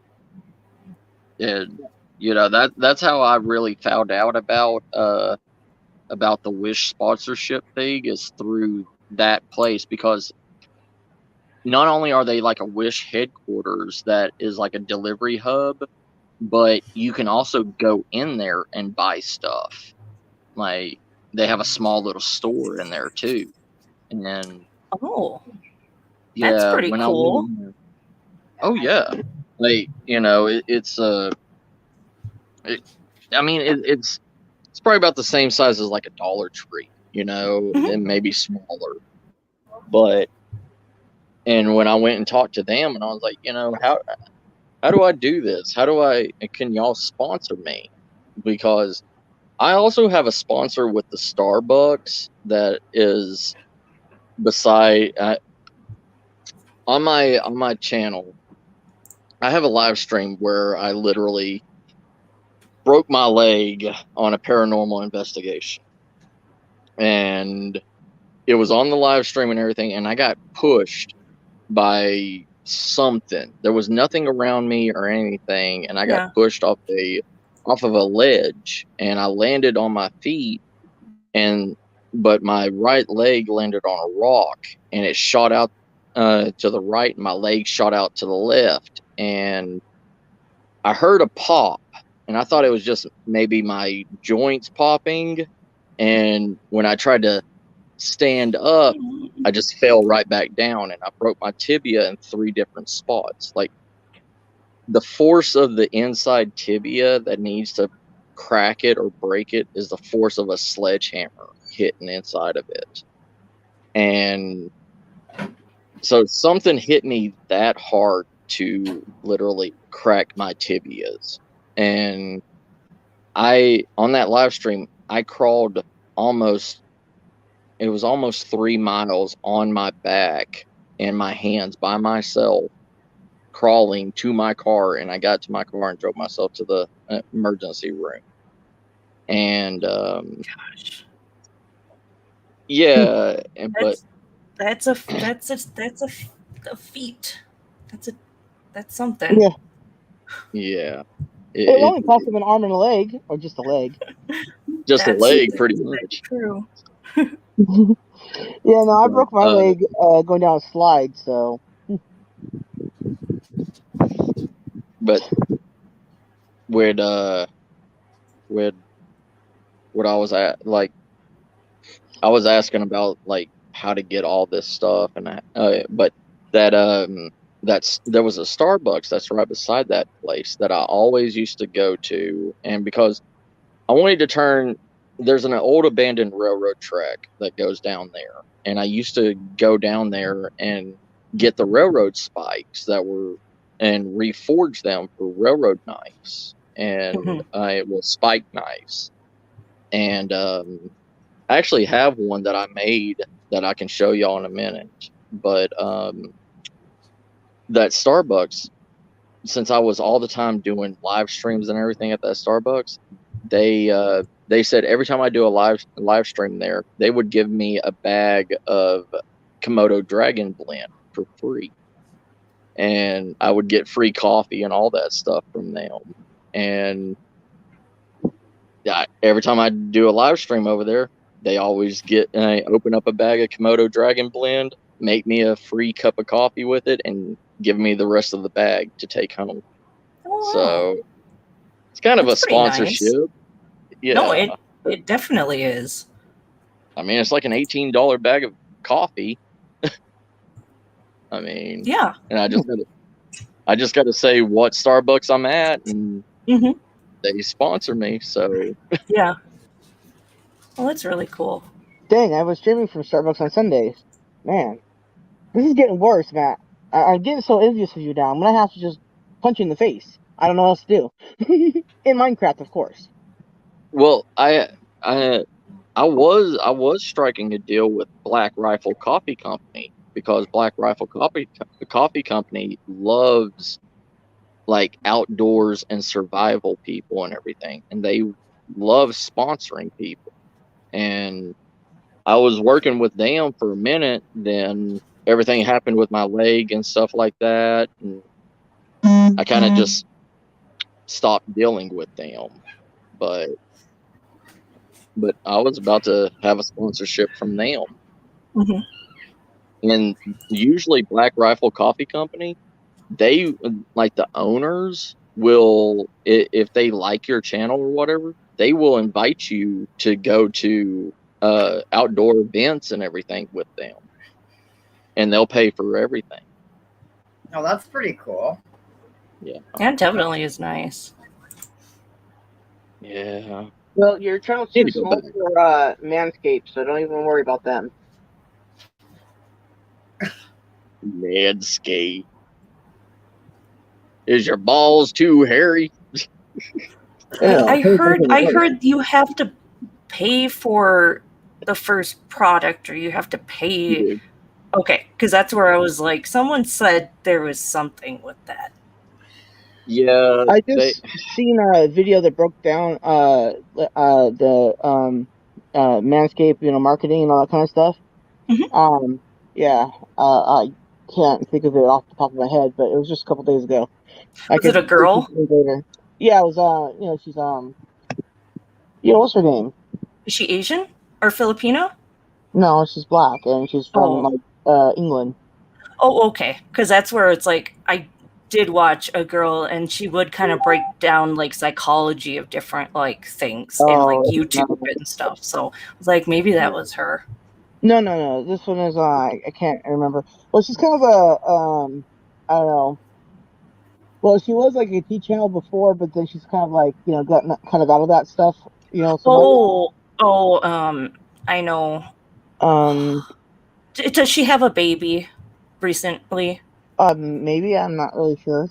And you know, that's how I really found out about the Wish sponsorship thing is through that place, because not only are they like a Wish headquarters that is like a delivery hub, but you can also go in there and buy stuff. Like they have a small little store in there too. And then Oh, that's yeah, pretty when I went cool. in there, oh yeah, like you know, it, I mean, it's probably about the same size as like a Dollar Tree, you know, Mhm. and maybe smaller. But and when I went and talked to them, and I was like, you know, how do I do this? Can y'all sponsor me? Because I also have a sponsor with the Starbucks that is beside on my channel. I have a live stream where I literally broke my leg on a paranormal investigation, and it was on the live stream and everything, and I got pushed by something. There was nothing around me or anything, and I got Yeah. pushed off of a ledge, and I landed on my feet, and but my right leg landed on a rock, and it shot out to the right, and my leg shot out to the left, and I heard a pop, and I thought it was just maybe my joints popping, and when I tried to stand up, I just fell right back down, and I broke my tibia in 3 different spots. Like the force of the inside tibia that needs to crack it or break it is the force of a sledgehammer hitting inside of it. And so something hit me that hard to literally crack my tibias. And on that live stream, I crawled almost it was almost 3 miles on my back and my hands by myself, crawling to my car, and I got to my car and drove myself to the emergency room. And Gosh. yeah, but That's a feat. That's something. Yeah, yeah, it it only cost him an arm and a leg, or just a leg. just a That's leg, pretty very much. true. Yeah, no, I But broke my leg going down a slide. So but with with what I was at, like I was asking about like how to get all this stuff, and but that there was a Starbucks that's right beside that place that I always used to go to, and because I wanted to turn, there's an old abandoned railroad track that goes down there, and I used to go down there and get the railroad spikes that were and reforge them for railroad knives, and Mhm. it was spike knives, and I actually have one that I made that I can show y'all in a minute. But that Starbucks, since I was all the time doing live streams and everything at that Starbucks, they said every time I do a live stream there, they would give me a bag of Komodo Dragon blend for free, and I would get free coffee and all that stuff from them. And every time I do a live stream over there, they always open up a bag of Komodo Dragon Blend, make me a free cup of coffee with it, and give me the rest of the bag to take home. Oh, wow. So it's kind of a That's pretty nice. sponsorship. Yeah. No, it definitely is. I mean, it's like an $18 bag of coffee. I mean, Yeah. and I just got to say what Starbucks I'm at, and Mhm. they sponsor me. So Yeah. Well, that's really cool. Dang, I was streaming from Starbucks on Sundays. Man, this is getting worse, Matt. I'm getting so envious of you now. I'm gonna have to just punch you in the face. I don't know what else to do. In Minecraft, of course. well, I was striking a deal with Black Rifle Coffee Company, because Black Rifle Coffee Company loves like outdoors and survival people and everything, and they love sponsoring people. And I was working with them for a minute, then everything happened with my leg and stuff like that, and I kind of just stopped dealing with them. But I was about to have a sponsorship from them. Mhm. And usually Black Rifle Coffee Company, they, like, the owners will, if they like your channel or whatever, they will invite you to go to outdoor events and everything with them, and they'll pay for everything. Oh, that's pretty cool. Yeah. That definitely is nice. Yeah. Well, your channel's Need too to go small back. for Manscaped, so don't even worry about them. Manscaped. Is your balls too hairy? Yeah, I heard you have to pay for the first product, or you have to pay. Okay, because that's where I was like, someone said there was something with that. Yeah. I just seen a video that broke down the Manscaped, marketing and all that kind of stuff. Mhm. Yeah, I can't think of it off the top of my head, but it was just a couple days ago. Was it a girl? Later. Yeah, it was. She's what's her name? Is she Asian or Filipino? No, she's black and she's from England. Oh, okay. Because that's where it's like, I did watch a girl, and she would kind of break down like psychology of different like things in like YouTube and stuff. So I was like, maybe that was her. No. This one is I can't remember. Well, she's kind of a I don't know. Well, she was like a T channel before, but then she's kind of like gotten kind of out of that stuff. I know. Um, Does she have a baby recently? Maybe, I'm not really sure.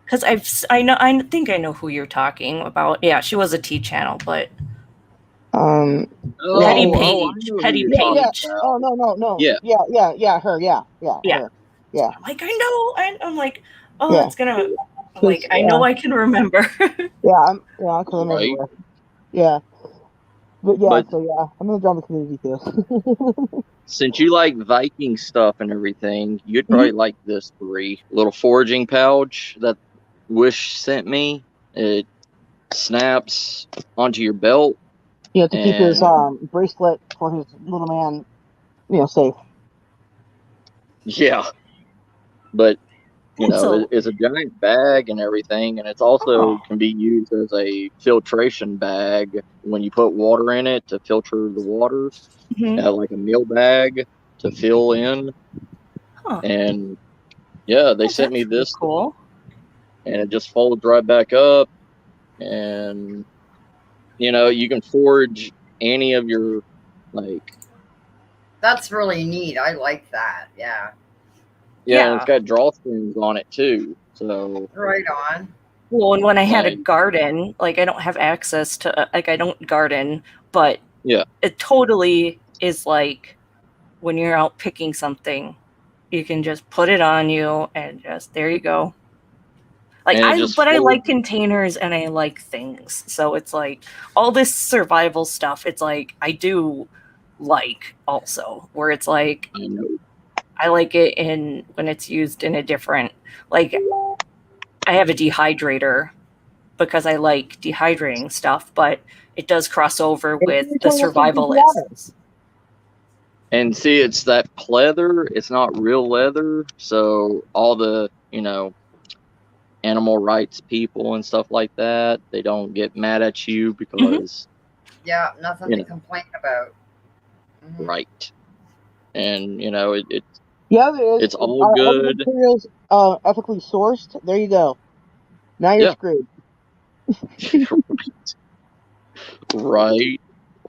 Because I think I know who you're talking about. Yeah, she was a T channel, but Petty Page. Oh no. Yeah. Her. Yeah. Her. Yeah. I'm like, I know. I'm like, oh, Yeah. it's gonna. I'm like, I know I can remember. Yeah, because I'm Right. everywhere. Yeah. But yeah, But- so yeah, I'm gonna join the community too. Since you like Viking stuff and everything, you'd probably like this, Bree. Little foraging pouch that Wish sent me. It snaps onto your belt. To keep his bracelet for his little man, safe. Yeah. But it's a giant bag and everything, and it's also can be used as a filtration bag when you put water in it to filter the water. Like a meal bag to fill in. And yeah, they sent me this, cool, and it just folds right back up, and you can forage any of your That's really neat. I like that. Yeah. Yeah, and it's got drawstrings on it too. So right on. Well, and when I had a garden, like I don't have access to I don't garden, but yeah, it totally is like when you're out picking something, you can just put it on you and just there you go. Like I like containers and I like things. So it's like all this survival stuff, it's like I do like also, where it's like I like it when it's used in a different, like I have a dehydrator because I like dehydrating stuff, but it does cross over Maybe with you're the telling us to drink water. survivalists. And see, it's that pleather. It's not real leather, so all the animal rights people and stuff like that, they don't get mad at you because Yeah, nothing to complain about. right. And Yeah, there is. it's all Are all the good. materials ethically sourced? There you go. Now you're Yeah. screwed. Right.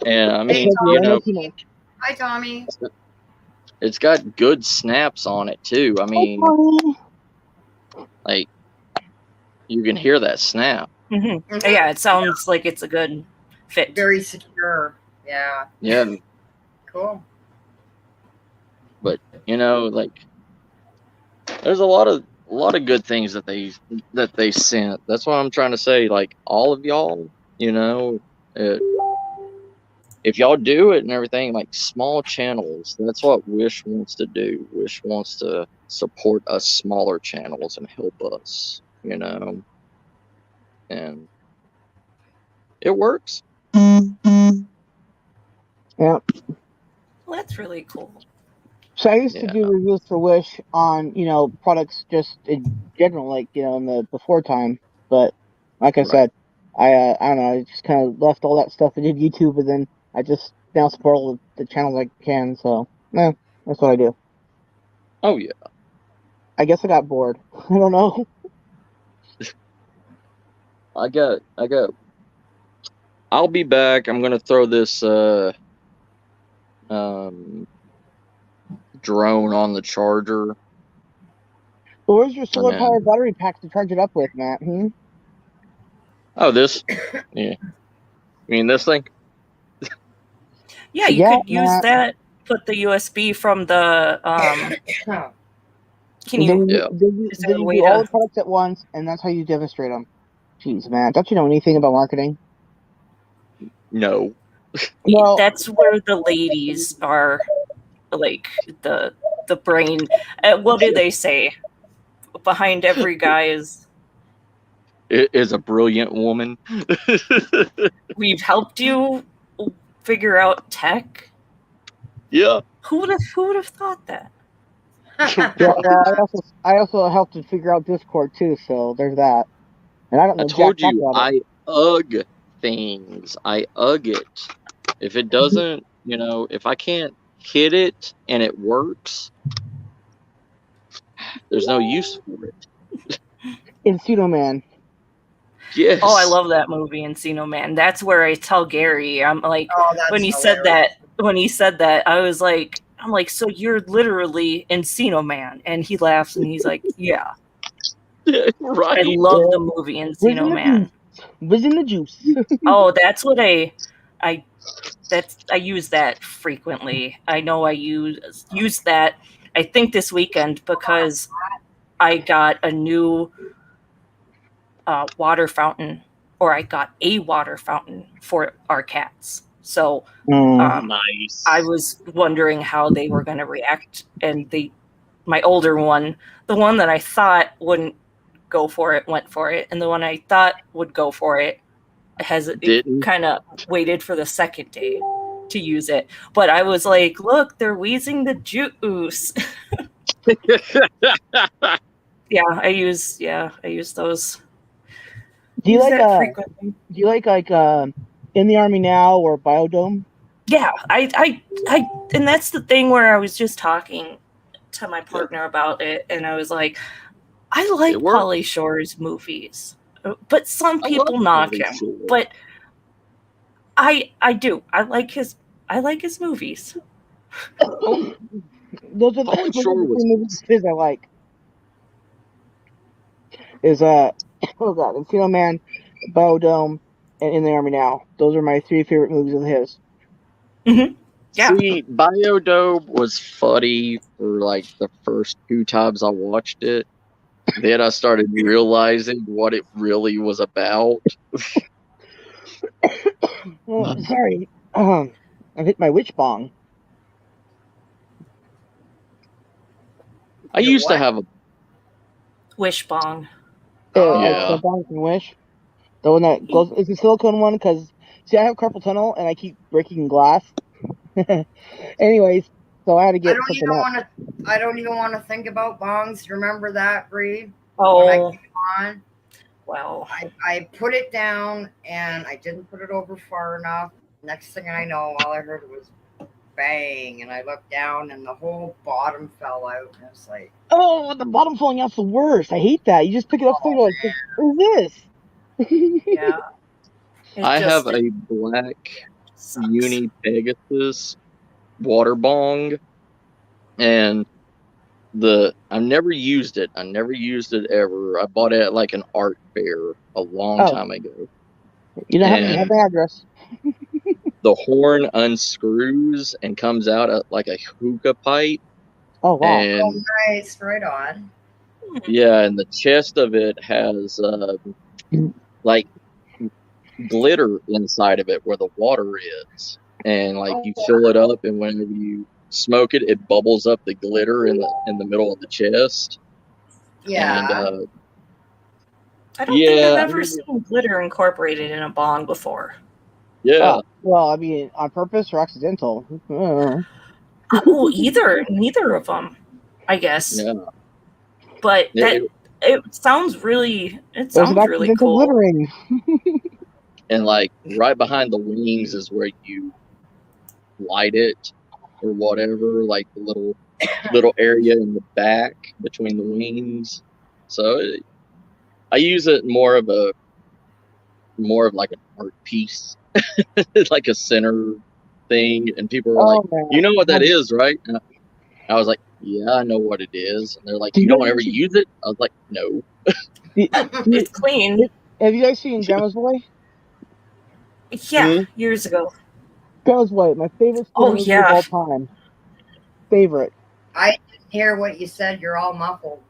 And I Hey, mean, Tommy. Hi, Tommy. it's got good snaps on it too. I mean, like you can hear that snap. Yeah, it sounds like it's a good fit. Very secure. Yeah. Yeah. Cool. But like there's a lot of good things that they sent. That's what I'm trying to say. Like all of y'all, if y'all do it and everything, like small channels, that's what Wish wants to do. Wish wants to support us smaller channels and help us, and it works. Yeah. Well, that's really cool. So I used to do reviews for Wish on, products just in general, like, in the before time. But like I said, I don't know, I just kind of left all that stuff and did YouTube, and then I just now support all the channels I can. So, that's what I do. Oh yeah. I guess I got bored. I don't know. I'll be back. I'm gonna throw this drone on the charger. Well, where's your solar powered battery pack to charge it up with, Matt? Oh, this? Yeah. You mean this thing? Yeah, you could use that. Put the USB from the. Can you? Then you do all the products at once, and that's how you demonstrate them. Jeez, Matt, don't you know anything about marketing? No. Well, that's where the ladies are, like the brain. What do they say? Behind every guy is a brilliant woman. We've helped you figure out tech. Yeah. Who would have thought that? Yeah, I also helped to figure out Discord too, so there's that. And I don't know. I told jack you about it. I UG things. I UG it. If it doesn't, if I can't hit it and it works, there's no use for it. Encino Man. Yes. Oh, I love that movie, Encino Man. That's where I tell Gary, I'm like, when he said that, I'm like, so you're literally Encino Man, and he laughs and he's like, yeah. Right. I love the movie Encino Man. Was in the juice. Oh, that's what I use that frequently. I know I use that. I think this weekend because I got a new water fountain, or I got a water fountain for our cats. So nice. I was wondering how they were going to react, and my older one, the one that I thought wouldn't go for it, went for it, and the one I thought would go for it kind of waited for the second day to use it. But I was like, look, they're wheezing the juice. Yeah, I use those. Do you like In the Army Now or Biodome? Yeah, I and that's the thing where I was just talking to my partner about it, and I was like, I like Pauly Shore's movies, but some people knock him. But I do. I like his movies. Those are the movies I like. Is Encino Man, Biodome, and In the Army Now. Those are my 3 favorite movies of his. Mm-hmm. Yeah. See, Biodome was funny for like the first 2 times I watched it. Then I started realizing what it really was about. Oh, sorry. I hit my witch bong. I used to have a wish bong. Like the bong from Wish. The one that goes, it's a silicone one because, see, I have carpal tunnel and I keep breaking glass. Anyways, so I had to get something else. I don't even want to think about bongs. You remember that, Bree? Oh, When I came on, well. I put it down and I didn't put it over far enough. Next thing I know, all I heard was bang, and I looked down and the whole bottom fell out. And I was like, Oh, the bottom falling out's the worst. I hate that. You just pick it up, and you're like, what is this? Yeah. I have a black sucks. Uni Pegasus water bong, and I've never used it. I never used it ever. I bought it at like an art fair a long time ago. You don't have the address. The horn unscrews and comes out like a hookah pipe. Oh wow! And nice, right on. Yeah, and the chest of it has like glitter inside of it where the water is, and like you fill it up, and whenever you smoke it, it bubbles up the glitter in the middle of the chest. Yeah. And, I don't think I've ever seen glitter incorporated in a bong before. Yeah. Well, I mean, on purpose or accidental? Well, neither of them, I guess. Yeah. But it sounds really cool. Glittering. And like right behind the wings is where you light it or whatever, like the little area in the back between the wings. So I use it more of like an art piece, like a center thing. And people are like, man. "You know what that is, right?" And I was like, "Yeah, I know what it is." And they're like, "You don't ever use it?" I was like, "No." It's clean. Have you guys seen Grandma's Boy? Yeah, years ago. Grandma's Boy, my favorite movie of all time. Favorite. I didn't hear what you said. You're all muffled.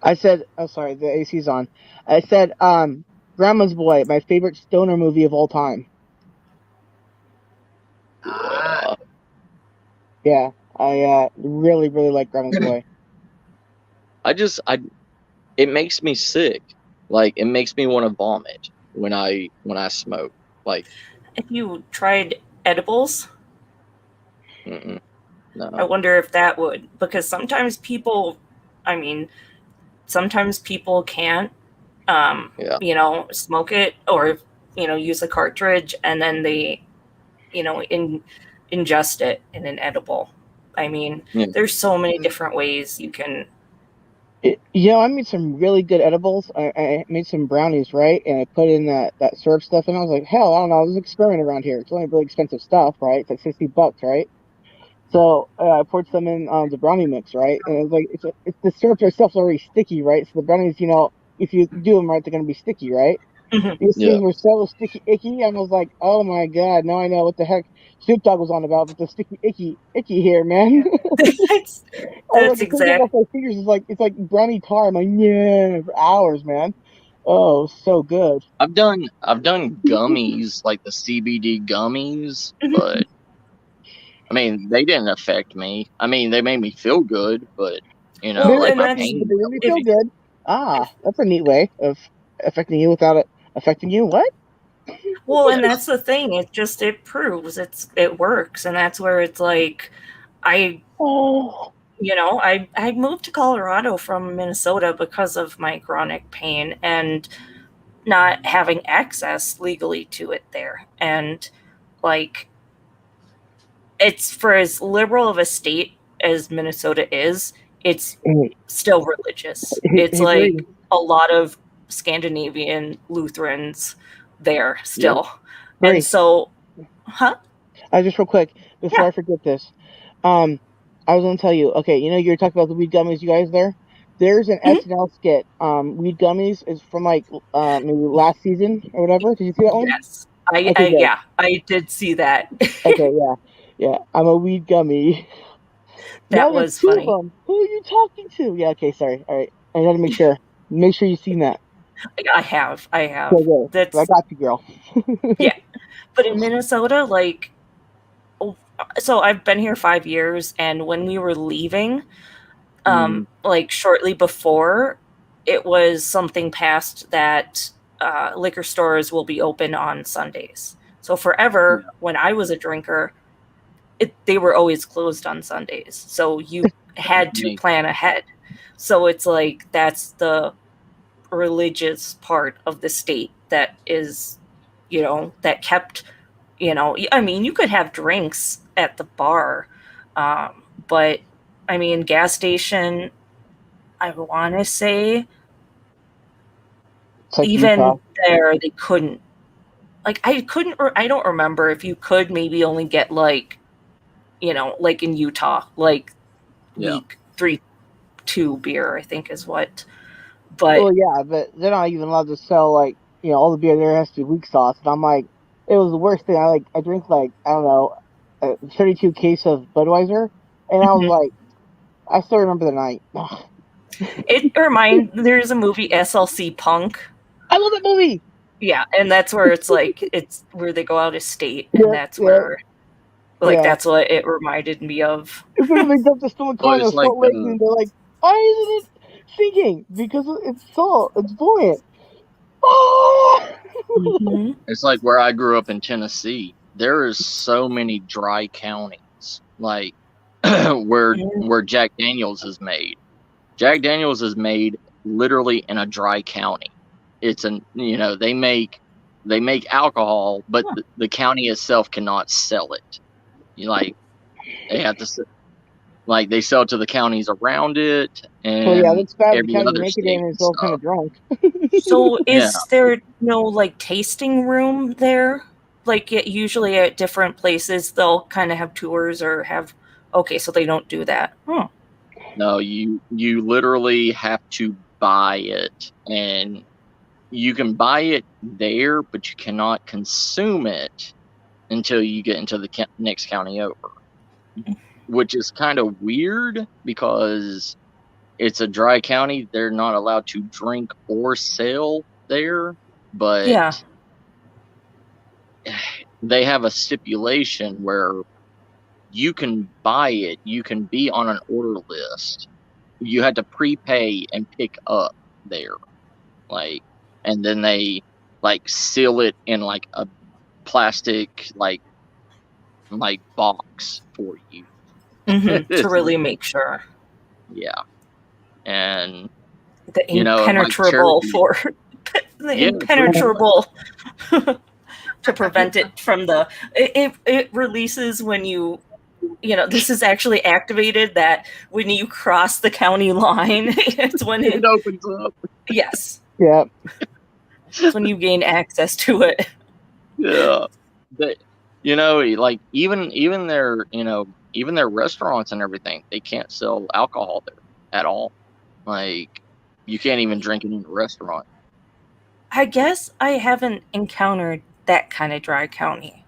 I said, oh, sorry, the AC's on. I said, Grandma's Boy, my favorite stoner movie of all time. Yeah, I really, really like Grandma's Boy. It makes me sick. Like, it makes me want to vomit when I smoke. Like, have you tried edibles? No. I wonder if that would, because sometimes people can't, smoke it or, use a cartridge and then they, ingest it in an edible. I mean, there's so many different ways you can. I made some really good edibles. I made some brownies, right? And I put in that syrup stuff, and I was like, hell, I don't know, there's an experiment around here. It's only really expensive stuff, right? It's like $60, right? So I poured some in the brownie mix, right? And it's like it's the syrup itself is already sticky, right? So the brownies, if you do them right, they're gonna be sticky, right? These things were so sticky, icky. I was like, oh my god, now I know what the heck Snoop Dogg was on about with the sticky, icky here, man. That's exactly. My fingers it's like brownie tar. I'm like, yeah, for hours, man. Oh, so good. I've done gummies, like the CBD gummies, but I mean, they didn't affect me. I mean, they made me feel good, but like my pain. They made me feel good. That's a neat way of affecting you without it affecting you. What? Well, and that's the thing. It proves it works, and that's where it's like, I moved to Colorado from Minnesota because of my chronic pain and not having access legally to it there, and like, it's for as liberal of a state as Minnesota is, it's still religious. It's like a lot of Scandinavian Lutherans there still. Yeah. And so, just real quick, before I forget this, I was going to tell you, okay, you're talking about the weed gummies, you guys there? There's an SNL skit, weed gummies is from like maybe last season or whatever. Did you see that one? Yes. I did see that. Okay, yeah. I'm a weed gummy. That was funny. Who are you talking to? Yeah, okay, sorry. All right. I got to make sure. Make sure you've seen that. I have. Okay. I got you, girl. Yeah. But in Minnesota, like, so I've been here 5 years, and when we were leaving, like shortly before, it was something passed that liquor stores will be open on Sundays. So forever, when I was a drinker, they were always closed on Sundays. So you had to plan ahead. So it's like that's the religious part of the state that is, that kept, I mean, you could have drinks at the bar, but I mean, gas station, I want to say, like even Utah. there, they couldn't. Like, I don't remember if you could maybe only get like, like in Utah, like week 3-2 beer, I think is what. But Well, yeah, but they're not even allowed to sell like all the beer there has to be weak sauce, and I'm like, it was the worst thing. I drink like I don't know, a 32 case of Budweiser, and I was like, I still remember the night. there's a movie SLC Punk. I love that movie. Yeah, and that's where it's like it's where they go out of state, and Yep, that's yep. where Yeah. that's what it reminded me of. It's when they dumped the Stone Cold in it's like, Salt Lake, and they're like, why isn't it sinking? Because it's salt. It's buoyant. It's like where I grew up in Tennessee. There is so many dry counties, like where Jack Daniels is made. Jack Daniels is made literally in a dry county. It's they make alcohol, but the county itself cannot sell it. They have to, like, they sell to the counties around it, and well, yeah, that's bad. The every county other make it state in and is all kind stuff. of drunk. So is there no like tasting room there? Like usually at different places they'll kind of have tours or have. Okay, so they don't do that. No, you literally have to buy it, and you can buy it there, but you cannot consume it until you get into the next county over, which is kind of weird because it's a dry county. They're not allowed to drink or sell there, but they have a stipulation where you can buy it. You can be on an order list. You had to prepay and pick up there, and then they seal it in like a plastic like box for you To really make sure. Yeah, and the impenetrable for the impenetrable to prevent it from it releases when you this is actually activated that when you cross the county line it's when it opens up. Yes. Yeah. It's when you gain access to it. Yeah. But like even their even their restaurants and everything, they can't sell alcohol there at all. Like, you can't even drink it in a restaurant. I guess I haven't encountered that kind of dry county,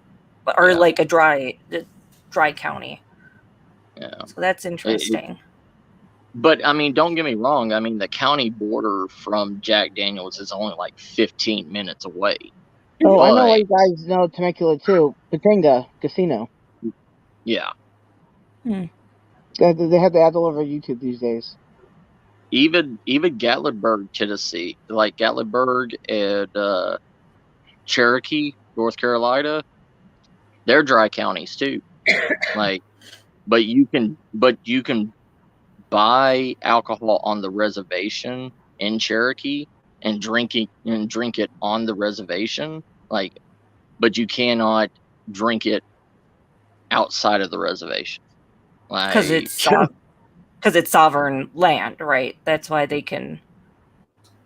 or like a dry county. Yeah. So that's interesting. But I mean, don't get me wrong. I mean, the county border from Jack Daniels is only like 15 minutes away. Oh, I know why you guys know Temecula too. Patenga Casino. Yeah. They have the ad all over YouTube these days. Even Gatlinburg, Tennessee, like Gatlinburg and Cherokee, North Carolina, they're dry counties too. But you can buy alcohol on the reservation in Cherokee and drink it on the reservation. But you cannot drink it outside of the reservation. Because it's sovereign land, right? That's why they can.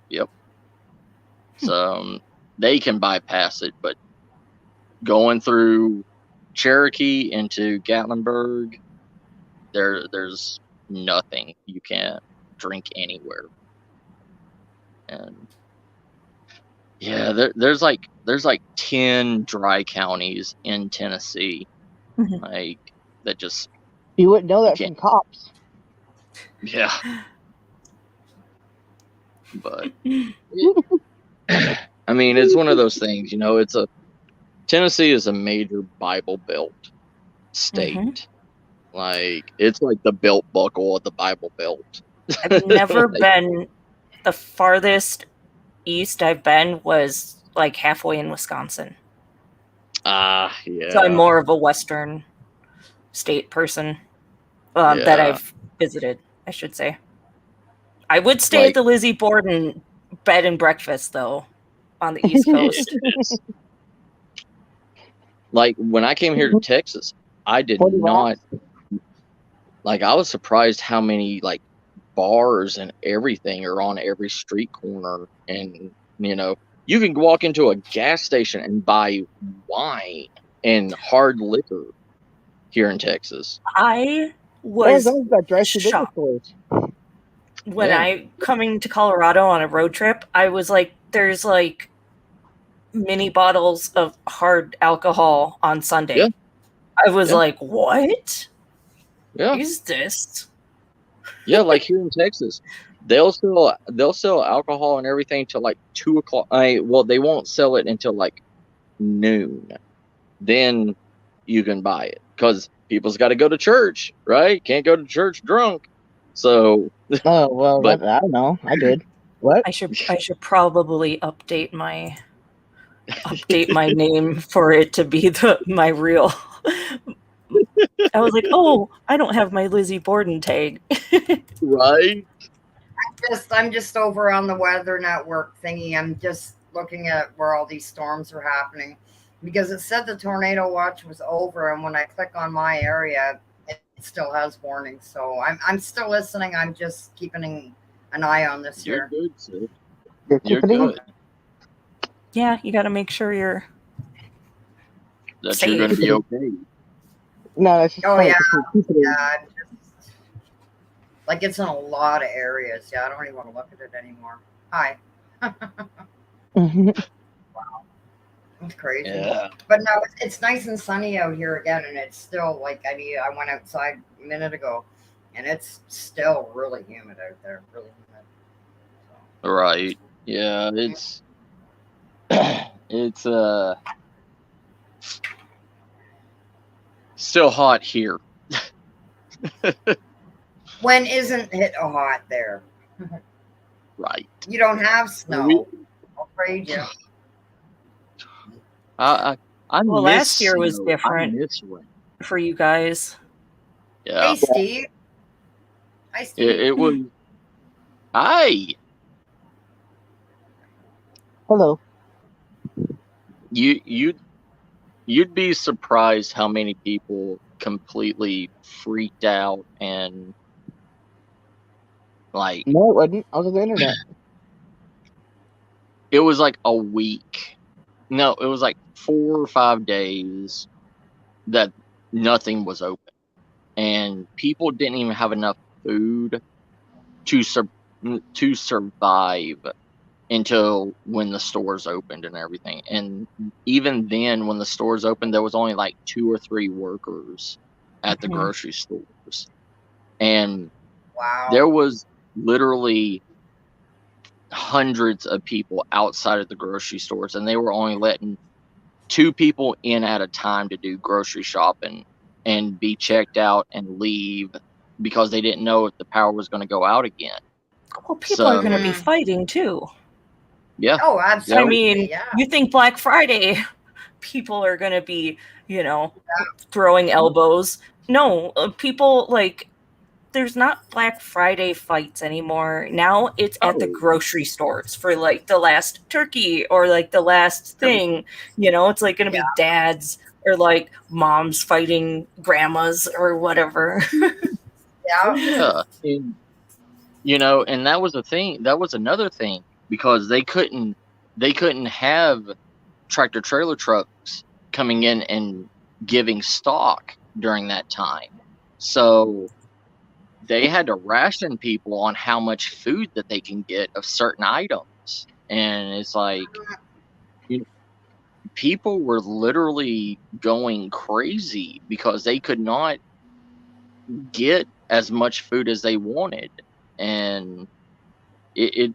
Yep. So they can bypass it, but going through Cherokee into Gatlinburg, there's nothing. You can't drink anywhere. And yeah, there's like 10 dry counties in Tennessee, that just. You wouldn't know that from cops. Yeah. But I mean, it's one of those things, Tennessee is a major Bible Belt state. It's like the belt buckle of the Bible Belt. I've never been the farthest east I've been was like halfway in Wisconsin. Yeah. So I'm more of a Western state person that I've visited, I should say. I would stay at the Lizzie Borden bed and breakfast, though, on the East Coast. Like, when I came here to Texas, I did not, like, I was surprised how many, like, bars and everything are on every street corner. And, you know, you can walk into a gas station and buy wine and hard liquor here in Texas. I was shocked. Stores. When I coming to Colorado on a road trip, I was like, there's like mini bottles of hard alcohol on Sunday. Yeah. I was like, what? Yeah. Is this? Yeah, like here in Texas, they'll sell alcohol and everything till like 2:00. Well, they won't sell it until like noon. Then you can buy it because people's got to go to church, right? Can't go to church drunk. So. Oh well, but, I don't know. I did. What? I should probably update my name for it to be my real. I was like, oh, I don't have my Lizzie Borden tag. Right. I'm just over on the Weather Network thingy. I'm just looking at where all these storms are happening because it said the tornado watch was over, and when I click on my area, it still has warnings. So I'm still listening. I'm just keeping an eye on this You're here. good, sis. You're good. Yeah, you got to make sure you're that you're going to be okay. No, that's just yeah. I'm just, like, it's in a lot of areas. Yeah, I don't even want to look at it anymore. Hi. Wow. It's crazy. Yeah. But no, it's nice and sunny out here again, and it's still like, I mean, I went outside a minute ago, and it's still really humid out there. Really humid. So. Right. Yeah, it's still hot here. When isn't it hot there? Right. You don't have snow. I'll trade you. I well, miss last year was snow. different for you guys. Yeah. Hey, Steve. Hi, Steve. It was. Hi. Hello. You'd be surprised how many people completely freaked out and like. No, it wasn't. I was on the internet. It was like a week. No, it was like 4 or 5 days that nothing was open, and people didn't even have enough food to survive until when the stores opened and everything. And even then, when the stores opened, there was only like 2 or 3 workers at the grocery stores, and there was literally hundreds of people outside of the grocery stores, and they were only letting 2 people in at a time to do grocery shopping and be checked out and leave because they didn't know if the power was going to go out again. Well, people are going to be fighting too. Yeah. Oh, absolutely. I mean, you think Black Friday people are going to be, throwing elbows. No, people like, there's not Black Friday fights anymore. Now it's at the grocery stores for like the last turkey or like the last thing. It's like going to be dads or like moms fighting grandmas or whatever. Yeah. And, and that was a thing. That was another thing because they couldn't have tractor trailer trucks coming in and giving stock during that time. So they had to ration people on how much food that they can get of certain items. And it's like, people were literally going crazy because they could not get as much food as they wanted. And it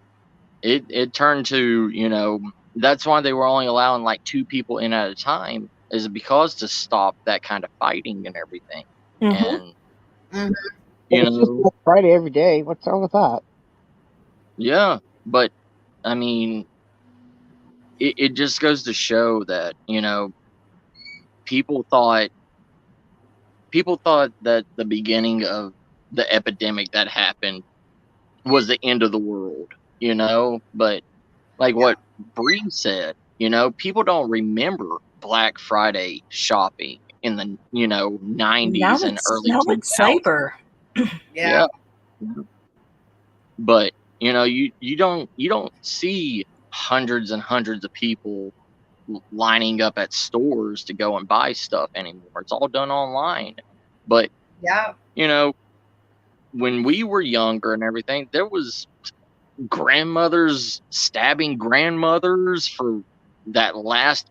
turned to, that's why they were only allowing like 2 people in at a time, is because to stop that kind of fighting and everything. And It's just Black Friday every day. What's wrong with that? Yeah, but I mean, it just goes to show that, you know, people thought that the beginning of the epidemic that happened was the end of the world, you know, but like what Bree said, you know, people don't remember Black Friday shopping in the, you know, 90s and early now 2000s. it's cyber. Yeah. But, you know, you don't see hundreds and hundreds of people lining up at stores to go and buy stuff anymore. It's all done online. But, Yeah. you know, when we were younger and everything, there was grandmothers stabbing grandmothers for that last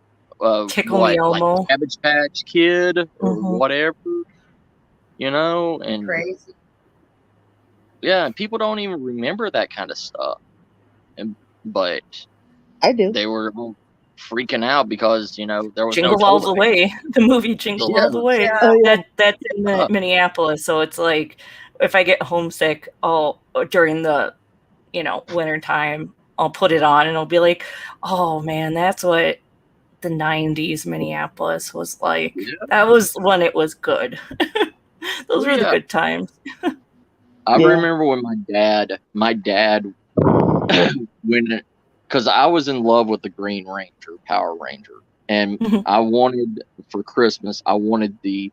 Tickle Me Elmo. like Cabbage Patch Kid or Mhm. whatever, you know, and Crazy. yeah, people don't even remember that kind of stuff. But I do. they were all freaking out because, you know, there was no Jingle All the toilet Way, the movie Jingle All the Way. Yeah. Oh yeah. That's in Minneapolis, so it's like if I get homesick, during the, you know, winter time, I'll put it on and I'll be like, oh man, that's what the 90s Minneapolis was like. Yeah. That was when it was good. Those were the Yeah. good times. I Yeah. remember when my dad, when, because I was in love with the Green Ranger, Power Ranger, and Mhm. I wanted, for Christmas, I wanted the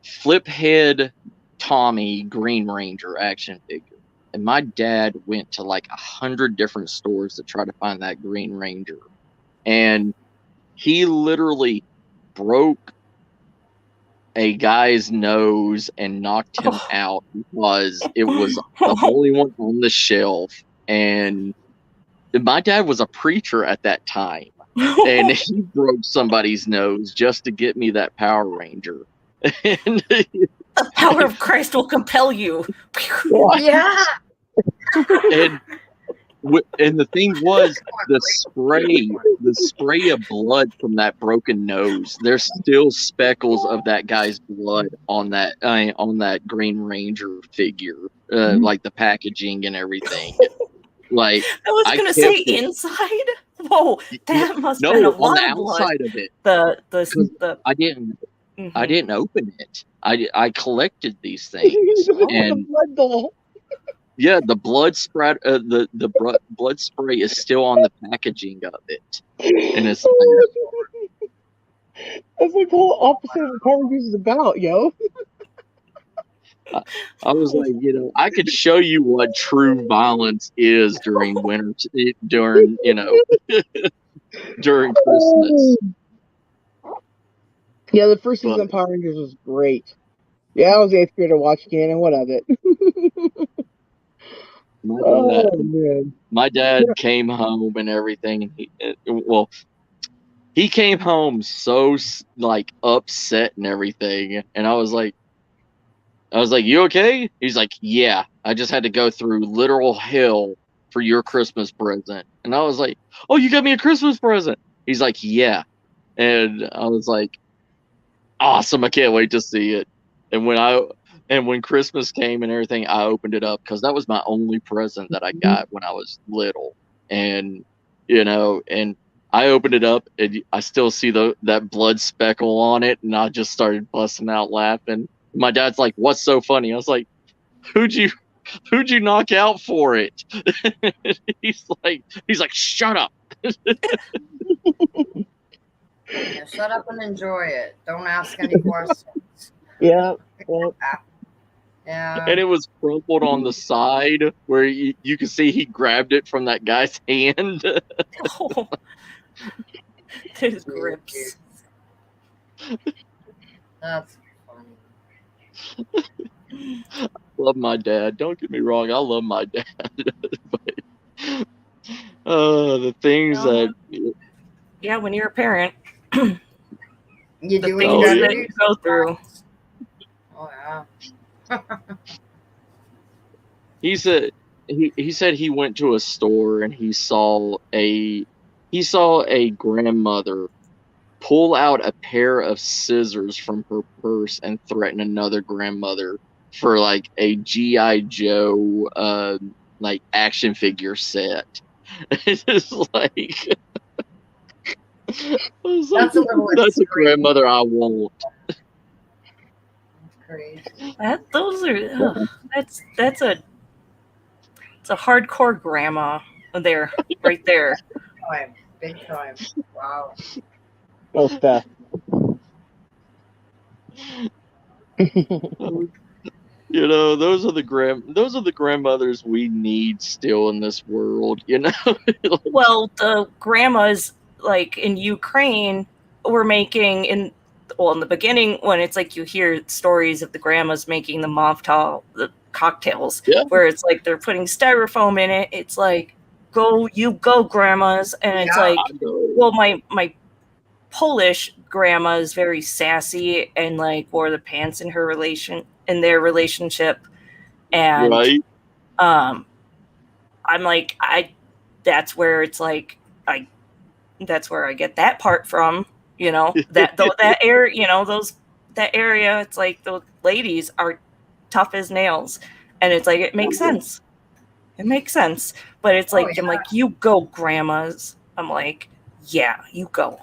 flip head Tommy Green Ranger action figure. And my dad went to like 100 different stores to try to find that Green Ranger. And he literally broke a guy's nose and knocked him out because it was the only one on the shelf. And my dad was a preacher at that time, and he broke somebody's nose just to get me that Power Ranger. And The power of Christ will compel you. Yeah. and the thing was, the spray of blood from that broken nose. There's still speckles of that guy's blood on that Green Ranger figure, like the packaging and everything. Like, I was I gonna kept say it. inside. Whoa, that must have No, been a on lot the of blood. outside of it. The I didn't mhm. open it. I collected these things, and The blood bowl. yeah, the blood spread, blood spray is still on the packaging of it, and it's That's like the whole opposite of what Power Rangers is about, yo. I was like, you know, I could show you what true violence is during winter, during, you know, during Christmas. Yeah, the first season But of Power Rangers was great. Yeah, I was 8th grader watching it, and what of it? Man. my dad came home and everything, and he came home so like upset and everything, and I was like, you okay? He's like, yeah, I just had to go through literal hell for your Christmas present. And I was like, oh, you got me a Christmas present? He's like, yeah. And I was like, awesome, I can't wait to see it. And when Christmas came and everything, I opened it up because that was my only present that I got when I was little. And, you know, and I opened it up and I still see that blood speckle on it, and I just started busting out laughing. My dad's like, what's so funny? I was like, who'd you knock out for it? he's like, shut up. Yeah, shut up and enjoy it. Don't ask any questions. Yeah. Yeah. And it was crumpled on the side where you can see he grabbed it from that guy's hand. Oh. His grips. That's funny. Love my dad. Don't get me wrong, I love my dad. But, the things that Yeah, when you're a parent, You the do what things you gotta that do. you go through. Oh yeah. he said he went to a store and he saw a grandmother pull out a pair of scissors from her purse and threaten another grandmother for like a G.I. Joe like action figure set. It's just like I was like, That's a little that's a extreme. grandmother I want. That's crazy. Those are that's it's a hardcore grandma there, right there. Time. Big time. Wow. Oh, Steph. You know, those are the grandmothers we need still in this world. You know, Well, the grandmas like in Ukraine were making in the beginning when it's like you hear stories of the grandmas making the cocktails, yeah, where it's like they're putting styrofoam in it. It's like you go grandmas, and it's Yeah. like, I know. well, my Polish grandma is very sassy and like wore the pants in their relationship, and Right? um I'm like that's where it's like I that's where I get that part from, that area, that area, it's like the ladies are tough as nails, and it's like it makes sense. It makes sense, but it's Oh like I'm yeah. like, you go grandmas. I'm like, yeah, you go.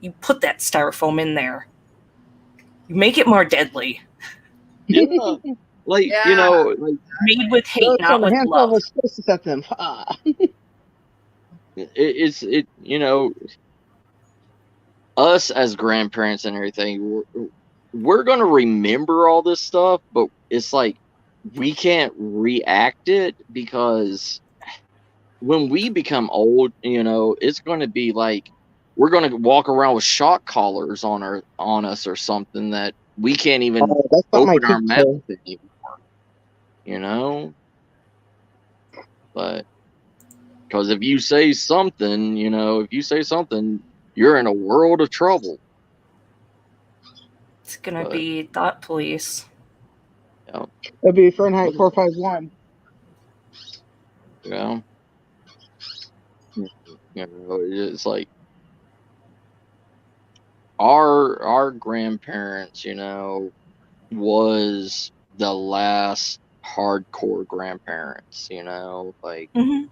You put that styrofoam in there. You make it more deadly. Yeah, like Yeah. like Made with hate, Those not from a with handful love. of supposed to set them. Ah. it. Us as grandparents and everything, we're gonna remember all this stuff, but it's like we can't react it because when we become old, it's going to be like we're going to walk around with shock collars on us or something that we can't even Oh, that's not my open our kids' mouth toy. anymore, you know? But because if you say something, you're in a world of trouble. It's gonna But be thought police. yeah, It'd be Fahrenheit 451. yeah, it's like our grandparents, was the last hardcore grandparents, like Hmm.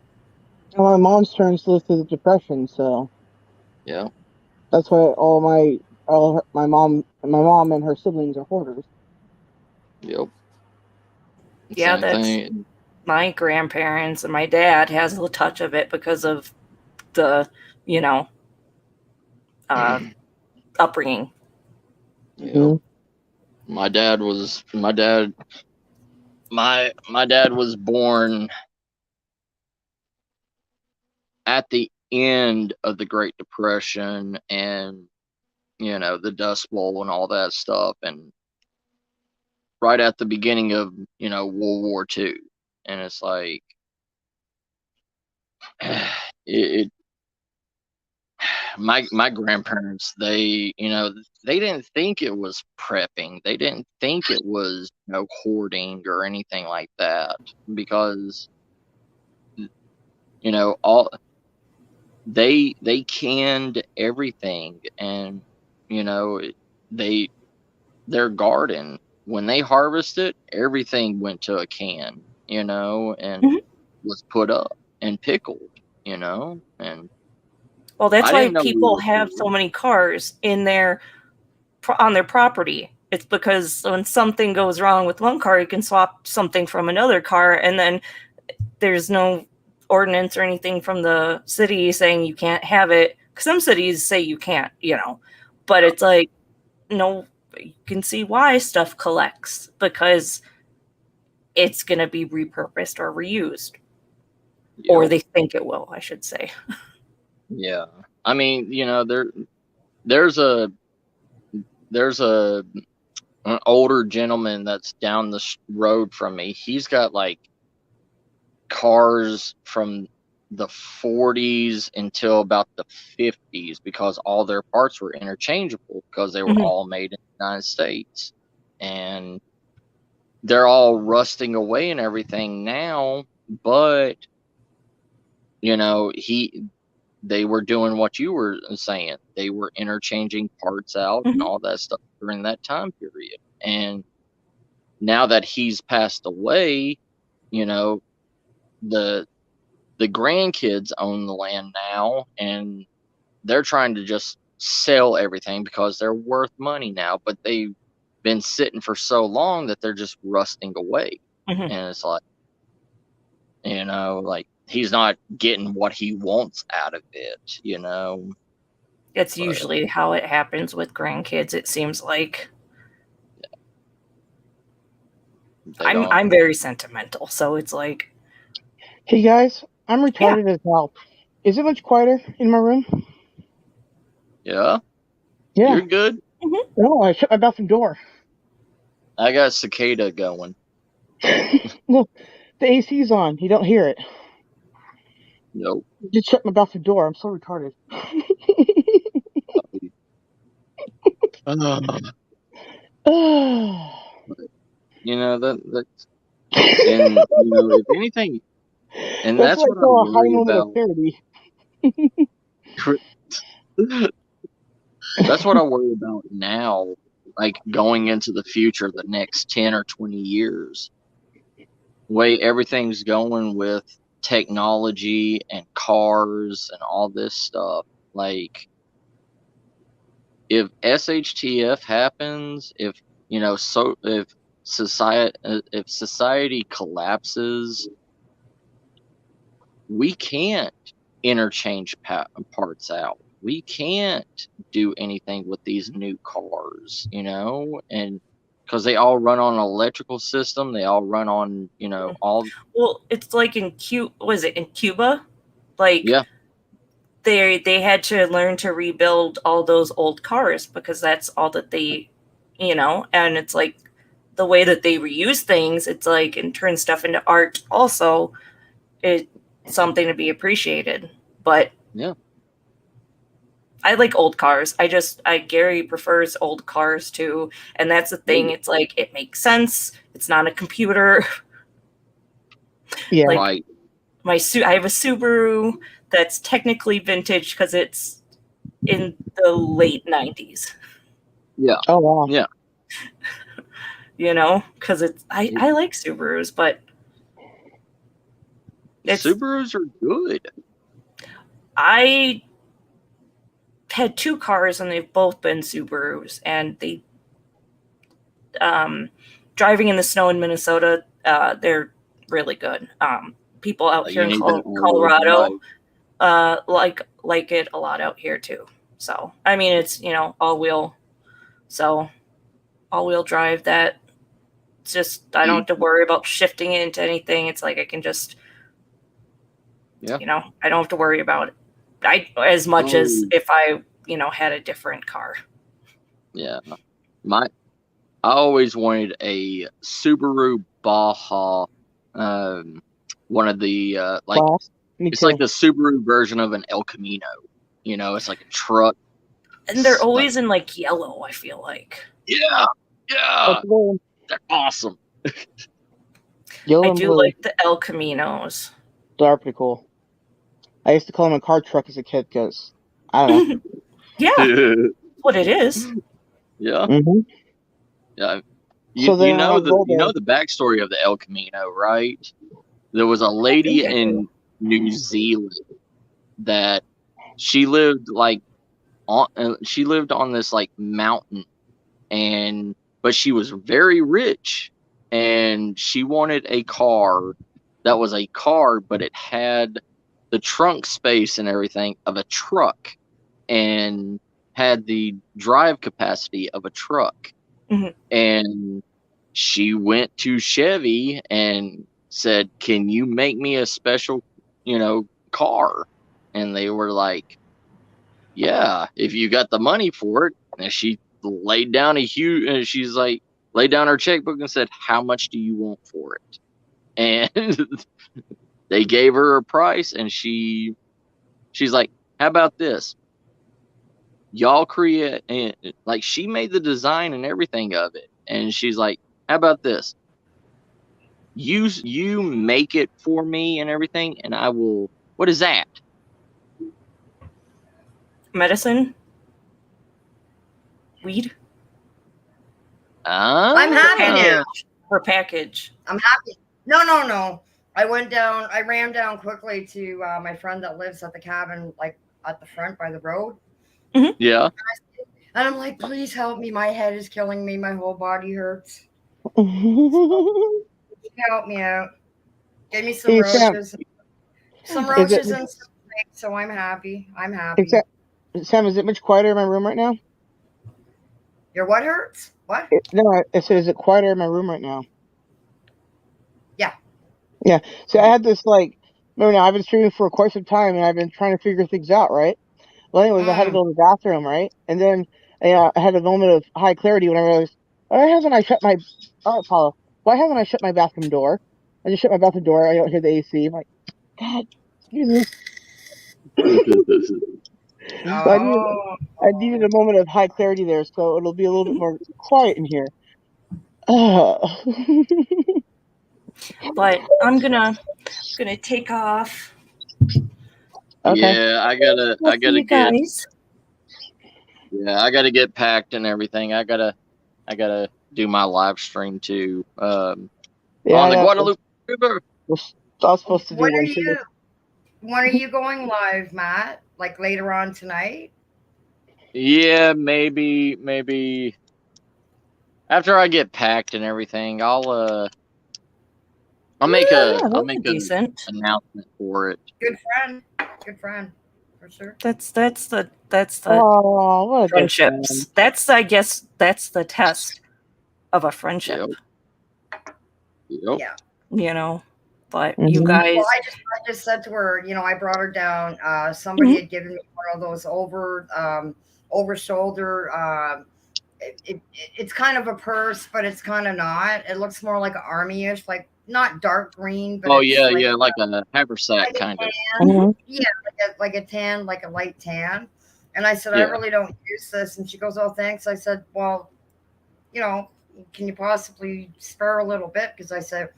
And my mom's parents lived through the Depression, so yeah, that's why my mom and her siblings are hoarders. yep, Yeah, same that's thing. my grandparents, and my dad has a touch of it because of the, you know, uh, upbringing. Yep. Hmm. My dad was born at the end of the Great Depression and the Dust Bowl and all that stuff, and right at the beginning of World War II, and it's like it my grandparents, they didn't think it was prepping, they didn't think it was hoarding or anything like that, because all they canned everything, and they their garden, when they harvested, everything went to a can, and Mhm. was put up and pickled, and Well, that's I why didn't know we people were have so poor. many cars on their property. It's because when something goes wrong with one car, you can swap something from another car, and then there's no ordinance or anything from the city saying you can't have it. 'Cause some cities say you can't, but it's like, no, you can see why stuff collects, because it's going to be repurposed or reused, or Yep. they think it will, I should say. Yeah. I mean, there's a there's a an older gentleman that's down the road from me. He's got like cars from the 40s until about the 50s, because all their parts were interchangeable because they were Mhm. all made in the United States. And they're all rusting away and everything now, but they were doing what you were saying. They were interchanging parts out and Mhm. all that stuff during that time period. And now that he's passed away, you know, the the grandkids own the land now, and they're trying to just sell everything because they're worth money now, but they've been sitting for so long that they're just rusting away. Mhm. And it's like, like he's not getting what he wants out of it, It's But- usually how it happens with grandkids, it seems like. I'm very sentimental, so it's like, Hey guys, I'm retarded as hell. Is it much quieter in my room? Yeah, Yeah. you're good. No, I shut my bathroom door. I got cicada going. Look, the AC's on. You don't hear it. Nope. Just shut my bathroom door. I'm so retarded. That's and if anything, and that's what what I I call a high worry moment of about. clarity. That's what I worry about now, like going into the future, the next 10 or 20 years. The way everything's going with technology and cars and all this stuff. Like, if SHTF happens, if society collapses, we can't interchange parts out. We can't do anything with these new cars, and because they all run on an electrical system, they all run on, all. well, it's like in was it in Cuba? Like, Yeah. They had to learn to rebuild all those old cars because that's all that they, and it's like the way that they reuse things, it's like, and turn stuff into art also, it's something to be appreciated. But Yeah. I like old cars. Gary prefers old cars too. And that's the thing. It's like, it makes sense. It's not a computer. Yeah. Like, Right. I have a Subaru that's technically vintage because it's in the late 90s. Yeah. Oh wow. Yeah. Because I like Subarus, but Subarus are good. I had 2 cars and they've both been Subarus, and they driving in the snow in Minnesota, they're really good. People out here in Colorado like it a lot out here too. So I mean, it's all-wheel drive. That it's just, I don't have to worry about shifting it into anything. It's like I can just I don't have to worry about it as much as if I had a different car. Yeah. I always wanted a Subaru Baja, one of the it's like the Subaru version of an El Camino. It's like a truck. And they're always in like yellow, I feel like. Yeah. They're awesome. Yellow I and do blue. like the El Caminos. They're pretty cool. I used to call them a car truck as a kid because I don't know. Yeah, what it is. Yeah. Mm-hmm. Yeah. So then the backstory of the El Camino, right? There was a lady in New Zealand that she lived on this like mountain, but she was very rich, and she wanted a car that was a car, but it had the trunk space and everything of a truck, and had the drive capacity of a truck. Mm-hmm. And she went to Chevy and said, "Can you make me a special, car?" And they were like, "Yeah, if you got the money for it." And she laid down laid down her checkbook and said, "How much do you want for it?" And they gave her a price, and she's like, "How about this? Y'all create," and like, she made the design and everything of it, and she's like, "How about this? You make it for me and everything, and I will." What is that? Medicine? Weed? I'm happy now. Her package. I'm happy. No. I ran down quickly to my friend that lives at the cabin, like at the front by the road. Yeah. And I'm like, please help me. My head is killing me. My whole body hurts. Help me out. Give me some Hey, Sam, roaches. Some is it roaches and some snakes, so I'm happy. I'm is happy. that Sam? Is it much quieter in my room right now? Your what hurts? What? No, I said, is it quieter in my room right now? Yeah. Yeah. So I had this remember now I've been streaming for quite some time and I've been trying to figure things out, right? Well, anyways, I had to go to the bathroom, right? And then I had a moment of high clarity when I realized, why haven't I shut my all right, Paula? Why haven't I shut my bathroom door? I just shut my bathroom door. I don't hear the AC. I'm like, God, Jesus. So Oh. I needed a moment of high clarity there, so it'll be a little bit more quiet in here. But I'm gonna take off. Okay. Yeah, I We'll see gotta you get guys. packed and everything. I gotta do my live stream too. Yeah, On the I Guadalupe River. was supposed to do When are one too. you going live, Matt? Like later on tonight? Yeah, maybe after I get packed and everything, I'll make Yeah, I'll that's make a decent. announcement for it. Good friend, for sure. That's the Oh, what a good friend. friendships. That's, I guess, that's the test of a friendship. Yep. Yeah. You know, but you Mhm. guys. Well, I just said to her, I brought her down. Somebody had given me one of those over shoulder. It's kind of a purse, but it's kind of not. It looks more like an army-ish, like not dark green, but Oh it's yeah, like yeah, like a haversack like a kind of. tan. Mhm. Yeah, like a tan, like a light tan. And I said, I Yeah. really don't use this. And she goes, oh, thanks. I said, well, can you possibly spare a little bit? Because I said,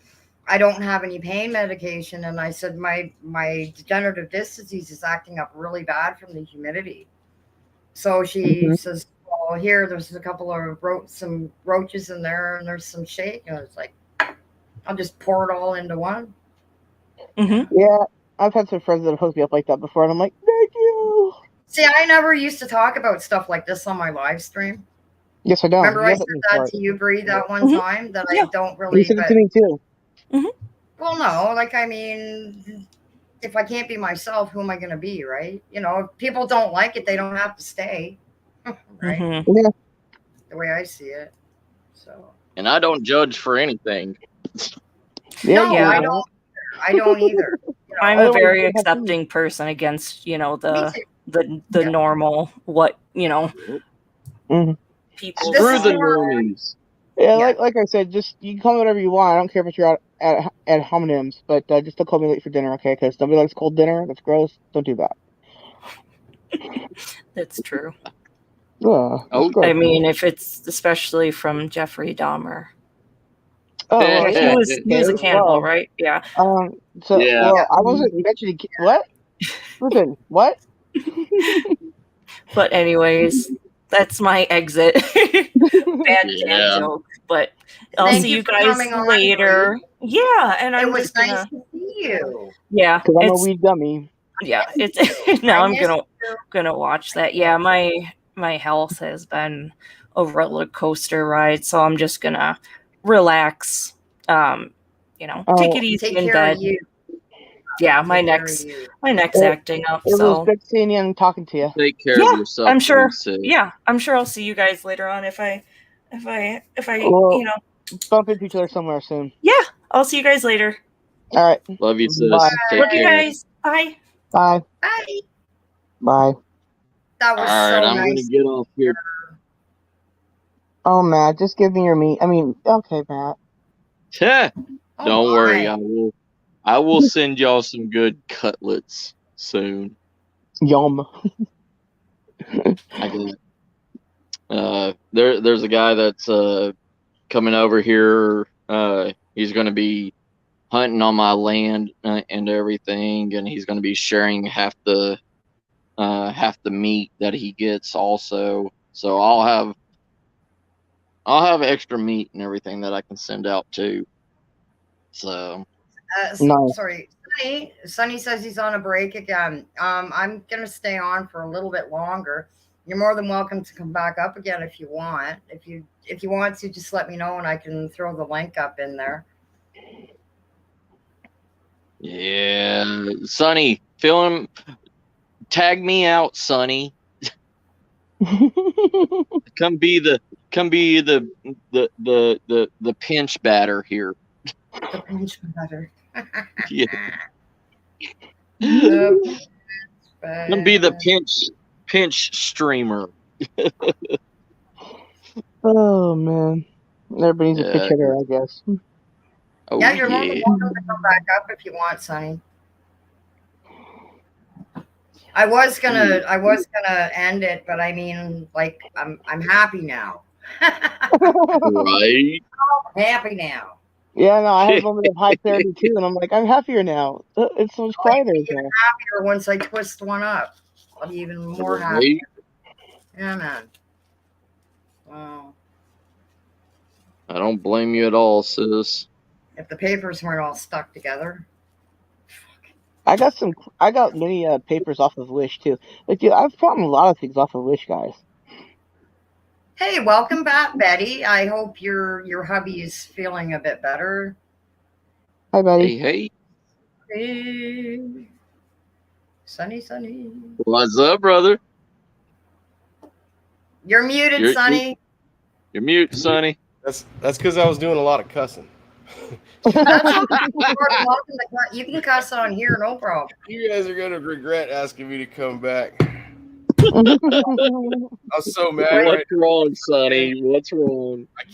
I don't have any pain medication. And I said, my degenerative disc disease is acting up really bad from the humidity. So she says, well, there's a couple of some roaches in there and there's some shake. And it's like, I'll just pour it all into one. Yeah, I've had some friends that have hooked me up like that before, and I'm like, thank you. See, I never used to talk about stuff like this on my live stream. Yes, I know. Remember, You I have said it that for it. to you, Bree, that one time that I don't You really. said it But to me too. well, no, like I mean, if I can't be myself, who am I going to be, right? If people don't like it, they don't have to stay, right? Yeah. The way I see it. So. And I don't judge for anything. Yeah, No, I don't. I don't either. I'm a Otherwise, very you have to- accepting person against, Me the too. normal Mhm. people. This Screw is the more. normies. Yeah, Yeah. like I said, just you can call me whatever you want. I don't care if you're out at homonyms, but just don't call me late for dinner, okay? Because nobody likes cold dinner. That's gross. Don't do that. That's true. Ugh, that's Oh, gross. I mean, if it's especially from Jeffrey Dahmer. Oh, well, He yeah. was a cannibal, right? Yeah. So, Yeah. well, I wasn't mentioning what? Listen, what? But anyways, that's my exit. Bad dad Yeah. joke. But I'll Thank see you you for guys coming on, later. Yeah, and It I'm was just nice gonna. to see you. Yeah, Because I'm a it's weed dummy. yeah, it's no. I I'm missed gonna you. watch that. Yeah, my health has been a roller coaster ride, so I'm just gonna relax. Take it easy Take in care bed. of you. Yeah, my Take care of neck's you. acting up. It was So good seeing you and talking to you. Take care yeah, of yourself. I'm sure. Lisa. Yeah, I'm sure I'll see you guys later on if I Well, bump into each other somewhere soon. Yeah, I'll see you guys later. All right. Love you, sis. Bye. Take Love you care. guys. Bye. Bye. Bye. Bye. That All was right, so I'm gonna nice. get off here. Oh, Matt, just give me your meat. I mean, okay, Matt. Oh, Don't worry, my. I will send y'all some good cutlets soon. Yum. I got there's a guy that's coming over here. He's gonna be hunting on my land and everything, and he's gonna be sharing half the meat that he gets also. So I'll have extra meat and everything that I can send out too. So Nice. Sorry, Sonny. Sonny says he's on a break again. I'm gonna stay on for a little bit longer. You're more than welcome to come back up again if you want. If you want to, just let me know and I can throw the link up in there. Yeah, Sonny, film. Tag me out, Sonny. Come be the pinch batter here. The pinch butter. Yeah. The Come be the pinch pinch streamer. Oh man, everybody needs a pitch Yeah. hitter, I guess. Oh Yeah, you're more than yeah. welcome to come back up if you want, Sonny. I was gonna end it, but I mean, like, I'm happy now. Right. Happy now. Yeah, no, I had a moment of high clarity too, and I'm like, I'm happier now. It's so much quieter Even now. happier once I twist one up. I'll be even more happy. Yeah, man. Wow. I don't blame you at all, sis. If the papers weren't all stuck together. I got many papers off of Wish too. Like, dude, I've gotten a lot of things off of Wish, guys. Hey, welcome back, Betty. I hope your hubby is feeling a bit better. Hi, buddy. Hey. Hey. Sunny. What's up, brother? You're muted, Sonny. You're mute, Sonny. That's because I was doing a lot of cussing. That's okay. You can cuss on here, no problem. You guys are gonna regret asking me to come back. I'm so mad. What's wrong, Sonny? What's wrong? I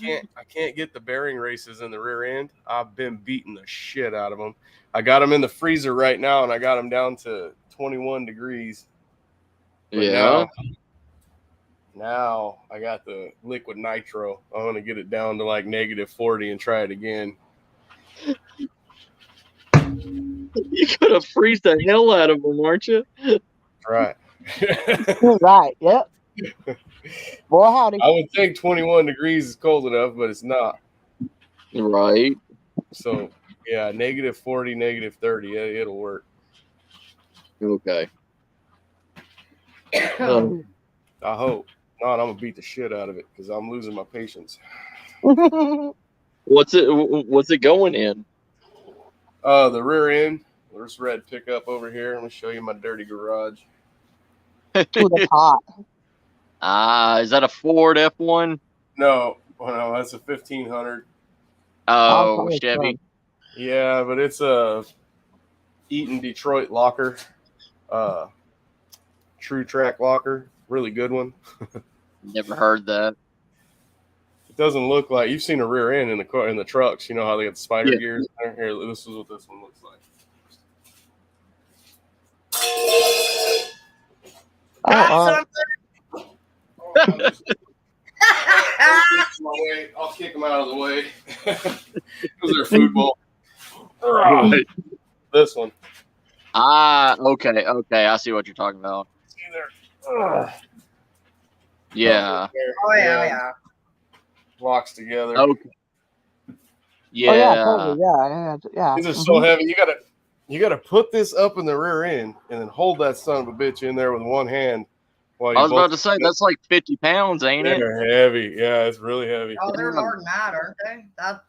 can't get the bearing races in the rear end. I've been beating the shit out of them. I got them in the freezer right now, and I got them down to 21 degrees. But Yeah. Now I got the liquid nitro. I'm gonna get it down to like -40 and try it again. You gotta freeze the hell out of them, aren't you? Right. Right. Yep. Boy, howdy. I would think 21 degrees is cold enough, but it's not. Right. So yeah, -40, -30. It'll work. Okay. I hope. Not, I'm gonna beat the shit out of it because I'm losing my patience. What's it going in? The rear end. There's red pickup over here. Let me show you my dirty garage. Ooh, that's hot. Is that a Ford F1? No, that's a 1500. Oh, probably Chevy. fun. Yeah, but it's a Eaton Detroit locker. True track locker. Really good one. Never heard that. It doesn't look like you've seen a rear end in the car in the trucks. You know how they got the spider Yeah. gears in there? Here, this is what this one looks like. I'll kick them out of the way. Because they're food bowl. Right. This one. Okay. I see what you're talking about. See there. Yeah. Oh yeah. Locks together. Okay. Yeah. Oh yeah, totally. Yeah. These are so heavy. You gotta put this up in the rear end and then hold that son of a bitch in there with one hand. While you I was about to say that's like 50 pounds, ain't it? They're heavy. Yeah, it's really heavy. Oh, they're more than that, aren't they?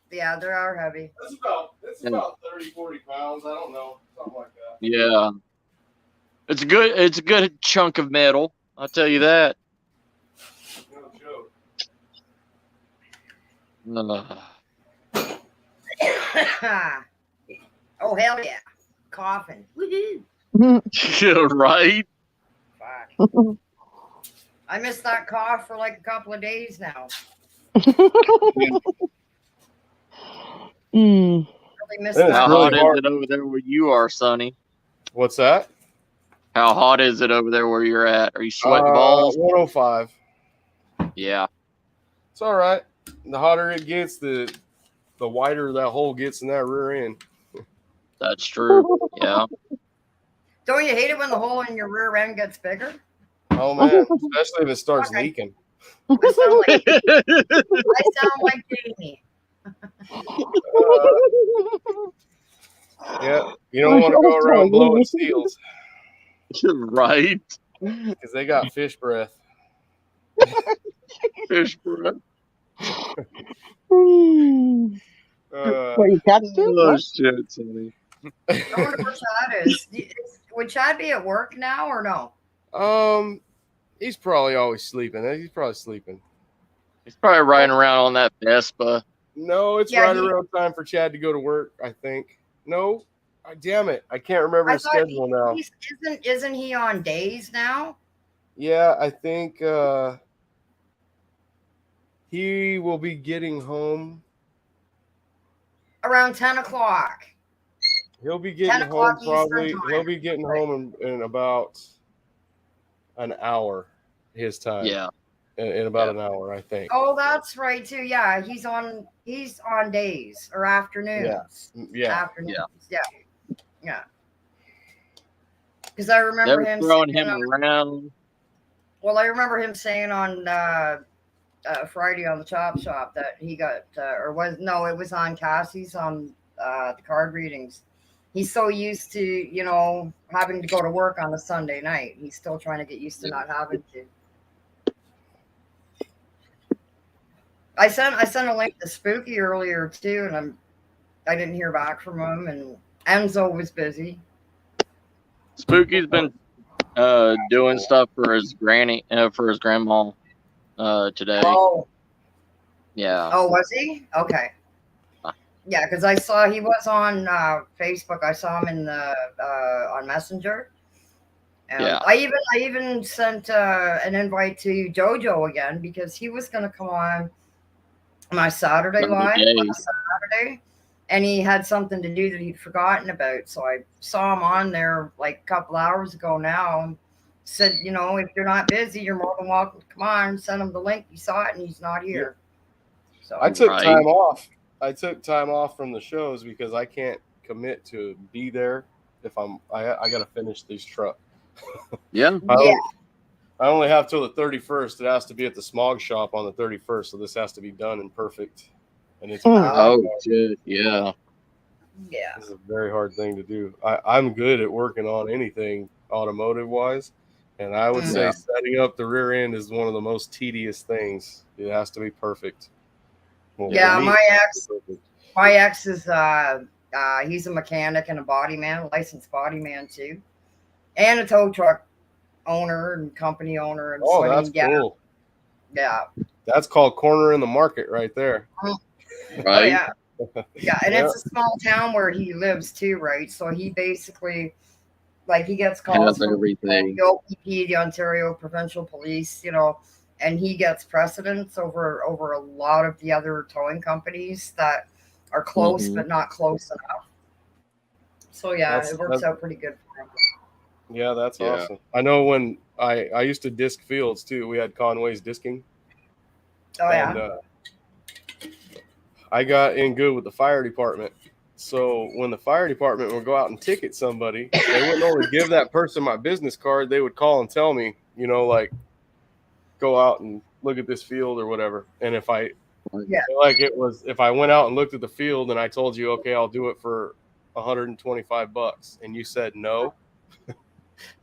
They are heavy. It's about 30, 40 pounds. I don't know. Something like that. Yeah. It's a good chunk of metal. I'll tell you that. No joke. Oh hell yeah. Coughing. Woohoo. Right? Fuck. I missed that cough for like a couple of days now. Really missed Yeah, that. How really hot is hard. it over there where you are, Sonny? What's that? How hot is it over there where you're at? Are you sweating balls? 105. Yeah. It's all right. The hotter it gets, the wider that hole gets in that rear end. That's true. Yeah. Don't you hate it when the hole in your rear end gets bigger? Oh man, especially if it starts Okay. leaking. I sound like Jamie. Yeah, you don't want to go around blowing seals Right? because they got fish breath. Fish breath. What, you cats too? Oh What? shit, Sonny. I wonder where Chad is. Would Chad be at work now or no? He's probably always sleeping. He's probably sleeping. He's probably riding around on that Vespa. No, it's right around time for Chad to go to work, I think. No, damn it, I can't remember his schedule now. Isn't he on days now? Yeah, I think he will be getting home Around 10 o'clock. He'll be getting home probably. He'll be getting home in about an hour, his time. Yeah. In about an hour, I think. Oh, that's right too. Yeah, he's on days or afternoons. Yeah. Afternoons. Yeah. Because I remember him throwing him around. Well, I remember him saying on Friday on the Chop Shop that he got it was on Cassie's on the card readings. He's so used to, having to go to work on a Sunday night. He's still trying to get used to not having to. I sent a link to Spooky earlier too, and I didn't hear back from him, and Enzo was busy. Spooky's been doing stuff for his grandma today. Oh. Yeah. Oh, was he? Okay. Yeah, because I saw he was on Facebook. I saw him in the on Messenger. And yeah. I even sent an invite to JoJo again because he was going to come on my Saturday live last Saturday, and he had something to do that he'd forgotten about. So I saw him on there like a couple hours ago now. And said, if you're not busy, you're more than welcome to come on. Send him the link. He saw it, and he's not here. So I took time off. I took time off from the shows because I can't commit to be there if I got to finish these trucks. Yeah. I only have till the 31st. It has to be at the Smog Shop on the 31st, so this has to be done and perfect. And it's shit, yeah. Yeah. It's a very hard thing to do. I'm good at working on anything automotive wise, and I would say setting up the rear end is one of the most tedious things. It has to be perfect. Well, my ex is he's a mechanic and a licensed body man too, and a tow truck owner and company owner. And that's cool. Yeah, that's called corner in the market right there. Right. Yeah, and it's a small town where he lives too, right? So he basically, he gets calls from everything. The OPP, the Ontario Provincial Police, and he gets precedence over a lot of the other towing companies that are close but not close enough. So it works out pretty good for him. Yeah, that's awesome. I know when I used to disc fields too. We had Conway's disking. Oh, and, I got in good with the fire department. So when the fire department would go out and ticket somebody, they wouldn't only give that person my business card. They would call and tell me, go out and look at this field or whatever. And if I if I went out and looked at the field and I told you, okay, I'll do it for $125, and you said no,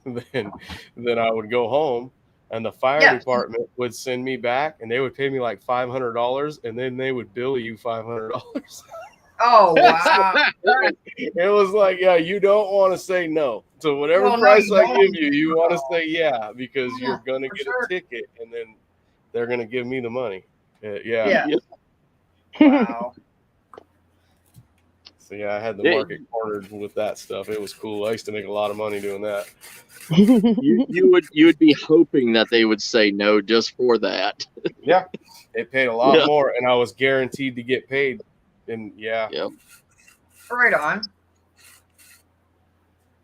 then I would go home and the fire department would send me back and they would pay me like $500 and then they would bill you $500. Oh, wow. It was like, you don't want to say no. So whatever price I give you, you want to say yeah, because you're going to get a ticket and then they're going to give me the money. Yeah. Wow. So I had the market cornered with that stuff. It was cool. I used to make a lot of money doing that. you would be hoping that they would say no just for that. Yeah. They paid a lot more and I was guaranteed to get paid. And right on.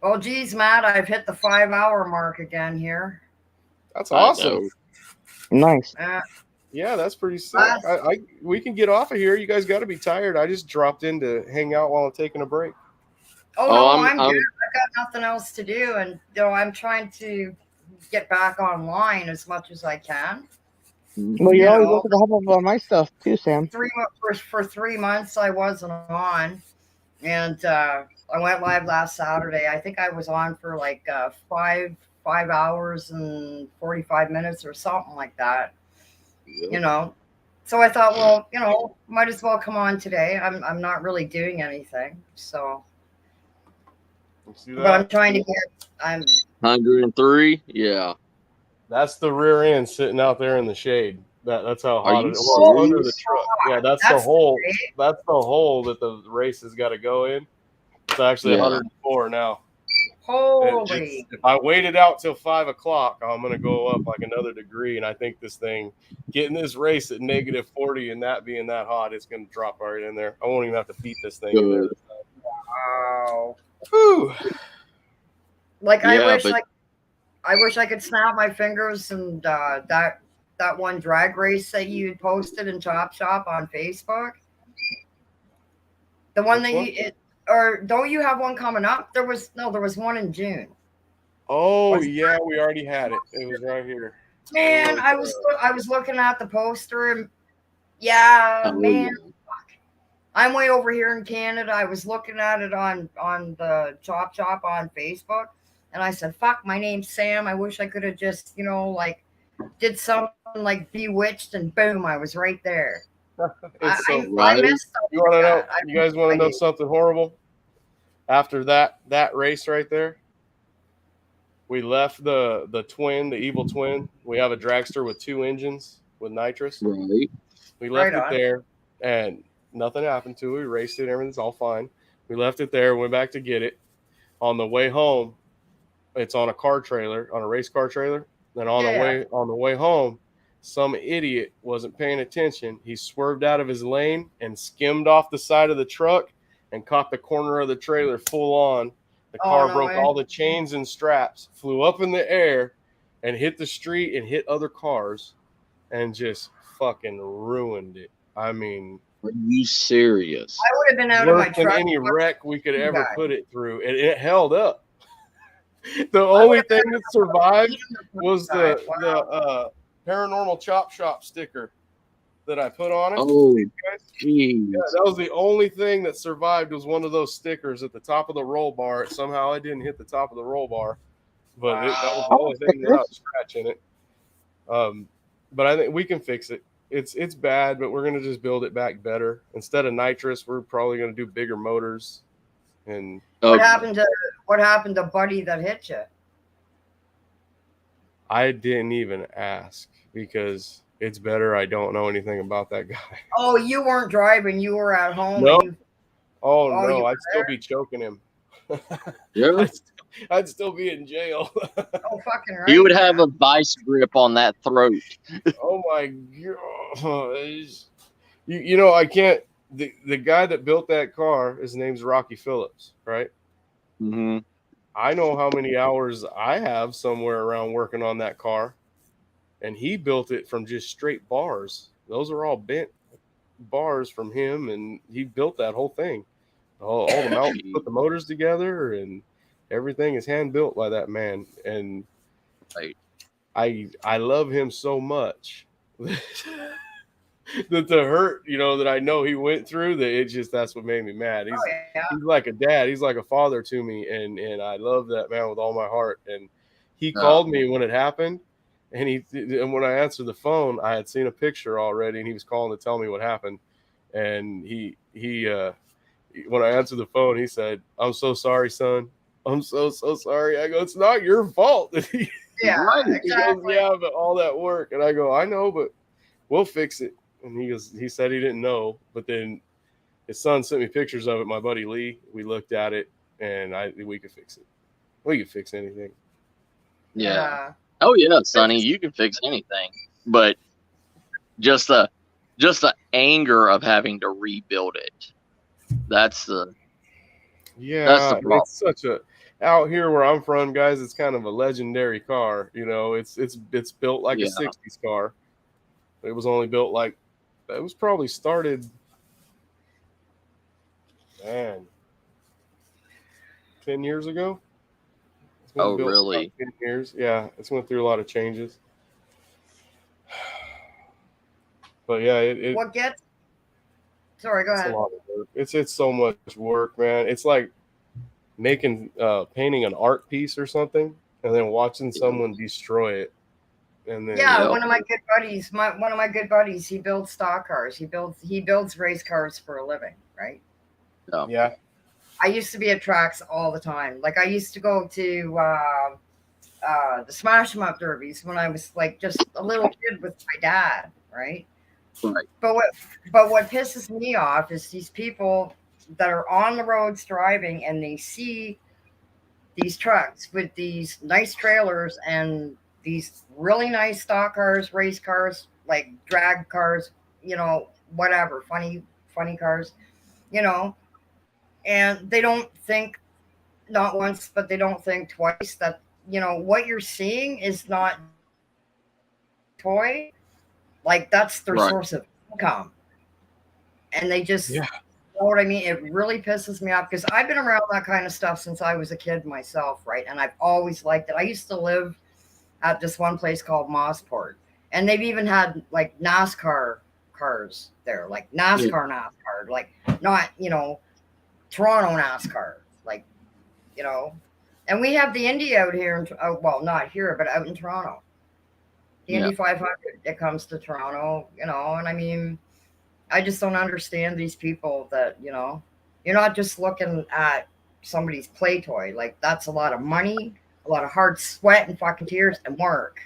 Well, geez, Matt, I've hit the 5-hour mark again here. That's awesome. Nice. Yeah, that's pretty sick. We can get off of here. You guys got to be tired. I just dropped in to hang out while I'm taking a break. I'm good. I've got nothing else to do, and I'm trying to get back online as much as I can. Well, you're always looking to help with my stuff too, Sam. For 3 months, I wasn't on, and I went live last Saturday. I think I was on for like 5 hours and 45 minutes or something like that. Yep. You know. So I thought, well, might as well come on today. I'm not really doing anything. So You see but I'm that? trying to get I'm 103. Yeah. That's the rear end sitting out there in the shade. That's how Are hot you it is. Well, under the serious? truck. Yeah, that's the That's hole. great. That's the hole that the race has got to go in. It's actually Yeah. 104 now. Holy. If I waited out till 5 o'clock, I'm going to go up like another degree. And I think this thing, getting this race at -40 and that being that hot, it's going to drop right in there. I won't even have to beat this thing in there. Good. Wow. Whew. Like Yeah, but I wish I could snap my fingers and that one drag race that you posted in Chop Shop on Facebook. The one Which that one? or don't you have one coming up? There was one in June. Oh, Was- yeah, we already had it. It was right here. Man, I was looking at the poster and yeah, oh, man, yeah. I'm way over here in Canada. I was looking at it on the Chop Shop on Facebook, and I said, "Fuck, my name's Sam. I wish I could have just like did something like Bewitched, and boom, I was right there." It's so I Right? missed stuff You want to like know? that. You guys want to know something horrible? After that race right there, we left the twin, the evil twin. We have a dragster with 2 engines with nitrous. Right. We left Right it on. there, and nothing happened to it. We raced it. Everything's all fine. We left it there. Went back to get it. On the way home, it's on a car trailer, on a race car trailer. Then on Yeah. the way home, some idiot wasn't paying attention. He swerved out of his lane and skimmed off the side of the truck and caught the corner of the trailer full on. The Oh, car no broke way. all the chains and straps, flew up in the air, and hit the street and hit other cars, and just fucking ruined it. I mean, Are you serious? I would have been out of my worse than truck. any wreck we could ever guy. put it through, and it held up. The only thing that survived was the paranormal chop shop sticker that I put on it. Oh, Guys, jeez. yeah, that was the only thing that survived, was one of those stickers at the top of the roll bar. Somehow I didn't hit the top of the roll bar, but that was the only thing without scratching it. But I think we can fix it. It's bad, but we're gonna just build it back better. Instead of nitrous, we're probably gonna do bigger motors. And What Okay. happened to Buddy that hit you? I didn't even ask, because it's better I don't know anything about that guy. Oh, you weren't driving. You were at home. No. And you, Oh, Oh, you no, were I'd still there? be choking him. Yeah. I'd still be in jail. oh, fucking right. You would have man. a vice grip on that throat. Oh my god! You know, I can't. The guy that built that car, his name's Rocky Phillips, right? Mm-hmm. I know how many hours I have somewhere around working on that car, and he built it from just straight bars. Those are all bent bars from him, and he built that whole thing. All the mounts, put the motors together, and everything is hand built by that man. And Right. I love him so much that the hurt, that I know he went through, that's what made me mad. Oh, yeah. He's like a dad. He's like a father to me, and I love that man with all my heart. And he called me when it happened, and when I answered the phone, I had seen a picture already, and he was calling to tell me what happened. And he when I answered the phone, he said, "I'm so sorry, son. I'm so sorry." I go, "It's not your fault." Yeah, Right. He goes, exactly. "Yeah, but all that work." And I go, "I know, but we'll fix it." And he said he didn't know, but then his son sent me pictures of it. My buddy Lee, we looked at it, and we could fix it. We could fix anything. Yeah. Oh yeah, Sonny, you can fix anything. But just the anger of having to rebuild it. That's the problem. It's such a out here where I'm from, guys. It's kind of a legendary car. It's built like a '60s car. It was only built it was probably started, man, 10 years ago. Oh, really? 10 years. Yeah, it's went through a lot of changes. But yeah, What gets? Sorry, go it's ahead. a lot of work. It's so much work, man. It's like making painting an art piece or something, and then watching someone destroy it. And then Yeah, Yep. one of my good buddies, one of my good buddies, he builds stock cars. He builds race cars for a living, right? yeah, I used to be at tracks all the time. Like I used to go to the Smash 'em Up derbies when I was like just a little kid with my dad, right? Right. But what pisses me off is these people that are on the roads driving and they see these trucks with these nice trailers and these really nice stock cars, race cars, like drag cars, whatever, funny cars, you know, and they don't think not once, but they don't think twice that, what you're seeing is not toy. Like that's their Right. source of income. And they just, Yeah. you know what I mean? It really pisses me off because I've been around that kind of stuff since I was a kid myself, right? And I've always liked it. I used to live at this one place called Mossport, and they've even had like NASCAR cars there, like NASCAR, like not, Toronto NASCAR, like, and we have the Indy out here, well, not here, but out in Toronto. The Indy 500, it comes to Toronto, and I mean, I just don't understand these people that, you're not just looking at somebody's play toy. Like, that's a lot of money, a lot of hard sweat and fucking tears and work,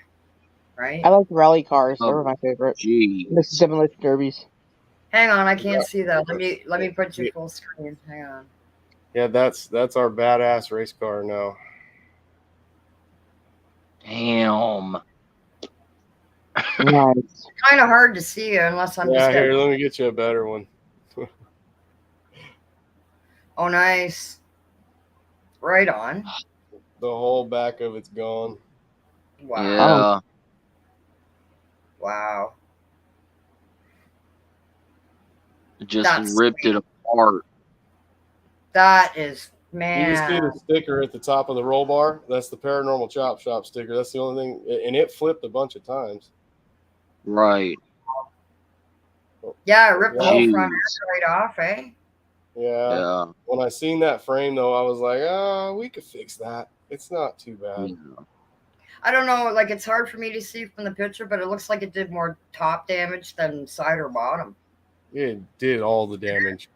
right? I like rally cars. They were my favorite. Gee. This Demolition Derbies. Hang on, I can't see that. Let me put you full screen. Hang on. Yeah, that's our badass race car now. Damn. Nice. It's kind of hard to see unless I'm Yeah, just here, let me get you a better one. Oh, nice. Right on. The whole back of it's gone. Wow. Yeah. Wow. Just That's ripped sweet. it apart. That is, You just see man. the sticker at the top of the roll bar. That's the Paranormal Chop Shop sticker. That's the only thing, and it flipped a bunch of times. Right. Yeah, it ripped the whole Jeez. front end right off, eh? Yeah. Yeah. When I seen that frame though, I was like, oh, we could fix that. It's not too bad. Yeah. I don't know, like it's hard for me to see from the picture, but it looks like it did more top damage than side or bottom. It did all the damage.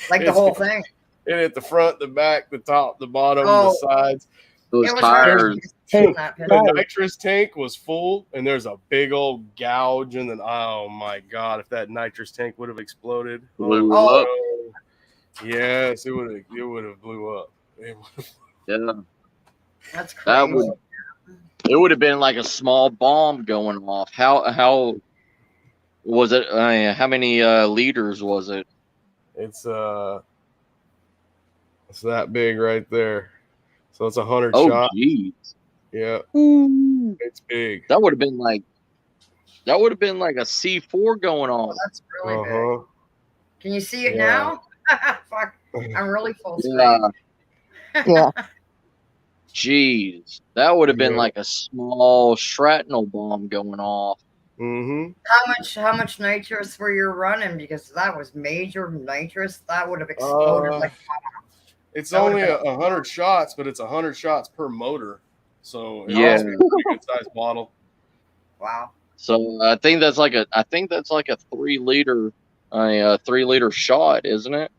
Like the whole thing. It hit the front, the back, the top, the bottom, the Oh. sides. Those It was hard tires. to see in that picture. The nitrous tank was full, and there's a big old gouge, and then oh my god, if that nitrous tank would have exploded, Blew Oh. up. yes, it would have blew up. Yeah. That's crazy. That would. It would have been like a small bomb going off. How was it? How many liters was it? It's that big right there. So it's 100 Oh, shots. geez. Yeah, it's big. That would have been like a C4 going on. That's really big. Uh-huh. Can you see it Yeah. now? Fuck. I'm really full screen. Yeah. Yeah. Jeez. That would have been Yeah. like a small shrapnel bomb going off. Mm-hmm. How much nitrous were you running? Because that was major nitrous. That would have exploded like It's That only would've 100 shots, but it's 100 shots per motor. So it's Yeah. a pretty good sized bottle. wow. So I think that's like a 3-liter 3-liter shot, isn't it?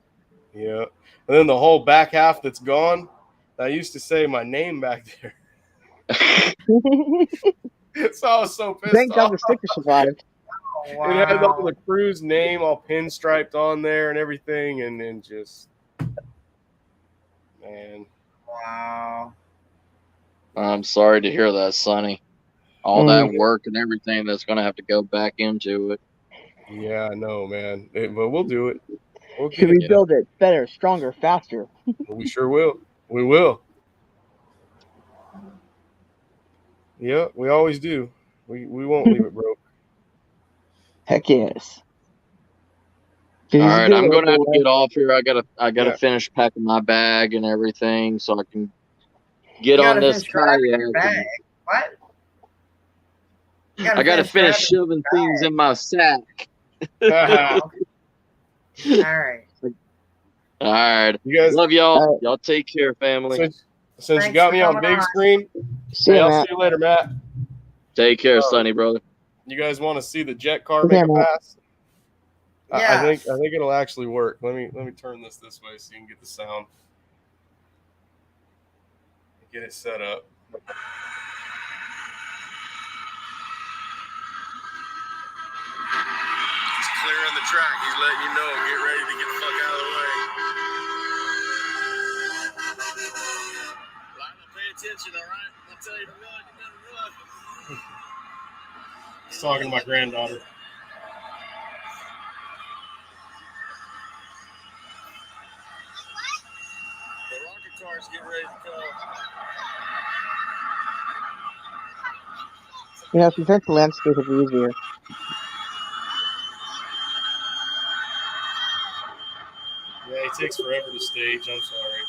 Yeah. And then the whole back half that's gone, I used to say my name back there. So I was so pissed Thank God off. the sticker survived. Oh, It had all wow. the crew's name all pinstriped on there and everything, and then just, man. Wow. I'm sorry to hear that, Sonny. All that work and everything that's going to have to go back into it. Yeah, I know, man. But we'll do it. We'll To get it. rebuild it better, stronger, faster. We sure will. We will. Yeah, we always do. We won't leave it broke. Heck yes. All right, I'm going to have to get off here. I gotta Yeah. finish packing my bag and everything so I can get You on gotta this finish grabbing your kayak. bag. What? You I gotta finish grabbing shoving things in my sack. your bag. All right. All right. You guys, Love y'all. Y'all take care, family. since Thanks you got for me on coming big on. screen, See hey, ya, I'll Matt. see you later, Matt. Take care, Sonny, brother. You guys want to see the jet car Okay, make a Matt. pass? Yeah. I think it'll actually work. Let me turn this way so you can get the sound. Get it set up. He's clearing the track. He's letting you know. Get ready to get the fuck out of the way. Lionel, pay attention, all right? I'll tell you to run. You better run. He's talking to my granddaughter. The rocket car's getting ready to go. You know, if you turn to landscape, it'd be easier. Yeah, it takes forever to stage. I'm sorry.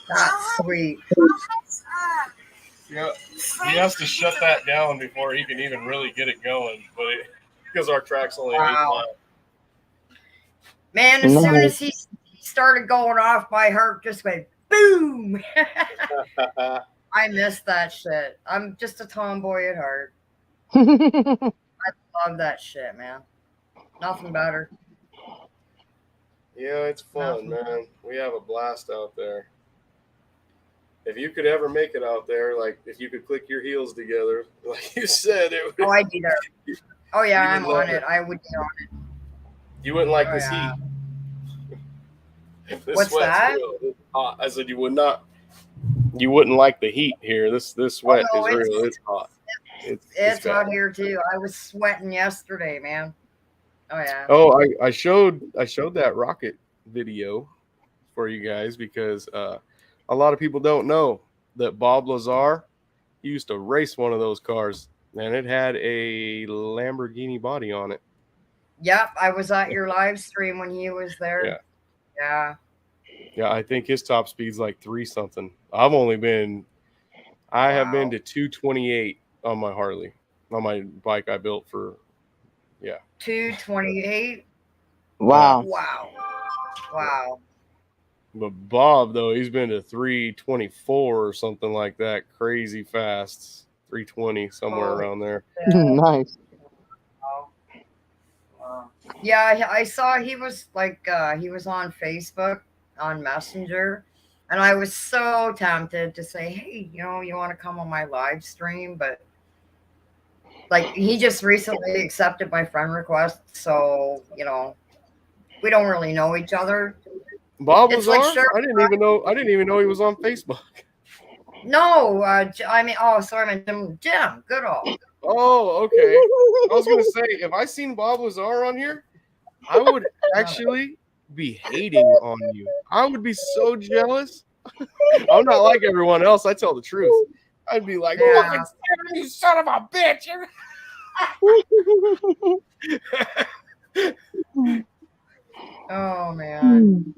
That's sweet. Yeah, he has to shut that down before he can even really get it going, because our track's only 8 miles. Man, as soon as he started going off, my heart just went boom. I miss that shit. I'm just a tomboy at heart. I love that shit, man. Nothing better. Yeah, it's fun, man. We have a blast out there. If you could ever make it out there, like if you could click your heels together, like you said, it would. Oh, I'd be there. Oh yeah, You I'm would on love it. I would be on it. You wouldn't like Oh, this yeah. heat. This What's sweat's that? real. It's hot. I said you would not. You wouldn't like the heat here. This sweat Oh, no, is real. It's hot. It's bad. hot here too. I was sweating yesterday, man. Oh yeah. Oh, I showed that rocket video for you guys because a lot of people don't know that Bob Lazar used to race one of those cars, and it had a Lamborghini body on it. Yep, I was at your live stream when he was there. Yeah. Yeah. Yeah, I think his top speed's like 3 something. I have been to 228 on my Harley, on my bike I built for, 228. Wow. Wow. But Bob, though, he's been to 324 or something like that, crazy fast, 320, somewhere around there. Nice. Yeah, I saw he was he was on Facebook on Messenger, and I was so tempted to say, hey, you want to come on my live stream, but like he just recently accepted my friend request, so we don't really know each other. Bob It's Lazar? like sure. I didn't even know he was on Facebook. No, I mean, sorry, I meant Jim Goodall. Oh, okay. I was gonna say, if I seen Bob Lazar on here, I would actually be hating on you. I would be so jealous. I'm not like everyone else. I tell the truth. I'd be like, fucking you son of a bitch. Oh man.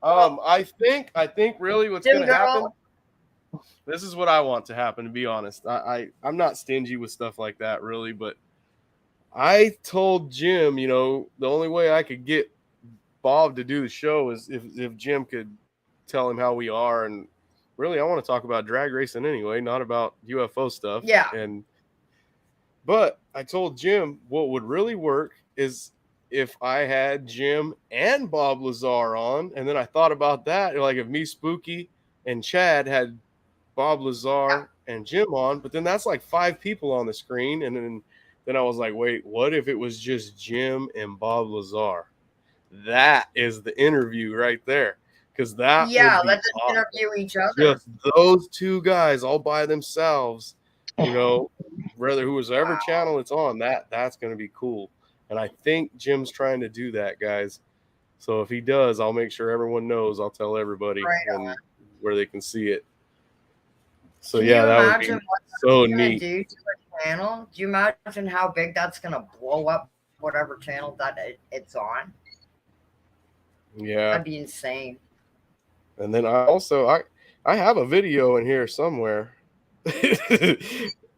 I think really what's Jim gonna happen. Goodall. This is what I want to happen, to be honest. I'm not stingy with stuff like that, really, but I told Jim, the only way I could get Bob to do the show is if Jim could tell him how we are. And really, I want to talk about drag racing anyway, not about UFO stuff. Yeah. But I told Jim what would really work is if I had Jim and Bob Lazar on, and then I thought about that, like if me, Spooky, and Chad had Bob Lazar and Jim on, but then that's like 5 people on the screen, and then I was like, wait, what if it was just Jim and Bob Lazar? That is the interview right there, because that would be let's just awesome. interview each other. Just those 2 guys all by themselves, whether whoever channel it's on, that's going to be cool. And I think Jim's trying to do that, guys. So if he does, I'll make sure everyone knows. I'll tell everybody and where they can see it. So Can yeah, you that would imagine be what so that's gonna neat. do to the channel? Do you imagine how big that's gonna blow up whatever channel that it's on? Yeah. That'd be insane. And then I have a video in here somewhere.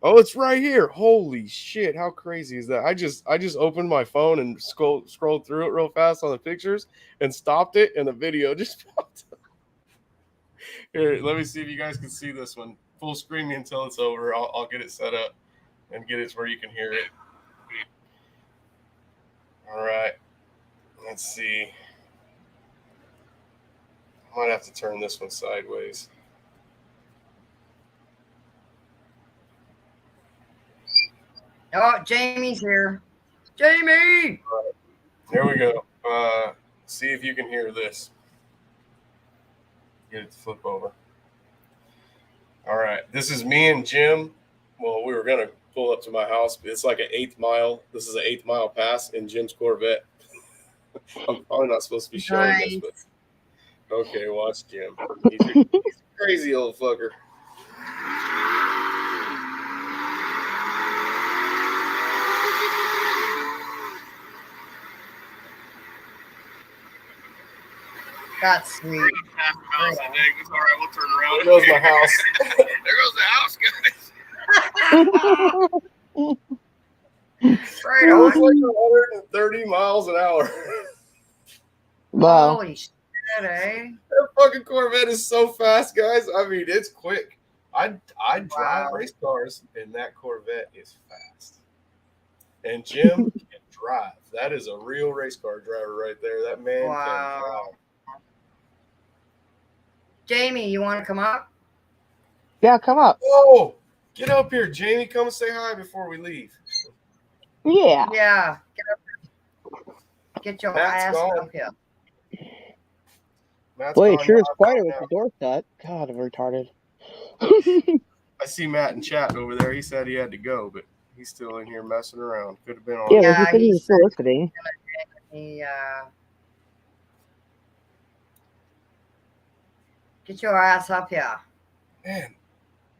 Oh, it's right here. Holy shit, how crazy is that? I just opened my phone and scrolled through it real fast on the pictures and stopped it, and the video just popped up. Here, let me see if you guys can see this one. Full screen me until it's over. I'll get it set up and get it where you can hear it. All right. Let's see. I might have to turn this one sideways. Oh, Jamie's here. Jamie! There we go. See if you can hear this. Get it to flip over. All right. This is me and Jim. Well, we were going to pull up to my house. It's like an 8th mile. This is an 8th mile pass in Jim's Corvette. I'm probably not supposed to be showing this, but okay, watch Jim. He's a crazy old fucker. That's sweet. House, I think. It's all right, we'll turn around. There goes my house. There goes the house, guys. Right It was on. like 130 miles an hour. Wow. Holy shit, eh? That fucking Corvette is so fast, guys. I mean, it's quick. I drive race cars, and that Corvette is fast. And Jim can drive. That is a real race car driver right there. That man can drive. Jamie, you want to come up? Yeah, come up. Whoa! Get up here, Jamie. Come and say hi before we leave. Yeah. Yeah. Get up here. Get your ass up here. Boy, it sure is quieter with the door shut. God, I'm retarded. I see Matt in chat over there. He said he had to go, but he's still in here messing around. Could have been on. Yeah, he said he was still listening. Get your ass up here. Man.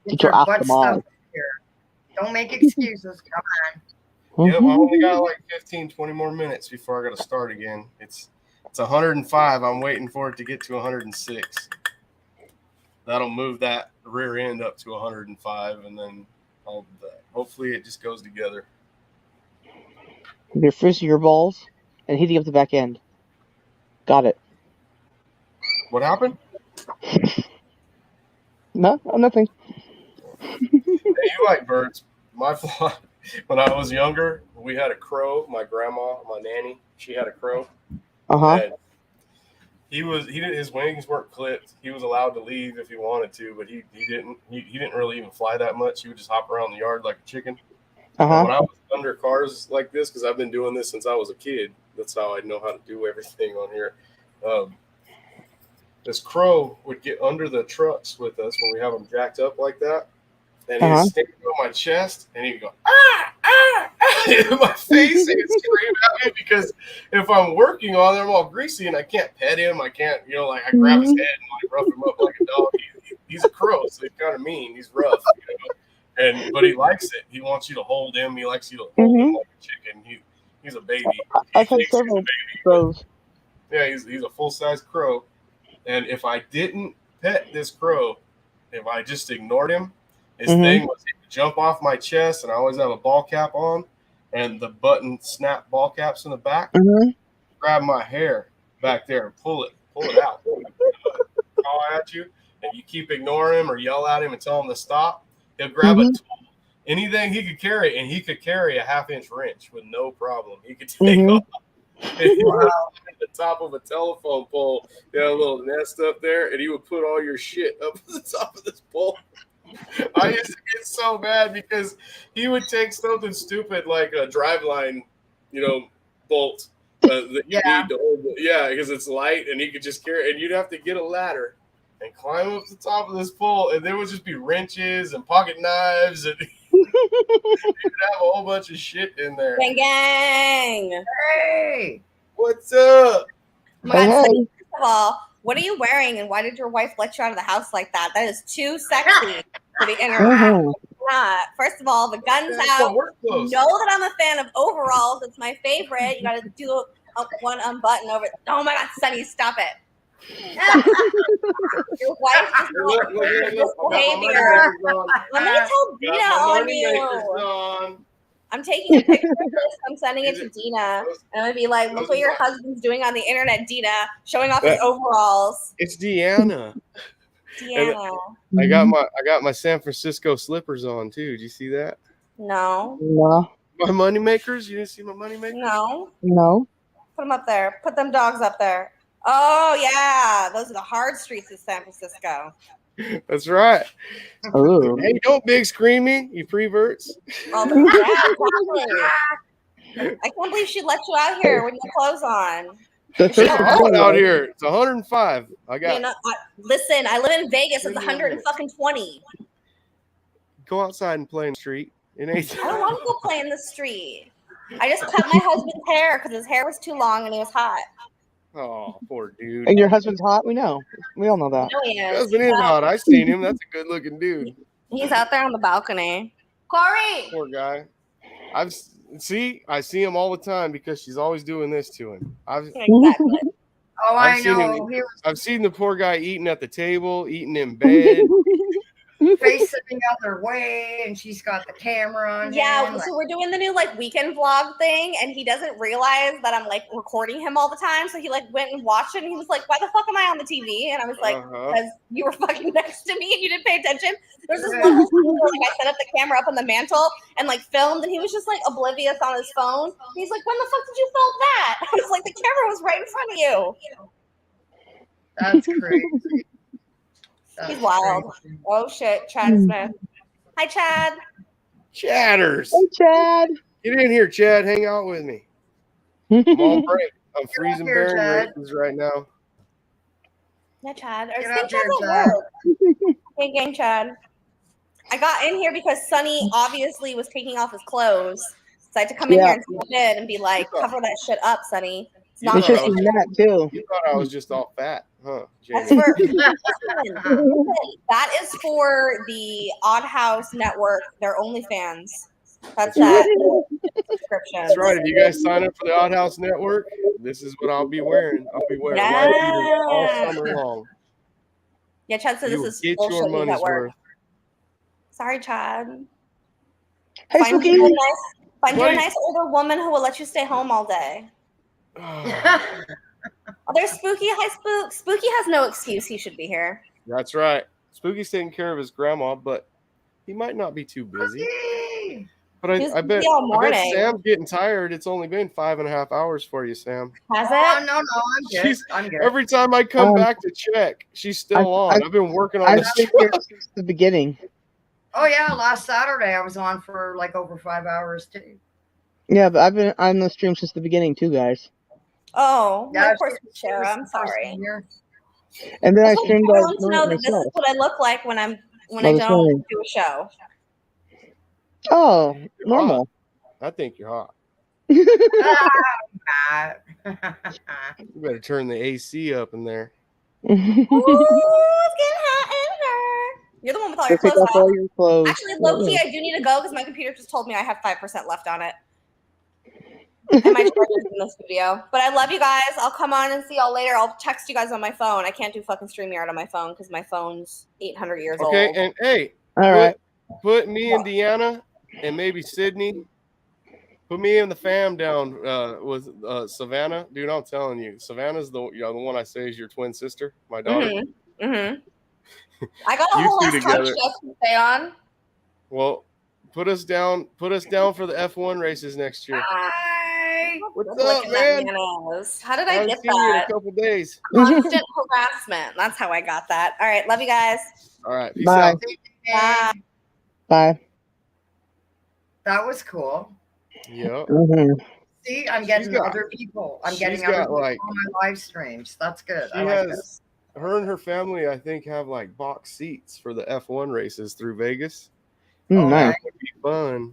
Get your butt stuff up here. Don't make excuses. Come on. Yep, I only got like 15, 20 more minutes before I got to start again. It's 105. I'm waiting for it to get to 106. That'll move that rear end up to 105, and then hopefully it just goes together. You're freezing your balls and heating up the back end. Got it. What happened? No, nothing. Hey, you like birds. When I was younger, we had a crow. My grandma, my nanny, she had a crow. Uh-huh. His wings weren't clipped. He was allowed to leave if he wanted to, but he didn't really even fly that much. He would just hop around the yard like a chicken. Uh-huh. When I was under cars like this, because I've been doing this since I was a kid, that's how I know how to do everything on here. This crow would get under the trucks with us when we have them jacked up like that, and he'd stand on my chest, and he'd go, in my face, and he'd scream at me, because if I'm working on them, I'm all greasy, and I can't pet him. I can't, I grab his head and rough him up like a dog. He's a crow, so he's kind of mean. He's rough, but he likes it. He wants you to hold him. He likes you to hold him like a chicken. He's a baby. I've had several crows. Yeah, he's a full-size crow. And if I didn't pet this crow, if I just ignored him, his thing was to jump off my chest, and I always have a ball cap on, and the button snap ball caps in the back. Grab my hair back there and pull it out. Call at you, and you keep ignoring him or yell at him and tell him to stop. He'll grab a tool, anything he could carry, and he could carry a 1/2-inch wrench with no problem. He could take off. If you were at the top of a telephone pole, you had a little nest up there, and he would put all your shit up at the top of this pole. I used to get so mad because he would take something stupid like a driveline, bolt that you need to hold. Yeah, because it's light, and he could just carry it, and you'd have to get a ladder and climb up the top of this pole, and there would just be wrenches and pocket knives, and have a whole bunch of shit in there. Gang gang. Hey. What's up? Oh my God, Hey, Sunny, first of all, what are you wearing and why did your wife let you out of the house like that? That is too sexy for the internet. Mhm. Not. First of all, the gun's That's out. my work You clothes. know that I'm a fan of overalls. It's my favorite. You got to do one unbutton over. Oh my God, Sunny, stop it. Stop. Your wife just Look, look, look, this look. I got my behavior. moneymakers on. I'm gonna tell Dina Got my on moneymakers you. on. I'm taking a picture of this. I'm sending it to Dina, and I'm gonna be like, "Look what your husband's doing on the internet, Dina, showing off his overalls." It's Deanna. Deanna, I got my San Francisco slippers on too. Did you see that? no, No, My moneymakers? You didn't see my moneymakers? no, no. put them up there. Put them dogs up there. Oh yeah, those are the hard streets of San Francisco. That's right. Ooh. Hey, don't big screen me, you preverts. Oh yeah, exactly. I can't believe she let you out here with no clothes on. The It's first hot out here. It's 105. I got You know, listen, I live in Vegas. It's 120. go outside and play in the street. It ain't. I don't want to go play in the street. I just cut my husband's hair because his hair was too long and he was hot. Oh, poor dude. And your husband's hot? We know. We all know that. No, he is. Husband is hot. I seen him. That's a good looking dude. He's out there on the balcony. Corey! Poor guy. I see him all the time because she's always doing this to him. Exactly. Oh, I've I seen know. him- He was I've seen the poor guy eating at the table, eating in bed. facing the other way, and she's got the camera on. Yeah, him. so we're doing the new like weekend vlog thing, and he doesn't realize that I'm like recording him all the time. So he like went and watched it, and he was like, "Why the fuck am I on the TV?" And I was like, "Because you were fucking next to me and you didn't pay attention." There's this one whole scene where like I set up the camera up on the mantle and like filmed, and he was just like oblivious on his phone. He's like, "When the fuck did you film that?" I was like, "The camera was right in front of you." That's crazy. He's wild. Crazy. Oh shit, Chad Smith. Hi, Chad. Chatters. Hey, Chad. Get in here, Chad. Hang out with me. I'm on break. I'm freezing here, bearing Chad. races right now. Yeah, Chad. I Get think up here, Chad's at Chad. work. Hey, gang, Chad. I got in here because Sonny obviously was taking off his clothes. So I had to come in here and step in and be like, cover that shit up, Sonny. It's We not should good. see that too. You thought I was just all fat, huh, That's Jamie? for listen, that is for the Odd House Network, their OnlyFans. That's that subscription. That's right. If you guys sign up for the Odd House Network, this is what I'll be wearing. I'll be wearing white beaters all summer long. Yeah, Chad said You this is get bullshit. your He's money's at work. worth. Sorry, Chad. Hey, Find Spooky. you a Buddy. nice older woman who will let you stay home all day. Oh, there's Spooky. Hi, Spook. Spooky has no excuse. He should be here. That's right. Spooky's taking care of his grandma, but he might not be too busy. But He's I bet busy all morning. Sam's getting tired. It's only been 5.5 hours for you, Sam. Has Oh, it? no, I'm good. She's- I'm good. Every time I come back to check, she's still on. I've been working on I've this. been here since the beginning. Oh yeah, last Saturday I was on for like over 5 hours too. Yeah, but I've been on the stream since the beginning too, guys. Oh, Yeah, of course, Sarah. I'm sorry. And then I I just streamed want all everyone to know that this is myself. what I look like when I this don't morning. do a show. Oh, You're normal. hot. I think you're hot. Ah, You better turn the AC up in there. Ooh, it's getting hot in her. You're the one with all your Go take clothes off off. all your clothes. Actually, low key, I do need to go because my computer just told me I have 5% left on it. And my charger's in the studio. But I love you guys. I'll come on and see y'all later. I'll text you guys on my phone. I can't do fucking StreamYard on my phone because my phone's 800 years Okay, old. and hey, All right. put me and Deanna and maybe Sydney. Put me and the fam down with Savannah. Dude, I'm telling you, Savannah's the one I say is your twin sister, my daughter. Mm-hmm. I got a You whole two ass together. couch to stay on. Well, put us down for the F1 races next year. Hi. What's Look up, at man? that mayonnaise. How did I I haven't get seen you in a that? couple days. Constant harassment. That's how I got that. All right. Love you guys. All right, peace Bye. out. Bye. Bye. That was cool. Yep. See, I'm getting got- other people. I'm she's getting got, other people like- on my live streams. That's good. She I like has this. her and her family, I think, have like box seats for the F1 races through Vegas. Nice. fun.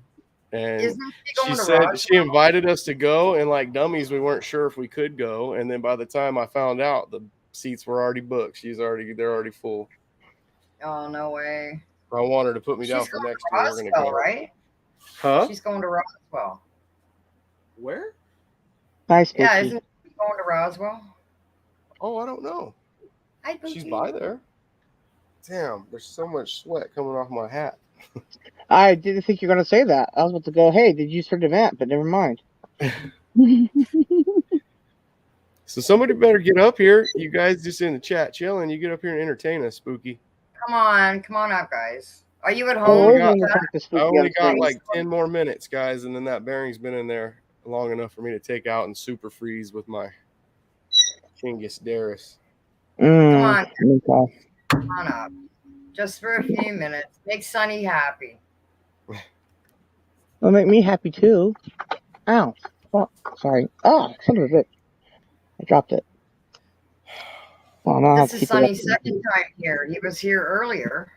And Isn't she going she to said Roswell? she invited us to go, and like dummies, we weren't sure if we could go. And then by the time I found out, the seats were already booked. They're already full. Oh, no way. I want her to put me down She's for going next to year. We're gonna Roswell, go. right? Huh? She's going to Roswell. Where? Bye, Spooky. Yeah, isn't she going to Roswell? Oh, I don't know. Hi, She's Pookie. by there. Damn, there's so much sweat coming off my hat. I didn't think you were going to say that. I was about to go, hey, did you start an event? But never mind. So somebody better get up here. You guys just in the chat chilling. You get up here and entertain us, Spooky. Come on up, guys. Are you at I home? only we're got, gonna talk to I Spooky only on got stage. like 10 more minutes, guys, and then that bearing's been in there long enough for me to take out and super freeze with my Chingus Darius. Come on, Okay. come on up. Just for a few minutes. Make Sonny happy. It'll make me happy too. Ow. Oh, sorry. Ah, son of a bitch. I dropped it. Oh, now I have This to is keep it Sonny's up. second time here. He was here earlier.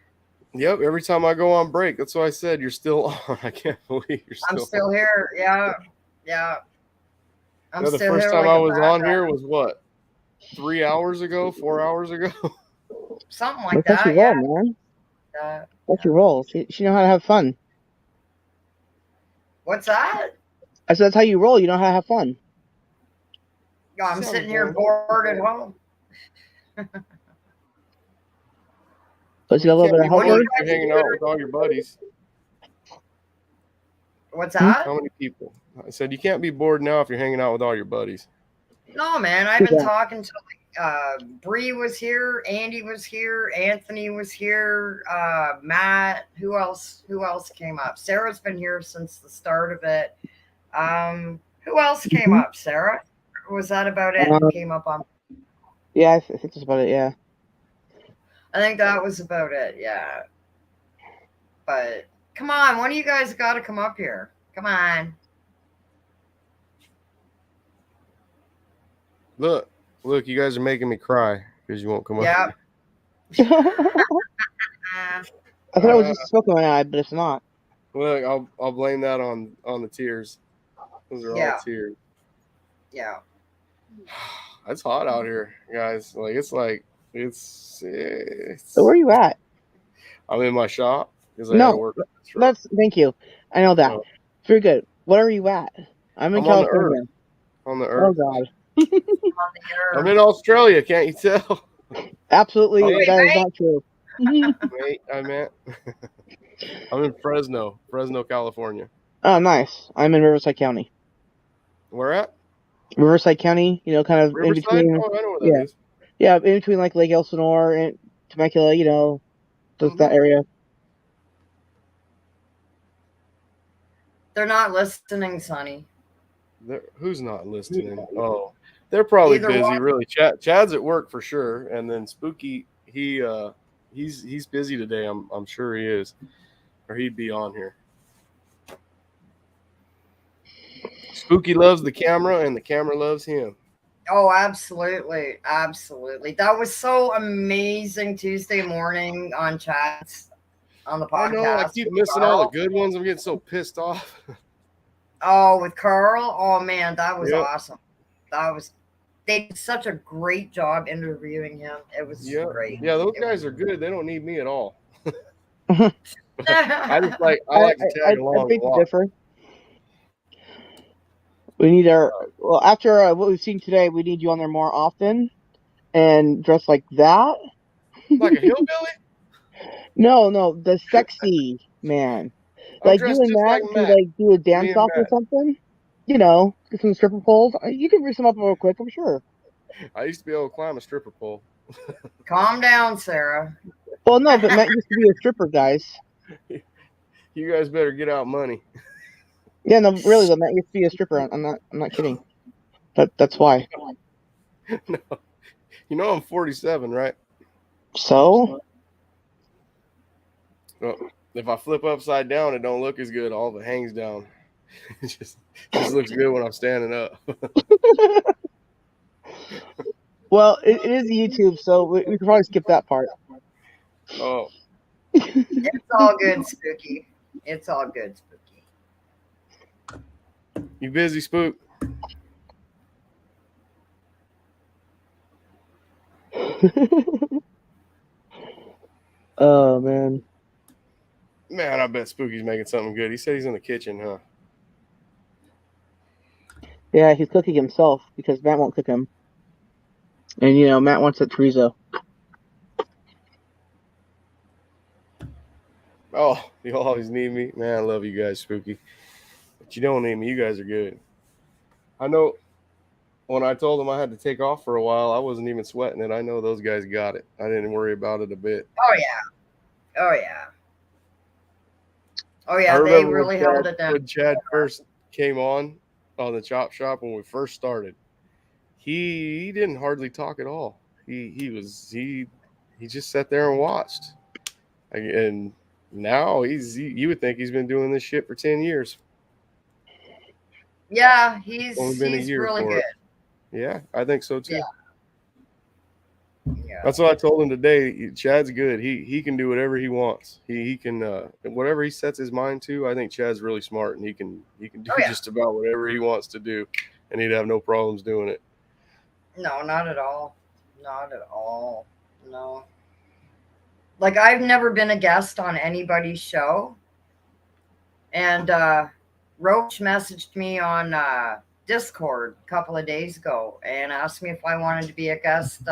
Yep, every time I go on break, that's why I said you're still on. I can't believe you're still I'm still here. Yeah. I'm No, the still first here. time like I a was on bad here guy. was what? 3 hours ago? 4 hours ago? Something like That's how that. she roll, Yeah. man. That's your roll. She know how to have fun. What's that? I said that's how you roll. You know how to have fun. Yeah, I'm Sounds sitting here boring. bored at home. But you got a little bit of Can't be help. bored you if guys you're hanging do? out with all your buddies. What's that? How many people? I said you can't be bored now if you're hanging out with all your buddies. No, man. I've been Yeah. talking to Bree was here, Andy was here, Anthony was here, Matt. Who else came up? Sarah's been here since the start of it. Who else came up? Sarah? Or was that about it? Who came up on? Yeah, I think that's about it. Yeah. I think that was about it. Yeah. But come on, one of you guys got to come up here. Come on. Look, you guys are making me cry because you won't come up. Yeah. I thought it was just smoke in my eye, but it's not. Look, I'll blame that on the tears. Those are Yeah. all tears. Yeah. It's hot out here, guys. It's So where are you at? I'm in my shop because I No, gotta work. thank you. I know that. Oh. Very good. What are you at? I'm in I'm on the California. earth. On the Oh earth. God. I'm in Australia. Can't you tell? Absolutely, Oh, wait, that is not true. Wait, I meant I'm in Fresno, California. Oh, nice. I'm in Riverside County. Where at? Riverside County, kind of in Riverside? between. Oh, I know where that is. Yeah, in between like Lake Elsinore and Temecula, that area. They're not listening, Sonny. Who's not listening? Oh, they're probably Either busy. one. Really, Chad's at work for sure, and then Spooky, he's busy today. I'm sure he is, or he'd be on here. Spooky loves the camera, and the camera loves him. Oh, absolutely. Absolutely. That was so amazing Tuesday morning on chats on the podcast. I know. I keep missing all the good ones. I'm getting so pissed off. Oh, with Carl? Oh, man, that was Yep. awesome. They did such a great job interviewing him. It was great. Yeah, those guys are good. They don't need me at all. I like to tag along I think a lot. different. We need after what we've seen today, we need you on there more often and dressed like that. Like a hillbilly? No, the sexy man. I'm Like dressed you and just Matt like to Matt. do a dance Me and off or Matt. something. Get some stripper poles. You can bring some up real quick, I'm sure. I used to be able to climb a stripper pole. Calm down, Sarah. Well, no, but Matt used to be a stripper, guys. You guys better get out money. Yeah, no, really, though, Matt used to be a stripper. I'm not kidding. That's why. No. You know I'm 47, right? So? Well, if I flip upside down, it don't look as good. All of it hangs down. It just looks good when I'm standing up. Well, it is YouTube, so we could probably skip that part. Oh. It's all good, Spooky. It's all good, Spooky. You busy, Spook? Oh man. Man, I bet Spooky's making something good. He said he's in the kitchen, huh? Yeah, he's cooking himself because Matt won't cook him. And Matt wants that chorizo. Oh, you always need me. Man, I love you guys, Spooky. But you don't need me. You guys are good. I know when I told them I had to take off for a while, I wasn't even sweating it. I know those guys got it. I didn't worry about it a bit. Oh yeah. Oh yeah. Oh yeah. I They remember really held it down. when Chad first came on the Chop Shop when we first started. He didn't hardly talk at all. He just sat there and watched. And now you would think he's been doing this shit for 10 years. Yeah, he's Only been a year really for good. it. Yeah, I think so too. Yeah. That's what I told him today. Chad's good. He can do whatever he wants. He can whatever he sets his mind to. I think Chad's really smart, and he can do just about whatever he wants to do, and he'd have no problems doing it. No, not at all. Not at all. No. Like, I've never been a guest on anybody's show. And Roach messaged me on Discord a couple of days ago and asked me if I wanted to be a guest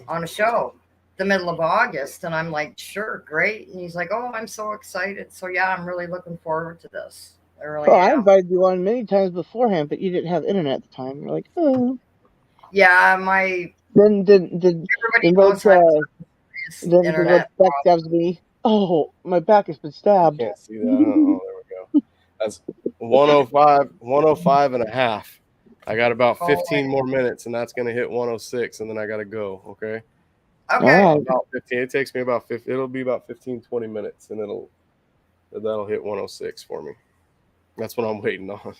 on a show the middle of August. And I'm like, sure, great. And he's like, oh, I'm so excited. So, yeah, I'm really looking forward to this. I really I am. invited you on many times beforehand, but you didn't have internet at the time. You're like, oh. Yeah, my... Then knows Roach backstabs me. Oh, my back has been stabbed. I can't see that. Oh, there we go. That's 105 and a half. I got about 15 more minutes, and that's going to hit 106, and then I got to go, okay? Okay. About 15. It takes me about 50. It'll be about 15, 20 minutes, and that'll hit 106 for me. That's what I'm waiting on.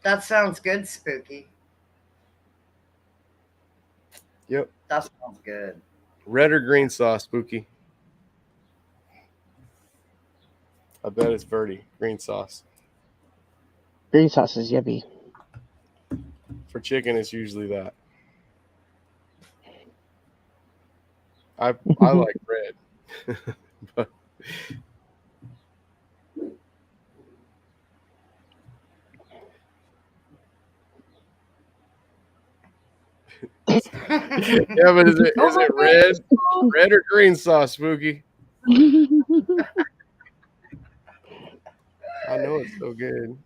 That sounds good, Spooky. Yep. That sounds good. Red or green sauce, Spooky? I bet it's Verdi. Green sauce. Green sauce is yummy. For chicken, it's usually that. I like red. But yeah, but is it red or green sauce, Spooky? I know it's so good.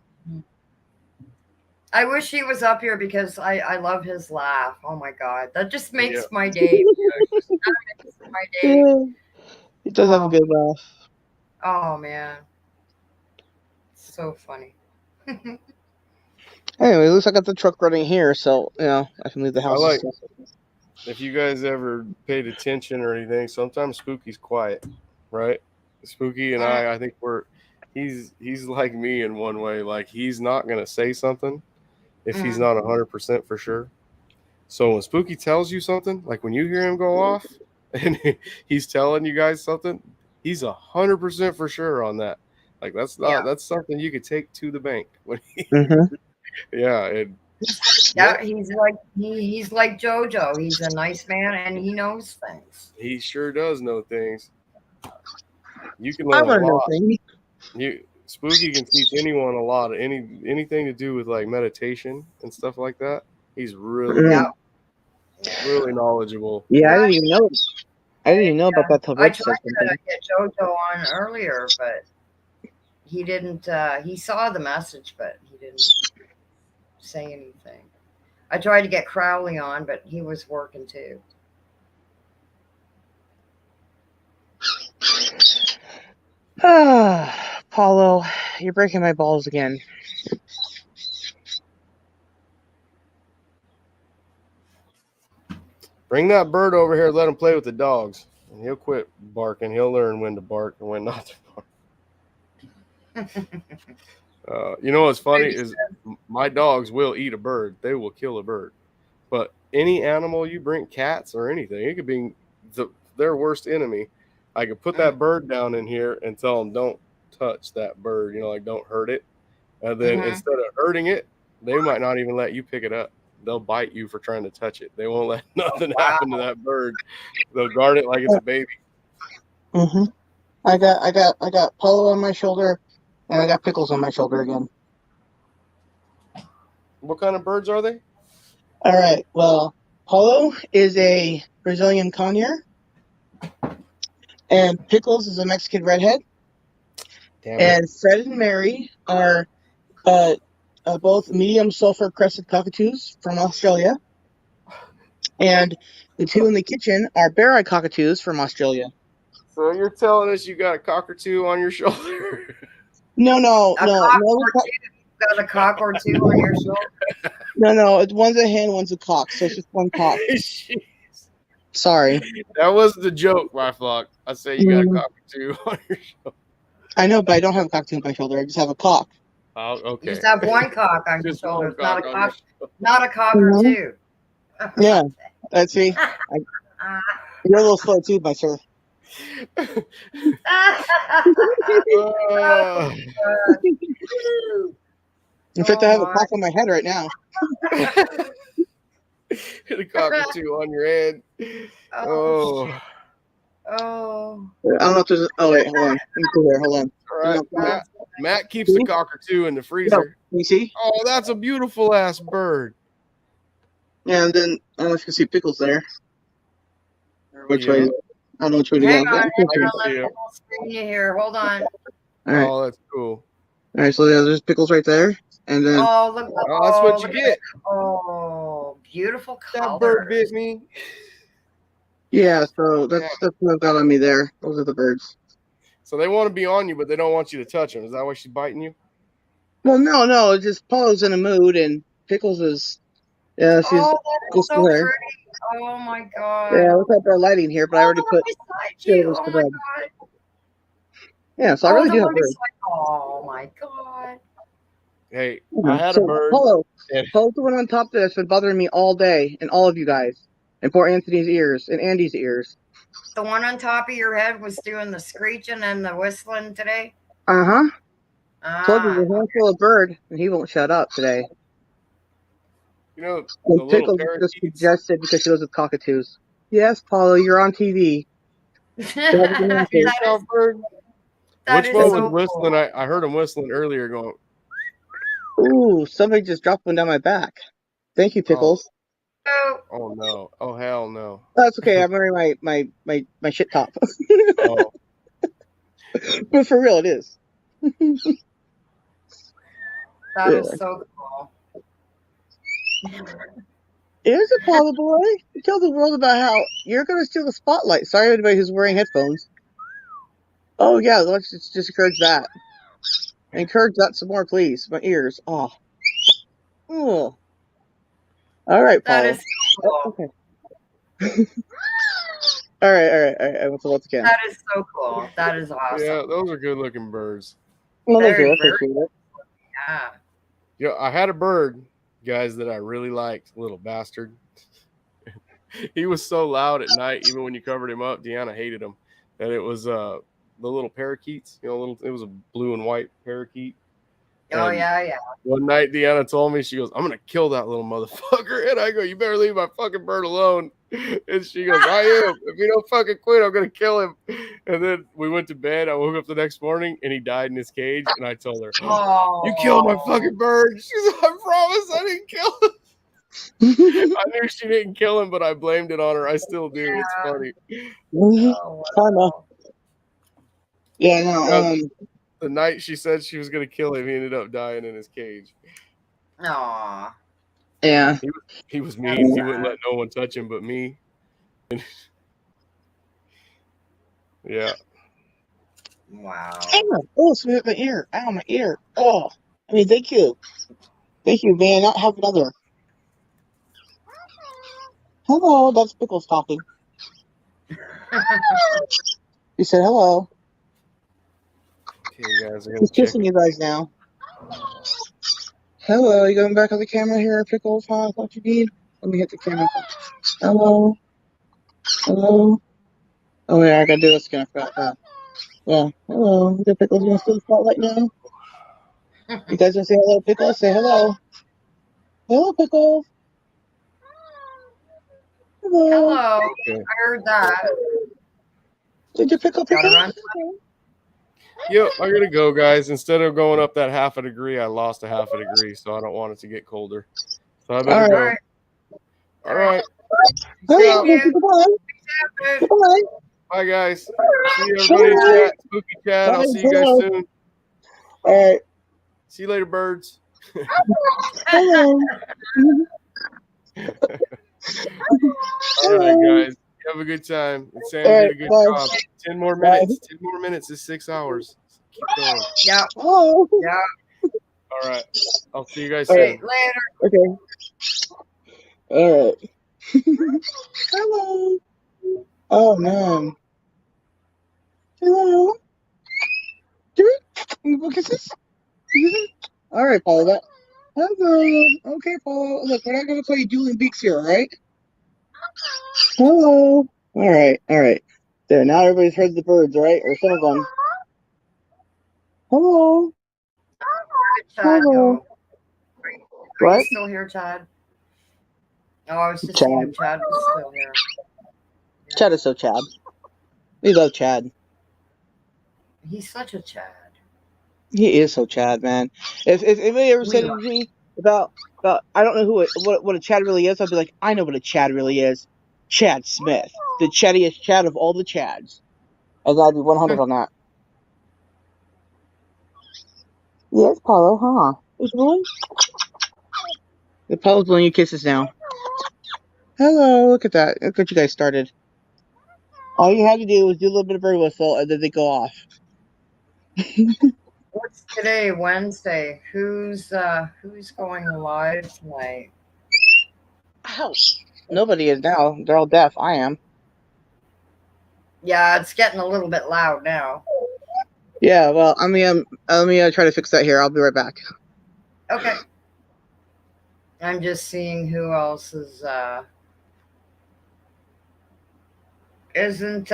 I wish he was up here because I love his laugh. Oh my God, that just makes my day. My day. He does have a good laugh. Oh man, so funny. Anyway, it looks like I got the truck running here, so I can leave the house. If you guys ever paid attention or anything, sometimes Spooky's quiet, right? Spooky and I think he's like me in one way. Like, he's not gonna say something if he's not 100% for sure. So when Spooky tells you something, like when you hear him go off and he's telling you guys something, he's 100% for sure on that. Like, that's something you could take to the bank. When yeah, he's like JoJo. He's a nice man and he knows things. He sure does know things. You can learn a lot. Spooky can teach anyone a lot of anything to do with like meditation and stuff like that. He's really really knowledgeable. Yeah, I didn't even know about that till I Rich tried said to something. get JoJo on earlier, but he didn't. He saw the message, but he didn't say anything. I tried to get Crowley on, but he was working too. Paulo, you're breaking my balls again. Bring that bird over here. Let him play with the dogs, and he'll quit barking. He'll learn when to bark and when not to bark. You know what's funny is my dogs will eat a bird. They will kill a bird. But any animal you bring, cats or anything, it could be their worst enemy. I could put that bird down in here and tell them don't touch that bird, like don't hurt it. And then instead of hurting it, they might not even let you pick it up. They'll bite you for trying to touch it. They won't let nothing happen to that bird. They'll guard it like it's a baby. Mm-hmm. I got Polo on my shoulder, and I got Pickles on my shoulder again. What kind of birds are they? All right. Well, Polo is a Brazilian conure, and Pickles is a Mexican redhead. Damn it. And Fred and Mary are both medium sulfur crested cockatoos from Australia. And the two in the kitchen are bear-eyed cockatoos from Australia. So you're telling us you got a cockatoo on your shoulder? No. Got a cock or two on your shoulder? No. One's a hen, one's a cock. So it's just one cock. Sorry. That was the joke, my flock. I say you got a cockatoo on your shoulder. I know, but I don't have a cockatoo on my shoulder. I just have a cock. Oh, okay. You just have one cock on your Just shoulder. one cock on your shoulder. Not a cock or two. Yeah. Let's see. You're a little slow too, my sir. In fact, I have a cock on my head right now. Hit a cockatoo on your head. Oh. I don't know if there's. Oh wait, hold on. Let me go there. Hold on. All right, Matt keeps the cockatoo in the freezer. You see? Oh, that's a beautiful ass bird. Yeah, and then I don't know if you can see Pickles there. Or which way? I don't know which way to go. Hang on, let me screen you here. Hold on. All right. Oh, that's cool. All right, so there's Pickles right there, and then. Oh, look! That's what you get. Oh, beautiful color. That bird bit me. Yeah, so that's what I've got on me there. Those are the birds. So they want to be on you, but they don't want you to touch them. Is that why she's biting you? Well, no. It's just Polo's in a mood, and Pickles is. Yeah, she's. Oh, that is so there. pretty. Oh my god. Yeah, look at our lighting here, but I already put. Oh my god. Yeah, so I really do have birds. Oh my god. Hey, I had a bird. Polo's the one on top that's been bothering me all day, and all of you guys, and poor Anthony's ears and Andy's ears. The one on top of your head was doing the screeching and the whistling today? Uh-huh. Told you, there's a handful of bird, and he won't shut up today. You know, and Pickles just suggested because she was with cockatoos. Yes, Paulo, you're on TV. Which one was whistling? I heard him whistling earlier going. Ooh, somebody just dropped one down my back. Thank you, Pickles. Oh no. Oh hell no. That's okay. I'm wearing my shit top. Oh. But for real, it is. That is so cool. Is it, Paula boy? You tell the world about how you're going to steal the spotlight. Sorry, everybody who's wearing headphones. Oh yeah, let's just encourage that. Encourage that some more, please. My ears. Oh. All right, Paula. That is so cool. Okay. All right. What's else again? That is so cool. That is awesome. Yeah, those are good looking birds. Well, Very, yeah. Yeah, I had a bird, guys, that I really liked. Little bastard. He was so loud at night, even when you covered him up. Deanna hated him. And it was the little parakeets. It was a blue and white parakeet. Oh, yeah. One night, Deanna told me, she goes, I'm going to kill that little motherfucker. And I go, you better leave my fucking bird alone. And she goes, I am. If you don't fucking quit, I'm going to kill him. And then we went to bed. I woke up the next morning, and he died in his cage. And I told her, you killed my fucking bird. She goes, I promise I didn't kill him. I knew she didn't kill him, but I blamed it on her. I still do. Yeah. It's funny. Karma. Yeah, no. The night she said she was going to kill him, he ended up dying in his cage. Aww. Yeah. He was mean. He wouldn't let no one touch him but me. Yeah. Wow. Oh, so my ear. Ow, my ear. Oh. I mean, thank you. Thank you, man. Not have another. Hello, that's Pickles talking. You said hello. Okay, guys. He's kissing you guys now. Hello, you going back on the camera here, Pickles? Huh? What you need? Let me hit the camera. Hello. Oh yeah, I gotta do this again. I forgot that. Yeah. Hello. The Pickles gonna steal the spotlight now. You guys gonna say hello, Pickles? Say hello. Hello, Pickles. Hello. Hello. Okay. I heard that. Did you pickle Gotta Pickles? run. Yep, I gotta go, guys. Instead of going up that half a degree, I lost a half a degree, so I don't want it to get colder. So I better All go. right. All right. Hello. See you. Goodbye. Goodbye. Bye, guys. See you, everybody in chat. Spooky chat. I'll see you guys soon. All right. See you later, birds. Hello. All right, guys. You have a good time. And Sam All did a right, good bye. job. 10 more Bye. minutes. 10 more minutes is 6 hours. Keep going. Yeah. Hello. Yeah. All right. I'll see you guys All soon. right. Later. Okay. All right. Hello. Oh man. Hello. What is this? All right, Paula. Hello. Okay, Paula. Look, we're not gonna play dueling beaks here, all right? Hello. All right. All right. There. Now everybody's heard the birds, all right? Or some of them. Hello. Where did Chad Hello. go? Are you What? still here, Chad? Oh, I was just Chad. seeing if Chad was still here. Yeah. Chad is so Chad. We love Chad. He's such a Chad. He is so Chad, man. If anybody ever said We to me about I don't know what a Chad really is, I'd be like, I know what a Chad really is. Chad Smith, the chattiest Chad of all the Chads. And I'd be 100 on that. Yes, Paulo, huh? It's really? The Paulo's blowing you kisses now. Hello, look at that. Look what you guys started. All you had to do was do a little bit of bird whistle, and then they go off. What's today? Wednesday. Who's going live tonight? Ow. Nobody is now. They're all deaf. I am. Yeah, it's getting a little bit loud now. Yeah, well, let me try to fix that here. I'll be right back. Okay. I'm just seeing who else is isn't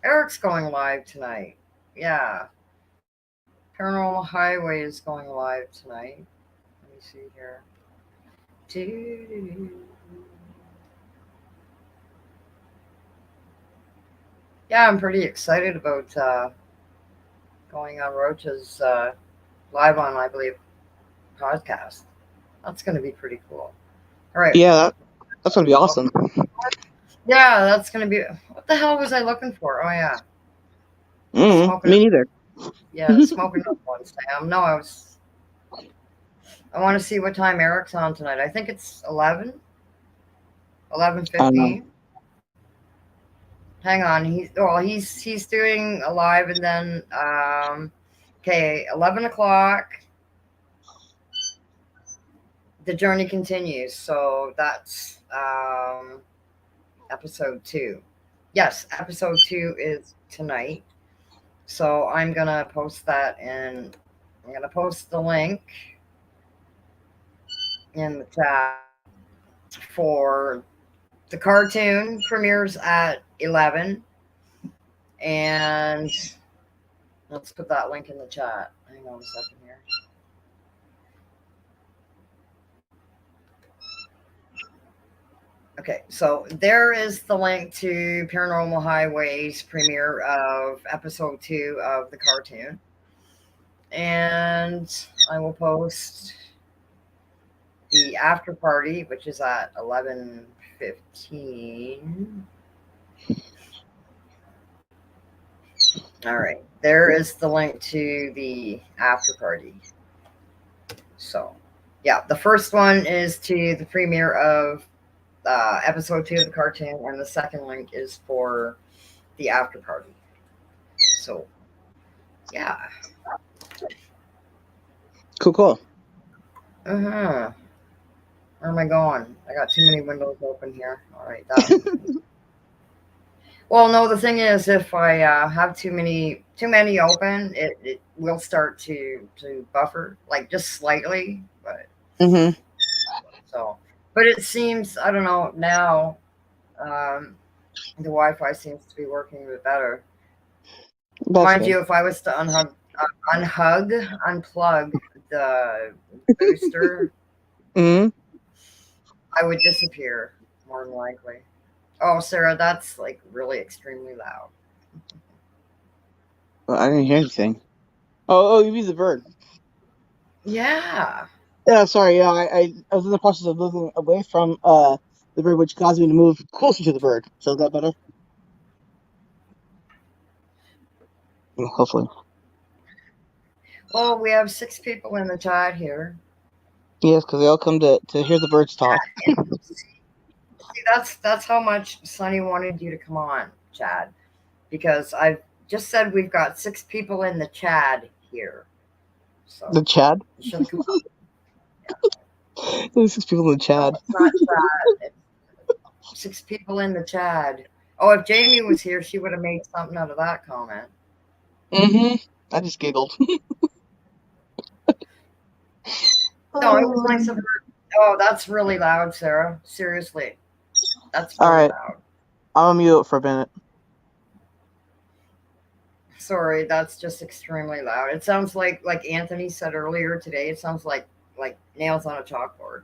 Eric's going live tonight. Yeah. Paranormal Highway is going live tonight. Let me see here. Yeah, I'm pretty excited about going on Roach's live on, I believe, podcast. That's going to be pretty cool. All right. Yeah, that's going to be awesome. Yeah, that's going to be... What the hell was I looking for? Oh, yeah. Me neither. Yeah, smoking up one, Sam. No, I want to see what time Eric's on tonight. I think it's 11:15. Hang on. He's doing a live, and then okay, 11 o'clock. The journey continues. So that's episode 2. Yes, episode 2 is tonight. So I'm gonna post that, and I'm gonna post the link in the chat for the cartoon. Premieres at 11, and let's put that link in the chat. Hang on a second here. Okay, so there is the link to Paranormal Highway's premiere of episode 2 of the cartoon, and I will post the after party, which is at 11:15. All right, there is the link to the after party. So, yeah, the first one is to the premiere of episode 2 of the cartoon, and the second link is for the after party. So, yeah. Cool. Where am I going? I got too many windows open here. All right. Well, no, the thing is, if I have too many open, it will start to buffer, like just slightly, but so. But it seems, I don't know, now the Wi-Fi seems to be working a bit better. That's Mind good. you, if I was to unplug the booster, Mm-hmm. I would disappear more than likely. Oh, Sarah, that's like really extremely loud. Well, I didn't hear anything. Oh, you mean the bird? Yeah. Yeah, sorry. Yeah, I was in the process of moving away from the bird, which caused me to move closer to the bird. So is that better? Yeah, hopefully. Well, we have 6 people in the chat here. Yes, because they all come to hear the birds talk. See, that's how much Sonny wanted you to come on, Chad, because I've just said we've got 6 people in the Chad here. So The Chad? you should come on. There's 6 people in the Chad. No, it's not Chad. It's 6 people in the Chad. Oh, if Jamie was here, she would have made something out of that comment. Mm-hmm. I just giggled. No, it was nice of her. Oh, that's really loud, Sarah. Seriously. That's All really right. loud. I'll mute it for a minute. Sorry, that's just extremely loud. It sounds like Anthony said earlier today, it sounds like nails on a chalkboard.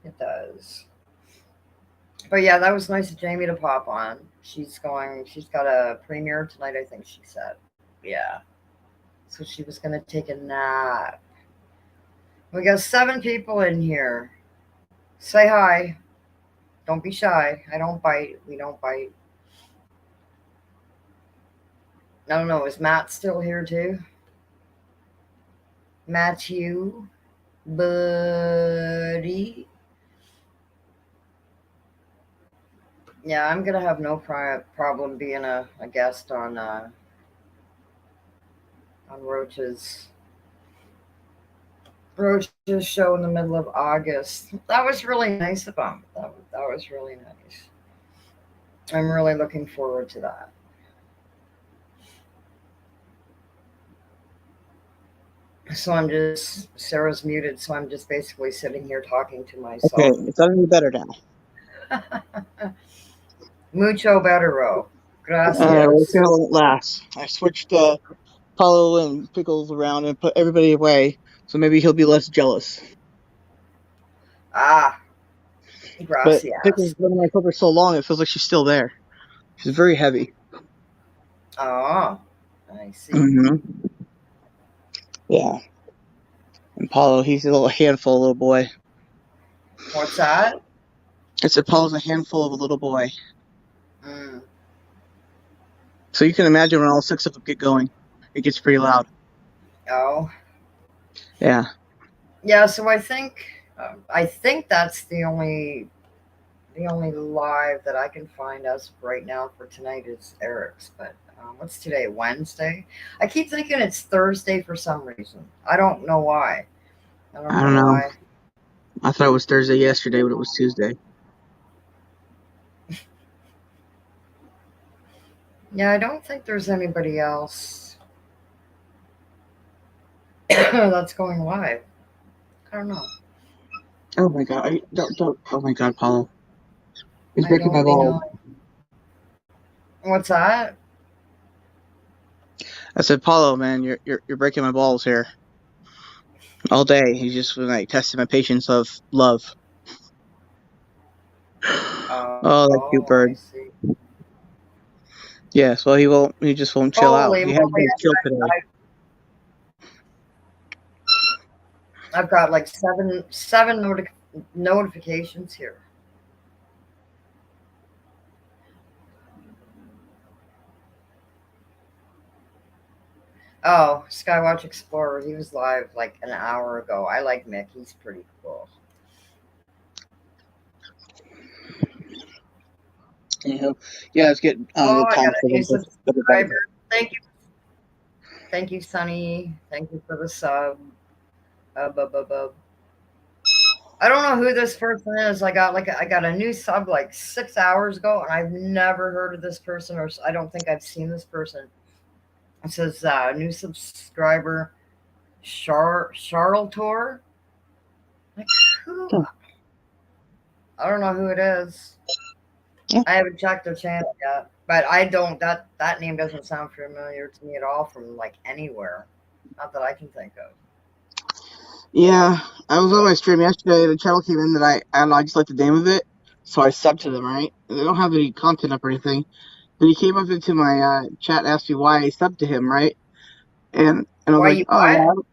It does. But yeah, that was nice of Jamie to pop on. She's got a premiere tonight, I think she said. Yeah. So she was gonna take a nap. We got 7 people in here. Say hi. Don't be shy. I don't bite. We don't bite. I don't know. Is Matt still here too? Matthew, buddy. Yeah, I'm gonna have no problem being a guest on Roach's show in the middle of August. That was really nice of him. That was really nice. I'm really looking forward to that. So Sarah's muted, so I'm just basically sitting here talking to myself. Okay, it's any better now. Mucho better, Gracias. We'll see how long it lasts. I switched Paulo and Pickles around and put everybody away, so maybe he'll be less jealous. Ah, But gracias. Pickles been in my cover so long, it feels like she's still there. She's very heavy. Oh, I see. Mm-hmm. Yeah. And Paulo, he's a little handful, little boy. What's that? I said Paulo's a handful of a little boy. Mm. So you can imagine when all 6 of them get going, it gets pretty loud. Oh. Yeah. Yeah. So I think that's the only live that I can find as of right now for tonight is Eric's. But what's today? Wednesday. I keep thinking it's Thursday for some reason. I don't know why. I don't know. Why. I thought it was Thursday yesterday, but it was Tuesday. Yeah, I don't think there's anybody else that's going live. I don't know. Oh my god! Don't! Oh my god, Paulo! He's I breaking my don't balls. know. What's that? I said, Paulo, man, you're breaking my balls here. All day, he's just like testing my patience of love. Oh, that cute bird. I see. Yes, well, he just won't chill out. He hasn't been chill today. I've got like seven notifications here. Oh, Skywatch Explorer, he was live like an hour ago. I like Mick. He's pretty cool. Yeah, let's get I the got a new subscriber. Thank you. Thank you, Sonny. Thank you for the sub. I don't know who this person is. I got a new sub like 6 hours ago, and I've never heard of this person, or I don't think I've seen this person. It says new subscriber, Charlotte. Like who? I don't know who it is. I haven't checked their channel yet, but I don't. That name doesn't sound familiar to me at all from like anywhere. Not that I can think of. Yeah, I was on my stream yesterday. The channel came in that I don't know. I just like the name of it, so I subbed to them. Right? They don't have any content up or anything. But he came up into my chat and asked me why I subbed to him. Right? And I was Why like, you oh, what?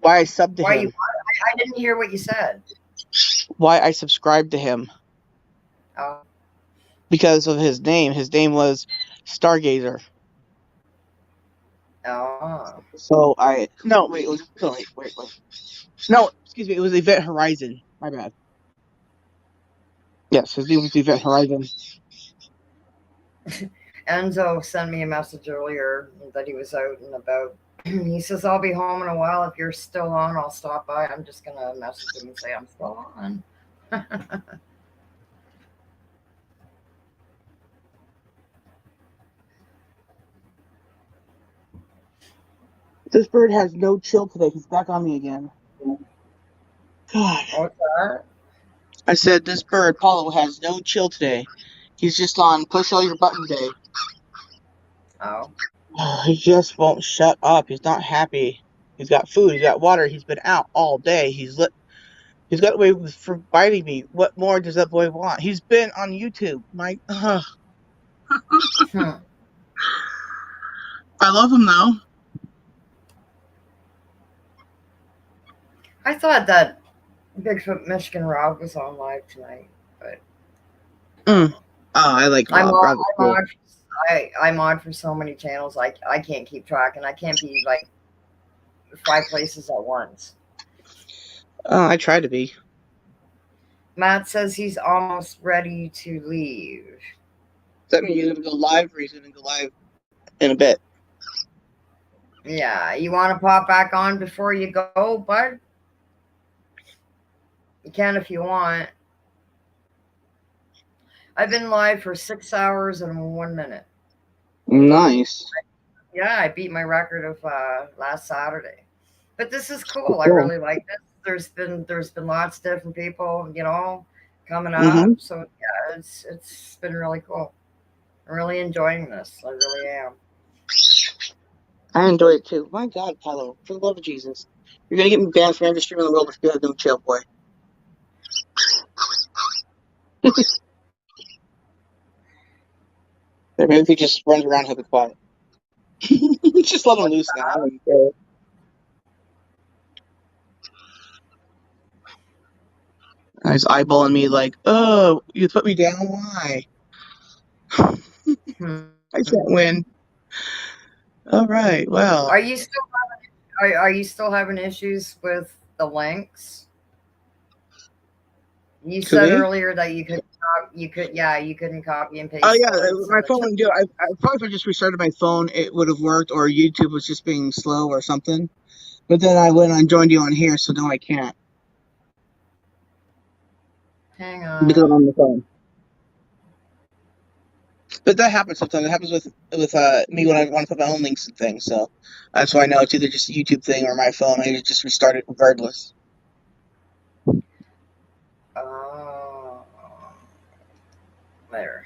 why I subbed to Why him? you what? I didn't hear what you said. Why I subscribed to him? Oh. Because of his name. His name was Stargazer. Oh. So wait, it was wait. No, excuse me, it was Event Horizon. My bad. Yes, his name was Event Horizon. Enzo sent me a message earlier that he was out and about. He says, I'll be home in a while. If you're still on, I'll stop by. I'm just going to message him and say I'm still on. This bird has no chill today. He's back on me again. God. What's that? I said this bird, Paulo, has no chill today. He's just on push all your button day. Oh. He just won't shut up. He's not happy. He's got food. He's got water. He's been out all day. He's got away for biting me. What more does that boy want? He's been on YouTube. I love him though. I thought that Bigfoot Michigan Rob was on live tonight, but Oh, I like Rob. I'm on for so many channels. I can't keep track, and I can't be like 5 places at once. I try to be. Matt says he's almost ready to leave. Does that mean you're gonna go live, or he's gonna go live in a bit? Yeah, you want to pop back on before you go, bud? You can if you want. I've been live for 6 hours and 1 minute. Nice. Yeah, I beat my record of last Saturday. But this is cool. I really like this. There's been lots of different people, coming up. So yeah, it's been really cool. I'm really enjoying this. I really am. I enjoy it too. My God, Paulo, for the love of Jesus, you're gonna get me banned from every stream in the world if you have no chill, boy. Maybe if he just runs around, he'll be quiet. Just let him loose now. I don't care. He's eyeballing me like, oh, you put me down? Why? I can't win. All right, well. Are you still having issues with the links? You said earlier that you couldn't copy and paste. Oh yeah, my phone wouldn't do it. I probably if I just restarted my phone, it would have worked, or YouTube was just being slow or something. But then I went and joined you on here, so no, I can't. Hang on. Because I'm on the phone. But that happens sometimes. It happens with me when I want to put my own links and things. So that's why I know it's either just a YouTube thing or my phone. I just restart it regardless. There.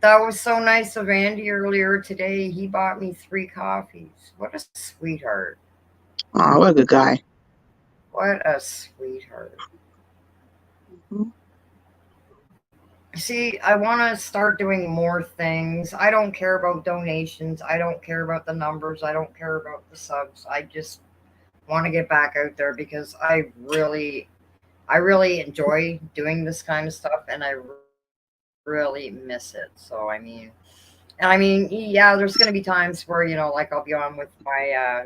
That was so nice of Andy earlier today. He bought me 3 coffees. What a sweetheart. Oh, what a good guy. What a sweetheart. Mm-hmm. See, I want to start doing more things. I don't care about donations. I don't care about the numbers. I don't care about the subs. I just want to get back out there because I really enjoy doing this kind of stuff, and I really miss it. So yeah, there's going to be times where like I'll be on with my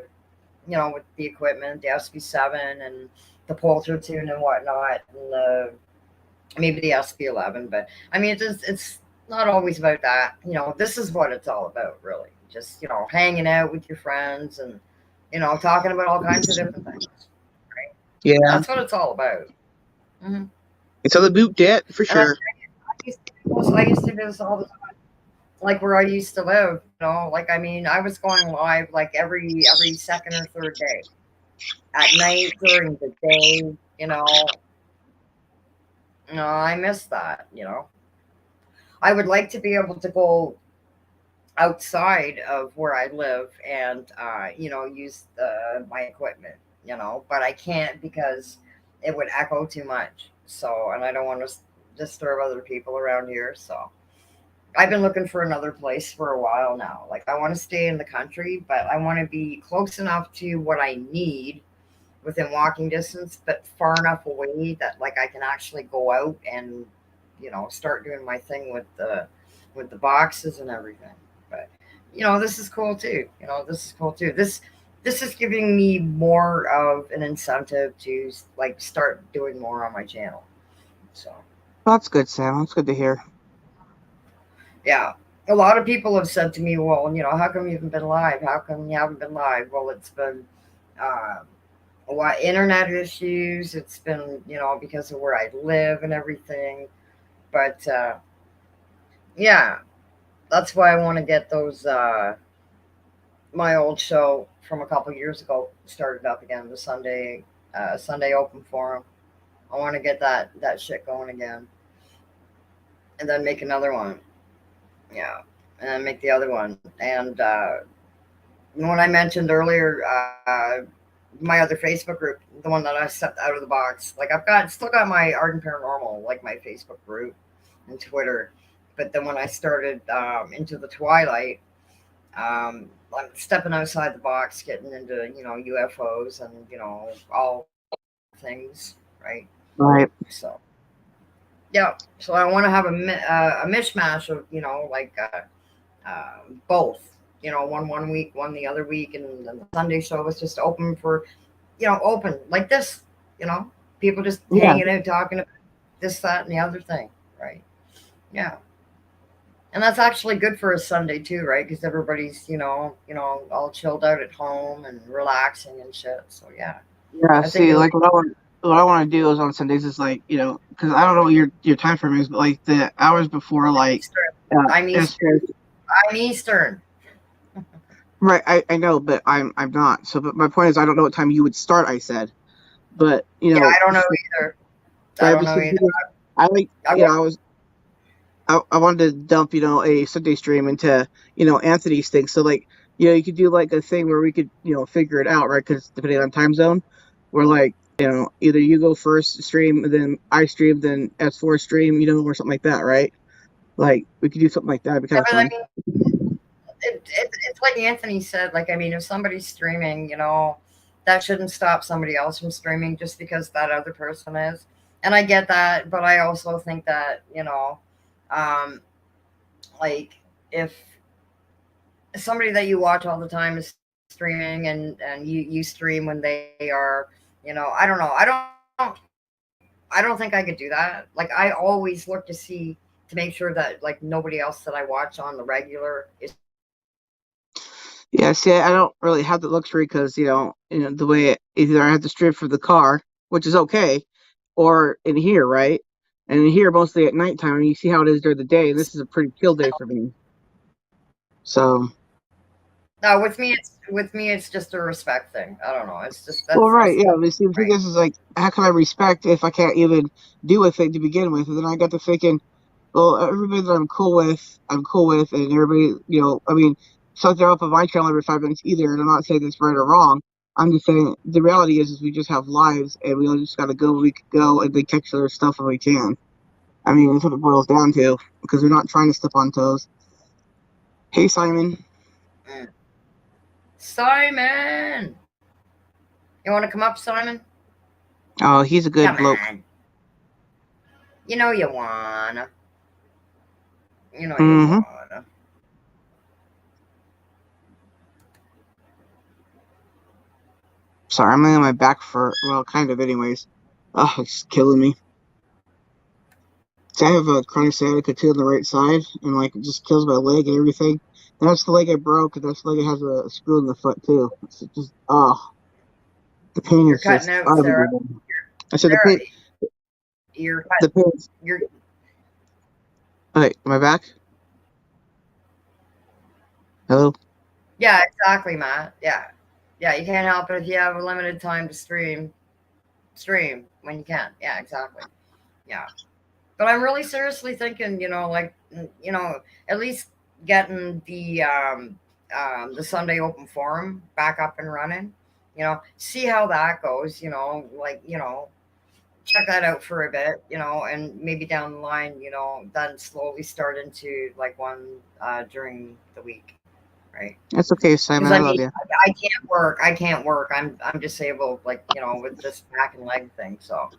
with the equipment, the SB7 and the Polter tune and whatnot, and maybe the SB11. But it's not always about that. This is what it's all about, really. Just hanging out with your friends and talking about all kinds of different things. Right? Yeah, that's what it's all about. Mm-hmm. It's on the boot debt for sure. I used to do this all the time, like where I used to live. I was going live like every second or third day, at night, during the day. No, I miss that. I would like to be able to go outside of where I live and use my equipment, but I can't because it would echo too much. So, and I don't want to disturb other people around here. So, I've been looking for another place for a while now. Like, I want to stay in the country, but I want to be close enough to what I need within walking distance, but far enough away that like I can actually go out and start doing my thing with the boxes and everything. But this is cool too. This is cool too. This is giving me more of an incentive to like start doing more on my channel. So That's good, Sam. That's good to hear. yeah. A lot of people have said to me, well, how come you haven't been live? How come you haven't been live? Well, it's been uh, a lot internet issues. It's been, because of where I live and everything. But yeah, that's why I want to get those my old show from a couple years ago started up again. The Sunday Open Forum. I want to get that shit going again, and then make another one. Yeah, and then make the other one. And when I mentioned earlier, my other Facebook group, the one that I stepped out of the box, like still got my Art and Paranormal, like my Facebook group and Twitter. But then when I started into the Twilight, I'm stepping outside the box, getting into UFOs and all things, right? Right. So yeah, so I want to have a mishmash of like both. One week, one the other week, and then the Sunday show was just open for open like this. People just Yeah. hanging out, talking about this, that, and the other thing, right? Yeah. And that's actually good for a Sunday too, right? Because everybody's, all chilled out at home and relaxing and shit. So yeah, Yeah. I think See, it'll like what I want to do is on Sundays is like because I don't know what your time frame is, but like the hours before be like Eastern. I'm as Eastern. I'm Eastern. right. I know, but I'm not. So, but my point is, I don't know what time you would start. I said, but Yeah, I don't know either. I right don't know either. because I like I I was I wanted to dump, a Sunday stream into, Anthony's thing. So like, you could do like a thing where we could, figure it out, right? Because depending on time zone, we're like, either you go first stream, then I stream, then S4 stream, or something like that, right? Like we could do something like that. It'd be yeah, kind of but I fun. mean, it's like Anthony said. Like, I mean, if somebody's streaming, that shouldn't stop somebody else from streaming just because that other person is. And I get that, but I also think that um, like if somebody that you watch all the time is streaming and you stream when they are, I don't know. I don't think I could do that. Like, I always look to make sure that like nobody else that I watch on the regular is. Yeah, see, I don't really have the luxury because the way either I have to stream from the car, which is okay, or in here, right? And in here mostly at nighttime, and you see how it is during the day, and this is a pretty chill day for me. So, No, with me it's just a respect thing. I don't know. It's just well, that's right, just yeah. But see, the thing right. is like, how can I respect if I can't even do a thing to begin with? And then I got to thinking, well, everybody that I'm cool with, and everybody, I mean, so they're up on my channel every 5 minutes either. And I'm not saying it's right or wrong. I'm just saying the reality is we just have lives, and we all just got to go where we can go and then catch other stuff when we can. I mean, that's what it boils down to, because we're not trying to step on toes. Hey, Simon. Mm. Simon, you want to come up, Simon? Oh, he's a good Come bloke. on. You know you wanna. You know you Mm-hmm. wanna. Sorry, I'm laying on my back for, well, kind of anyways. Oh, it's killing me. So I have a chronic sciatica too on the right side, and like it just kills my leg and everything. And that's the leg I broke, and that's the leg that has a screw in the foot too. It's just, the pain You're is cutting just out, Sarah. unbelievable. I said Sarah, you're the pain. you're Wait, am I back? Hello. yeah, exactly, Matt. Yeah. Yeah, you can't help it if you have a limited time to stream when you can. Yeah, exactly. Yeah. But I'm really seriously thinking, like, at least getting the Sunday Open Forum back up and running. See how that goes. Like, check that out for a bit. And maybe down the line, then slowly start into like one during the week, right? That's okay, Simon. Because I love you. I can't work. I can't work. I'm disabled, like with this back and leg thing. So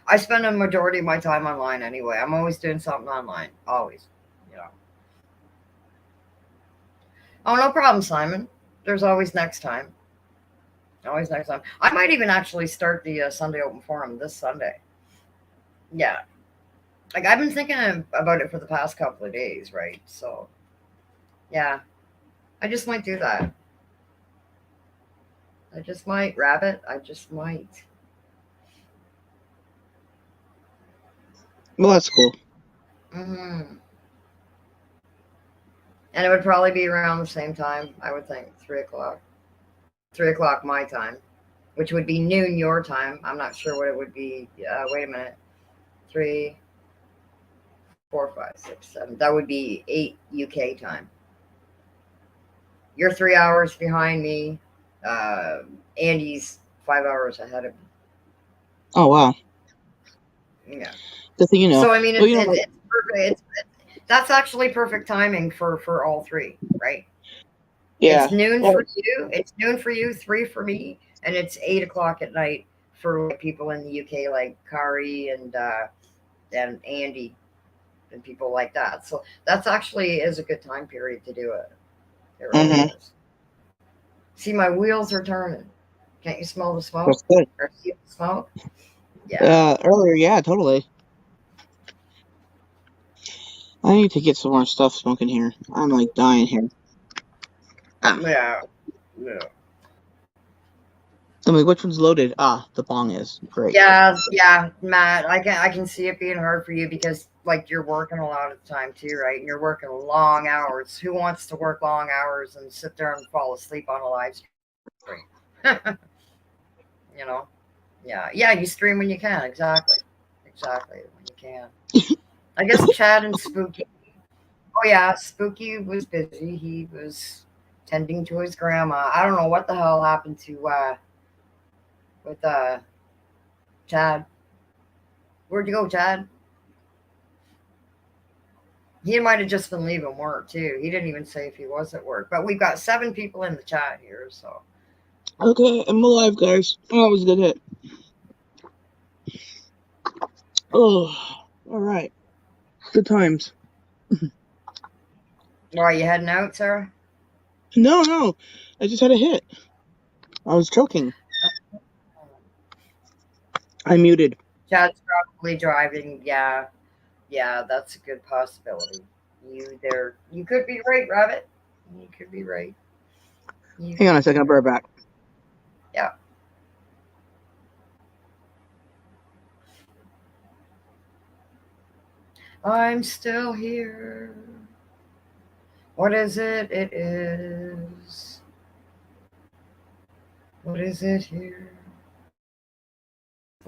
I spend a majority of my time online anyway. I'm always doing something online. Always. Oh, no problem, Simon. There's always next time. Always next time. I might even actually start the Sunday Open Forum this Sunday. Yeah. Like, I've been thinking about it for the past couple of days, right? So, yeah. I just might do that. I just might. Rabbit, I just might. Well, that's cool. Mm-hmm. And it would probably be around the same time, I would think, 3 o'clock. 3 o'clock my time, which would be noon your time. I'm not sure what it would be. Wait a minute. 3, 4, 5, 6, 7. That would be 8 UK time. You're 3 hours behind me. Andy's 5 hours ahead of me. Oh, wow. Yeah. Good thing you know. So, I mean, Well, it's perfect. That's actually perfect timing for all three, right? yeah. It's noon for you. It's noon for you, 3 for me, and it's 8 o'clock at night for like, people in the UK, like Kari and Andy and people like that. So that's actually is a good time period to do it. It really is. See, my wheels are turning. Can't you smell the smoke? That's good. Or see the smoke? Yeah. Earlier, yeah, totally. I need to get some more stuff smoking here. I'm like dying here. Yeah. Tell me, which one's loaded? The bong is. Great. Yeah, Matt. I can see it being hard for you because like you're working a lot of the time too, right? And you're working long hours. Who wants to work long hours and sit there and fall asleep on a live stream? Yeah, you stream when you can. Exactly when you can. I guess Chad and Spooky. Oh yeah, Spooky was busy. He was tending to his grandma. I don't know what the hell happened to with Chad. Where'd you go, Chad? He might have just been leaving work too. He didn't even say if he was at work. But we've got 7 people in the chat here, so. Okay, I'm alive, guys. Oh, that was a good hit. Oh, all right. Good times. Are you heading out, Sarah? No. I just had a hit. I was choking. I muted. Chad's probably driving. Yeah, that's a good possibility. You could be right, Rabbit. You could be right. Hang on a second, I'll be right back. Yeah. I'm still here. What is it? It is. What is it here?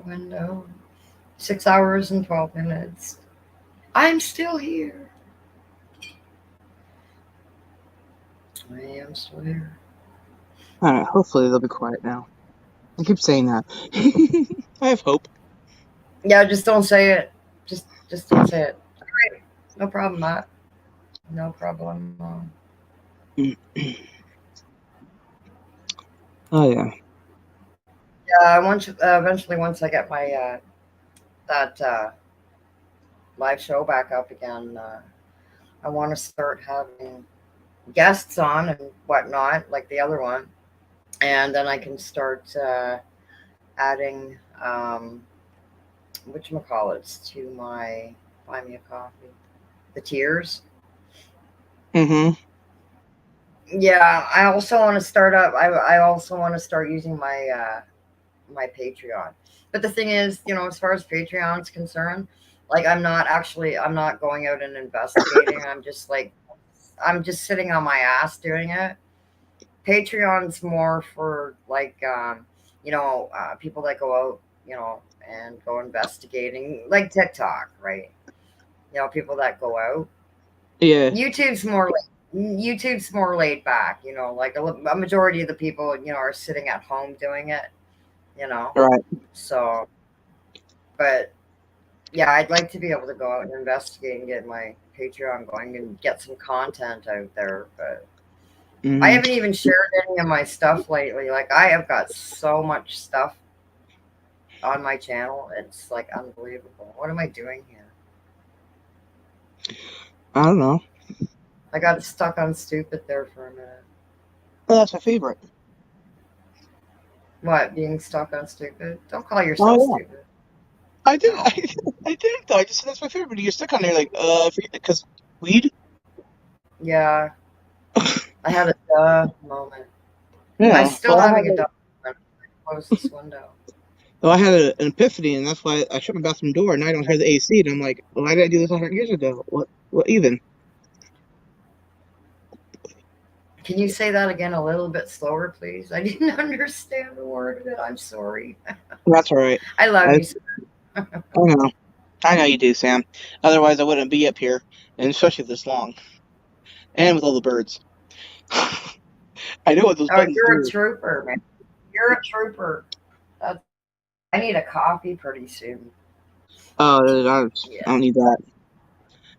Window. 6 hours and 12 minutes. I'm still here. I am still here. All right, hopefully they'll be quiet now. I keep saying that. I have hope. Yeah, just don't say it. Just don't say it. All right. No problem, Matt. No problem. Oh yeah. Yeah, eventually once I get my that live show back up again, I want to start having guests on and whatnot, like the other one, and then I can start adding whatchamacallits to my Buy Me a Coffee, the tiers. Yeah, I also want to start up. I also want to start using my my Patreon. But the thing is, as far as Patreon is concerned, like I'm not going out and investigating. I'm just sitting on my ass doing it. Patreon's more for like people that go out and go investigating, like TikTok, right? People that go out. Yeah. YouTube's more laid back. Like a majority of the people, are sitting at home doing it. Right. So, but yeah, I'd like to be able to go out and investigate and get my Patreon going and get some content out there. But I haven't even shared any of my stuff lately. Like, I have got so much stuff on my channel. It's like unbelievable. What am I doing here? I don't know. I got stuck on stupid there for a minute. Well, that's my favorite. What, being stuck on stupid? Don't call yourself stupid. I did. I did though. I just said that's my favorite. You're stuck on there like, because weed. Yeah. I had a moment. Yeah. I'm still having a duh moment. I closed this window. Well, I had an epiphany, and that's why I shut my bathroom door, and I don't hear the AC, and I'm like, why did I do this 100 years ago? What even? Can you say that again a little bit slower, please? I didn't understand a word of it. I'm sorry. That's all right. I love you, sir. I know you do, Sam. Otherwise, I wouldn't be up here, and especially this long, and with all the birds. I know what those buttons you're do. a trooper, man. You're a trooper. I need a coffee pretty soon. Oh, I don't need that.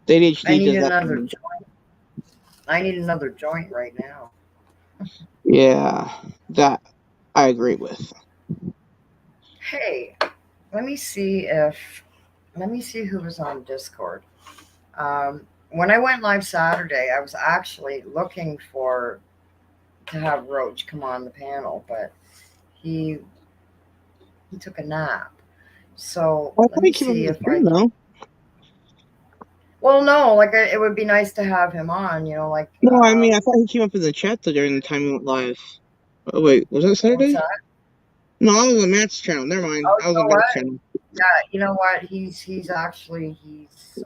The ADHD I need does that. another joint. I need another joint right now. Yeah, that I agree with. Hey, let me see who was on Discord. When I went live Saturday, I was actually looking to have Roach come on the panel, but he took a nap. So let me see if I can. Well, no, like it would be nice to have him on, like. No, I mean, I thought he came up in the chat during the time we went live. Oh, wait, was that Saturday? What's that? No, I was on Matt's channel. Never mind. I was on Matt's channel. Yeah, you know what? He's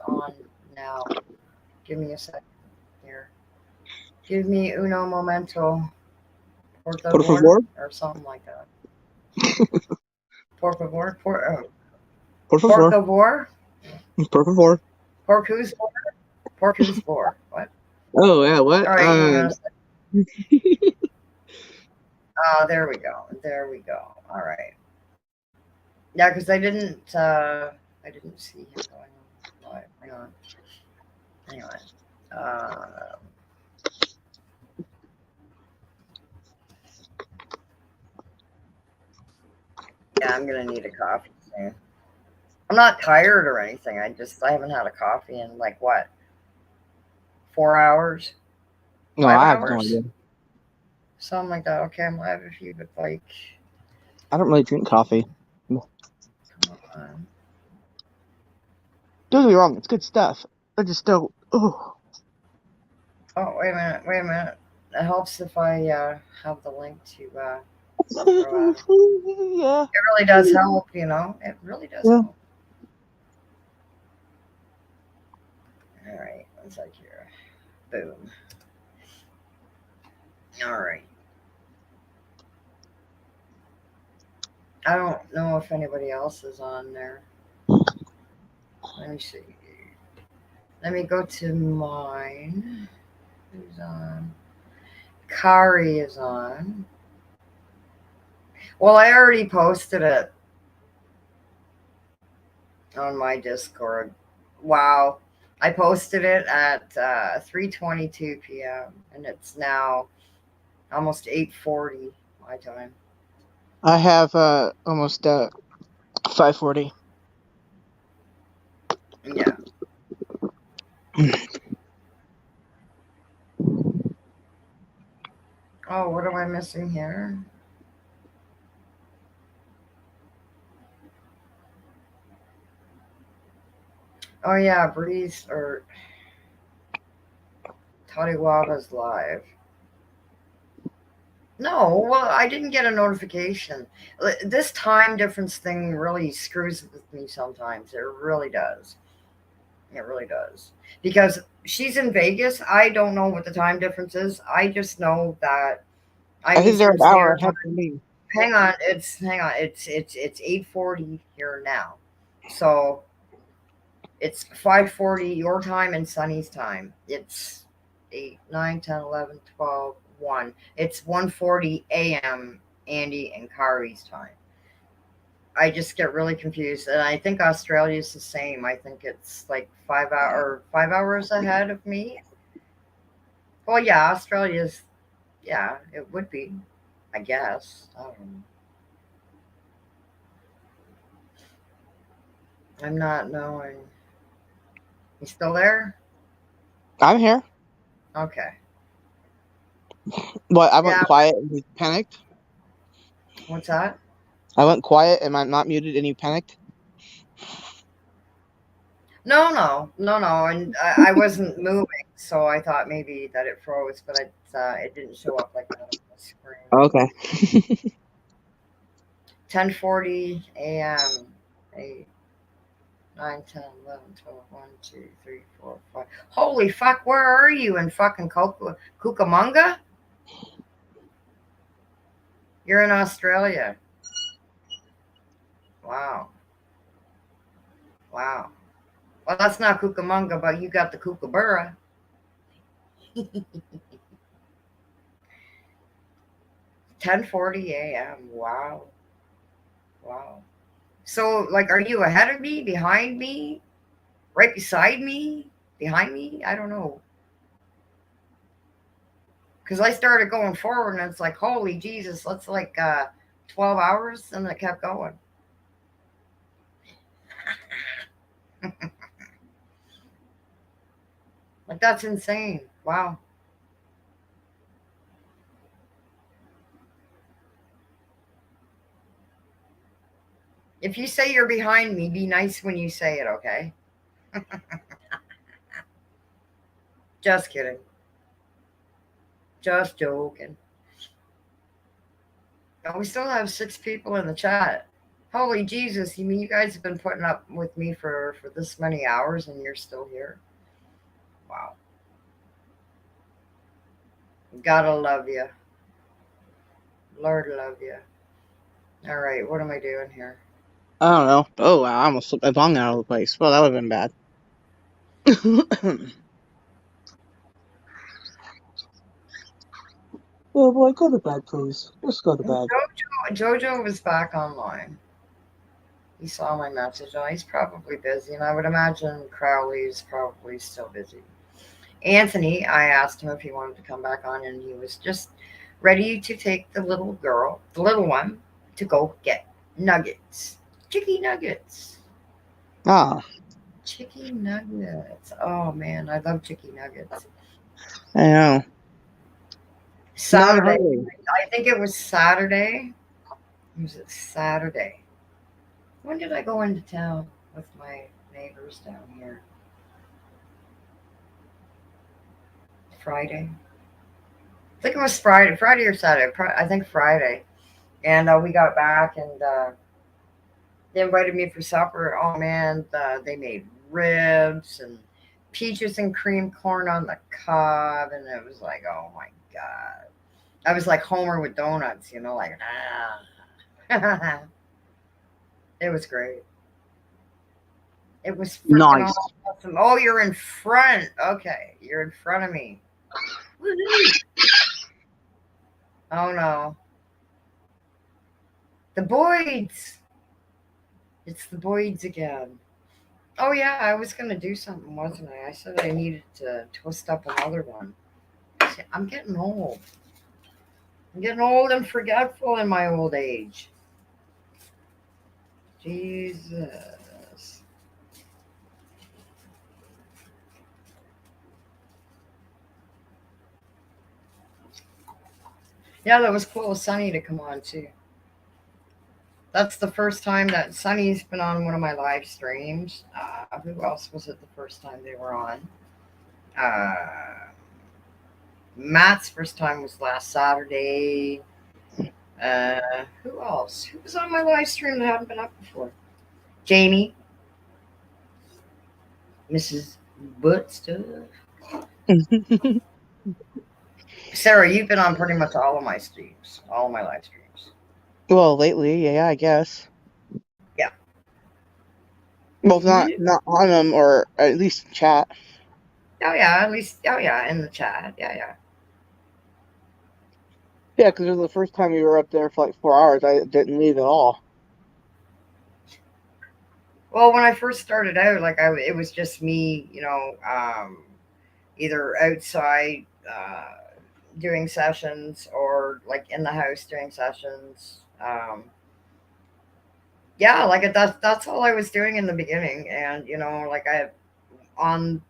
on now. Give me a second here. Give me uno momento. Por favor, or something like that. Por favor. Por favor. Por favor. Pork who's for? Pork who's for? What? Oh, yeah, what? All right, oh, there we go. All right. Yeah, because I didn't see him going live. Hang on. Anyway. Yeah, I'm gonna need a coffee soon. I'm not tired or anything. I haven't had a coffee in like what? 4 hours? No, 5 I have hours? no idea. Something like that. Okay, I'm gonna have a few, but like. I don't really drink coffee. Come on. Don't get me wrong, it's good stuff. I just don't. Oh, wait a minute. It helps if I have the link to. yeah. It really does help, It really does help. All right, let's like here. Boom. All right. I don't know if anybody else is on there. Let me see. Let me go to mine. Who's on? Kari is on. Well, I already posted it on my Discord. Wow. I posted it at 3:22 p.m. and it's now almost 8:40 my time. I have almost 5:40. Yeah. Oh, what am I missing here? Oh yeah, Breeze or Tariwaba's live. No, well, I didn't get a notification. This time difference thing really screws with me sometimes. It really does. It really does. Because she's in Vegas. I don't know what the time difference is. I just know that I think they're an hour ahead from me. hang on. It's 8:40 here now, so it's 5:40 your time and Sunny's time. It's 8, 9, 10, 11, 12, 1. It's 1:40 a.m. Andy and Kari's time. I just get really confused, and I think Australia's the same. I think it's like 5 hours ahead of me. Well, yeah, Australia's, yeah, it would be, I guess. I don't know. I'm not knowing. You still there? I'm here. Okay. What? I went Yeah. quiet and you panicked. What's that? I went quiet and I'm not muted and you panicked. No. And I wasn't moving, so I thought maybe that it froze, but it didn't show up like that on the screen. Okay. 10:40 a.m. 8, 9, 10, 11, 12, 1, 2, 3, 4, 5. Holy fuck, where are you in fucking Cucamonga? You're in Australia. Wow. Well, that's not Cucamonga, but you got the Kookaburra. 10:40 a.m. Wow. So, like, are you ahead of me, behind me, right beside me, behind me? I don't know. Because I started going forward, and it's like, holy Jesus, that's like 12 hours, and it kept going. Like, that's insane. Wow. If you say you're behind me, be nice when you say it, okay? Just kidding. Just joking. Oh, we still have 6 people in the chat. Holy Jesus, you mean you guys have been putting up with me for this many hours and you're still here? Wow. Gotta love you. Lord love you. All right, what am I doing here? I don't know. Oh, wow, I almost slipped my tongue out of the place. Well, that would have been bad. Oh boy, go to bed, please. Just go to bed. Jojo was back online. He saw my message. Oh, he's probably busy, and I would imagine Crowley's probably still busy. Anthony, I asked him if he wanted to come back on, and he was just ready to take the little one, to go get nuggets. Chicken nuggets. Ah. Chicken nuggets. Oh, man, I love chicken nuggets. I know. Saturday. I think it was Saturday. Was it Saturday? When did I go into town with my neighbors down here? Friday. I think it was Friday or Saturday. I think Friday. And we got back and they invited me for supper. Oh man, they made ribs and peaches and cream corn on the cob, and it was like, oh my god, I was like Homer with donuts, like ah. It was great. It was freaking awesome. Oh, you're in front. Okay, you're in front of me. Oh no. The Boyds. It's the Boyds again. Oh yeah, I was gonna do something, wasn't I? I said I needed to twist up another one. See, I'm getting old. I'm getting old and forgetful in my old age. Jesus. Yeah, that was cool of Sunny to come on too. That's the first time that Sunny's been on one of my live streams. Who else was it the first time they were on? Matt's first time was last Saturday. Who else? Who was on my live stream that hadn't been up before? Jamie. Mrs. Butt Stuff. Sarah, you've been on pretty much all of my streams, all of my live streams. Well, lately, yeah, I guess. Yeah. Well, not on them, or at least chat. Oh yeah, at least in the chat. Yeah. Yeah, because it was the first time we were up there for like 4 hours. I didn't leave at all. Well, when I first started out, like it was just me, either outside doing sessions or like in the house doing sessions. Yeah, like that's all I was doing in the beginning, and like I on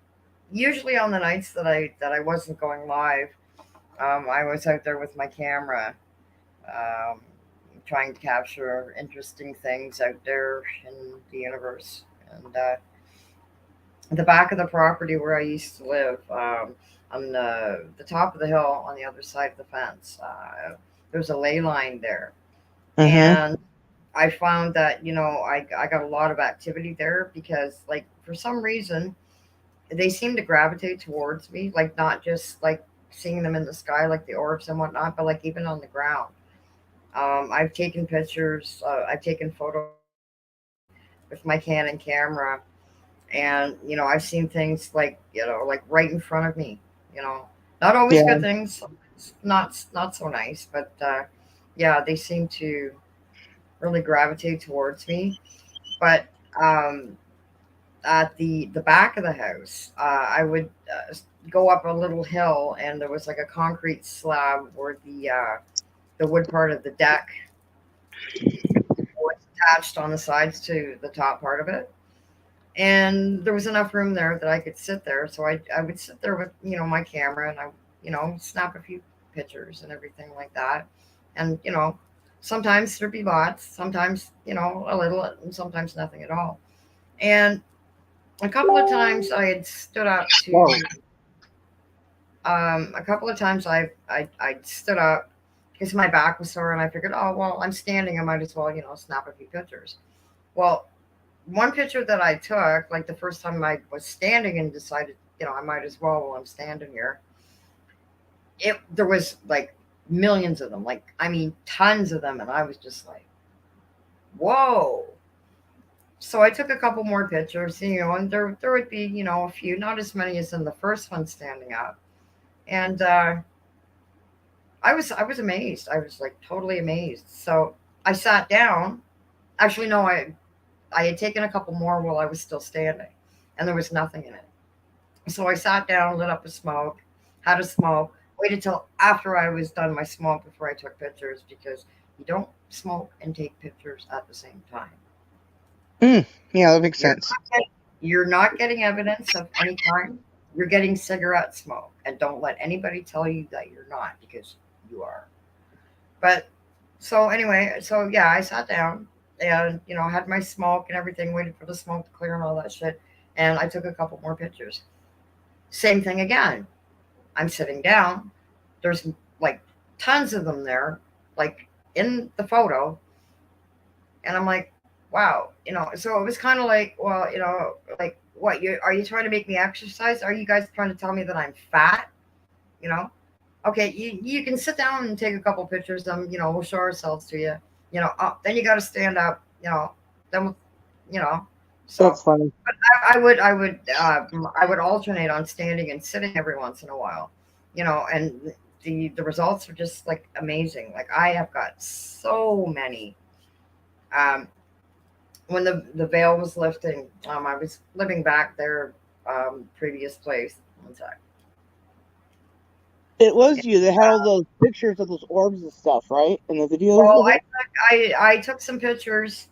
usually on the nights that I wasn't going live, I was out there with my camera, um, trying to capture interesting things out there in the universe. And the back of the property where I used to live, on the top of the hill on the other side of the fence, there's a ley line there, Mm-hmm. and I found that I got a lot of activity there because like for some reason they seem to gravitate towards me, like not just like seeing them in the sky like the orbs and whatnot, but like even on the ground. I've taken pictures, I've taken photos with my Canon camera, and I've seen things like like right in front of me. Not always Yeah. good things, not so nice, but yeah, they seem to really gravitate towards me. But um, at the back of the house, I would go up a little hill, and there was like a concrete slab where the wood part of the deck was attached on the sides to the top part of it. And there was enough room there that I could sit there. So I would sit there with, my camera, and I, snap a few pictures and everything like that. And, sometimes there'd be lots, sometimes, a little, and sometimes nothing at all. And a couple of times I had stood up to, Whoa. a couple of times I stood up because my back was sore, and I figured, oh, well, I'm standing. I might as well, snap a few pictures. Well, one picture that I took, like the first time I was standing and decided, I might as well while I'm standing here. There was like millions of them, like I mean tons of them, and I was just like, whoa. So I took a couple more pictures, and there would be, a few, not as many as in the first one standing up. And I was amazed. I was like totally amazed. So I sat down. Actually, no, I had taken a couple more while I was still standing, and there was nothing in it. So I sat down, lit up a smoke, had a smoke, waited till after I was done my smoke before I took pictures, because you don't smoke and take pictures at the same time. Yeah, that makes You're sense. you're not getting evidence of any kind. You're getting cigarette smoke, and don't let anybody tell you that you're not, because you are. But so anyway, so yeah, I sat down and had my smoke and everything, waited for the smoke to clear and all that shit, and I took a couple more pictures. Same thing again. I'm sitting down. There's like tons of them there, like in the photo, and I'm like, wow, So it was kind of like, well, like what you are you trying to make me exercise? Are you guys trying to tell me that I'm fat? You know? Okay, you can sit down and take a couple pictures. We'll show ourselves to you. Then you got to stand up. Then you know. So That's funny. I would alternate on standing and sitting every once in a while, and the results are just like amazing. Like I have got so many. Um, when the veil was lifting, I was living back there, previous place. One sec. It was you that had all those pictures of those orbs and stuff, right? And the videos Well, of it? I took some pictures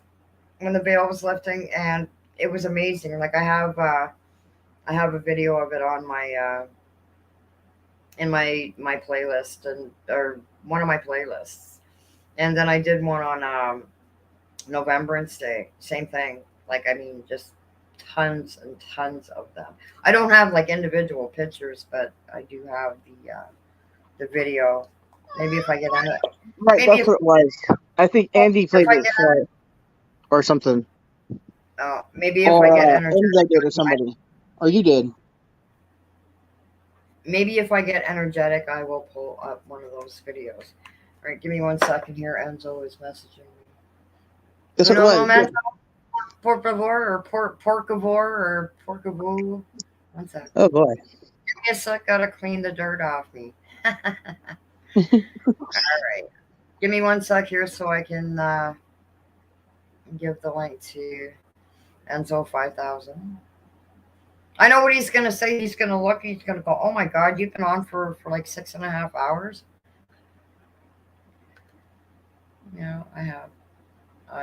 when the veil was lifting, and it was amazing. Like I have a video of it on my in my playlist, and or one of my playlists. And then I did one on Novembrance Day. Same thing. Like I mean, just tons and tons of them. I don't have like individual pictures, but I do have the video. Maybe if I get on it. Right, Maybe that's what it was. I think Andy if played I it get for it or something. maybe if I Or get Andy did or energetic, somebody. Or you did. maybe if I get energetic, I will pull up one of those videos. right, give me 1 second here. Enzo is messaging me. That's what it Uno was. momento, por favor, or porcavor, or porcavoo. 1 sec. Oh boy. Give me a sec. Gotta clean the dirt off me. All right. Give me 1 sec here so I can give the link to Enzo 5000. I know what he's gonna say. He's gonna look. He's gonna go, "Oh my God, you've been on for like 6.5 hours." Yeah, I have. All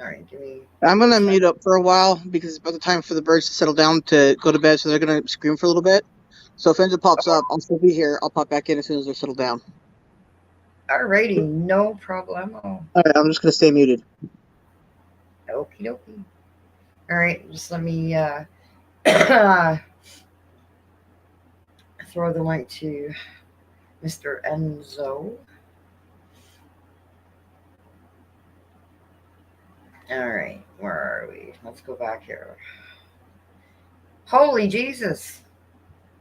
right, give me. I'm gonna mute up for a while because it's about the time for the birds to settle down to go to bed, so they're gonna scream for a little bit. So if Enzo pops up, I'll still be here. I'll pop back in as soon as they're settled down. Alrighty, no problemo. All right, I'm just gonna stay muted. Okie dokie. All right, just let me throw the link to Mr. Enzo. All right, where are we? Let's go back here. Holy Jesus.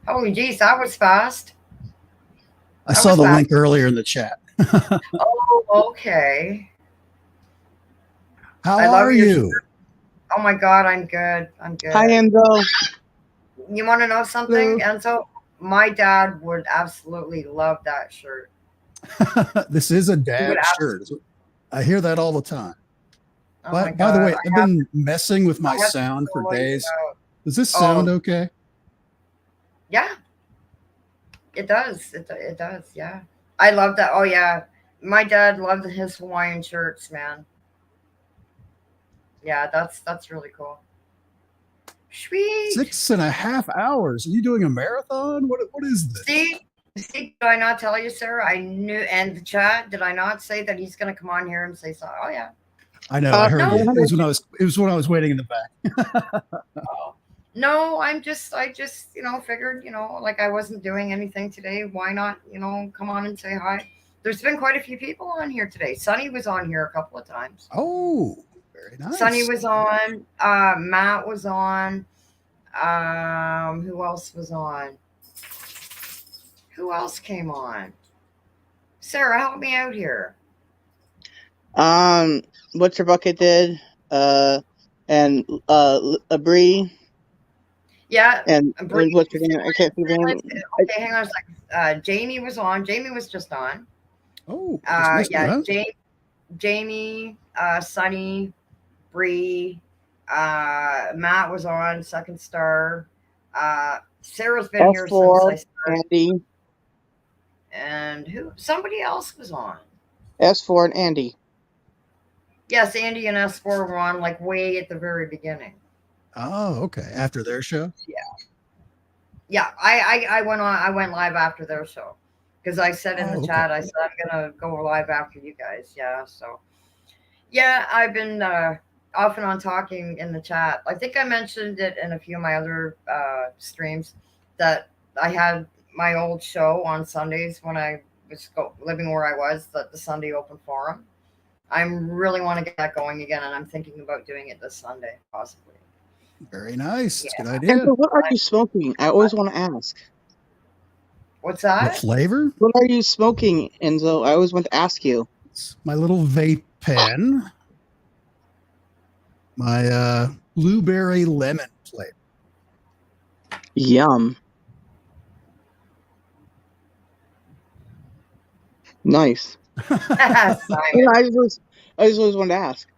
Holy jeez, that was fast. I saw the link earlier in the chat. Oh, okay. How are you? Oh my God, I'm good. Hi, Enzo. You want to know something, Enzo? My dad would absolutely love that shirt. This is a dad shirt. I hear that all the time. Oh by the way, I've been messing with my sound for days. Does this sound okay? Yeah. It does. It does. Yeah. I love that. Oh yeah. My dad loved his Hawaiian shirts, man. Yeah, that's really cool. Sweet. 6.5 hours. Are you doing a marathon? What is this? See, did I not tell you, sir? I knew, and the chat, did I not say that he's gonna come on here and say so? Oh yeah. I know, I heard you. It was when I was waiting in the back. No, I just, figured, like I wasn't doing anything today. Why not, come on and say hi? There's been quite a few people on here today. Sunny was on here a couple of times. Oh, very nice. Sunny was on. Matt was on. Who else was on? Who else came on? Sarah, help me out here. What's Your Bucket did, and Bree. Yeah, and what's her name? I can't think of her name. Okay, hang on a second. Jamie was on. Jamie was just on. Oh, yeah, Jamie, Sunny, Bree, Matt was on. Second Star. Sarah's been here since I started. Andy. And who? Somebody else was on. S4 and Andy. Yes, Andy and S4 were on like way at the very beginning. Oh, okay. After their show? Yeah. I went on. I went live after their show because I said in the chat, I said I'm gonna go live after you guys. Yeah. So, yeah, I've been off and on talking in the chat. I think I mentioned it in a few of my other streams that I had my old show on Sundays when I was living where I was, the Sunday Open Forum. I really want to get that going again, and I'm thinking about doing it this Sunday, possibly. Very nice. It's a good idea. Enzo, what are you smoking? I always want to ask. What's that? What flavor? What are you smoking, Enzo? I always want to ask you. It's my little vape pen. My blueberry lemon flavor. Yum. Nice. I just always wanted to ask.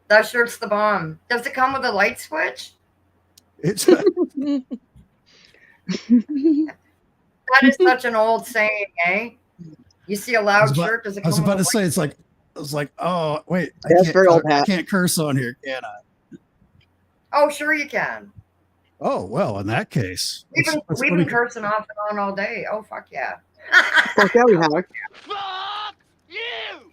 That shirt's the bomb. Does it come with a light switch? It's that is such an old saying, eh? You see a loud shirt, does it come I was about to say, light? I was like, oh wait, I can't curse on here, can I? Oh, sure you can. Oh well, in that case, we've been cursing off and on all day. Oh fuck yeah. Fuck yeah, we have. Fuck you!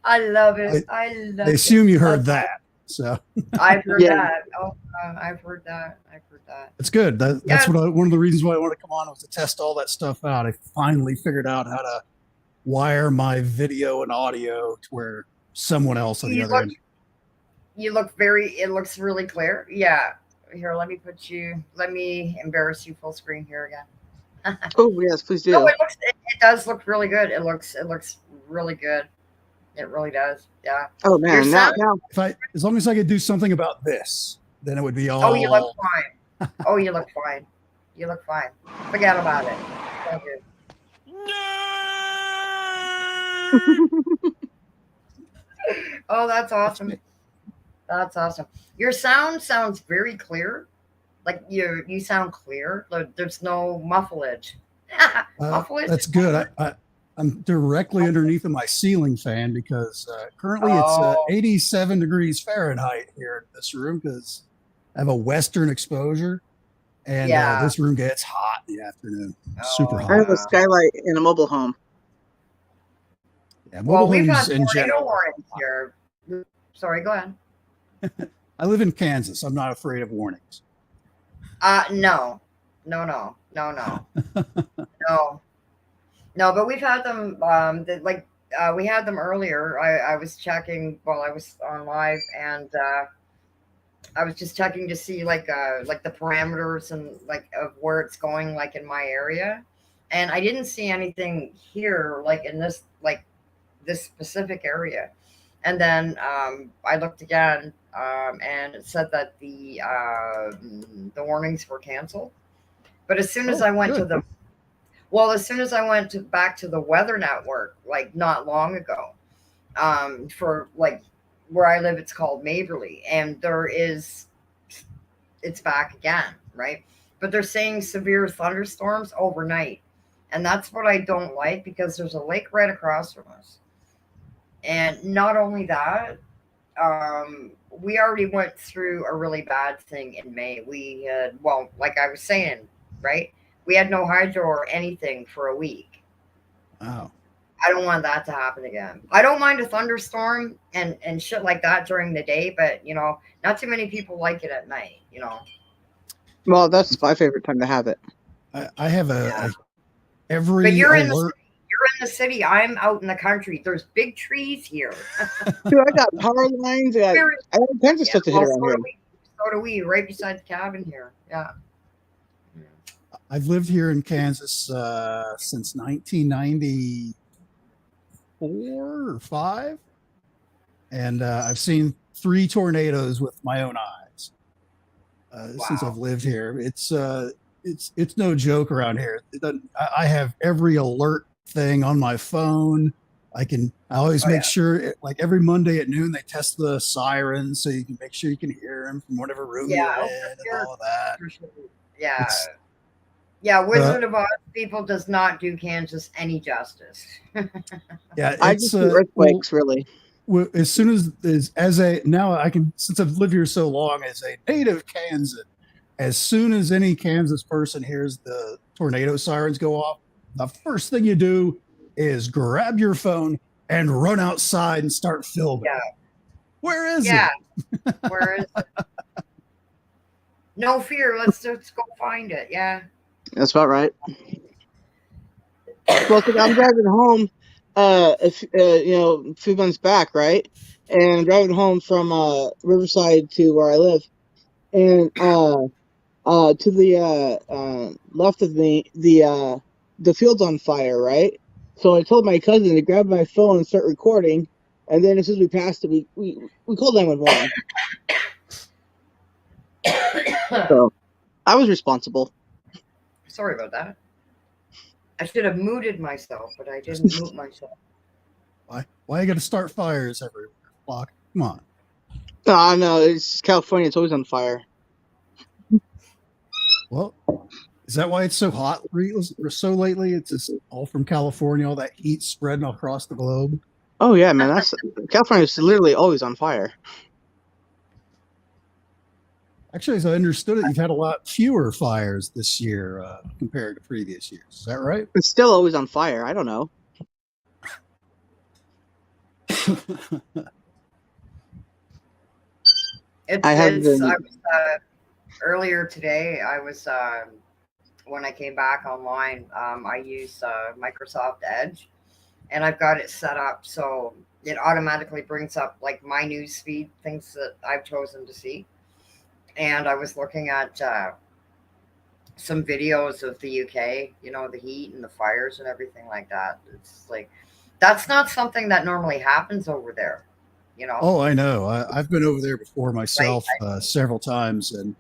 I love it. I love it. I assume you heard that. So I've heard that. Oh, I've heard that. It's good. That's one of the reasons why I want to come on was to test all that stuff out. I finally figured out how to wire my video and audio to where someone else on the other end. It looks really clear. Yeah. Here, let me embarrass you full screen here again. Oh yes, please do. No, it does look really good. It looks really good. It really does. Yeah. Oh Your man, sound. As long as I could do something about this, then it would be all. Oh, you look fine. Oh, you look fine. You look fine. Forget about it. Thank you. Oh, that's awesome. That's awesome. Your sound sounds very clear. Like you sound clear. There's no muffleage. Muffleage. That's good. I'm directly underneath of my ceiling fan because currently it's Oh. 87 degrees Fahrenheit here in this room because I have a western exposure, and Yeah. this room gets hot in the afternoon. Super I hot. have a skylight in a mobile home. Yeah, Well, mobile we've homes had in tornado general. warnings here. Sorry, go ahead. I live in Kansas. I'm not afraid of warnings. No. No. No, but we've had them. We had them earlier. I was checking while I was on live, and I was just checking to see like the parameters and like of where it's going, like in my area, and I didn't see anything here, like in this specific area. And then I looked again, and it said that the warnings were canceled. But as soon as I went good. as soon as I went back to the Weather Network, like not long ago, for like where I live, it's called Maverly, and it's back again, right? But they're saying severe thunderstorms overnight, and that's what I don't like because there's a lake right across from us. And not only that, we already went through a really bad thing in May. We had, well, like I was saying, right? We had no hydro or anything for a week. Wow. I don't want that to happen again. I don't mind a thunderstorm and shit like that during the day, but not too many people like it at night. Well, that's my favorite time to have it. I have every But you're alert. You're in the city. I'm out in the country. There's big trees here. Dude, I got power lines. I have all kinds of stuff to hit around here. So do we, right beside the cabin here. Yeah. I've lived here in Kansas since 1994 or 5, and I've seen 3 tornadoes with my own eyes since I've lived here. It's no joke around here. I have every alert thing on my phone. I always make sure, like every Monday at noon, they test the sirens so you can make sure you can hear them from whatever room you're in and all of that. Yeah. Yeah, Wizard of Oz people does not do Kansas any justice. Yeah, I just do earthquakes, really. As soon as now I can, since I've lived here so long, as a native Kansan, as soon as any Kansas person hears the tornado sirens go off, the first thing you do is grab your phone and run outside and start filming. Yeah. Where is it? Where is it? No fear. Let's go find it. Yeah. That's about right. Well, I'm driving home, a few months back, right? And I'm driving home from Riverside to where I live, and to the left of me, the field's on fire, right? So I told my cousin to grab my phone and start recording, and then as soon as we passed it, we called 911. So I was responsible. Sorry about that. I should have muted myself, but I didn't mute myself. Why you got to start fires everywhere? Block. Come on. No, it's California. It's always on fire. Well, is that why it's so hot so lately? It's just all from California, all that heat spreading across the globe. Oh yeah, man. California is literally always on fire. Actually, as I understood it, you've had a lot fewer fires this year compared to previous years. Is that right? It's still always on fire. I don't know. Earlier today, I was when I came back online, I used Microsoft Edge, and I've got it set up so it automatically brings up like my news feed, things that I've chosen to see. and I was looking at some videos of the UK, you know, the heat and the fires and everything like that. It's like that's not something that normally happens over there, you know. Oh, I know. I've been over there before myself several times, and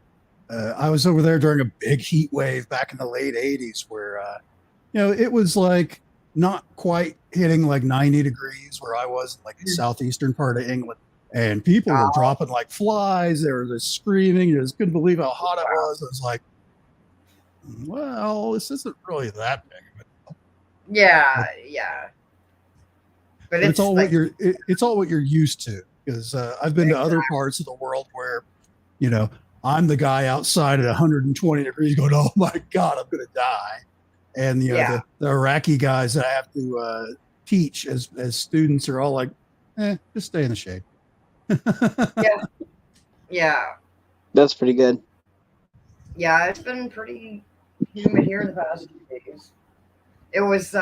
I was over there during a big heat wave back in the late '80s, where you know, it was like not quite hitting like 90 degrees where I was, like the southeastern part of England, and people were dropping like flies. They were just screaming. You just couldn't believe how hot it was. I was like, well, this isn't really that big. Yeah, yeah. But it's all like, it's all what you're used to, because I've been to other parts of the world where, you know, I'm the guy outside at 120 degrees going, oh my God, I'm going to die. And, you know, the Iraqi guys that I have to teach as students are all like, just stay in the shade. Yeah. Yeah. That's pretty good. Yeah, it's been pretty humid here the past few days. It was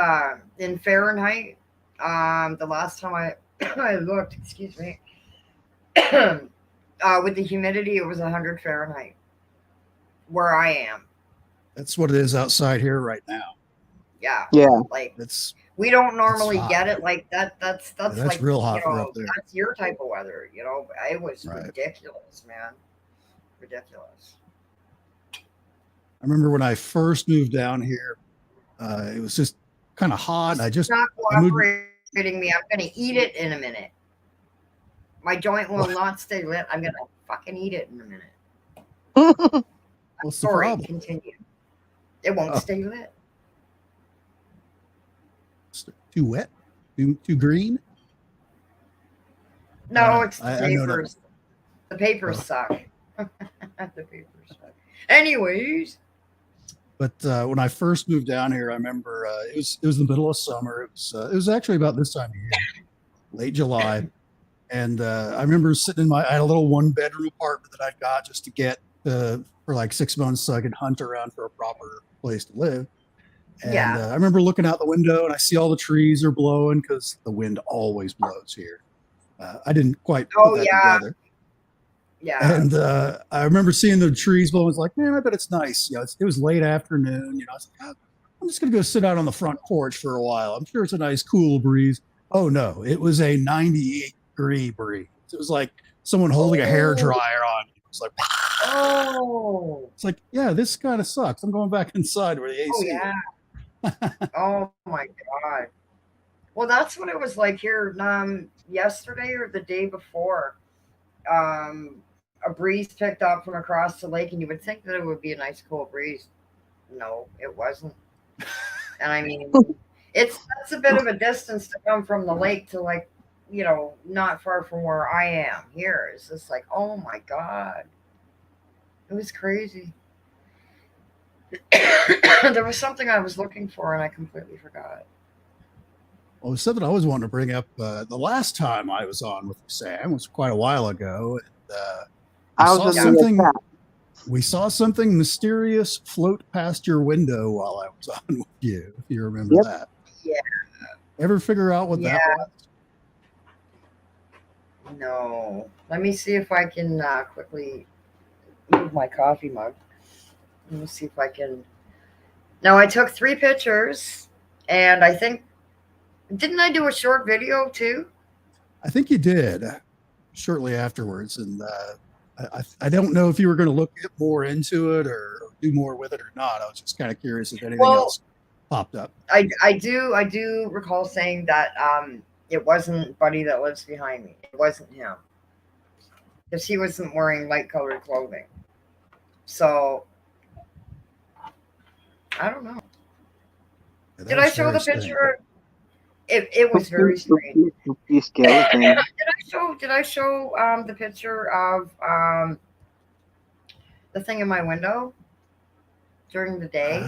in Fahrenheit. The last time I looked, excuse me, with the humidity, it was 100 Fahrenheit where I am. That's what it is outside here right now. Yeah. Yeah. Like it's we don't normally get it like that. That's like real hot you know, up there. that's your type of weather, you know. It was ridiculous, man. Ridiculous. I remember when I first moved down here, it was just kind of hot. It's not cooperating me. I'm gonna eat it in a minute. My joint will not stay lit. I'm gonna fucking eat it in a minute. What's the problem? Continue. It won't stay lit. It's too wet? Too green? No, it's the papers. The papers suck. The papers suck. Anyways. But when I first moved down here, I remember it was the middle of summer. It was actually about this time of year, late July, and I remember sitting I had a little 1-bedroom apartment that I got just to get for like 6 months so I could hunt around for a proper place to live. And I remember looking out the window and I see all the trees are blowing because the wind always blows here. I didn't quite put that together. Yeah. And I remember seeing the trees blowing. I was like, man, I bet it's nice. You know, it was late afternoon. You know, I was like, I'm just going to go sit out on the front porch for a while. I'm sure it's a nice cool breeze. Oh, no, it was a 98-degree breeze. It was like someone holding a hairdryer on. It was like, it's like, yeah, this kind of sucks. I'm going back inside where the AC is. Oh, my God. Well, that's what it was like here yesterday or the day before. A breeze picked up from across the lake, and you would think that it would be a nice cool breeze. No, it wasn't. And I mean, that's a bit of a distance to come from the lake to, like, you know, not far from where I am here. It's just like, oh my God. It was crazy. There was something I was looking for and I completely forgot. Well, it was something I always wanted to bring up. The last time I was on with Sam was quite a while ago. And, we saw something mysterious float past your window while I was on with you, if you remember that. Yeah. Ever figure out what that was? No. Let me see if I can quickly move my coffee mug. Let me see if I can. Now, I took 3 pictures, and I think, didn't I do a short video too? I think you did shortly afterwards. And I don't know if you were going to look more into it or do more with it or not. I was just kind of curious if anything else popped up. I do recall saying that it wasn't Buddy that lives behind me. It wasn't him. Because he wasn't wearing light colored clothing. So I don't know. Yeah, did I show the picture? It was very strange. Did I show the picture of the thing in my window during the day?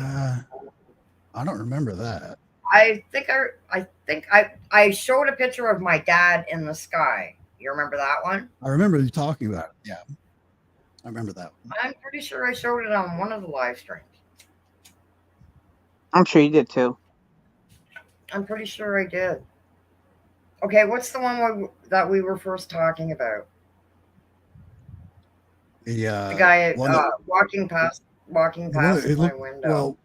I don't remember that. I think I showed a picture of my dad in the sky. You remember that one? I remember you talking about it. Yeah, I remember that one. I'm pretty sure I showed it on one of the live streams. I'm sure you did too. I'm pretty sure I did. Okay, what's the one that we were first talking about? The guy walking past my window. Well,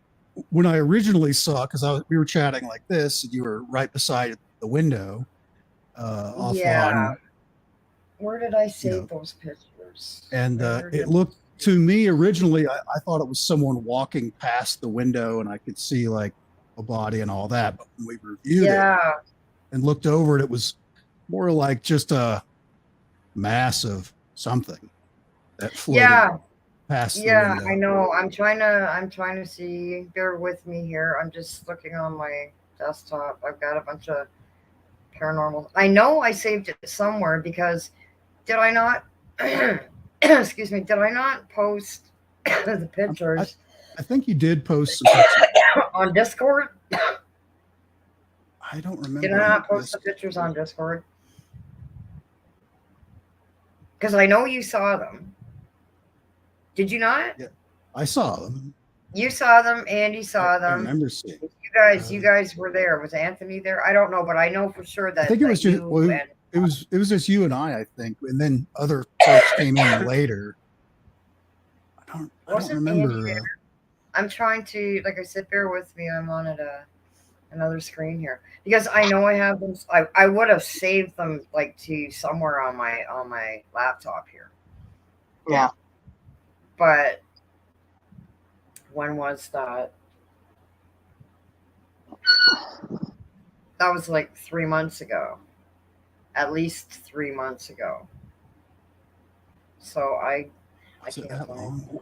when I originally saw, because we were chatting like this, and you were right beside the window, off on. Where did I save those pictures? And it looked to me originally, I thought it was someone walking past the window, and I could see like a body and all that. But when we reviewed it and looked over it, it was more like just a mass of something that floated past the window. I know. I'm trying to see. Bear with me here. I'm just looking on my desktop. I've got a bunch of paranormal. I know I saved it somewhere because did I not? Excuse me. Did I not post the pictures? I think you did post some pictures on Discord. I don't remember. Did I not post the pictures on Discord? Because I know you saw them. Did you not? Yeah, I saw them. You saw them. Andy saw them. I remember seeing. You guys were there. Was Anthony there? I don't know, but I know for sure that I think it was just it was just you and I think, and then other folks came in later. I don't remember. I'm trying to, like I said, bear with me. I'm on another screen here because I know I have them. I would have saved them like to somewhere on my laptop here. Yeah. But when was that? That was like 3 months ago. At least 3 months ago. So I can't that long?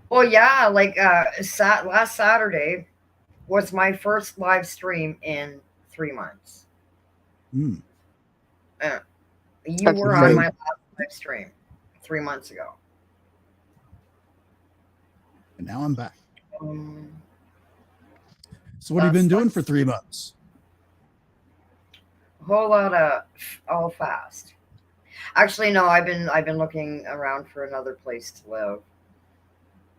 Well, yeah, like last Saturday was my first live stream in 3 months. You were on my last live stream 3 months ago. And now I'm back. So what have you been doing for 3 months? A whole lot of all fast. Actually, no, I've been looking around for another place to live.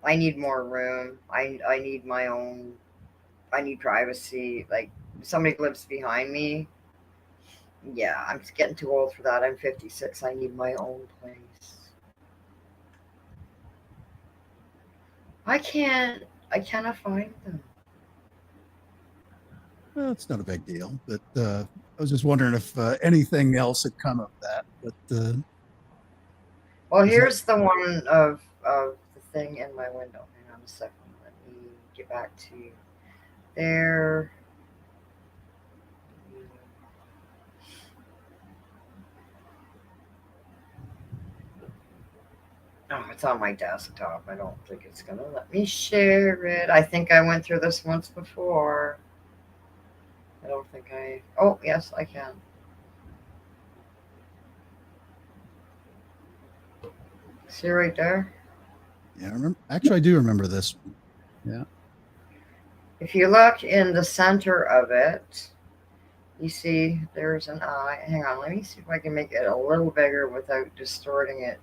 I need more room. I need my own. I need privacy. Like somebody lives behind me. Yeah, I'm getting too old for that. I'm 56. I need my own place. I cannot find them. Well, it's not a big deal, but I was just wondering if anything else had come of that. But well, here's the one of the thing in my window. Hang on a second. Let me get back to there. Oh, it's on my desktop. I don't think it's going to let me share it. I think I went through this once before. I don't think oh, yes, I can. See right there? Yeah, I remember. Actually, I do remember this one. Yeah. If you look in the center of it, you see there's an eye. Hang on, let me see if I can make it a little bigger without distorting it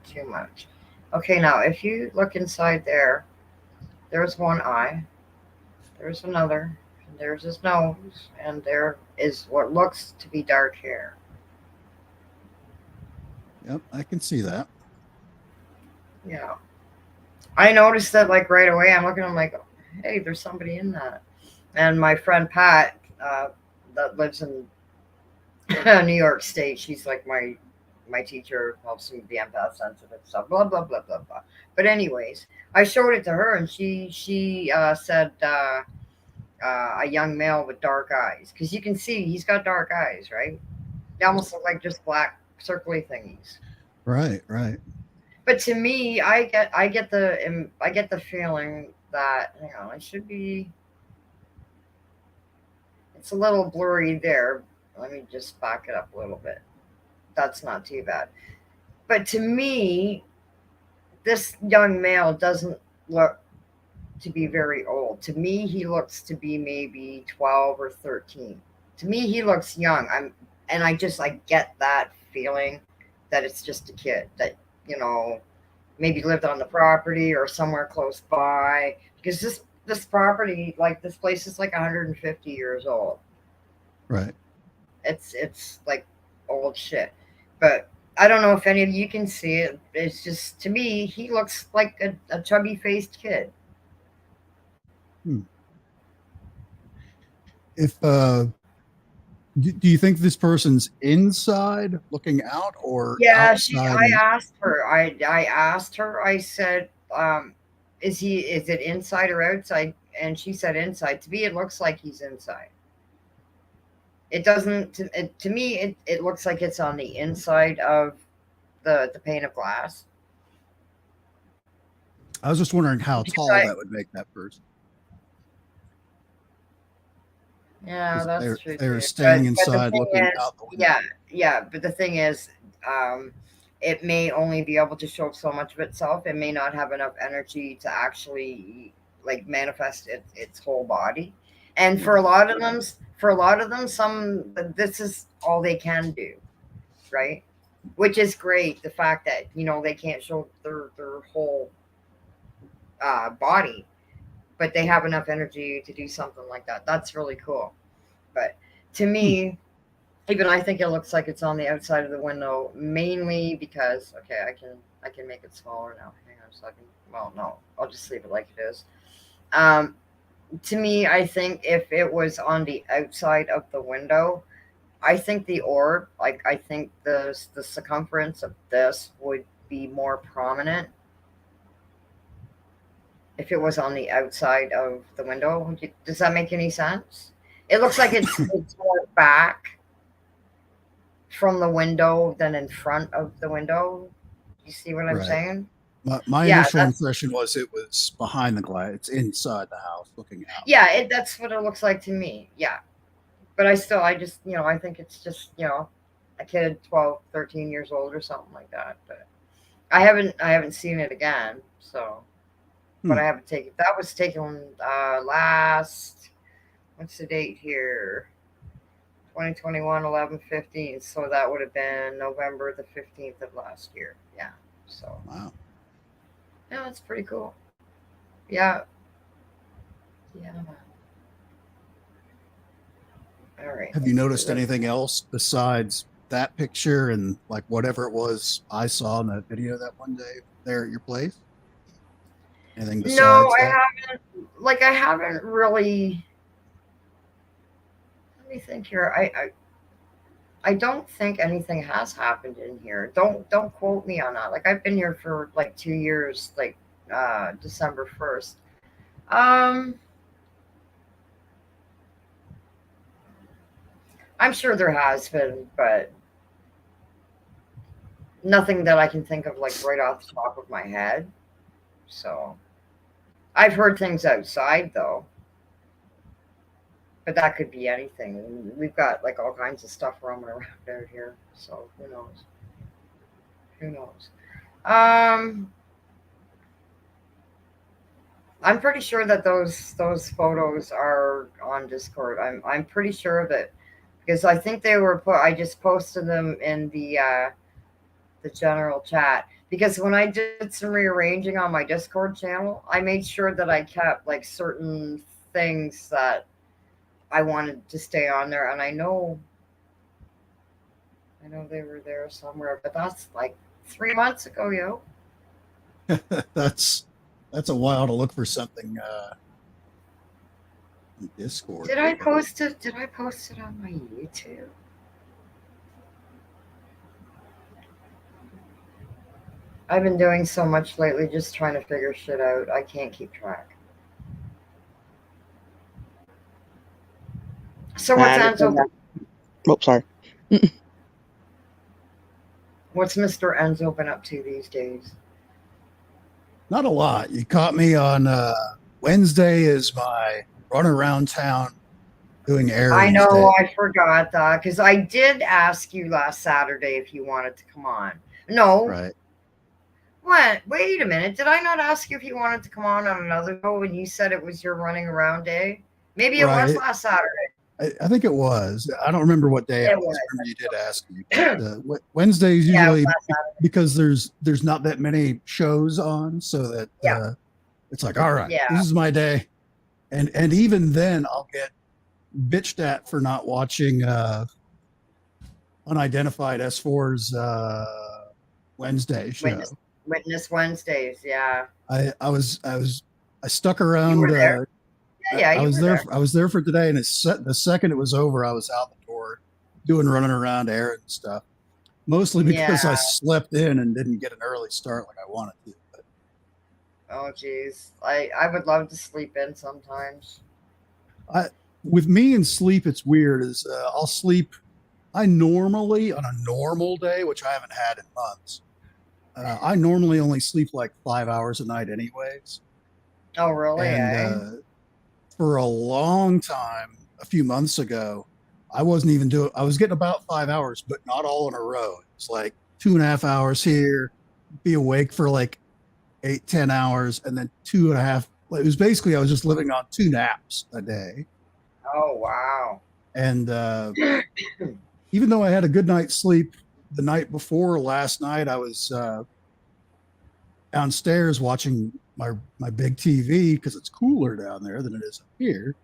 too much. Okay, now if you look inside there's one eye, there's another, and there's his nose, and there is what looks to be dark hair. Yep, I can see that. Yeah. I noticed that like right away. I'm looking, I'm like, hey, there's somebody in that. And my friend Pat, that lives in New York State, she's like my teacher, helps me be empath sensitive stuff, blah blah blah blah blah. But anyways, I showed it to her, and she said a young male with dark eyes, because you can see he's got dark eyes, right? They almost look like just black circly thingies. Right. But to me, I get the feeling that, hang on, I should be. It's a little blurry there. Let me just back it up a little bit. That's not too bad. But to me, this young male doesn't look to be very old. To me, he looks to be maybe 12 or 13. To me, he looks young. I get that feeling that it's just a kid that, maybe lived on the property or somewhere close by, because this property, like this place, is like 150 years old. Right. It's like old shit. But I don't know if any of you can see it. It's just, to me, he looks like a chubby faced kid. If do you think this person's inside looking out or Yeah, outside? I asked her. I asked her. I said, is it inside or outside? And she said inside. To me, it looks like he's inside. It doesn't. To me, it looks like it's on the inside of the pane of glass. I was just wondering how tall that would make that person. Yeah, that's true. They're too. staying But the inside, thing looking is, out the window. yeah. But the thing is, it may only be able to show so much of itself. It may not have enough energy to actually like manifest its whole body. And for a lot of them, this is all they can do, right? Which is great. The fact that they can't show their whole body, but they have enough energy to do something like that. That's really cool. But to me, even I think it looks like it's on the outside of the window, mainly because I can make it smaller now. Hang on a second. Well, no, I'll just leave it like it is. To me, I think if it was on the outside of the window, I think the orb, like I think the circumference of this would be more prominent if it was on the outside of the window. Does that make any sense? It looks like it's more back from the window than in front of the window. You see what I'm saying? My initial impression was it was behind the glass. It's inside the house looking out. Yeah, that's what it looks like to me. Yeah. But I just, I think it's just, a kid 12, 13 years old or something like that. But I haven't seen it again. So, but I haven't taken, that was taken last, what's the date here? 2021, 11/15. So that would have been November the 15th of last year. Yeah. So. Wow. Yeah, that's pretty cool. Yeah. Yeah. All right. Have you noticed anything else besides that picture and like whatever it was I saw in that video that one day there at your place? Anything besides that? I haven't really. Let me think here. I don't think anything has happened in here. Don't quote me on that. Like I've been here for like 2 years, like December 1st. I'm sure there has been, but nothing that I can think of like right off the top of my head. So I've heard things outside though. But that could be anything. We've got like all kinds of stuff roaming around out here. So who knows? Who knows? I'm pretty sure that those photos are on Discord. I'm pretty sure of it because I think they were I just posted them in the general chat because when I did some rearranging on my Discord channel, I made sure that I kept like certain things that I wanted to stay on there, and I know they were there somewhere, but that's like 3 months ago, yo. That's a while to look for something in Discord. Did I post it on my YouTube? I've been doing so much lately, just trying to figure shit out. I can't keep track. So what's Enzo? Oh, sorry. What's Mr. Enzo been up to these days? Not a lot. You caught me on Wednesday is my run around town doing errands. I know, day. I forgot that because I did ask you last Saturday if you wanted to come on. No. Right. What? Wait a minute. Did I not ask you if you wanted to come on another show when you said it was your running around day? Maybe it was last Saturday. I think it was. I don't remember what day it was. Remember you did ask me. Wednesdays usually because there's not that many shows on, so that it's like, all right, this is my day, and even then I'll get bitched at for not watching Unidentified S4's Wednesday show. Witness Wednesdays, yeah. I stuck around. You were there. Yeah, I was there. I was there for today, and the second it was over, I was out the door running around errands and stuff. Mostly because I slept in and didn't get an early start like I wanted to. But. Oh, geez. I would love to sleep in sometimes. With me and sleep, it's weird. I'll sleep. I normally, on a normal day, which I haven't had in months, I normally only sleep like 5 hours a night anyways. Oh, really? And for a long time, a few months ago, I wasn't even doing, I was getting about 5 hours, but not all in a row. It's like 2.5 hours here, be awake for like 8-10 hours, and then 2.5. It was basically, I was just living on 2 naps a day. Oh, wow. And even though I had a good night's sleep the night before last night, I was downstairs watching my big TV because it's cooler down there than it is up here.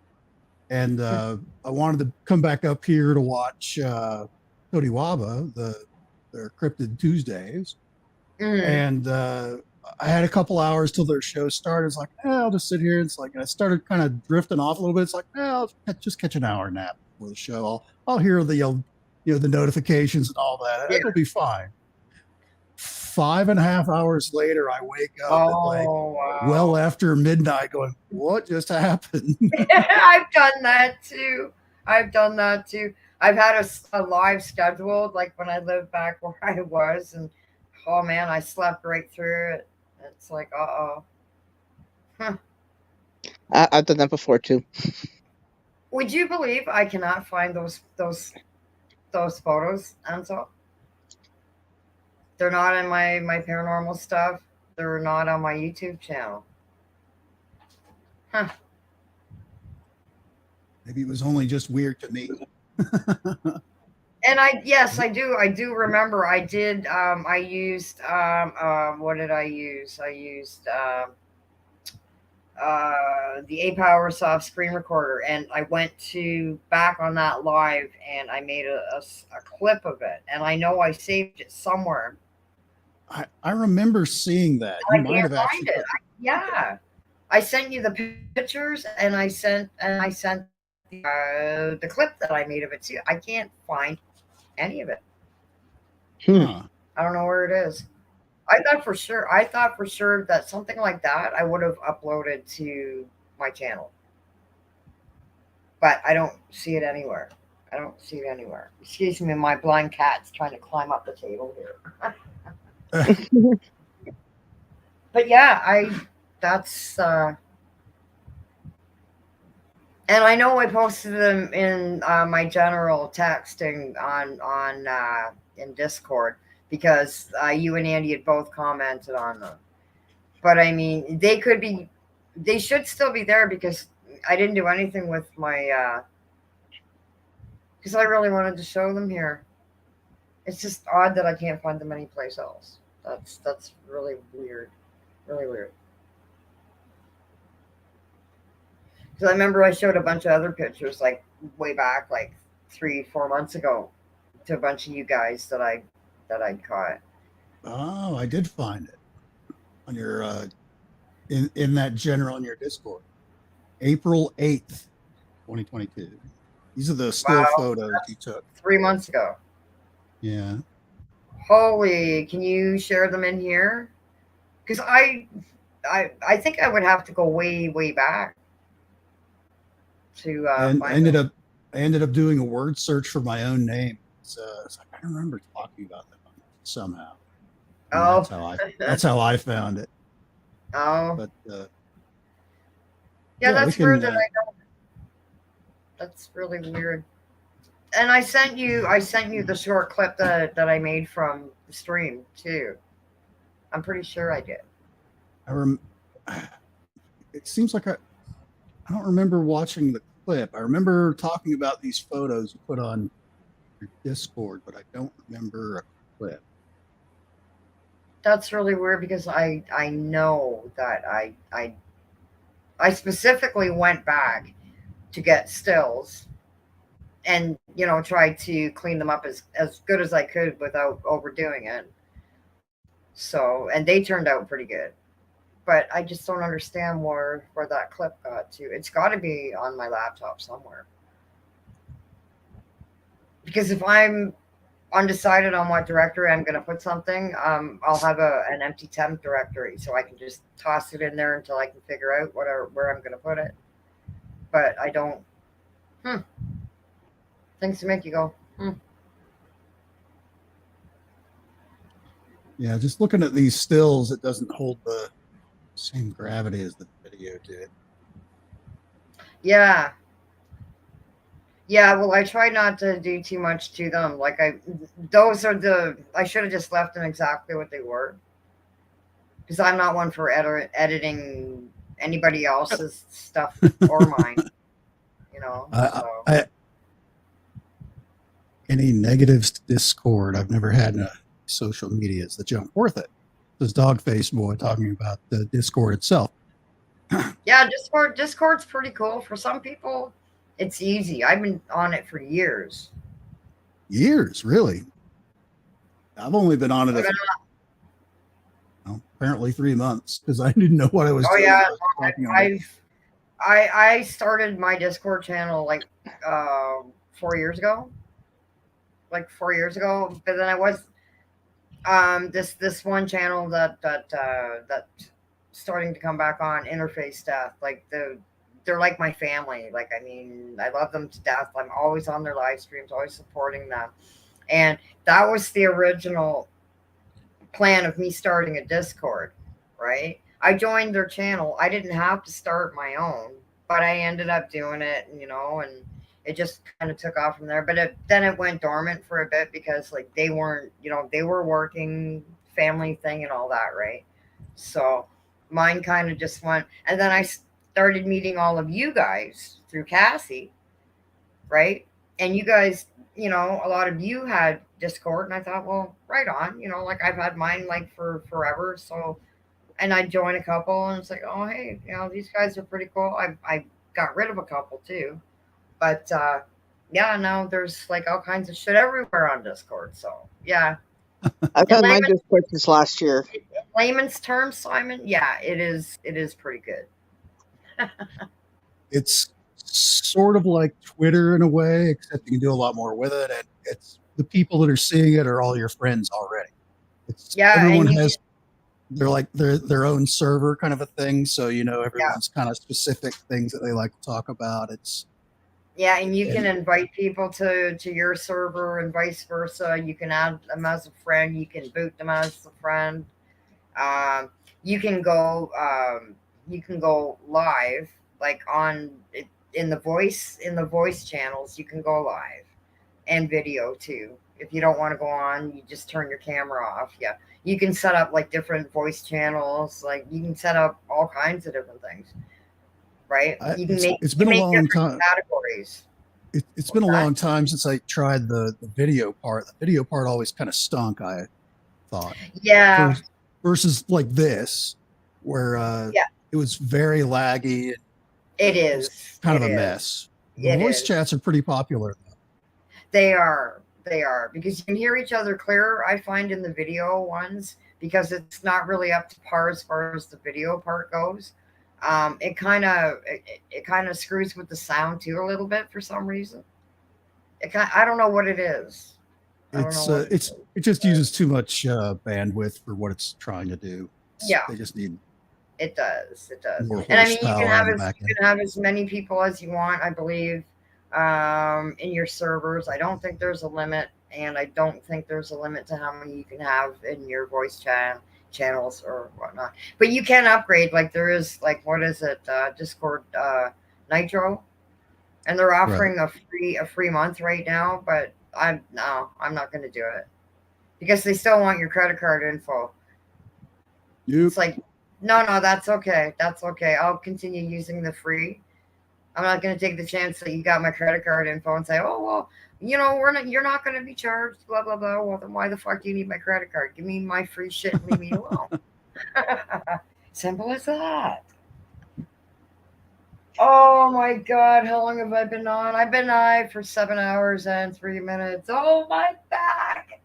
And I wanted to come back up here to watch Cody Waba, their Cryptid Tuesdays. And I had a couple hours till their show started. It's like, I'll just sit here. It's like, I started kind of drifting off a little bit. It's like, I'll just catch an hour nap before the show. I'll hear the the notifications and all that. It'll be fine. 5.5 hours later, I wake up at well after midnight going, what just happened? I've done that too. I've had a live scheduled, like when I lived back where I was, and oh man, I slept right through it. It's like, uh-oh. Huh. I've done that before too. Would you believe I cannot find those photos, Ansel? They're not in my paranormal stuff. They're not on my YouTube channel. Huh. Maybe it was only just weird to me. And I do remember I did I used what did I use? I used the A-Power Soft screen recorder, and I went back on that live and I made a clip of it, and I know I saved it somewhere. I remember seeing that. You might have actually find it. I sent you the pictures, and I sent the clip that I made of it too. I can't find any of it. I don't know where it is. I thought for sure that something like that I would have uploaded to my channel, but I don't see it anywhere. Excuse me, my blind cat's trying to climb up the table here. But yeah, that's and I know I posted them in my general texting on in Discord, because you and Andy had both commented on them. But I mean, they should still be there, because I didn't do anything with my because I really wanted to show them here. It's just odd that I can't find them anyplace else. That's really weird. Really weird. Because I remember I showed a bunch of other pictures, like way back, like 3-4 months ago, to a bunch of you guys that I'd caught. Oh, I did find it on your in that general in your Discord. April 8th, 2022. These are the still photos you took 3 months ago. Yeah. Holy, can you share them in here? Because I think I would have to go way back to and find them. I ended up doing a word search for my own name. It's like, I remember talking about them somehow. And that's how I found it. Oh, but that's weird that I don't. That's really weird. And I sent you the short clip that I made from the stream too. I'm pretty sure I did. It seems like I don't remember watching the clip. I remember talking about these photos you put on your Discord, but I don't remember a clip. That's really weird, because I know that I specifically went back to get stills and tried to clean them up as good as I could without overdoing it. So, and they turned out pretty good. But I just don't understand where that clip got to. It's got to be on my laptop somewhere. Because if I'm undecided on what directory I'm going to put something, I'll have an empty temp directory, so I can just toss it in there until I can figure out where I'm going to put it. But I don't. Things to make you go. Yeah, just looking at these stills, it doesn't hold the same gravity as the video did. Yeah. Yeah, well, I try not to do too much to them. Like I should have just left them exactly what they were. Because I'm not one for editing anybody else's stuff or mine. Any negatives to Discord I've never had in a social media is the junk worth it. This Dogface boy talking about the Discord itself. Yeah, Discord's pretty cool. For some people, it's easy. I've been on it for years. Years, really? I've only been on it apparently 3 months because I didn't know what I was doing. Yeah, I started my Discord channel like 4 years ago. Like 4 years ago, but then I was this one channel that starting to come back on, Interface Death. Like they're like my family. Like, I mean, I love them to death. I'm always on their live streams, always supporting them. And that was the original plan of me starting a Discord, right? I joined their channel. I didn't have to start my own, but I ended up doing it, and it just kind of took off from there. But then it went dormant for a bit because like they weren't, they were working, family thing and all that, right? So mine kind of just went, and then I started meeting all of you guys through Cassie, right? And you guys, a lot of you had Discord, and I thought, well, right on, like I've had mine like for forever. So, and I joined a couple, and it's like, oh, hey, these guys are pretty cool. I got rid of a couple too. But yeah, no, there's like all kinds of shit everywhere on Discord. So yeah, I've had my Discord since last year. In layman's terms, Simon, yeah, it is pretty good. It's sort of like Twitter in a way, except you can do a lot more with it, and it's the people that are seeing it are all your friends already. Everyone has their own server kind of a thing, so everyone's kind of specific things that they like to talk about. Yeah, and you can invite people to your server and vice versa. You can add them as a friend. You can boot them as a friend. You can go live, like in the voice channels. You can go live and video too. If you don't want to go on, you just turn your camera off. Yeah, you can set up like different voice channels. Like you can set up all kinds of different things. Right? You can it's been a long time. Categories. It's been a long time since I tried the video part. The video part always kind of stunk, I thought. Yeah. Versus like this, where it was very laggy. It is kind of a mess. The voice chats are pretty popular, though. They are because you can hear each other clearer, I find, in the video ones, because it's not really up to par as far as the video part goes. It kind of screws with the sound too a little bit for some reason. I don't know what it is. It just uses too much bandwidth for what it's trying to do. They just need. It does. More and I mean, you horsepower can have as many people as you want, I believe, in your servers. I don't think there's a limit, and I don't think there's a limit to how many you can have in your voice channels or whatnot. But you can upgrade. Like there is, like, what is it? Discord Nitro, and they're offering a free month right now. But I'm not going to do it because they still want your credit card info. It's like, no, that's okay. That's okay. I'll continue using the free. I'm not going to take the chance that you got my credit card info and say, oh, well, you're not going to be charged, blah, blah, blah. Well, then why the fuck do you need my credit card? Give me my free shit and leave me alone. Simple as that. Oh, Oh my God, how long have I been on? I've been live for 7 hours and 3 minutes. Oh my back.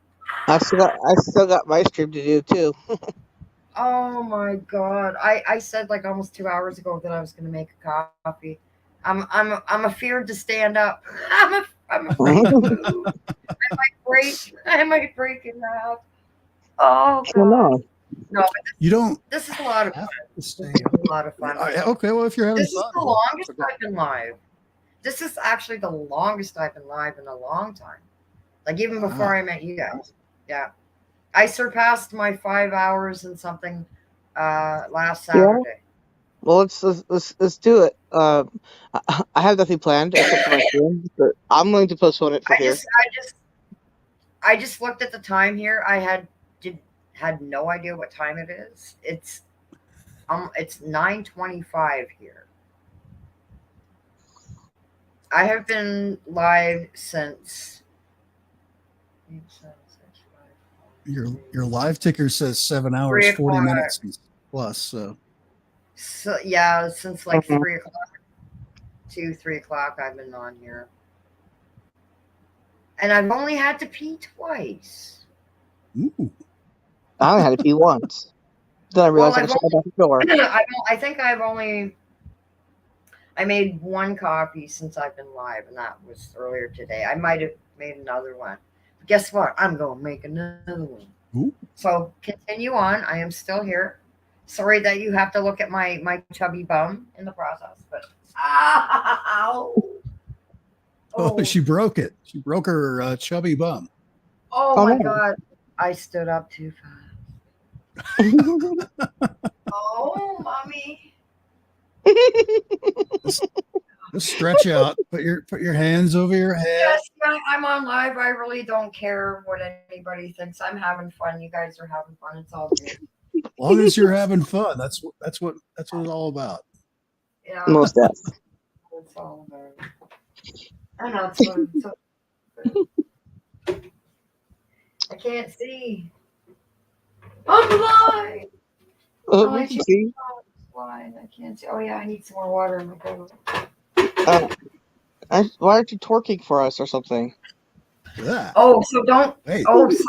I still got my stream to do too. Oh my God. I said like almost 2 hours ago that I was gonna make a coffee. I'm afeared to stand up. I'm afraid to move. I might break in half. Oh Oh God. no. No, but You don't this is a lot of fun. have to This stay is up. a lot of fun. Okay, well, if you're having This is fun, the well, longest I've been live. This is actually the longest I've been live in a long time. Like even before I met you guys. Yeah. I surpassed my 5 hours and something last Yeah. Saturday. Well, let's do it. I have nothing planned except for my stream, but I'm going to postpone it for here. I just looked at the time here. I had no idea what time it is. It's 9:25 here. I have been live since your live ticker says 7 hours 3 40 o'clock. minutes plus. So yeah, since like Mhm. 3 o'clock, 3 o'clock, I've been on here, and I've only had to pee twice. Ooh. I only had to pee once. Then I realized I could shut my back door. I think I made one coffee since I've been live, and that was earlier today. I might have made another one. But guess what? I'm going to make another one. Ooh. So continue on. I am still here. Sorry that you have to look at my chubby bum in the process, but ow! Oh, she broke it. She broke her chubby bum. Oh my God! I stood up too fast. Oh, mommy! Just stretch out. Put your hands over your head. Yes, I'm on live. I really don't care what anybody thinks. I'm having fun. You guys are having fun. It's all good. As long as you're having fun, that's what it's all about. Yeah, Most definitely. it's all about. I know it's fun. I can't see. I'm blind. Oh, we can see. Blind. I can't see. Oh yeah, I need some more water in my bowl. Why aren't you twerking for us or something? Yeah. Oh, so don't. Hey. Oh, so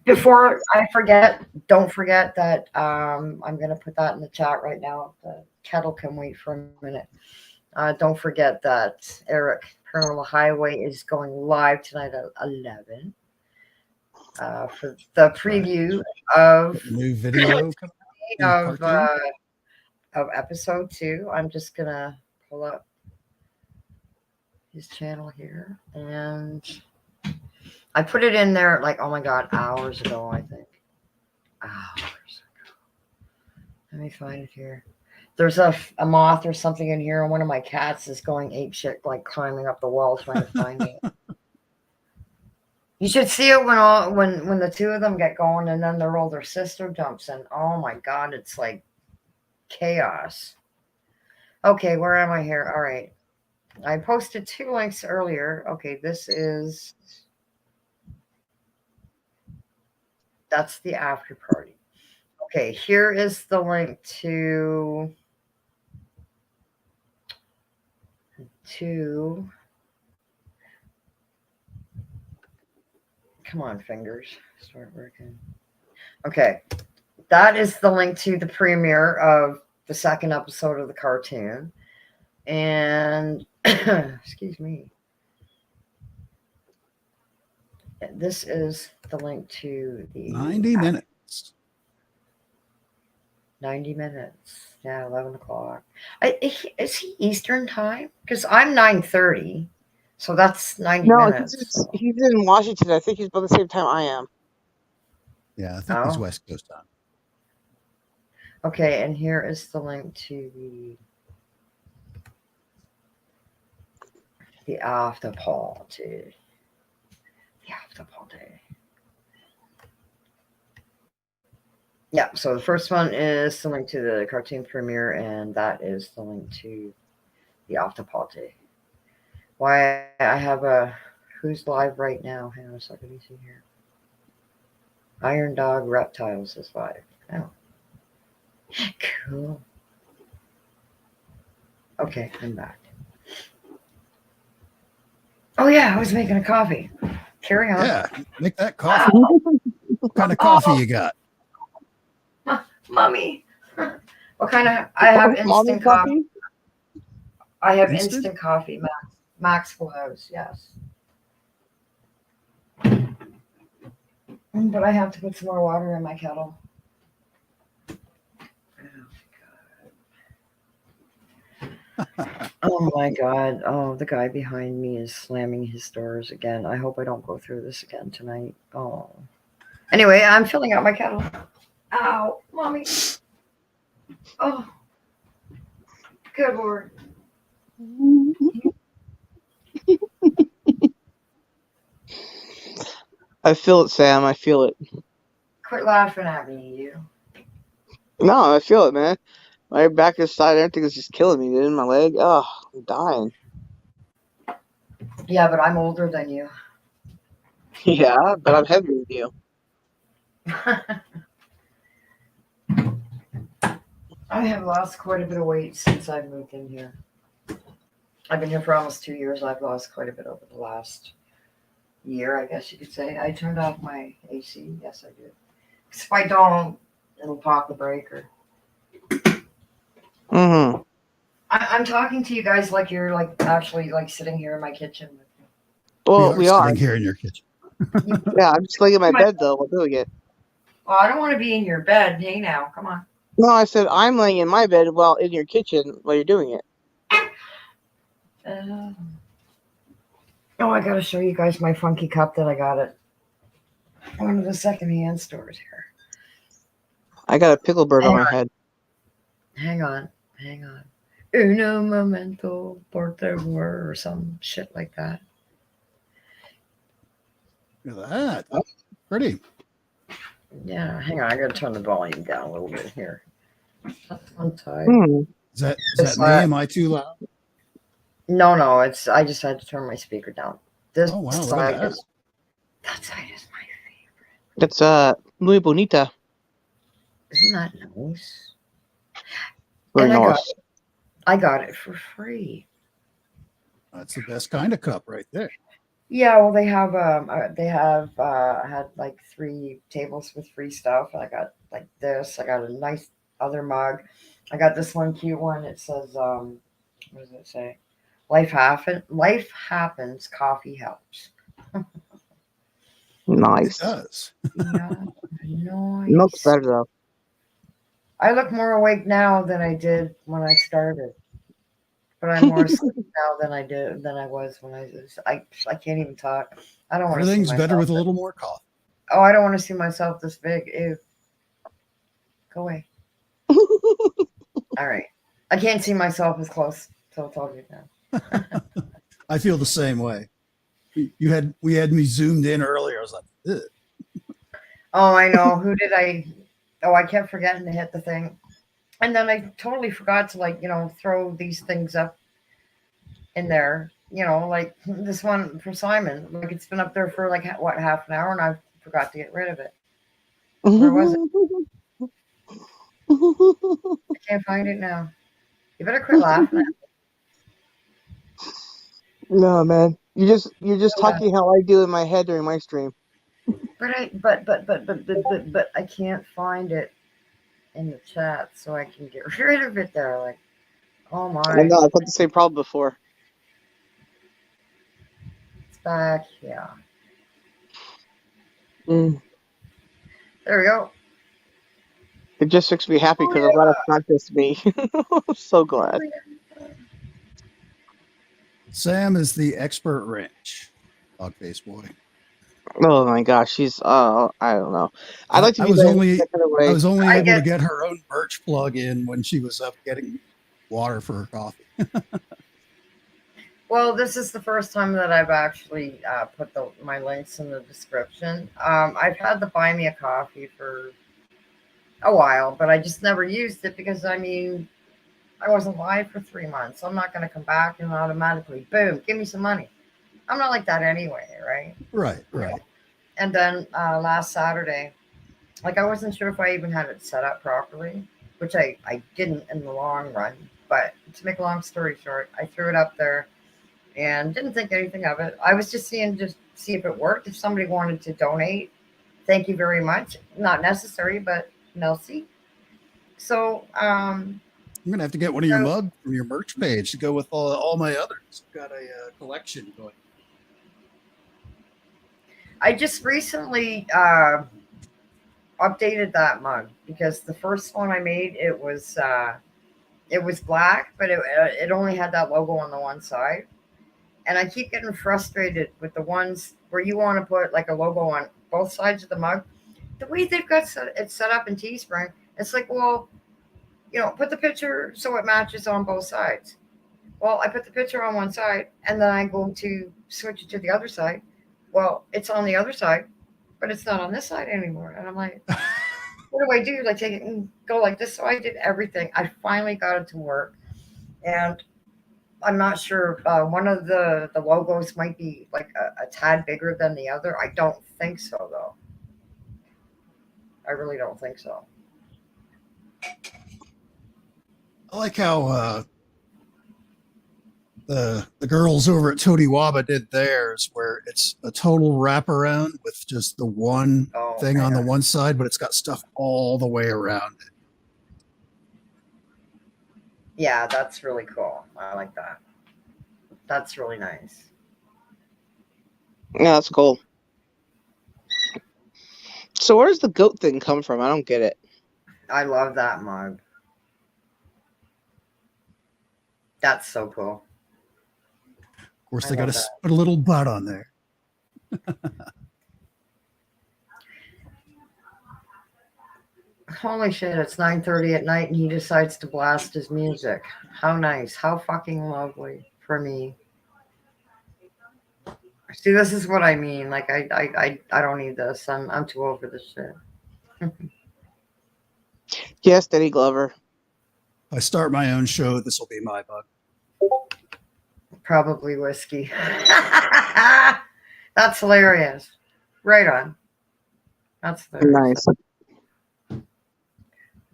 before I forget, don't forget that I'm gonna put that in the chat right now. The kettle can wait for a minute. Don't forget that Eric Paranormal Highway is going live tonight at 11 for the preview of new video of episode 2. I'm just gonna pull up his channel here, and I put it in there like, oh my God, hours ago, I think. Hours ago. Let me find it here. There's a moth or something in here, and one of my cats is going apeshit, like climbing up the wall trying to find it. You should see it when the two of them get going, and then their older sister jumps in. Oh my God, it's like chaos. Okay, where am I here? All right. I posted 2 links earlier. Okay, that's the after party. Okay, here is the link to come on, fingers, start working. Okay, that is the link to the premiere of the 2nd episode of the cartoon. And excuse me. This is the link to the 90 minutes. 90 minutes. Yeah, 11 o'clock. Is he Eastern time? Because I'm 9:30. So that's 90 minutes. He's in Washington. I think he's about the same time I am. Yeah, I think he's West Coast time. Okay, and here is the link to the after party. The after party. Yeah, so the first one is the link to the cartoon premiere, and that is the link to the after party. Why I have who's live right now? Hang on a second, let me see here. Iron Dog Reptiles is live. Oh. Cool. Okay, I'm back. Oh yeah, I was making a coffee. Carry on. Yeah, make that coffee. What kind of coffee you got? Mommy. What kind of? I have Mommy instant coffee. I have Instant? instant coffee, Max Flows, yes. But I have to put some more water in my kettle. Oh my god. Oh, the guy behind me is slamming his doors again. I hope I don't go through this again tonight. Oh. Anyway, I'm filling out my kettle. Ow, mommy. Oh, good Lord. I feel it, Sam. I feel it. Quit laughing at me, you. No, I feel it, man. My back is side, everything is just killing me, dude. My leg, oh, I'm dying. Yeah, but I'm older than you. Yeah, but I'm heavier than you. I have lost quite a bit of weight since I've moved in here. I've been here for almost 2 years. I've lost quite a bit over the last year, I guess you could say. I turned off my AC. Yes, I did. Because if I don't, it'll pop the breaker. Mm-hmm. I'm talking to you guys like you're like actually like sitting here in my kitchen with me. Well, we are. Sitting here in your kitchen. Yeah, I'm just laying in my bed though while doing it. Well, I don't want to be in your bed. Hey, now, come on. No, I said I'm laying in my bed while in your kitchen while you're doing it. Oh, I gotta show you guys my funky cup that I got at one of the secondhand stores here. I got a pickle bird on my head. Hang on. Uno momento por favor, or some shit like that. Look at that. Pretty. Yeah, hang on. I gotta turn the volume down a little bit here. Untitled. Is that me? Am I too loud? No. I just had to turn my speaker down. This Oh wow, look side at that. is that side is my favorite. That's muy bonita. Isn't that nice? Very And nice. I got it for free. That's the best kind of cup right there. Yeah, well, they have had like 3 tables with free stuff. I got like this. I got a nice other mug. I got this one cute one. It says what does it say? Life happens, coffee helps. Nice. It does. Yeah, nice. Milk's better though. I look more awake now than I did when I started. But I'm more asleep now than I was when I can't even talk. I don't want to see Everything's myself. better with a little more coffee. Oh, I don't want to see myself this big. Ew. Go away. All right. I can't see myself as close, so it's all good now. I feel the same way. We had me zoomed in earlier. I was like, ugh. Oh, I know. Who did I? Oh, I kept forgetting to hit the thing. And then I totally forgot to throw these things up in there, like this one for Simon. Like it's been up there for like half an hour, and I forgot to get rid of it. Where was it? I can't find it now. You better quit laughing at me. No, man. You're just talking how I do in my head during my stream. But I can't find it in the chat, so I can get rid of it there. Like, oh my! I know I've had the same problem before. It's back, yeah. Mm. There we go. It just makes me happy because I'm glad it's not just me. I'm so glad. Sam is the expert wrench. Dog face boy. Oh my gosh, she's I don't know. I'd like to I be was that only kind of way. I was only able to get her own birch plug in when she was up getting water for her coffee. Well, this is the first time that I've actually put my links in the description. I've had the Buy Me a Coffee for a while, but I just never used it because, I wasn't live for 3 months. I'm not going to come back and automatically, boom, give me some money. I'm not like that anyway, right? Right. And then last Saturday, I wasn't sure if I even had it set up properly, which I didn't in the long run. But to make a long story short, I threw it up there. and didn't think anything of it. I was just seeing to see if it worked. If somebody wanted to donate, thank you very much. Not necessary, but merci. So, I'm gonna have to get one of your mugs from your merch page to go with all my others. I've got a collection going. I just recently updated that mug because the first one I made it was black, but it only had that logo on the one side, and I keep getting frustrated with the ones where you want to put like a logo on both sides of the mug. The way they've got it set up in Teespring, it's like, well, put the picture so it matches on both sides. Well, I put the picture on one side and then I go to switch it to the other side. Well, it's on the other side, but it's not on this side anymore. And I'm like, what do I do? Like take it and go like this. So I did everything. I finally got it to work. And I'm not sure. One of the logos might be like a tad bigger than the other. I don't think so, though. I really don't think so. I like how the girls over at Tony Waba did theirs, where it's a total wraparound with just the one thing on the one side, but it's got stuff all the way around it. Yeah, that's really cool. I like that. That's really nice. Yeah, that's cool. So where does the goat thing come from? I don't get it. I love that mug. That's so cool. Of course, they got to put a little butt on there. Holy shit, it's 9:30 at night and he decides to blast his music. How nice. How fucking lovely for me. See, this is what I mean. Like I don't need this. I'm too old for this shit. Yes, Danny Glover. If I start my own show, this will be my bug. Probably whiskey. That's hilarious. Right on. That's hilarious. Nice.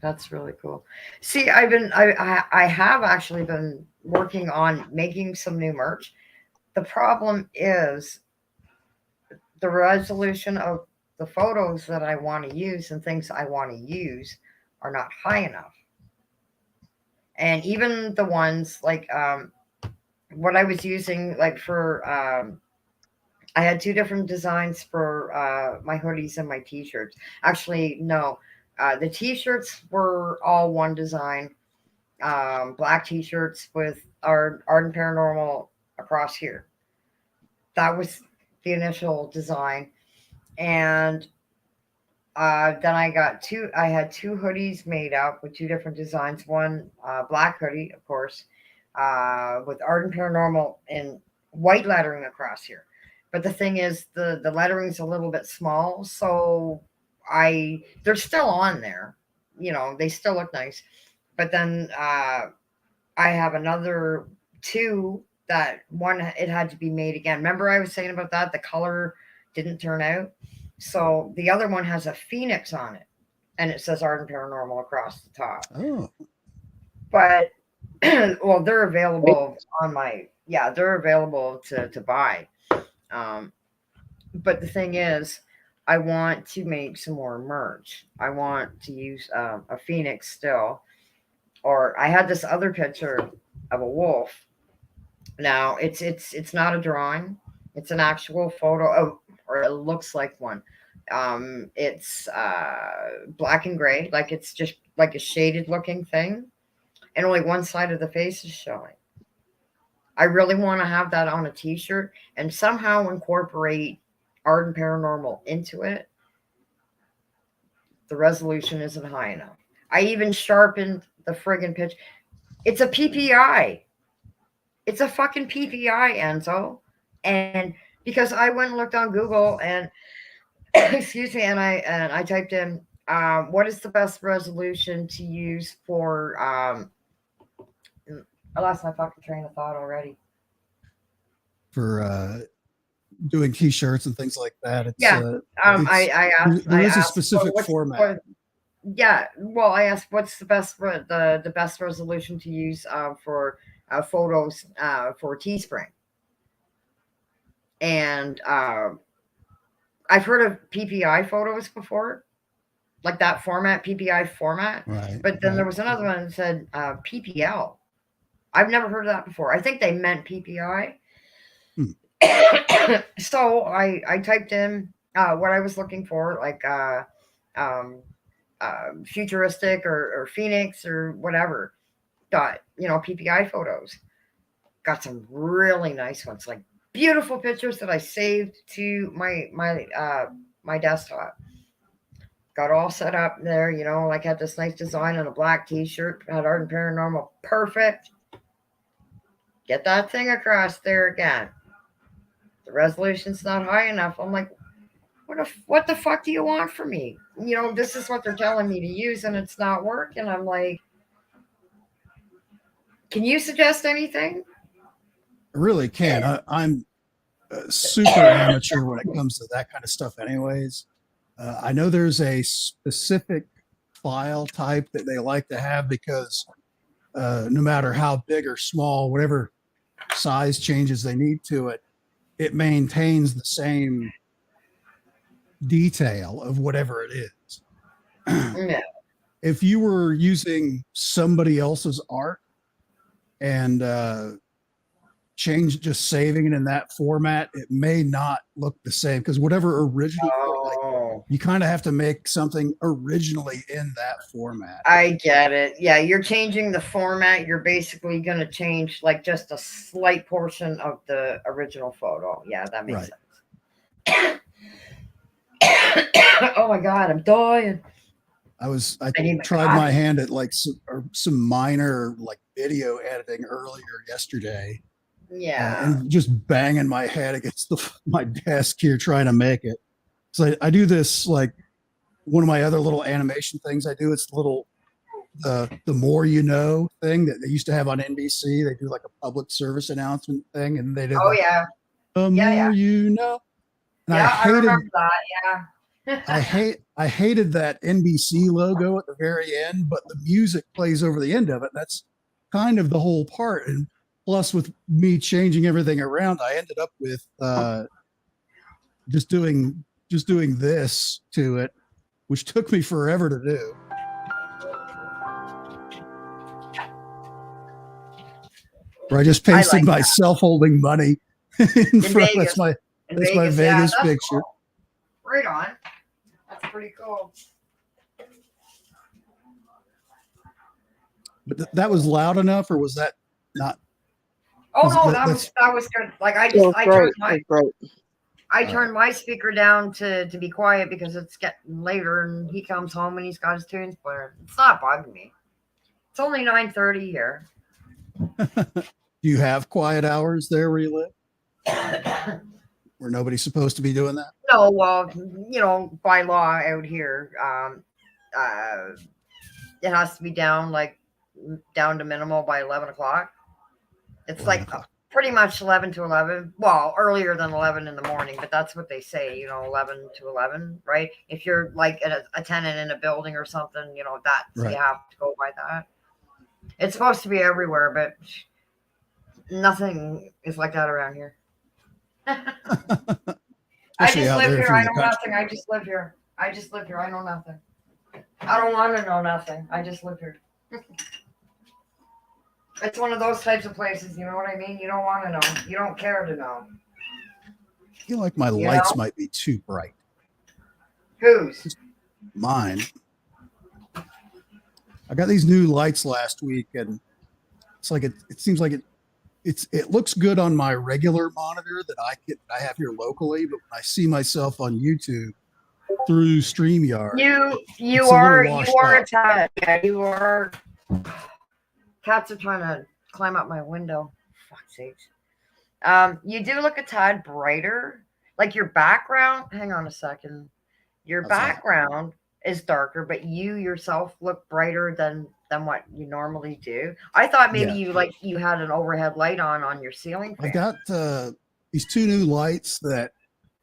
That's really cool. See, I have actually been working on making some new merch. The problem is the resolution of the photos that I want to use and things I want to use are not high enough. And even the ones like what I was using, like for I had two different designs for my hoodies and my t-shirts. Actually, no, the t-shirts were all one design, black t-shirts with our Art and Paranormal across here. That was the initial design, and then I had two hoodies made up with two different designs. One black hoodie, of course, with Art and Paranormal in white lettering across here. But the thing is, the lettering's a little bit small, so they're still on there. They still look nice. But then I have another two that one it had to be made again. Remember I was saying about that? The color didn't turn out. So the other one has a phoenix on it, and it says Art and Paranormal across the top. Oh. But well, they're available they're available to buy. But the thing is, I want to make some more merch. I want to use a phoenix still, or I had this other picture of a wolf. Now it's not a drawing; it's an actual photo, or it looks like one. It's black and gray, like it's just like a shaded looking thing, and only one side of the face is showing. I really want to have that on a t-shirt and somehow incorporate Art and Paranormal into it. The resolution isn't high enough. I even sharpened the friggin' pitch. It's a PPI. It's a fucking PPI, Enzo. And because I went and looked on Google and excuse me, and I typed in what is the best resolution to use for I lost my fucking train of thought already. For doing t-shirts and things like that. It's, yeah. I asked. There is a asked, specific format. Yeah. Well, I asked what's the best the best resolution to use for photos for Teespring, And I've heard of PPI photos before, like that format, PPI format. Right. But then there was another one that said PPL. I've never heard of that before. I think they meant PPI. So I typed in what I was looking for, like futuristic or Phoenix or whatever. Got PPI photos. Got some really nice ones, like beautiful pictures that I saved to my desktop. Got all set up there, like had this nice design on a black t-shirt, had Art and Paranormal, perfect. Get that thing across there again. The resolution's not high enough. I'm like, what the fuck do you want from me? This is what they're telling me to use and it's not working. I'm like, can you suggest anything? I really can. I'm super amateur when it comes to that kind of stuff anyways. I know there's a specific file type that they like to have because no matter how big or small, whatever size changes they need to it, it maintains the same detail of whatever it is. Yeah. If you were using somebody else's art and just saving it in that format, it may not look the same because whatever original, you kind of have to make something originally in that format. I get it. Yeah, you're changing the format. You're basically going to change like just a slight portion of the original photo. Yeah, that makes sense. Oh my God, I'm dying. I tried my hand at like some minor like video editing earlier yesterday. Yeah. And just banging my head against my desk here trying to make it. So I do this like one of my other little animation things I do. It's the more you know thing that they used to have on NBC. They do like a public service announcement thing, and they did. Oh yeah. The more you know. And yeah, I remember that. Yeah. I hated that NBC logo at the very end, but the music plays over the end of it. That's kind of the whole part. And plus, with me changing everything around, I ended up with just doing this to it, which took me forever to do. Where I just pasted myself holding money in front. Vegas. That's my Vegas picture. Cool. Right on. That's pretty cool. But that was loud enough, or was that not? Oh no, that was good. Like I turned my speaker down to be quiet because it's getting later and he comes home and he's got his tunes playing. It's not bugging me. It's only 9:30 here. Do you have quiet hours there where you live? Where nobody's supposed to be doing that? No, well, by law out here, it has to be down to minimal by 11 o'clock. It's like pretty much 11 to 11. Well, earlier than 11 in the morning, but that's what they say, 11 to 11, right? If you're like a tenant in a building or something, that right. You have to go by that. It's supposed to be everywhere, but nothing is like that around here. I just live here. I know nothing. I just live here. I know nothing. I don't want to know nothing. I just live here. It's one of those types of places, you know what I mean? You don't want to know. You don't care to know. I feel like my lights might be too bright. Whose? Mine. I got these new lights last week, and it's like it seems like it looks good on my regular monitor that I have here locally, but when I see myself on YouTube through StreamYard, you are a tad. Yeah, you are. Cats are trying to climb up my window. Fuck's sakes. You do look a tad brighter. Like your background. Hang on a second. Your background is darker, but you yourself look brighter than what you normally do. I thought maybe you had an overhead light on your ceiling fan. I got these two new lights that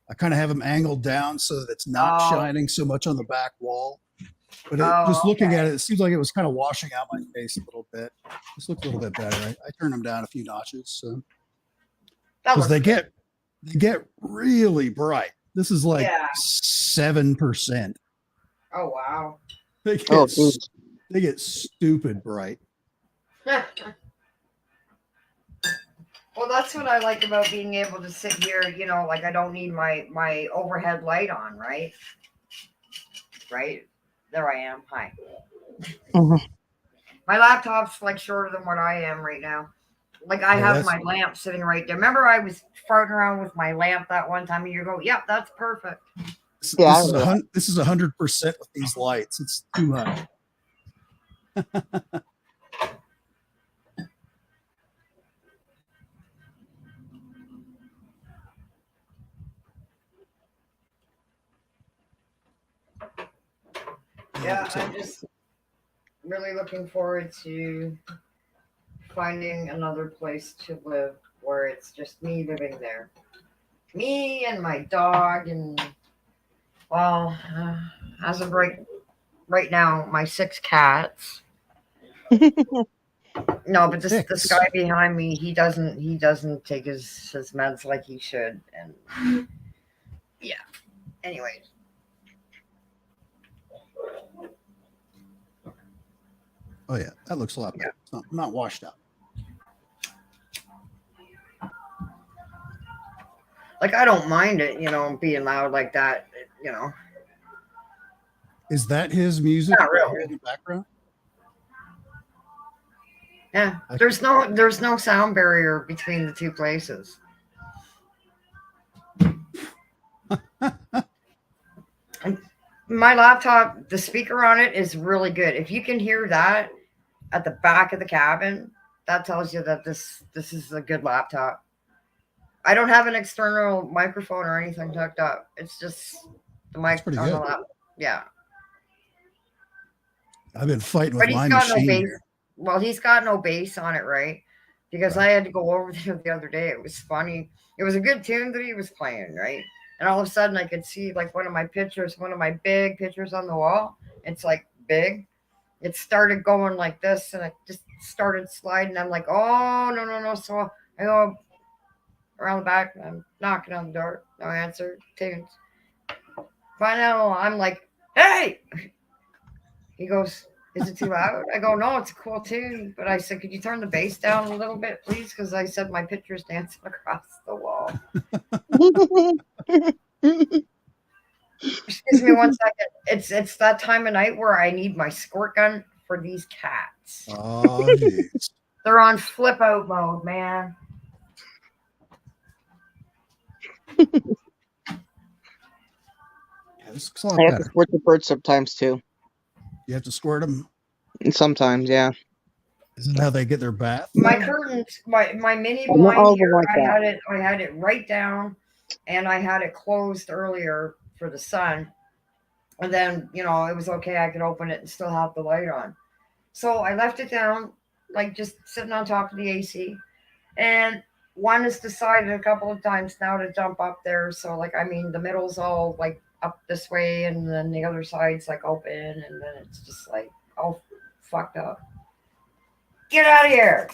I kind of have them angled down so that it's not shining so much on the back wall. But just looking at it, it seems like it was kind of washing out my face a little bit. This looks a little bit better. I turned them down a few notches, so because they get they get really bright. This is like Yeah. 7%. Oh wow. They get Oh, geez. they get stupid bright. Well, that's what I like about being able to sit here. You know, like I don't need my overhead light on, right? Right. There I am. Hi. Mhm. My laptop's like shorter than what I am right now. Like I Yeah, have that's my lamp sitting right there. Remember, I was farting around with my lamp that one time a year ago. Yep, that's perfect. Yeah, this is 100% with these lights. It's too much. Yeah, I'm just really looking forward to finding another place to live where it's just me living there. Me and my dog, and well, as of right now, my 6 cats. No, but this guy behind me, he doesn't take his meds like he should, and yeah. Anyways. Oh yeah, that looks a lot better. It's not washed out. Like I don't mind it, you know, being loud like that, you know. Is that his music Not really. in the background? Yeah, there's no sound barrier between the two places. My laptop, the speaker on it is really good. If you can hear that at the back of the cabin, that tells you that this is a good laptop. I don't have an external microphone or anything hooked up. It's just the mic on the laptop. Yeah. I've been fighting with But he's my got no machine. bass. Well, he's got no bass on it, right? Because I had to go over there the other day. It was funny. It was a good tune that he was playing, right? And all of a sudden, I could see like one of my big pictures on the wall. It's like big. It started going like this, and it just started sliding. I'm like, oh no, no, no! So I go around the back. I'm knocking on the door. No answer. Tunes. Finally, I'm like, hey! He goes, is it too loud? I go, no, it's a cool tune. But I said, could you turn the bass down a little bit, please? Because I said my picture's dancing across the wall. Excuse me one second. It's that time of night where I need my squirt gun for these cats. Oh, jeez. They're on flip out mode, man. This looks a lot I have to better. squirt the birds sometimes too. You have to squirt them. Sometimes, yeah. Isn't how they get their bath? My curtains, my mini Well, not all blind of them here, like that. I had it right down, and I had it closed earlier for the sun. And then, you know, it was okay. I could open it and still have the light on. So I left it down, like just sitting on top of the AC. And one has decided a couple of times now to jump up there. So, like, I mean, the middle's all like up this way, and then the other side's like open, and then it's just like all fucked up. Get out of here.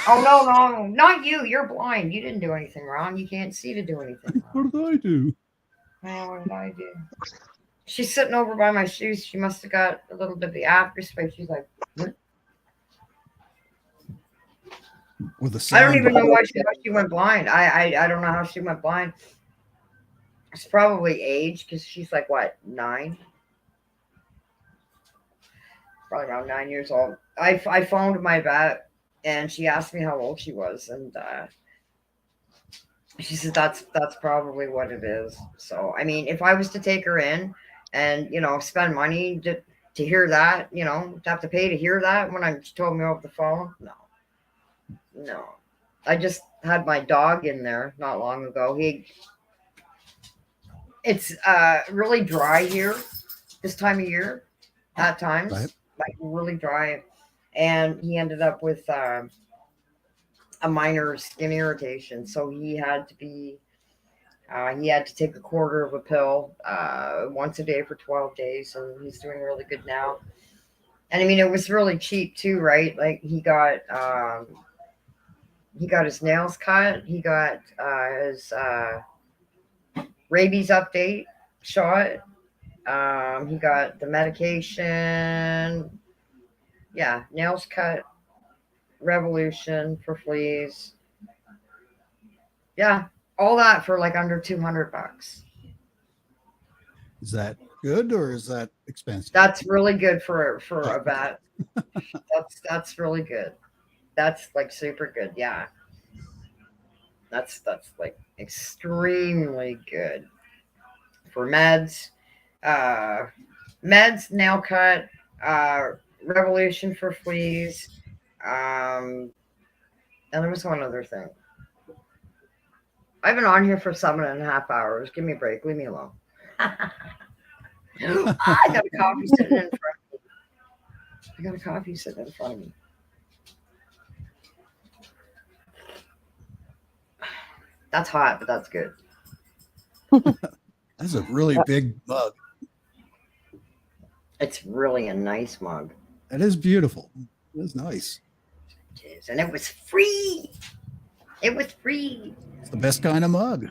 Oh, no, not you. You're blind. You didn't do anything wrong. You can't see to do anything wrong. What did I do? Oh, what did I do? She's sitting over by my shoes. She must have got a little bit of the afterspace. She's like, what? With the I don't sound. even know why she went blind. I don't know how she went blind. It's probably age, because she's like, what, 9? Probably around 9 years old. I phoned my vet, and she asked me how old she was, and she said that's probably what it is. So, I mean, if I was to take her in and, you know, spend money to hear that, you know, to have to pay to hear that when she told me over the phone, no. I just had my dog in there not long ago. It's really dry here this time of year at times, Right. like really dry, and he ended up with a minor skin irritation, so he had to take a quarter of a pill once a day for 12 days, and he's doing really good now. And I mean, it was really cheap too, right? Like he got He got his nails cut. He got his rabies update shot. He got the medication. Yeah, nails cut, revolution for fleas. Yeah, all that for like under $200. Is that good or is that expensive? That's really good for a vet. That's really good. That's like super good. Yeah. That's like extremely good for meds. Meds, nail cut, revolution for fleas. And there was one other thing. I've been on here for 7.5 hours. Give me a break. Leave me alone. I got a coffee sitting in front of me. I got a coffee sitting in front of me. That's hot, but that's good. That's a really big mug. It's really a nice mug. That is beautiful. It is nice. It is. And it was free. It was free. It's the best kind of mug.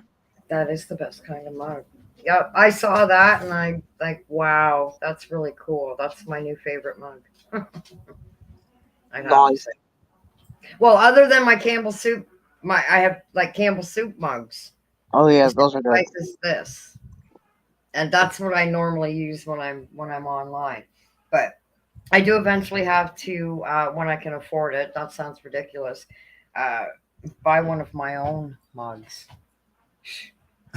That is the best kind of mug. Yep, I saw that and I like, wow, that's really cool. That's my new favorite mug. I have to say. Well, other than my Campbell soup, I have like Campbell soup mugs. Oh yeah, those are Price good. is this, and that's what I normally use when I'm online. But I do eventually have to, when I can afford it. That sounds ridiculous. Buy one of my own mugs.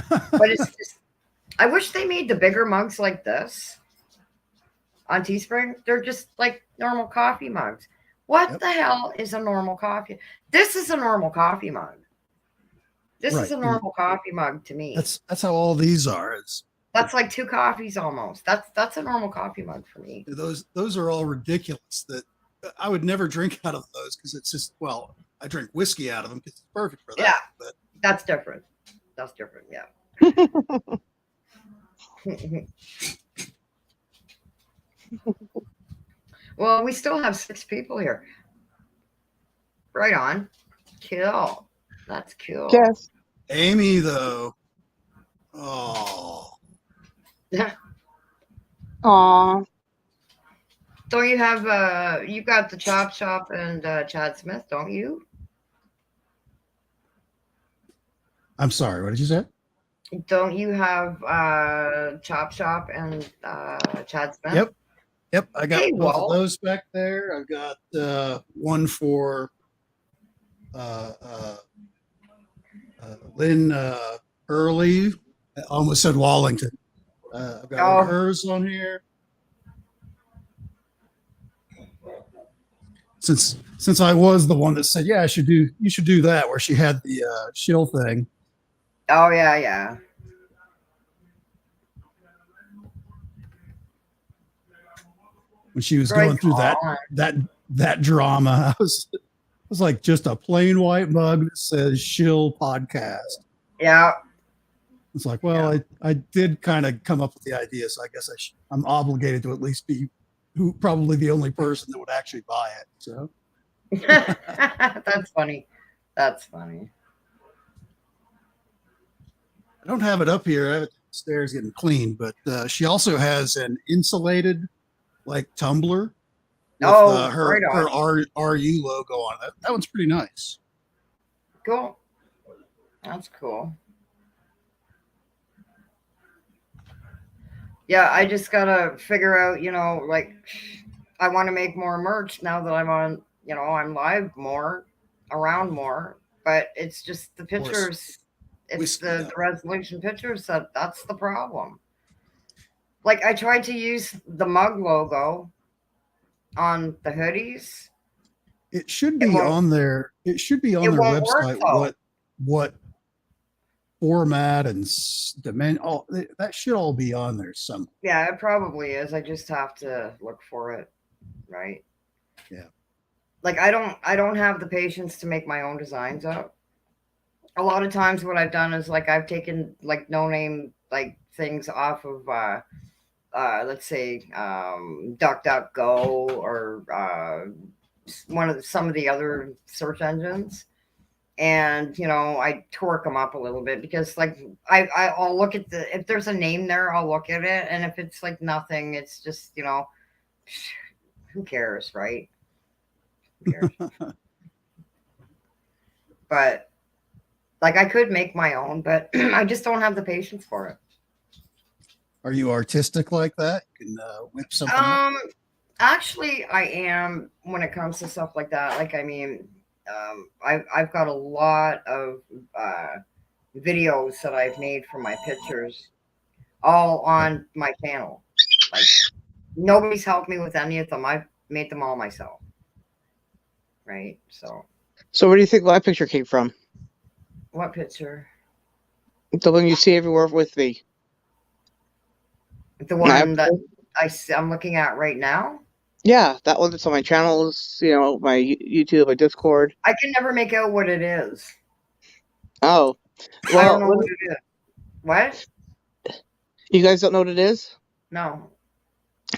But it's just, I wish they made the bigger mugs like this on Teespring. They're just like normal coffee mugs. What the hell is a normal coffee? This is a normal coffee mug. This is a normal coffee mug to me. That's how all these are. That's like 2 coffees almost. That's a normal coffee mug for me. Those are all ridiculous. That I would never drink out of those because it's just, well, I drink whiskey out of them because it's perfect for that. Yeah, but that's different. That's different. Yeah. Well, we still have 6 people here. Right on. Cool. That's cool. Yes. Amy, though. Oh. Aw. Don't you have you got the Chop Shop and Chad Smith, don't you? I'm sorry. What did you say? Don't you have Chop Shop and Chad Smith? Yep. I got Hey, both Walt. of those back there. I've got one for Lynn Early. I almost said Wallington. I've got one of hers on here. Since I was the one that said, yeah, you should do that, where she had the shill thing. Oh yeah. When she was going through that drama, I was like just a plain white mug that says shill podcast. Yeah. It's like, well, I did kind of come up with the idea, so I guess I'm obligated to at least be probably the only person that would actually buy it. So That's funny. That's funny. I don't have it up here. I have it downstairs getting cleaned, but she also has an insulated like tumbler with her RU logo on it. That one's pretty nice. Cool. That's cool. Yeah, I just gotta figure out, like I want to make more merch now that I'm on, I'm live more, around more, but it's just the pictures. It's the resolution pictures that's the problem. Like I tried to use the mug logo on the hoodies. It should be on there. It should be on their website. What format and dimension? All that should all be on there somewhere. Yeah, it probably is. I just have to look for it, right? Yeah. Like I don't have the patience to make my own designs up. A lot of times what I've done is like I've taken like no name like things off of let's say DuckDuckGo or some of the other search engines, and I torque them up a little bit because like I'll look at if there's a name there, I'll look at it, and if it's like nothing, it's just who cares, right? Who cares? But like I could make my own, but I just don't have the patience for it. Are you artistic like that? You can whip something up? Actually, I am when it comes to stuff like that. Like, I mean, I've got a lot of videos that I've made for my pictures, all on my channel. Like, nobody's helped me with any of them. I've made them all myself. Right? So, where do you think my picture came from? what picture? The one you see everywhere with me. The one that I'm looking at right now? Yeah, that one that's on my channels, my YouTube, my Discord. I can never make out what it is. Oh. Well, I don't know what it is. What? You guys don't know what it is? No.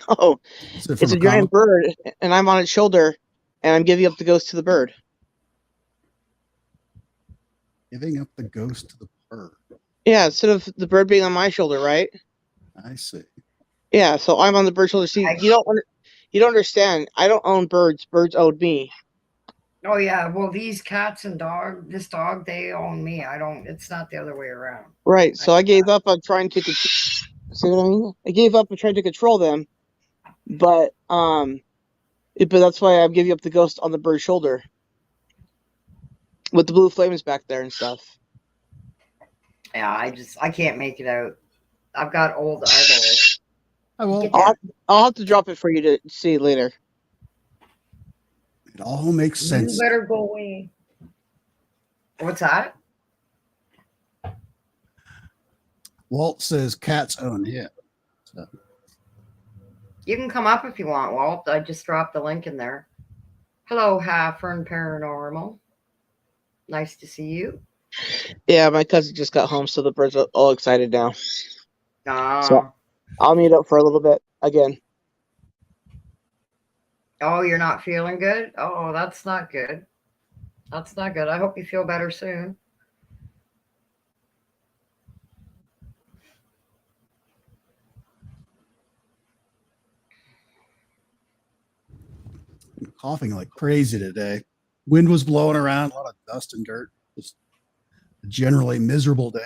Oh. It's a giant bird, and I'm on its shoulder, and I'm giving up the ghost to the bird. Giving up the ghost to the bird. Yeah, instead of the bird being on my shoulder, right? I see. Yeah, so I'm on the bird shoulder. See, you don't understand. I don't own birds. Birds own me. Oh yeah, well these cats and this dog, they own me. I don't. It's not the other way around. Right. So I gave up on trying to. See what I mean? I gave up on trying to control them, but that's why I'm giving up the ghost on the bird's shoulder, with the blue flames back there and stuff. Yeah, I can't make it out. I've got old eyeballs. I'll have to drop it for you to see later. It all makes sense. You better go away. What's that? Walt says cats own him. So. You can come up if you want, Walt. I just dropped the link in there. Hello, Haffern Paranormal. Nice to see you. Yeah, my cousin just got home, so the birds are all excited now. Ah. So I'll meet up for a little bit again. Oh, you're not feeling good? Oh, that's not good. That's not good. I hope you feel better soon. I'm coughing like crazy today. Wind was blowing around, a lot of dust and dirt. Just a generally miserable day.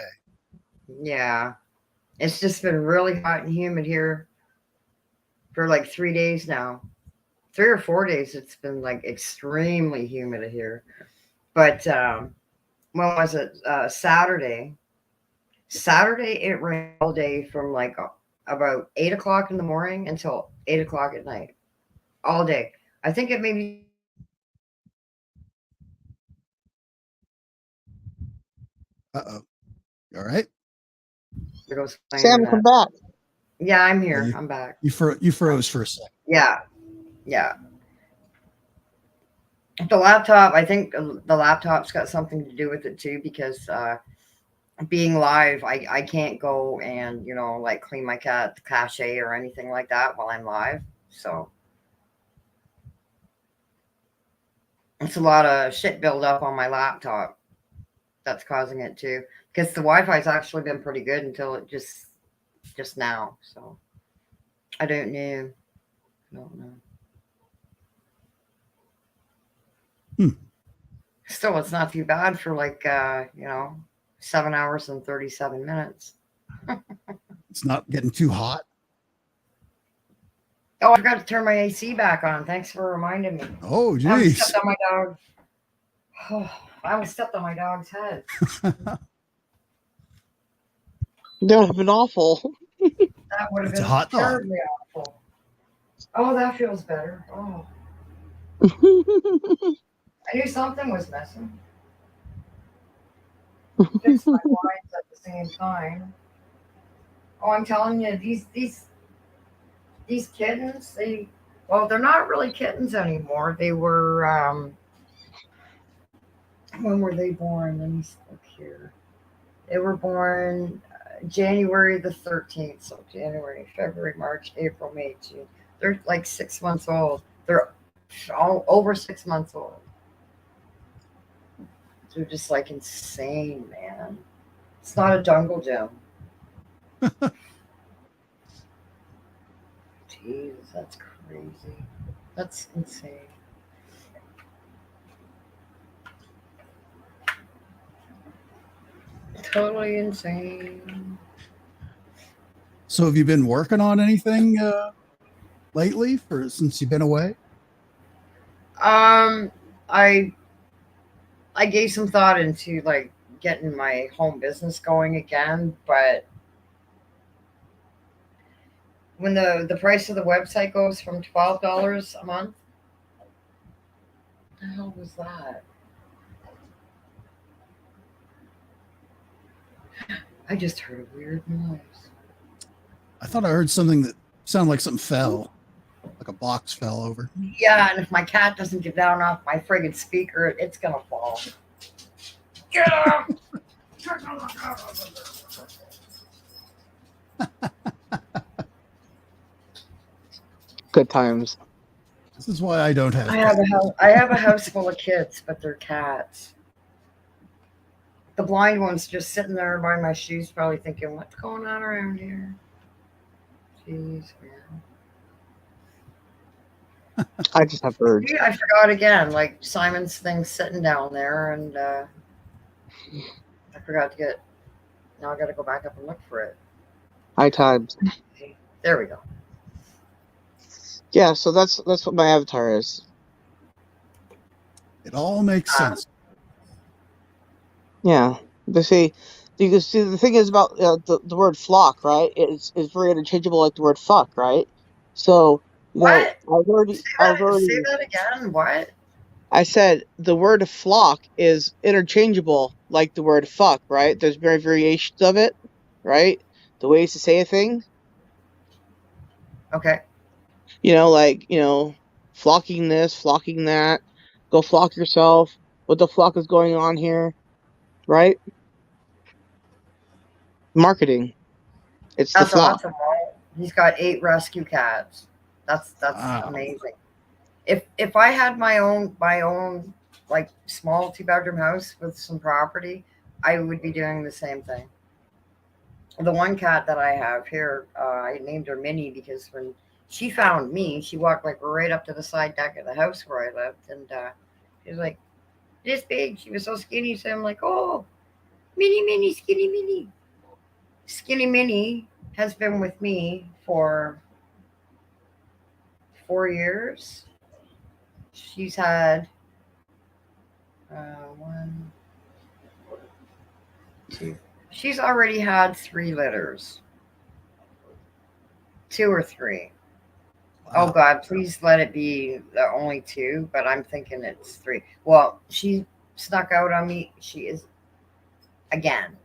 Yeah. It's just been really hot and humid here for like 3 days now. 3 or 4 days it's been like extremely humid here. But when was it? Saturday it rained all day from like about 8 o'clock in the morning until 8 o'clock at night, all day. I think it maybe. Uh-oh. You all right? Sam, come back. Yeah, I'm here. I'm back. You froze for a second. Yeah. The laptop, I think the laptop's got something to do with it too, because being live, I can't go and, like clean my cache or anything like that while I'm live. So it's a lot of shit build up on my laptop that's causing it too. Because the Wi-Fi's actually been pretty good until it just now. So I don't know. Still, it's not too bad for like 7 hours and 37 minutes. It's not getting too hot. Oh, I forgot to turn my AC back on. Thanks for reminding me. Oh, I almost geez. stepped on my dog. I almost stepped on my dog's head. That would have been awful. That would have It's a been hot dog. terribly awful. Oh, that feels better. Oh. I knew something was missing. Fix my blinds at the same time. Oh, I'm telling you, these kittens, they're not really kittens anymore. They were, when were they born? Let me look here. They were born January the 13th. So January, February, March, April, May, June. They're like 6 months old. They're all over 6 months old. They're just like insane, man. It's not a jungle gym. Jesus, that's crazy. That's insane. Totally insane. So have you been working on anything lately since you've been away? I I gave some thought into like getting my home business going again, but when the price of the website goes from $12 a month, what the hell was that? I just heard a weird noise. I thought I heard something that sounded like something fell, like a box fell over. Yeah, and if my cat doesn't get down off my friggin' speaker, it's gonna fall. Get up! Good times. This is why I don't have. I have a house full of kids, but they're cats. The blind one's just sitting there by my shoes, probably thinking, "What's going on around here?" Jeez, man. I just have birds. Yeah, I forgot again. Like Simon's thing's sitting down there, and I forgot to get. Now I got to go back up and look for it. High times. There we go. Yeah, so that's what my avatar is. It all makes sense. Yeah, but see, you can see the thing is about the word flock, right? It's very interchangeable, like the word fuck, right? So What? I've already Say that again. What? I said the word flock is interchangeable, like the word fuck, right? There's very variations of it, right? The ways to say a thing. Okay. Like flocking this, flocking that. Go flock yourself. What the flock is going on here, right? Marketing. It's That's the flock. awesome. Right? He's got 8 rescue cats. That's Wow. amazing. If I had my own like small 2-bedroom house with some property, I would be doing the same thing. The one cat that I have here, I named her Minnie because when she found me, she walked like right up to the side deck of the house where I lived, and she was like this big. She was so skinny, so I'm like, oh, Minnie, skinny Minnie. Skinny Minnie has been with me for 4 years. She's had 1, 2. She's already had 3 litters. 2 or 3. Wow. Oh God, please let it be only 2, but I'm thinking it's 3. Well, she snuck out on me. She is again.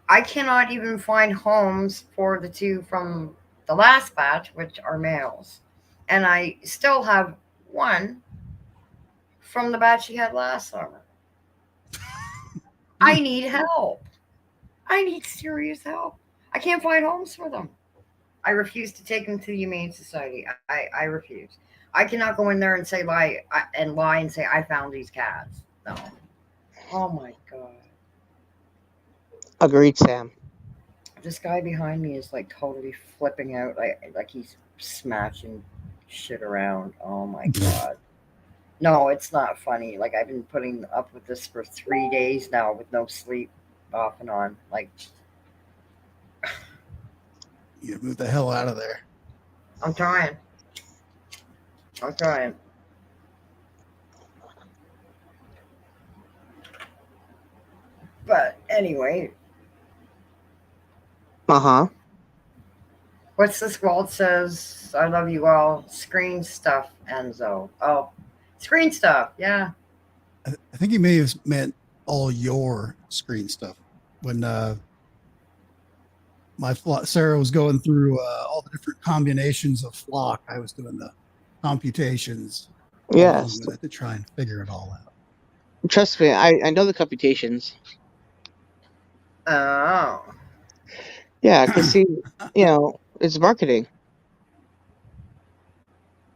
I cannot even find homes for the 2 from the last batch, which are males. And I still have 1 from the batch she had last summer. I need help. I need serious help. I can't find homes for them. I refuse to take them to the Humane Society. I refuse. I cannot go in there and lie and say I found these cats. No. Oh my God. Agreed, Sam. This guy behind me is like totally flipping out, like he's smashing shit around. Oh my God. No, it's not funny. Like I've been putting up with this for 3 days now with no sleep off and on. Like You move the hell out of there. I'm trying. But anyway. Uh-huh. What's this? Walt says, I love you all. Screen stuff, Enzo. Oh, screen stuff. Yeah. I think he may have meant all your screen stuff. When Sarah was going through all the different combinations of flock, I was doing the computations Yes. along with it to try and figure it all out. Trust me, I know the computations. Oh. Yeah, because see, it's marketing.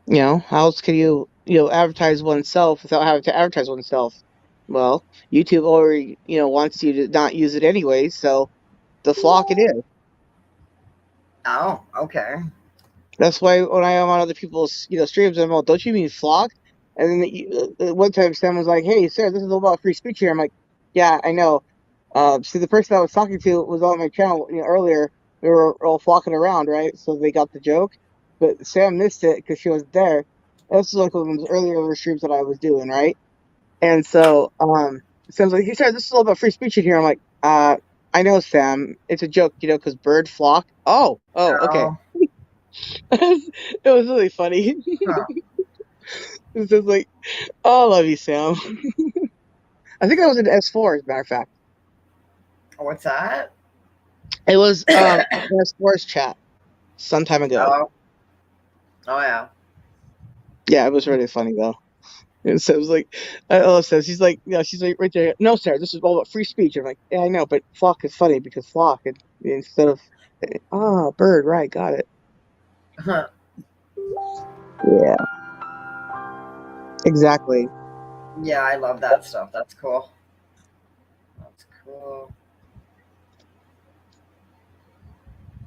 How else can you, advertise oneself without having to advertise oneself. Well, YouTube already, wants you to not use it anyway, so the flock it is. Oh, okay. That's why when I am on other people's, streams, I'm like, don't you mean flock? And then one time Sam was like, hey, sir, this is all about free speech here. I'm like, yeah, I know. See, the person I was talking to was on my channel earlier. We were all flocking around, right? So they got the joke. But Sam missed it because she was there. This was like one of those earlier streams that I was doing, right? And so Sam's like, hey, sir, this is all about free speech in here. I'm like, I know, Sam. It's a joke, because bird flock. Oh, okay. Oh, It was really funny. huh. It's just like, oh, I love you, Sam. I think I was in S4, as a matter of fact. What's that? It was S4's chat some time ago. Oh yeah. Yeah, it was really funny though. And so it was like, I love Sam. She's like, she's like right there. No, Sarah, this is all about free speech. I'm like, yeah, I know, but flock is funny because flock instead of bird, right? Got it. Yeah, exactly. Yeah, I love that stuff. That's cool. That's cool.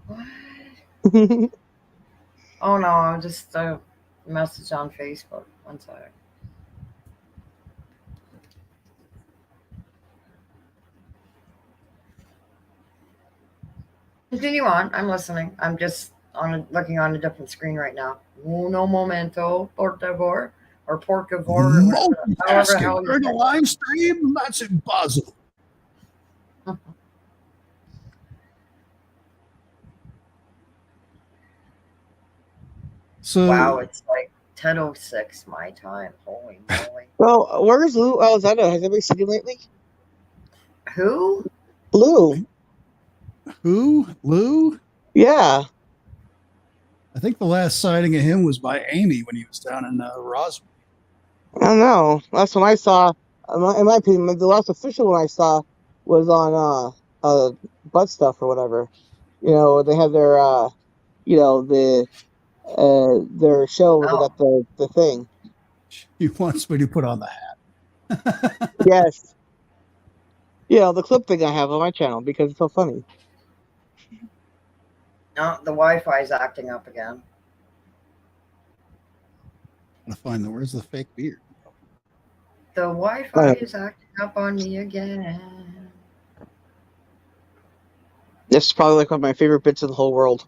What? Oh no, just a message on Facebook. One sec. Continue on. I'm listening. I'm just looking on a different screen right now. Uno momento, por favor, or por favor. Multitasking during a live stream? That's impossible. So wow, it's like 10:06 my time. Holy moly! Well, where's Lou Alzado? Has anybody seen him lately? Who? Lou. Who? Lou? Yeah. I think the last sighting of him was by Amy when he was down in Roswell. I don't know. Last one I saw, in my opinion, the last official one I saw was on butt stuff or whatever. They had their their show where they got the thing. He wants me to put on the hat. Yes. The clip thing I have on my channel because it's so funny. No, the Wi-Fi is acting up again. I'm gonna find where's the fake beard. The Wi-Fi is acting up on me again. This is probably like one of my favorite bits in the whole world.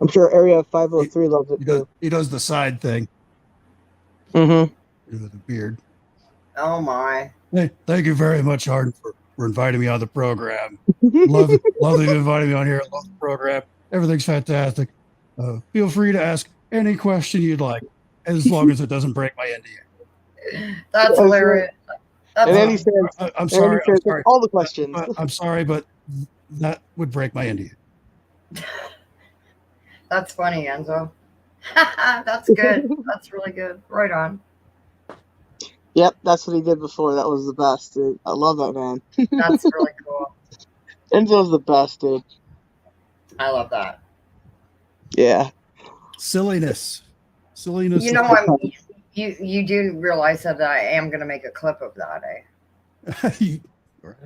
I'm sure Area 503 loves it too. He does the side thing. Mm-hmm. With the beard. Oh my. Hey, thank you very much, Arden, for inviting me on the program. love that you invited me on here. I love the program. Everything's fantastic. Feel free to ask any question you'd like, as long as it doesn't break my NDA. That's hilarious. And then he says, I'm sorry. All the questions. I'm sorry, but that would break my NDA. That's funny, Enzo. That's good. That's really good. Right on. Yep, that's what he did before. That was the best, dude. I love that man. That's really cool. Enzo's the best, dude. I love that. Yeah. Silliness. You know what? You do realize that I am going to make a clip of that, eh?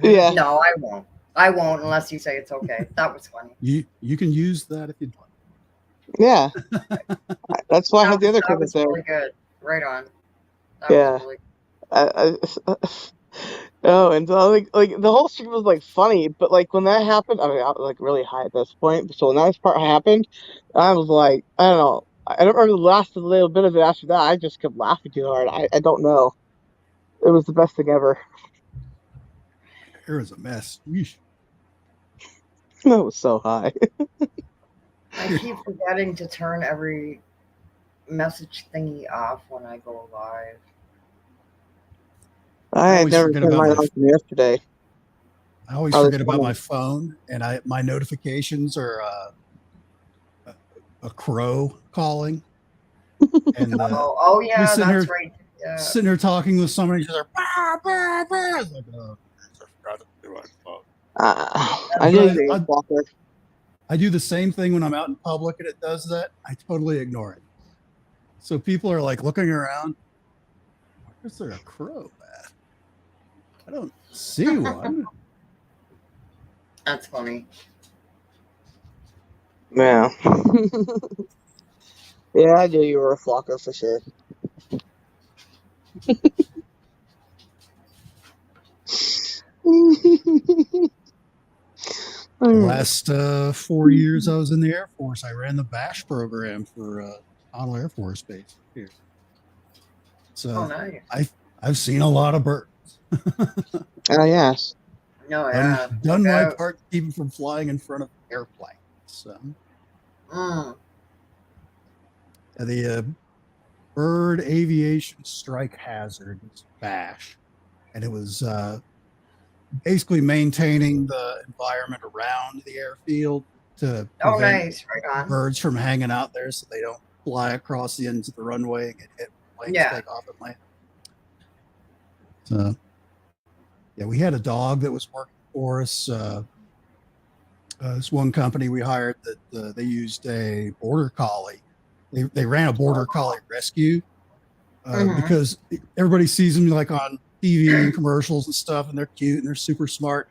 Yeah. No, I won't. I won't unless you say it's okay. That was funny. You can use that if you'd like. Yeah. That's why I had the other clip there. Really good. Right on. That yeah. Was really and so like the whole stream was like funny, but like when that happened, I mean, I was like really high at this point. So when that part happened, I was like, I don't know. I don't remember the last little bit of it after that. I just kept laughing too hard. I don't know. It was the best thing ever. It was a mess. Yeesh. That was so high. I keep forgetting to turn every message thingy off when I go live. I had never turned mine on from yesterday. I always forget about my phone, and my notifications are a crow calling. And oh yeah, that's right. Yeah. Sitting here talking with somebody, just like, bah, bah, bah. Like, I do the same thing when I'm out in public, and it does that. I totally ignore it. So people are like looking around. Where's there a crow at? I don't see one. That's funny. Yeah. Yeah, I knew you were a flocker for sure. The last 4 years I was in the Air Force, I ran the BASH program for Connell Air Force Base here. So nice. I've seen a lot of birds. Oh, yes. No, yeah. Done my part to keep them from flying in front of airplanes. So. The Bird Aviation Strike Hazard is BASH, and it was basically maintaining the environment around the airfield to prevent nice. Right on. birds from hanging out there so they don't fly across the ends of the runway and get hit when planes take off and land. So, yeah, we had a dog that was working for us. This one company we hired that they used a border collie. They ran a border collie rescue because everybody sees them like on TV and commercials and stuff, and they're cute and they're super smart.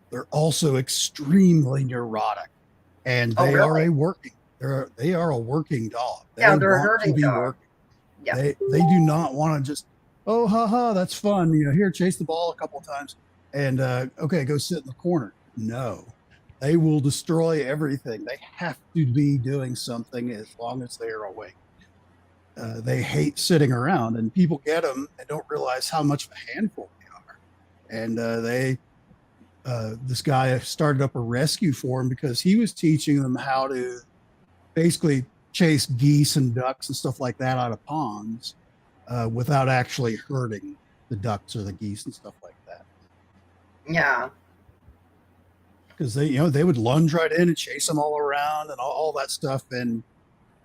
They're also extremely neurotic, and they are a working. They are a working dog. They're a herding dog. Working. Yeah. They do not want to just that's fun. Here, chase the ball a couple of times, and okay, go sit in the corner. No. They will destroy everything. They have to be doing something as long as they are awake. They hate sitting around, and people get them and don't realize how much of a handful they are. And this guy started up a rescue for him because he was teaching them how to basically chase geese and ducks and stuff like that out of ponds without actually hurting the ducks or the geese and stuff like that. Yeah. Because they would lunge right in and chase them all around and all that stuff. And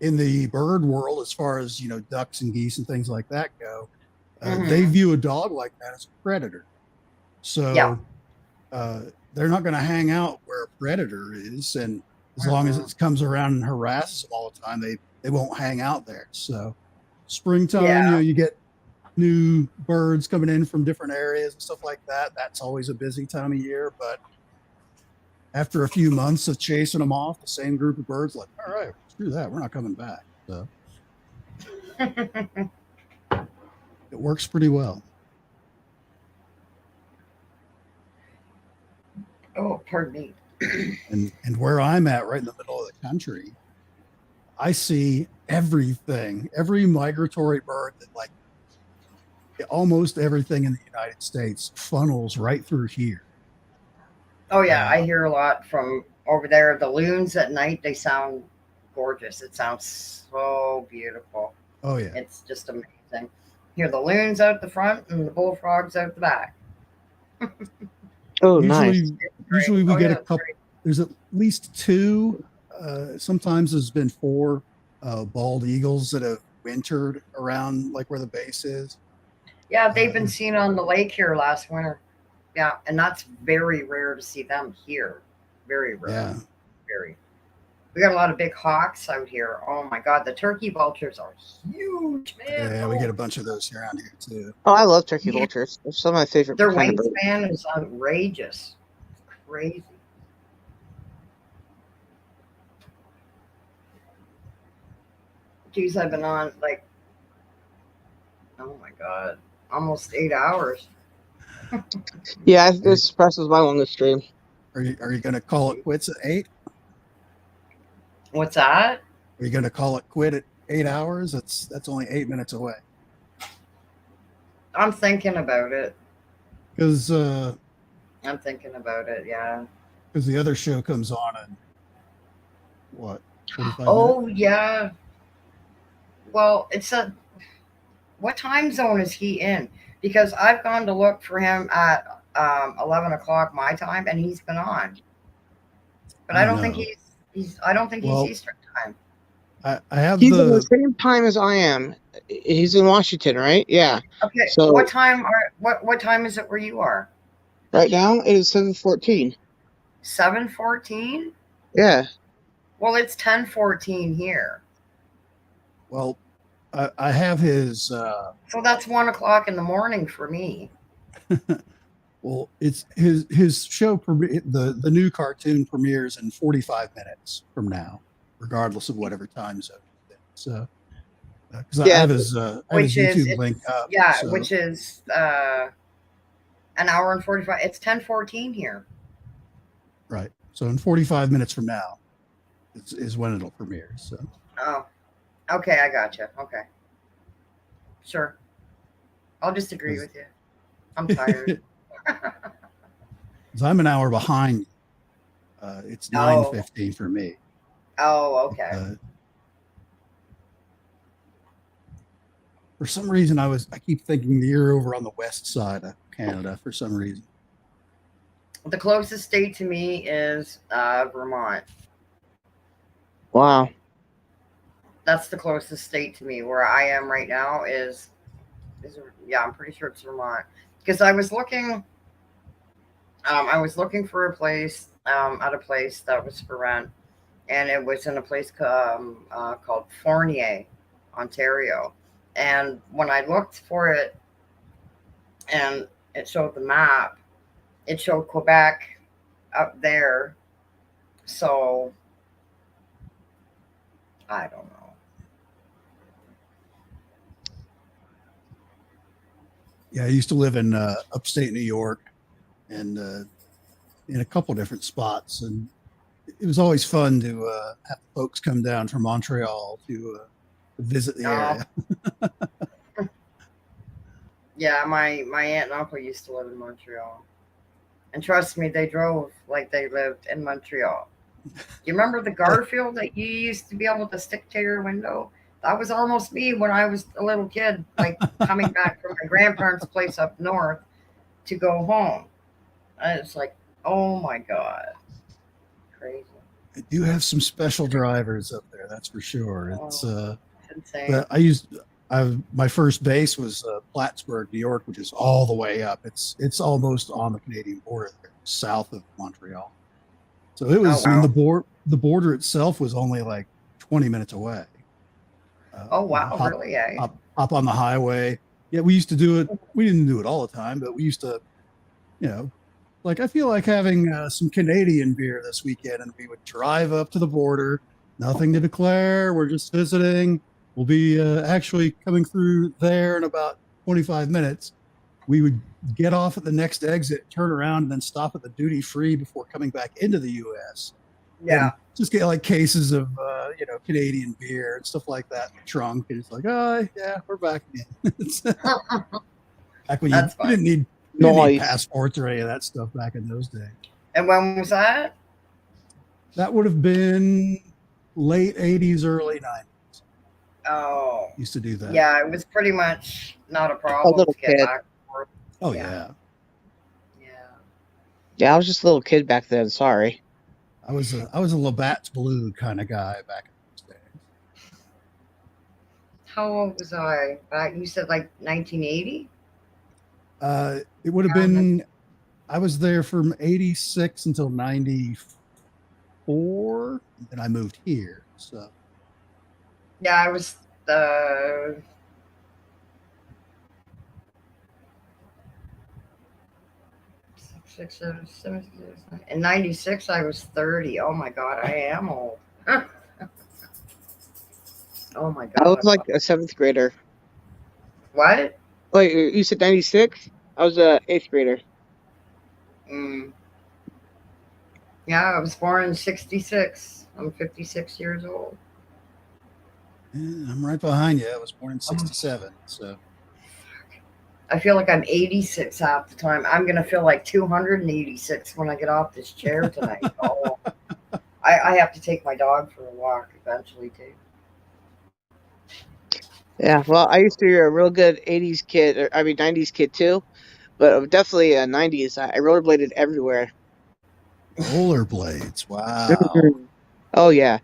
in the bird world, as far as ducks and geese and things like that go, they view a dog like that as a predator. So they're not going to hang out where a predator is, and as long as it comes around and harasses them all the time, they won't hang out there. So springtime, you get new birds coming in from different areas and stuff like that. That's always a busy time of year, but after a few months of chasing them off, the same group of birds like, all right, screw that, we're not coming back. So it works pretty well. Oh, pardon me. And where I'm at, right in the middle of the country, I see everything, every migratory bird that almost everything in the United States funnels right through here. Oh yeah, I hear a lot from over there. The loons at night, they sound gorgeous. It sounds so beautiful. Oh yeah. It's just amazing. Hear the loons out the front and the bullfrogs out the back. Oh, nice. Usually we get a couple. There's at least two. Sometimes there's been 4 bald eagles that have wintered around like where the base is. Yeah, they've been seen on the lake here last winter. Yeah, and that's very rare to see them here. Very rare. Yeah. Very. We got a lot of big hawks out here. Oh my God, the turkey vultures are huge, man. Yeah, we get a bunch of those around here too. Oh, I love turkey vultures. They're some of my favorite. Their wingspan is outrageous. It's crazy. Geez, I've been on oh my God, almost 8 hours. Yeah, this presses my longest stream. Are you going to call it quits at 8? What's that? Are you going to call it quit at 8 hours? That's only 8 minutes away. I'm thinking about it. Because I'm thinking about it. Yeah. Because the other show comes on in what? 45 Oh minutes? yeah. Well, what time zone is he in? Because I've gone to look for him at 11 o'clock my time, and he's been on. But I don't think he's Eastern time. I have he's at the same time as I am. He's in Washington, right? Yeah. Okay. So what time is it where you are? Right now it is 7:14. 7:14? Yeah. Well, it's 10:14 here. Well, I have his. So that's 1 o'clock in the morning for me. Well, it's his show. The new cartoon premieres in 45 minutes from now, regardless of whatever time zone. So, because I have his YouTube link up. Yeah, so. which is an hour and 45. It's 10:14 here. Right. So in 45 minutes from now is when it'll premiere. So. Oh, okay, I gotcha. Okay, sure. I'll just agree with you. I'm tired. Because I'm an hour behind. It's 9:15 for me. Oh, okay. For some reason, I keep thinking that you're over on the west side of Canada for some reason. The closest state to me is Vermont. Wow. That's the closest state to me. Where I am right now is I'm pretty sure it's Vermont. Because I was looking for a place at a place that was for rent, and it was in a place called Fournier, Ontario. And when I looked for it, and it showed the map, it showed Quebec up there. So I don't know. Yeah, I used to live in upstate New York, and in a couple different spots, and it was always fun to have folks come down from Montreal to visit the area. Yeah, my aunt and uncle used to live in Montreal, and trust me, they drove like they lived in Montreal. Do you remember the Garfield that you used to be able to stick to your window? That was almost me when I was a little kid, like coming back from my grandparents' place up north to go home. And it's like, oh my God. Crazy. I do have some special drivers up there, that's for sure. It's insane. But my first base was Plattsburgh, New York, which is all the way up. It's almost on the Canadian border there, south of Montreal. So it was, I mean, the border itself was only like 20 minutes away. Oh wow, really? Yeah. Hop on the highway. Yeah, we used to do it. We didn't do it all the time, but we used to, like, I feel like having some Canadian beer this weekend, and we would drive up to the border. Nothing to declare. We're just visiting. We'll be actually coming through there in about 25 minutes. We would get off at the next exit, turn around, and then stop at the duty free before coming back into the U.S. Yeah. And just get like cases of Canadian beer and stuff like that in the trunk, and it's like, oh yeah, we're back again. Back when you didn't need passports or any of that stuff back in those days. And when was that? That would have been late 80s, early 90s. Oh. Used to do that. Yeah, it was pretty much not a problem to get back and forth. Oh yeah. Yeah, I was just a little kid back then. Sorry. I was a Labatt's Blue kind of guy back in those days. How old was I? You said like 1980? It would have been. I was there from 86 until 94, and I moved here. So. Yeah, I was in 96 I was 30. Oh my God, I am old. Oh my God. I was like a 7th grader. What? Wait, you said 96? I was a 8th grader. Yeah, I was born in 66. I'm 56 years old. Yeah, I'm right behind you. I was born in 67. So I feel like I'm 86 half the time. I'm going to feel like 286 when I get off this chair tonight. I have to take my dog for a walk eventually, too. Yeah, well, I used to be a real good 80s kid, 90s kid, too. But definitely 90s. I rollerbladed everywhere. Rollerblades, wow. Oh, yeah.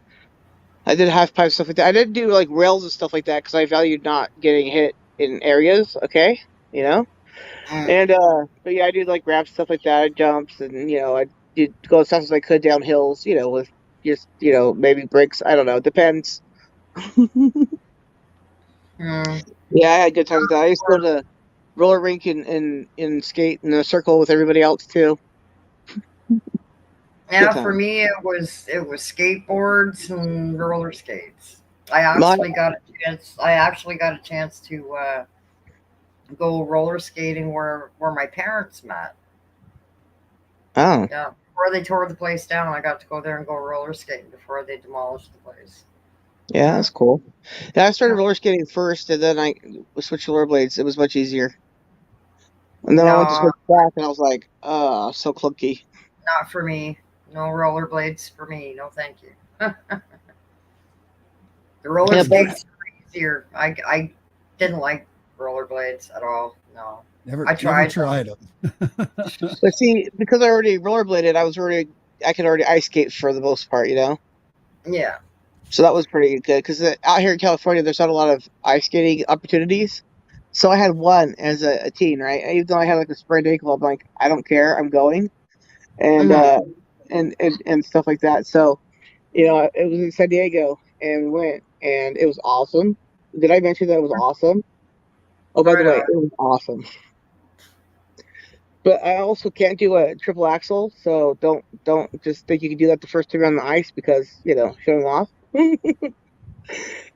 I did half pipe stuff like that. I didn't do like rails and stuff like that because I valued not getting hit in areas, okay? And but yeah, I did like ramp stuff like that, jumps, and I did go as fast as I could down hills, with just maybe breaks. I don't know, it depends. Hmm. Yeah, I had good times with that. I used to go to roller rink and skate in a circle with everybody else too. Yeah, Good for time. me it was skateboards and roller skates. My I actually got a chance to go roller skating where my parents met. oh Yeah, before they tore the place down, I got to go there and go roller skating before they demolished the place. yeah, Yeah. that's cool. Yeah, I started Yeah. roller skating first, and then I switched to rollerblades. It was much easier. And then I went to No, switch back, and I was like, so clunky. not for me. No rollerblades for me. No, thank you. The roller Yeah, but skates are easier. I didn't like rollerblades at all. No, I Never tried them. tried them. but see, because I already rollerbladed, I could already ice skate for the most part, you know. Yeah. So that was pretty good because out here in California, there's not a lot of ice skating opportunities. So I had one as a teen, right? Even though I had like a sprained ankle, I'm like, I don't care, I'm going, and Hmm. and stuff like that. So it was in San Diego, and we went, and it was awesome. Did I mention that it was awesome? Oh, by the Right way, on. it was awesome. But I also can't do a triple axel, so don't just think you can do that the first time on the ice because showing off.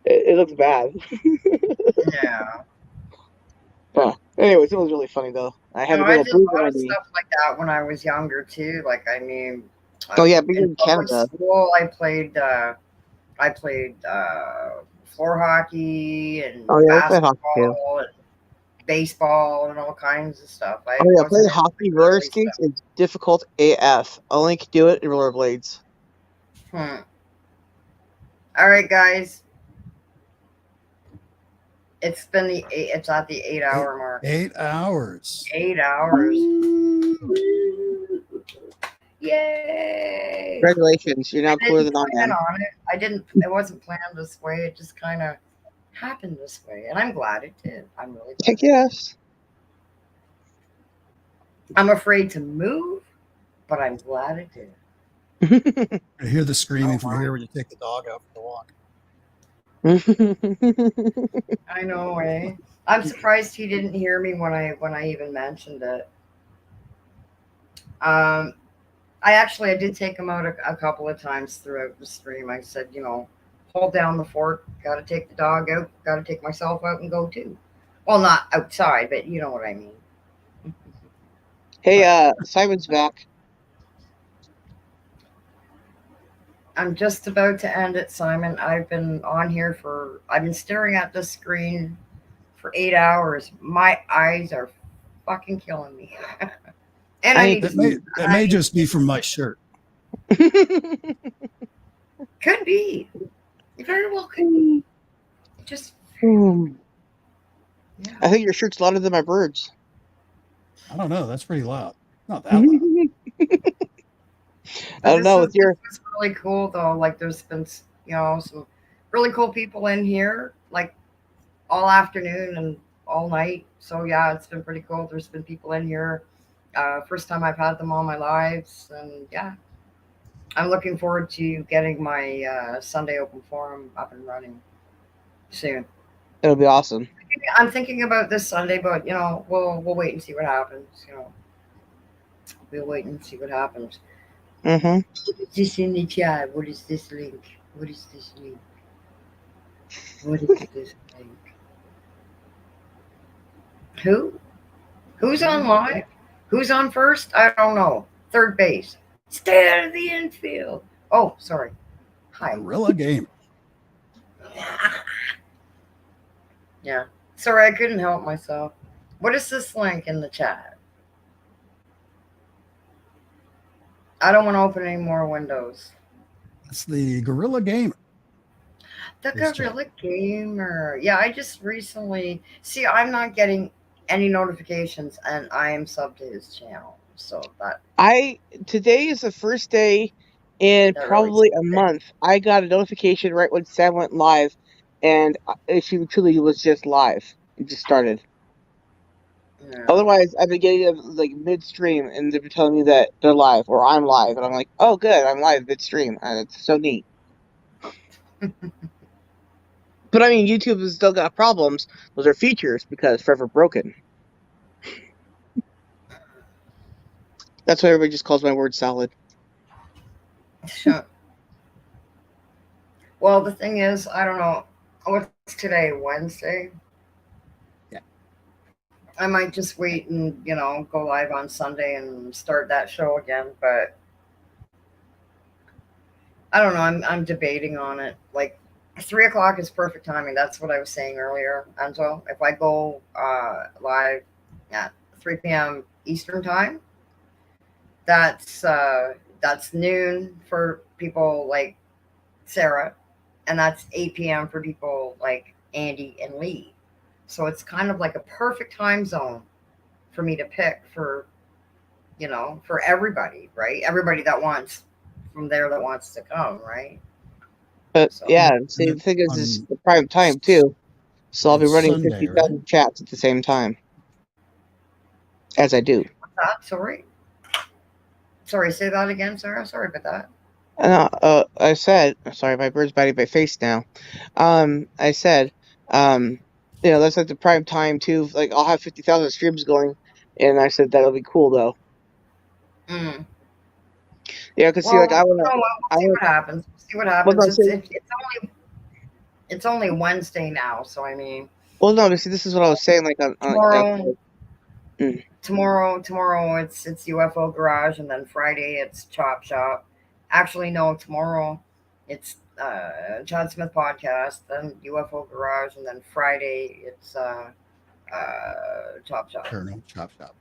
It looks bad. Yeah. Yeah. Anyways, it was really funny though. I had No, a big I old did a bruise on lot my of knee. stuff like that when I was younger too. Like I mean, Oh yeah, being in in public Canada. school, I played floor hockey and Oh yeah, we played hockey too. basketball and baseball and all kinds of stuff. Oh I yeah, playing wasn't into the hockey roller girly skates stuff. is difficult AF. Only can do it in rollerblades. Hmm. All right, guys. It's at the eight eight, hour mark. 8 hours. 8 hours. Yay! Congratulations, you're now I cooler didn't than I plan am. on it. It wasn't planned this way. It just kind of happened this way. And I'm glad it did. I'm really glad. Heck yes. I'm afraid to move, but I'm glad it did. I hear the screaming Oh from here when you take the dog out for the walk. I know, eh? I'm surprised he didn't hear me when I even mentioned it. Um, I did take him out a couple of times throughout the stream. I said, hold down the fort. Got to take the dog out. Got to take myself out and go too. Well, not outside, but you know what I mean. Hey, Simon's back. I'm just about to end it, Simon. I've been staring at this screen for 8 hours. My eyes are fucking killing me. And I I need That to. may just be from my shirt. Could be. It very well could be. Just yeah. I think your shirt's louder than my birds. I don't know. That's pretty loud. Not that loud. I don't know. With This your was really cool though. Like there's been some really cool people in here like all afternoon and all night. So yeah, it's been pretty cool. There's been people in here. First time I've had them all my lives, and yeah, I'm looking forward to getting my Sunday open forum up and running soon. it'll be awesome. I'm thinking about this Sunday, but we'll wait and see what happens. We'll wait and see what happens. Mm-hmm. What is this in the chat? What is this link? What is this link? What is this link? Who? Who's on live? Who's on first? I don't know. Third base. Stay out of the infield. Oh, sorry. Hi. Gorilla Gamer. Yeah. Sorry, I couldn't help myself. What is this link in the chat? I don't want to open any more windows. That's the Gorilla Gamer. The This chat. Gorilla Gamer. Yeah, I just recently see I'm not getting any notifications and I am subbed to his channel. So Today is the first day in that really probably a month. I got a notification right when Sam went live, and she truly was just live. It just started. yeah. Otherwise, I've been getting them like midstream, and they've been telling me that they're live or I'm live, and I'm like, oh, good, I'm live midstream. It's so neat. But I mean, YouTube has still got problems. Those are features because forever broken. That's why everybody just calls my word salad. Sure. Well, the thing is, I don't know. What's today? Wednesday? Yeah. I might just wait and, go live on Sunday and start that show again, but I don't know. I'm debating on it. Like 3 o'clock is perfect timing. That's what I was saying earlier. And so if I go live at 3 p.m. Eastern time, that's noon for people like Sarah, and that's 8 p.m. for people like Andy and Lee. So it's kind of like a perfect time zone for me to pick for everybody, right? Everybody that wants from there that wants to come, right? But So yeah, And see, the then thing is, it's on the prime time too. So I'll on be running Sunday, right? 50,000 chats at the same time, as I do. what's that? Sorry, say that again, Sarah. Sorry about that. I said, sorry, my bird's biting my face now. I said, that's like the prime time too. Like I'll have 50,000 streams going, and I said that'll be cool though. Mm. Yeah, because see, Well, like I we'll see what happens. We'll see what well, happens. no, It's only Wednesday now, so I mean, well, no, see, this is what I was saying. Like tomorrow, mm. tomorrow it's UFO Garage, and then Friday it's Chop Shop. Actually, no, tomorrow it's John Smith podcast, then UFO Garage, and then Friday it's Chop Shop. Colonel Chop Shop.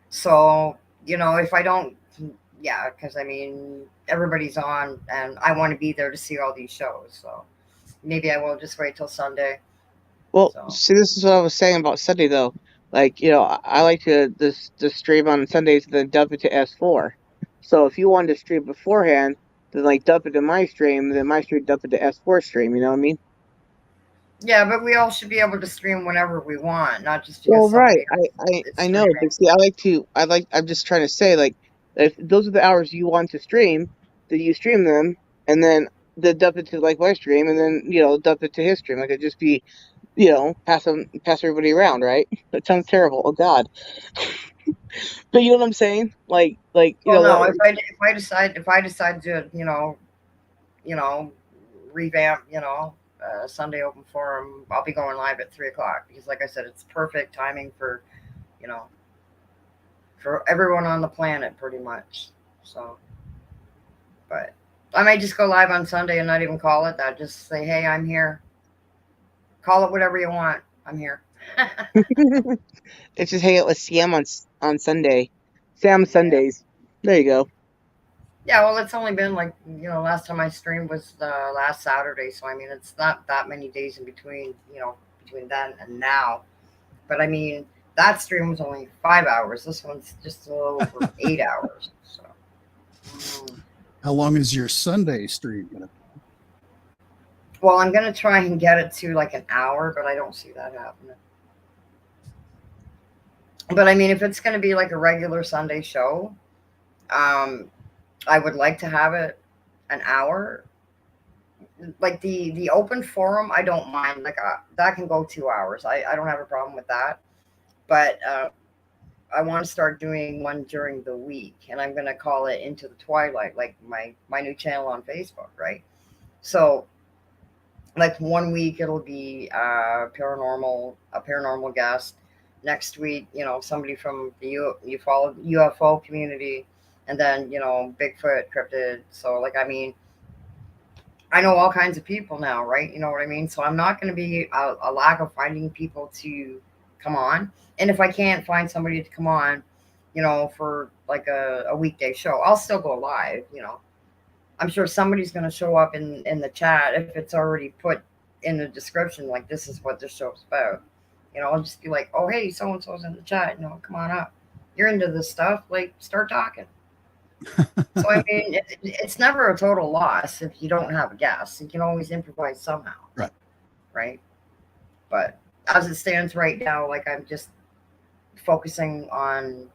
So if I don't, yeah, because I mean everybody's on, and I want to be there to see all these shows. So maybe I will just wait till Sunday. Well, So see, this is what I was saying about Sunday though. Like, I like to this stream on Sundays and then dump it to S4. So if you wanted to stream beforehand, then like dump it to my stream, then my stream dump it to S4 stream. You know what I mean? yeah, but we all should be able to stream whenever we want, not just because Well, right. somebody else is I know, streaming. but see, I'm just trying to say, like, if those are the hours you want to stream, then you stream them, and then dump it to like my stream, and then dump it to his stream. Like it'd just be, pass everybody around, right? That sounds terrible. Oh God. But you know what I'm saying? Like, Well, no, if I decide to revamp Sunday Open Forum, I'll be going live at 3 o'clock because, like I said, it's perfect timing for you know for everyone on the planet, pretty much. So, but I might just go live on Sunday and not even call it that. Just say, hey, I'm here. Call it whatever you want. I'm here. It's just hang out with Sam on Sunday. Sam Sundays. There you go. Yeah, well, it's only been like, last time I streamed was last Saturday. So, I mean, it's not that many days in between, between then and now. But I mean, that stream was only 5 hours. This one's just a little over 8 hours. So, How long is your Sunday stream gonna be? well, I'm going to try and get it to like an hour, but I don't see that happening. But I mean, if it's going to be like a regular Sunday show, I would like to have it an hour. Like the open forum, I don't mind. Like that can go 2 hours. I don't have a problem with that. But I want to start doing one during the week, and I'm going to call it Into the Twilight, like my new channel on Facebook, right? So, like 1 week it'll be a paranormal guest. Next week, somebody from the you follow UFO community, and then Bigfoot, cryptid. So, like, I mean, I know all kinds of people now, right? You know what I mean? So I'm not going to be a lack of finding people to come on. And if I can't find somebody to come on, for like a weekday show, I'll still go live. I'm sure somebody's going to show up in the chat if it's already put in the description, like this is what this show's about. I'll just be like, oh, hey, so-and-so's in the chat. Come on up. You're into this stuff. Like, start talking. So, I mean, it's never a total loss if you don't have a guest. You can always improvise somehow. Right. Right. But as it stands right now, like, I'm just focusing on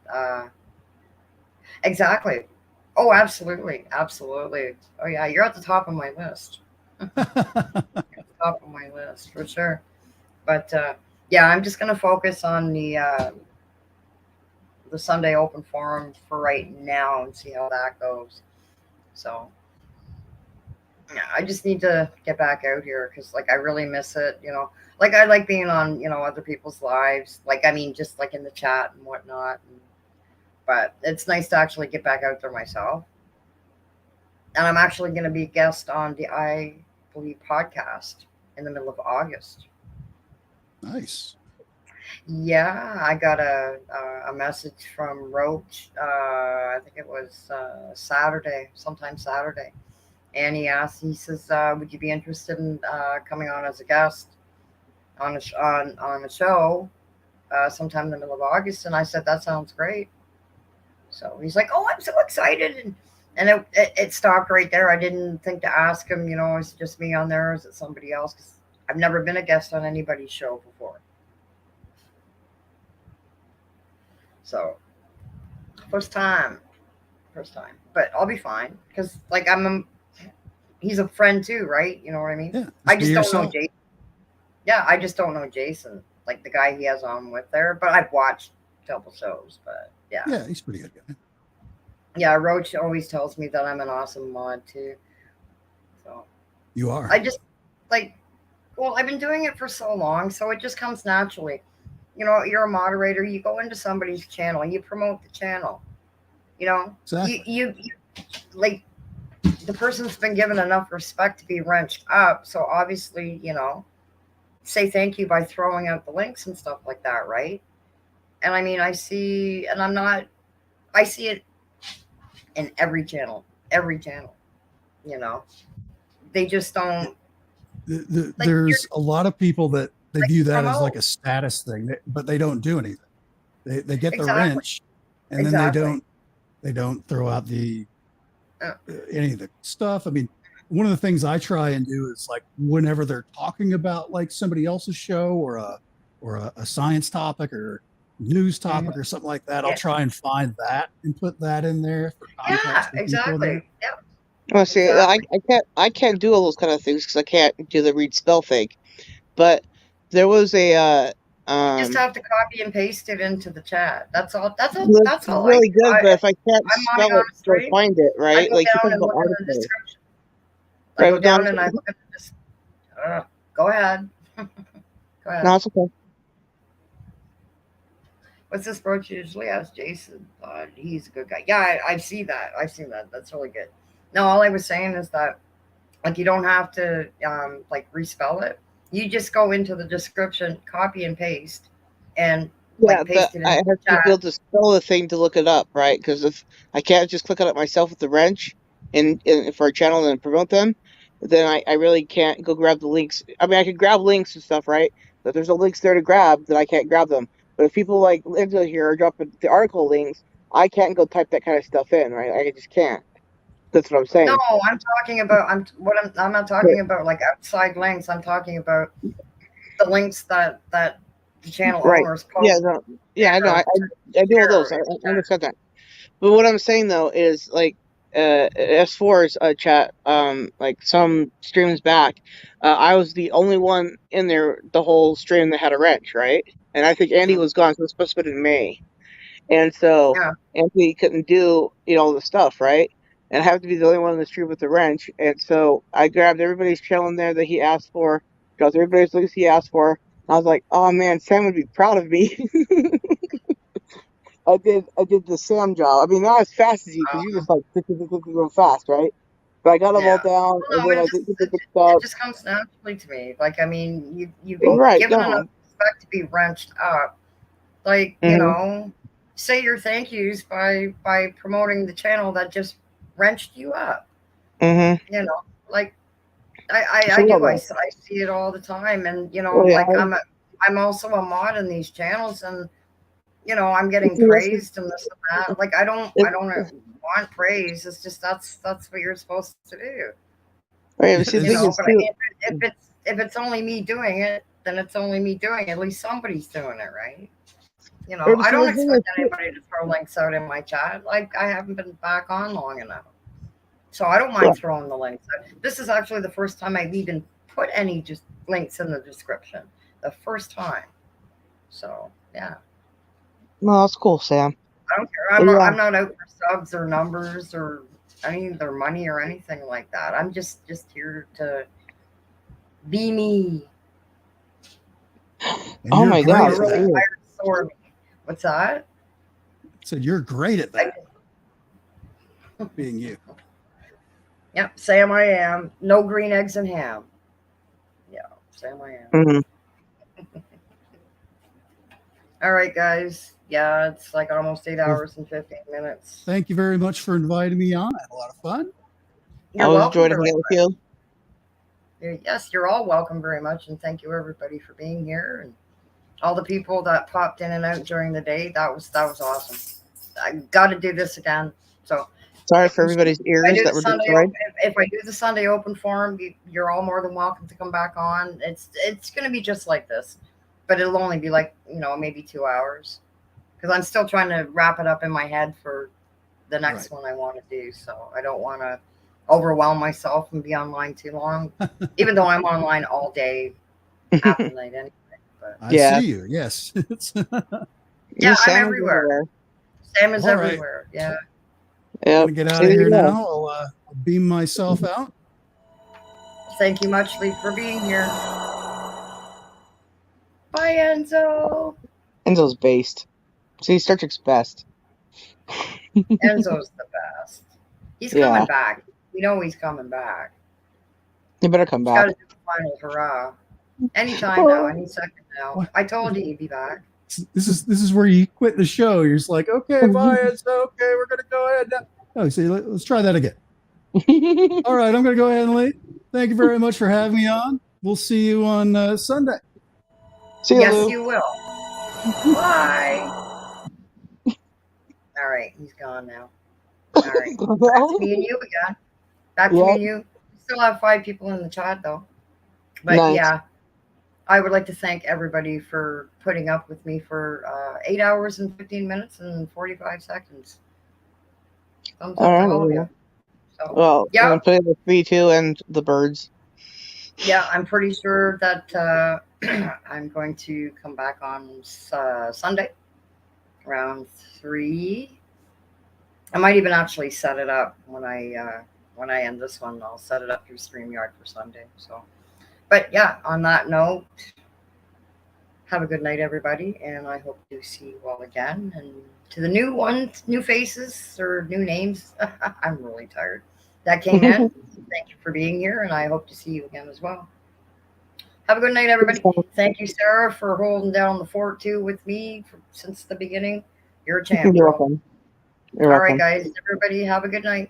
exactly. Oh, absolutely. Absolutely. Oh, yeah. You're at the top of my list. top of my list for sure. But yeah, I'm just gonna focus on the Sunday open forum for right now and see how that goes. So yeah, I just need to get back out here because like I really miss it. Like I like being on other people's lives. Like I mean, just like in the chat and whatnot. But it's nice to actually get back out there myself. And I'm actually going to be a guest on the I Believe podcast in the middle of August. Nice. Yeah, I got a message from Roach. I think it was Saturday, sometime Saturday, and he says, "Would you be interested in coming on as a guest on a show sometime in the middle of August?" And I said, "That sounds great." So he's like, "Oh, I'm so excited," and it stopped right there. I didn't think to ask him, is it just me on there, or is it somebody else? Because I've never been a guest on anybody's show before. So first time, but I'll be fine because like he's a friend too, right? You know what I mean? Yeah, I just don't know yourself. Jason. Yeah, I just don't know Jason, like the guy he has on with there. But I've watched a couple shows, but yeah. Yeah, he's pretty good guy. Yeah, Roach always tells me that I'm an awesome mod too. So You are. I just I've been doing it for so long, so it just comes naturally. You're a moderator. You go into somebody's channel, you promote the channel. Exactly. You like the person's been given enough respect to be wrenched up. So obviously, say thank you by throwing out the links and stuff like that, right? And I mean, I see it in every channel. They just don't. There's a lot of people that they view that as like a status thing, but they don't do anything. They get the wrench, and then they don't throw out any of the stuff. I mean, one of the things I try and do is like whenever they're talking about like somebody else's show or a science topic or news topic or something like that, I'll try and find that and put that in there for context. Yeah, exactly. Yeah. Well, see, I can't do all those kind of things because I can't do the read spell thing. But there was a you just have to copy and paste it into the chat. That's all. That's all. Really good, but if I can't I'm spell it, or find it, right? I go Like down and look in the description. I go down and I look at the go ahead. Go ahead. No, it's okay. What's this brooch usually? Ask Jason. He's a good guy. Yeah, I see that. I've seen that. That's really good. No, all I was saying is that like you don't have to like respell it. You just go into the description, copy and paste, and paste it in I have to be able to spell the thing to look it up, right? Because if I can't just click on it myself with the wrench and for a channel and promote them, then I really can't go grab the links. I mean, I can grab links and stuff, right? But there's no links there to grab, then I can't grab them. But if people like live here or drop the article links, I can't go type that kind of stuff in, right? I just can't. That's what I'm saying. No, I'm talking about I'm not talking about like outside links. I'm talking about the links that the channel owners post. I know. I do all those. I understand that. But what I'm saying though is like as far as chat, like some streams back, I was the only one in there the whole stream that had a wrench, right? And I think Andy was gone, so it was supposed to be in May. And so Andy couldn't do all the stuff, right? And I have to be the only one in the stream with the wrench. And so I grabbed everybody's channel in there that he asked for, got everybody's links he asked for. And I was like, oh man, Sam would be proud of me. I did the Sam job. I mean, not as fast as you, because you just like real fast, right? But I got them all down, and then I did the good stuff. It just comes naturally to me. Like, I mean, you've been given enough respect to be wrenched up. Like, say your thank yous by promoting the channel that just wrenched you up. Like I do. I see it all the time, and like I'm also a mod in these channels, and I'm getting praised and this and that. Like I don't want praise. It's just that's what you're supposed to do. Right. But I mean, if it's only me doing it, then it's only me doing it. At least somebody's doing it, right? I don't expect anybody to throw links out in my chat. Like I haven't been back on long enough, so I don't mind throwing the links. This is actually the first time I've even put any just links in the description the first time. So yeah. No, that's cool, Sam. I don't care. But yeah. I'm not out for subs or numbers or any of their money or anything like that. I'm just here to be me. And Oh you're my great God. at Really that. tired sore. What's that? Said you're great at that. Being you. Yep, Sam I am. No green eggs and ham. Yeah, Sam I am. Mm-hmm. All right, guys. Yeah, it's like almost 8 hours and 15 minutes. Thank you very much for inviting me on. I had a lot of fun. You're I was welcome enjoying very hanging out with you. Yes, you're all welcome very much, and thank you everybody for being here and all the people that popped in and out during the day. That was awesome. I got to do this again. So Sorry for everybody's if I ears do that the were Sunday destroyed. if I do the Sunday open forum, you're all more than welcome to come back on. It's going to be just like this, but it'll only be like maybe 2 hours because I'm still trying to wrap it up in my head for the next one I want to do. So I don't want to overwhelm myself and be online too long, even though I'm online all day, half the night anyway. But I see you. Yes. yeah, Sam I'm is everywhere. Sam is All right. everywhere. Yeah. I'm Yep. going to get out of here now. I'll beam myself out. Thank you much, Lee, for being here. Bye, Enzo. Enzo's based. See, Star Trek's best. Enzo's the best. He's Yeah. coming back. We know he's coming back. You better come He's got back. to do the final hurrah. Anytime now, any second now. I told you he'd be back. This is where you quit the show. You're just like, okay, bye. It's okay. We're going to go ahead now. Oh, see, let's try that again. All right. I'm going to go ahead and leave. Thank you very much for having me on. We'll see you on Sunday. See you, Yes, Lou. you will. Bye. All right, he's gone now. All right, back to me and you again. Back to me and you. We still have 5 people in the chat though. But Nice. yeah, I would like to thank everybody for putting up with me for 8 hours and 15 minutes and 45 seconds. Thumbs up All to right. all of you. So, Well, I'm yeah, gonna put in the 3-2 and the birds. yeah, I'm pretty sure that I'm going to come back on Sunday around 3. I might even actually set it up when I end this one. I'll set it up through StreamYard for Sunday. So, but yeah, on that note, have a good night, everybody, and I hope to see you all again. And to the new ones, new faces or new names, I'm really tired. That came in. Thank you for being here, and I hope to see you again as well. Have a good night, everybody. Thank you, Sarah, for holding down the fort too with me since the beginning. You're a champ. You're girl. welcome. You're All right, welcome. guys. Everybody, have a good night.